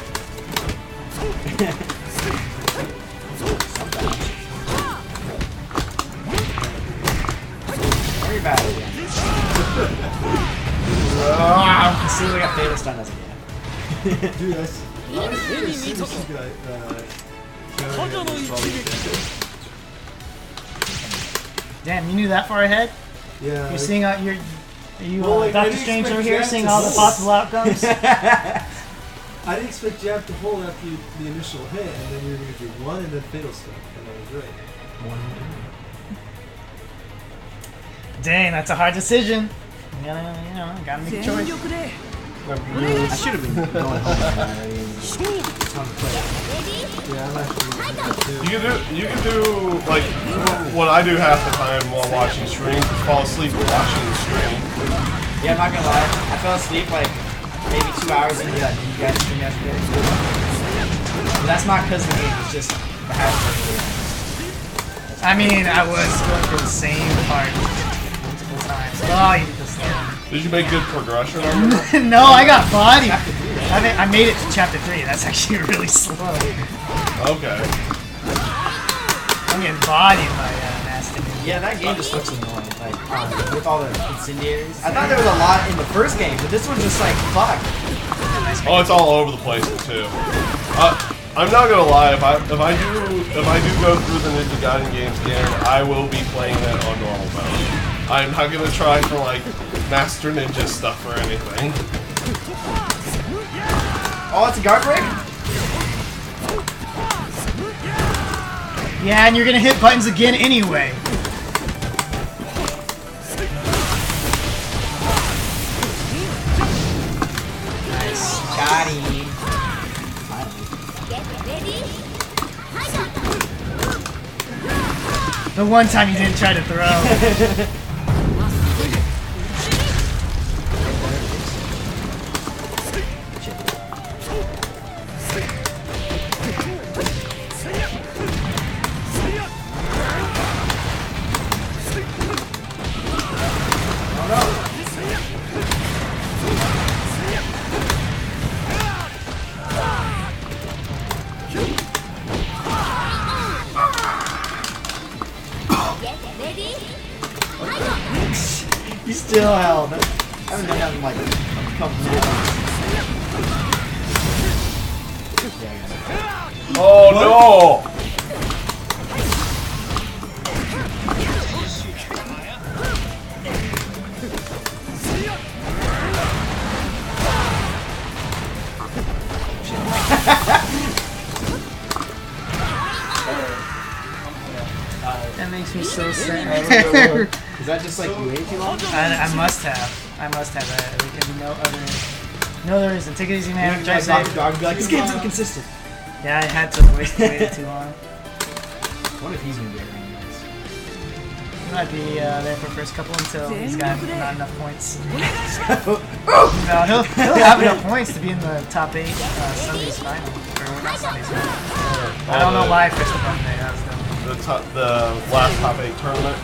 Sometimes. Very bad again. As soon as I got fatal stun as again. Dude, that's seriously good. Damn, you knew that far ahead? Yeah. You're seeing out your. Are you Well, like, I Doctor didn't Strange over expect here Jack seeing to all the hold. possible outcomes? I didn't expect Jab to hold after the initial hit, and then you were going to do one and then fatal stuff, and that was great. Dang, that's a hard decision. You gotta make a choice. I should have been going home already. Yeah, I'm actually. You can do like what I do half the time while watching streams is fall asleep watching the stream. Yeah, I'm not gonna lie. I fell asleep like maybe 2 hours into that you guys stream yesterday. But that's not because of the game, it's just the hashtag. I mean, I was going for the same part multiple times. Oh, you did this one. Did you make good progression on it? No, I got bodied. I made it to chapter 3. That's actually really slow. Okay. I'm getting bodied by Nasty. Yeah, that game just looks annoying. Like, with all the incendiaries. I thought there was a lot in the first game, but this one's just like, fuck. Oh, it's all over the place too. I'm not gonna lie. If I do go through the Ninja Gaiden games again, I will be playing that on normal mode. I'm not gonna try for like Master Ninja stuff or anything. Oh, it's a guard break? Yeah, and you're gonna hit buttons again anyway. Nice. Got him. The one time you didn't try to throw. You still held. I haven't done that in like a couple minutes. Oh no! That makes me so sad. Is that just like way too long? I must have. There can be no other. No, there isn't. Take it easy, man. Try to save. Dog be like, this game's inconsistent. Yeah, I had to wait too long. What if he's gonna be everything else? He might be there for the first couple until he's got not enough points. No, he'll have enough points to be in the top 8 Sunday's final. Or not Sunday's final. I don't know why I pressed the button there. That was dumb. The last top 8 tournament.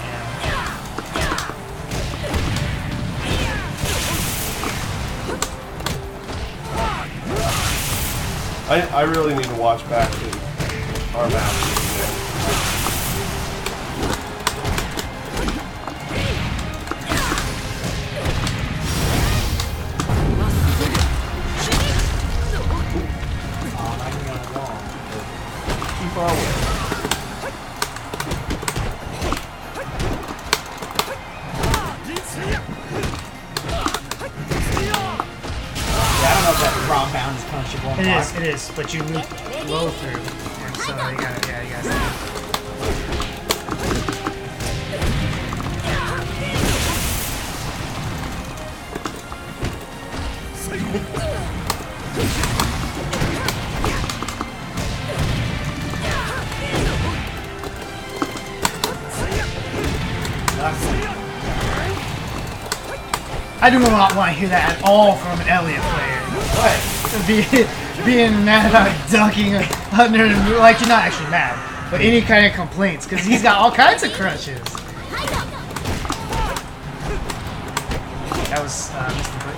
I really need to watch back to our matches again. Too far away. I don't know if that raw bound is punishable. It is, but you move low through, and so you gotta I do not want to hear that at all from an Elliot player. What? Being mad about ducking under the move. Like, you're not actually mad, but any kind of complaints, because he's got all kinds of crutches. That was Mr. Brick.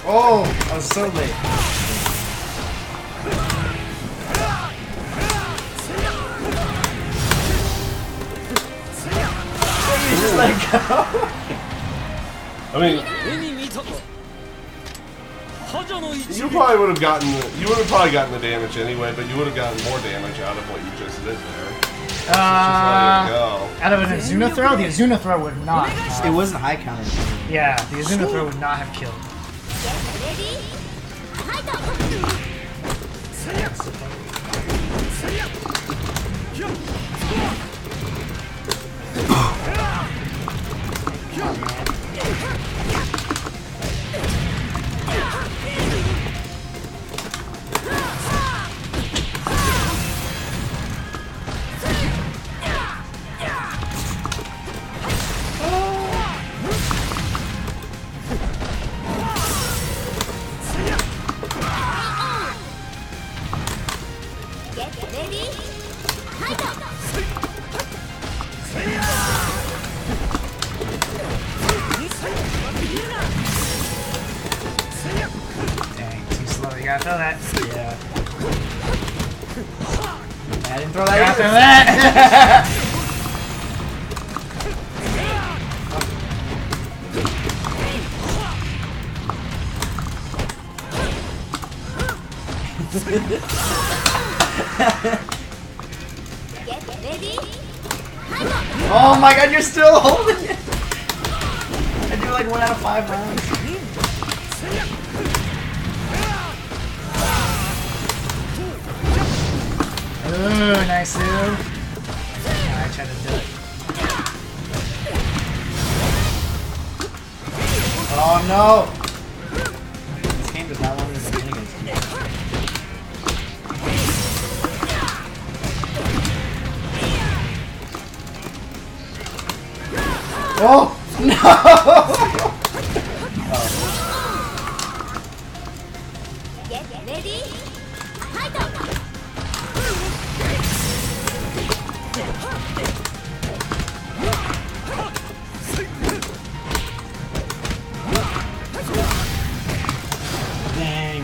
Oh, I was so late. just let it go. I mean, you probably would have gotten the damage anyway, but you would have gotten more damage out of what you just did there. Out of an Azuna throw, the Azuna throw would not. It wasn't high counter. Yeah, the Azuna throw would not have killed. Dang, too slow. You gotta throw that. Yeah. I didn't throw You that. gotta throw that. Oh my god, you're still holding it! I do like 1 out of 5 rounds. Ooh, nice move. I tried to do it. Oh no! This game does not want me to win against me. Oh! No! Dang.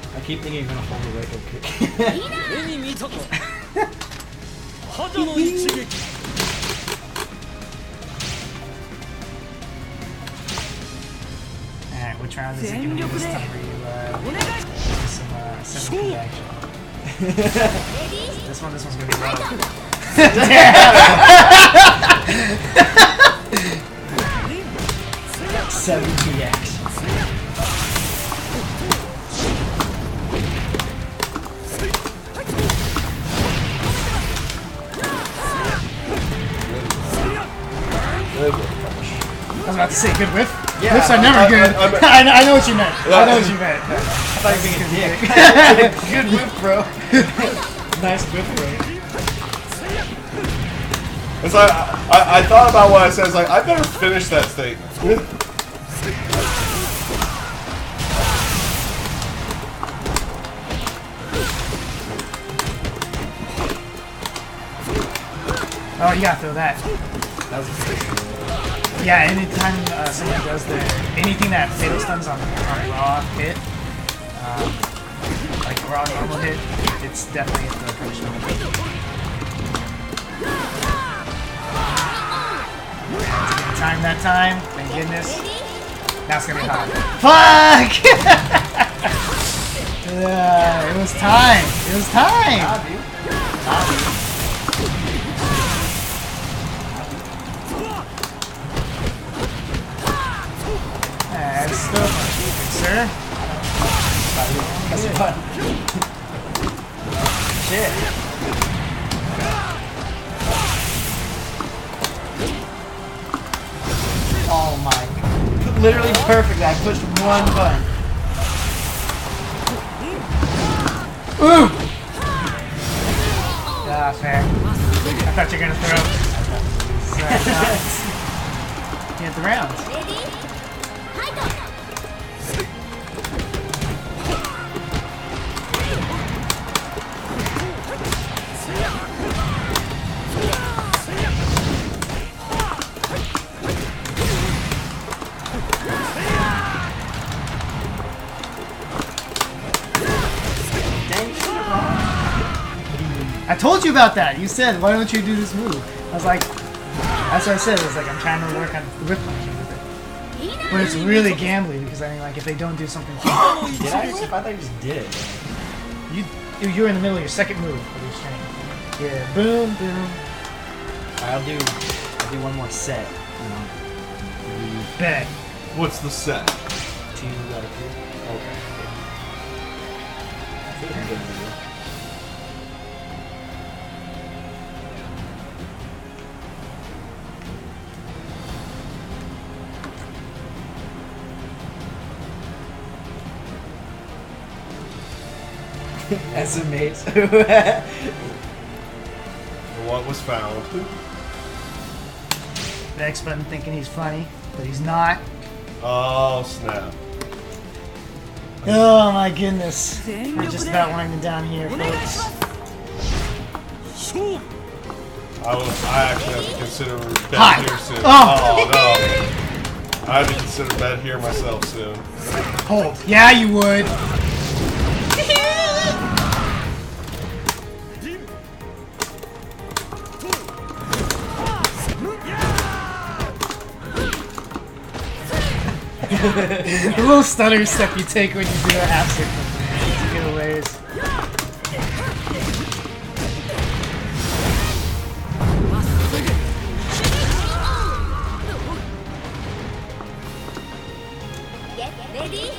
I keep thinking you're gonna hold the right hook kick. Alright, which round is it gonna be this time for you? Some 7 action. This one's gonna be rough. Damn! 70 action. Good. I was about to say good whiff. Yeah, Whiffs are never good. I know what you meant. I know what you meant. I thought you were being a dick. Good whip, bro. Nice whip, bro. It's like I thought about what I said. It's like I better finish that state. Oh, you gotta throw that. That was Yeah, anytime someone does anything that fatal stuns on raw hit, like raw normal hit, it's definitely the punishment. Time that time, thank goodness. Now it's gonna be hot. Fuck! Yeah, it was time. It was time. That's still sir. Press the button. Shit. Oh my. Literally perfect. I pushed one button. Ooh! Ah, fair. I thought you were gonna throw. Get the rounds. I told you about that. You said, why don't you do this move? I was like, that's what I said. I was like, I'm trying to work on the whip punching with it. But it's really gambly because I mean, like, if they don't do something, Did I? I thought you just did it. you were in the middle of your second move of your string. Yeah, boom, boom. I'll do one more set. Bet. What's the set? 2 out of 3. Okay. SMAs. What was found? The X button thinking he's funny, but he's not. Oh, snap. Oh my goodness. We're just about winding down here, folks. I actually have to consider bed Hi. here soon. Oh. No. I have to consider bed here myself soon. Hold. Yeah, you would. The little stutter step you take when you do a half circle to get away is... Ready?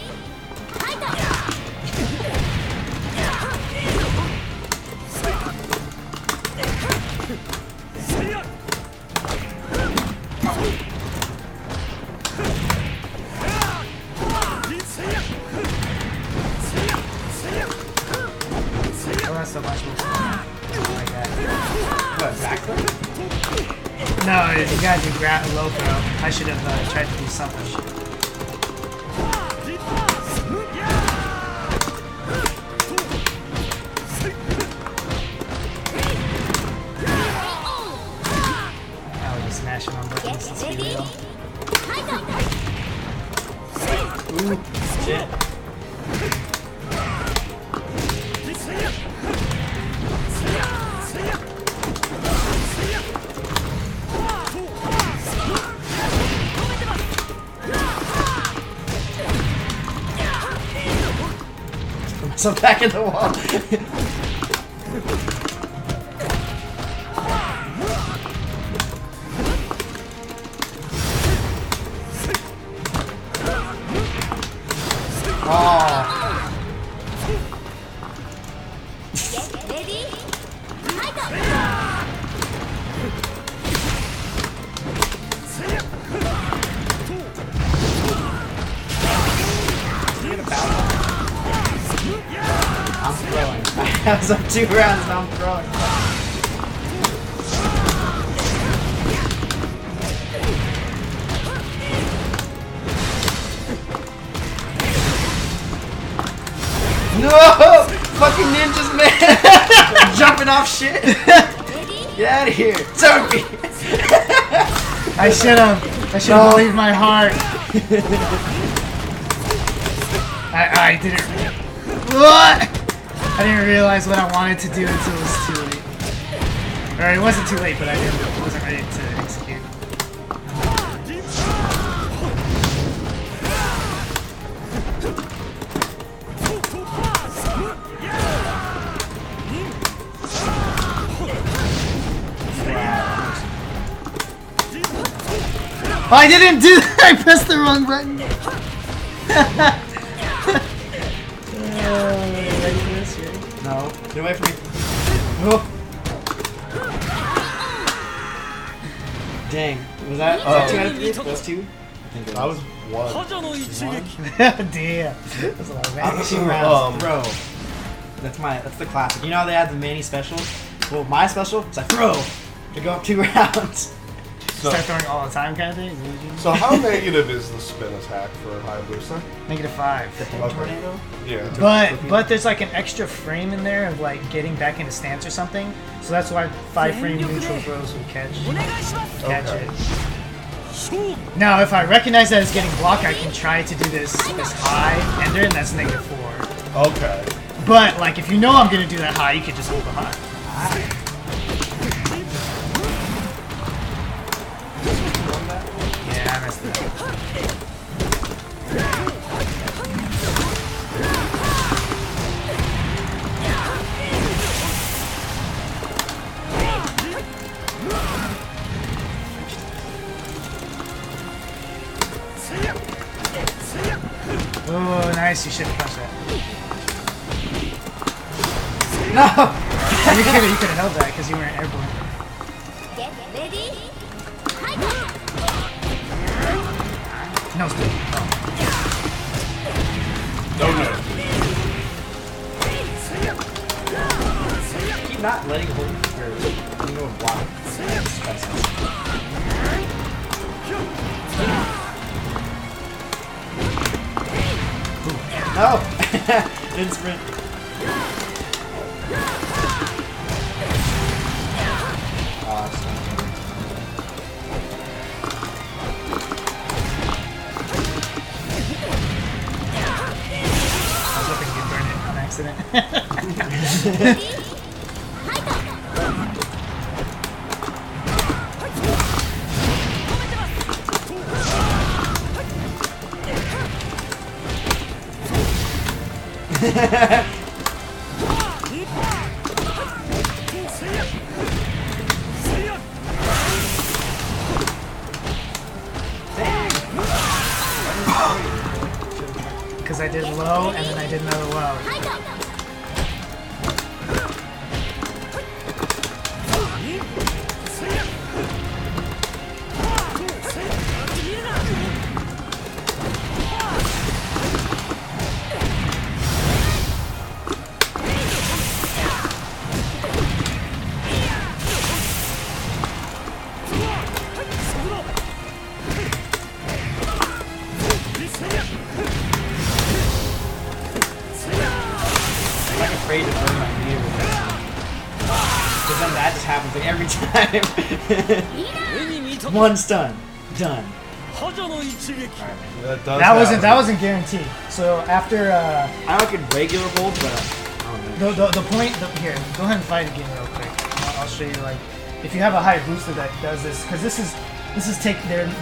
Oh, that's so much more fun. Oh my god. What, back throw? No, you gotta do low throw. I should have tried to do something. I was just smashing on buttons. Let's be real. Ooh, shit. So back in the wall. Oh. Ready? I'm throwing. I was up 2 rounds, now I'm throwing. No! Fucking ninjas, man! Jumping off shit! Get out of here! Sophie! I should have believed my heart. I didn't. What? I didn't realize what I wanted to do until it was too late. Or it wasn't too late, but I wasn't ready to execute. Oh, I didn't do that! I pressed the wrong button! Ready for this? Ready? No. Get away from me. Oh. Dang. Was that 2 out of 3? Plus 2? I think it was. I was 1. Damn. That's a lot of I'm damage. 2 rounds. Throw. That's the classic. You know how they have the mini special? Well, my special is I throw to go up 2 rounds. So, Start throwing all the time kind of thing? Is that what you do? so how negative is the spin attack for Hayabusa? -5. The pin tornado? Yeah. But there's like an extra frame in there of like getting back into stance or something. So that's why 5-frame neutral throws will catch Okay. it. Now if I recognize that it's getting blocked, I can try to do this high ender, and that's -4. Okay. But like if you know I'm gonna do that high, you can just hold the high. Yeah, I missed that. Oh, nice. You should have punched that. No! You could have held that because you weren't airborne. Get ready. No, still. No, no. Keep not letting hold or you know block. No! Didn't sprint. I was hoping you'd burn it on accident. Because I did low and then I did another low. Afraid to burn my meter with that. Because then that just happens like every time. One stun. Done. That wasn't guaranteed. So after I like a regular hold, but I don't know. the point here, go ahead and fight again real quick. I'll show you like if you have a high booster that does this because this is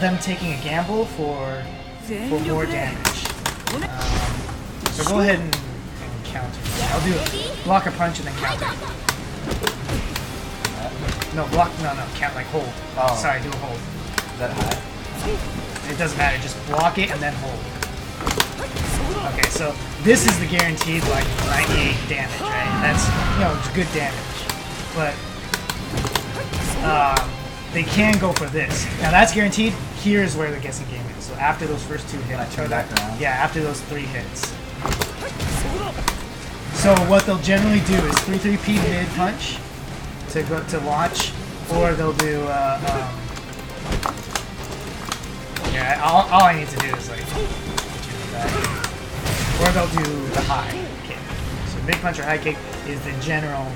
them taking a gamble for more damage. So go ahead and counter. I'll do it. Block a punch and then counter. No, block. No, count like hold. Oh. Sorry, do a hold. Is that high? It doesn't matter. Just block it and then hold. Okay, so this is the guaranteed like 98 damage, right? That's it's good damage, but they can go for this. Now that's guaranteed. Here's where the guessing game is. So after those first 2 hits, I turn back around. Yeah, after those 3 hits. So what they'll generally do is 3-3-P mid punch to go to launch, or they'll do all I need to do is like or they'll do the high kick. So mid punch or high kick is the general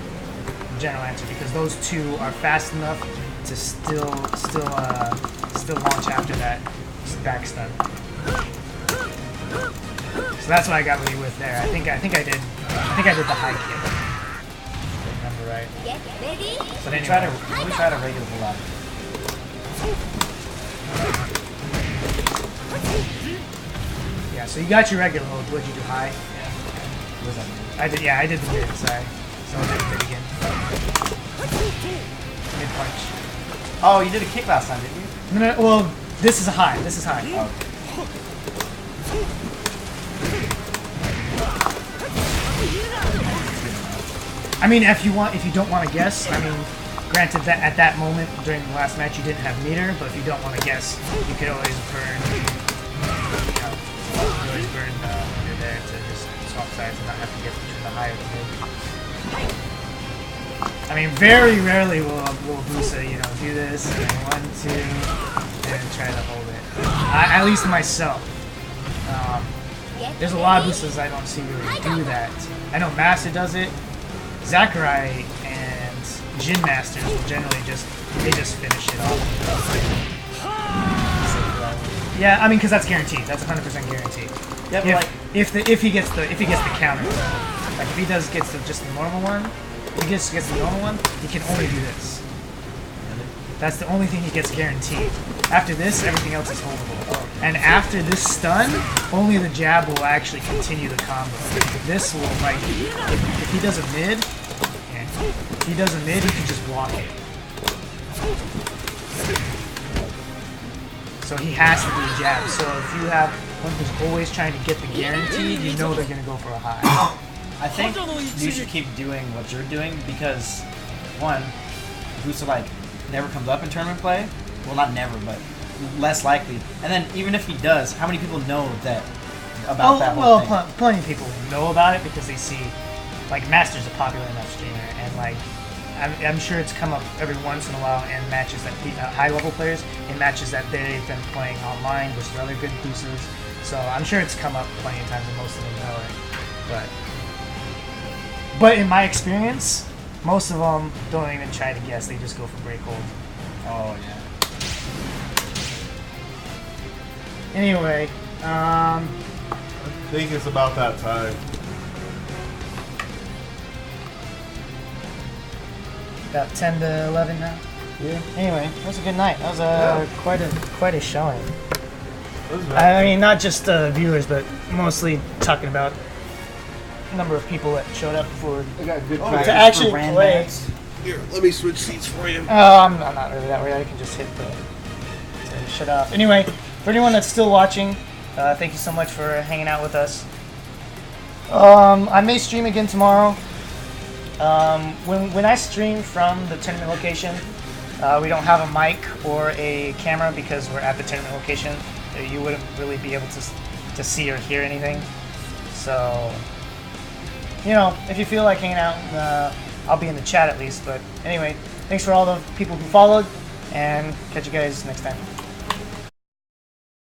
answer because those 2 are fast enough to still launch after that back stun. So that's what I got with you with there. I think I did the high kick. If I remember right. So let me try to regular pull out. Yeah, so you got your regular hold. What'd you do? High? Yeah. What does that mean? I did the mid, sorry. So I'll do the mid again. Mid punch. Oh, you did a kick last time, didn't you? No, well, this is a high. This is high. Oh, okay. I mean, if you don't want to guess, I mean, granted that at that moment during the last match you didn't have meter, but if you don't want to guess, you could always burn. When you're there to just swap sides and not have to get between the high or the mid. I mean, very rarely will Busa, do this and 1, 2, and try to hold it. At least myself. There's a lot of Busas I don't see really do that. I know Master does it. Sakurai and Jin Masters will generally just finish it off. Yeah, I mean, because that's guaranteed. That's 100% guaranteed. Yeah, but if he gets the counter, like if he gets just the normal one, If he gets the normal one, he can only do this. That's the only thing he gets guaranteed. After this, everything else is holdable. And after this stun, only the jab will actually continue the combo. This will, like, if he does a mid, if he does a mid, he can just block it. So he has to do a jab. So if you have one who's always trying to get the guaranteed, you know they're going to go for a high. I think you should keep doing what you're doing because, one, Booster like never comes up in tournament play. Well, not never, but less likely. And then even if he does, how many people know that about that whole thing? Well, plenty of people know about it because they see, like, Master's a popular enough streamer, and like, I'm sure it's come up every once in a while in matches that high-level players, in matches that they've been playing online versus other good boosters. So I'm sure it's come up plenty of times, and most of them know it. But in my experience, most of them don't even try to guess; they just go for break hold. Oh yeah. Anyway, I think it's about that time. about 10 to 11 now. Yeah. Anyway, that was a good night. That was quite a showing. I mean, not just viewers, but mostly talking about the number of people that showed up for to actually play. Here, let me switch seats for you. I'm not really that worried. I can just hit the to shut off. Anyway, for anyone that's still watching, thank you so much for hanging out with us. I may stream again tomorrow. When I stream from the tournament location, we don't have a mic or a camera because we're at the tournament location. You wouldn't really be able to see or hear anything. So, you know, if you feel like hanging out, I'll be in the chat at least. But anyway, thanks for all the people who followed, and catch you guys next time.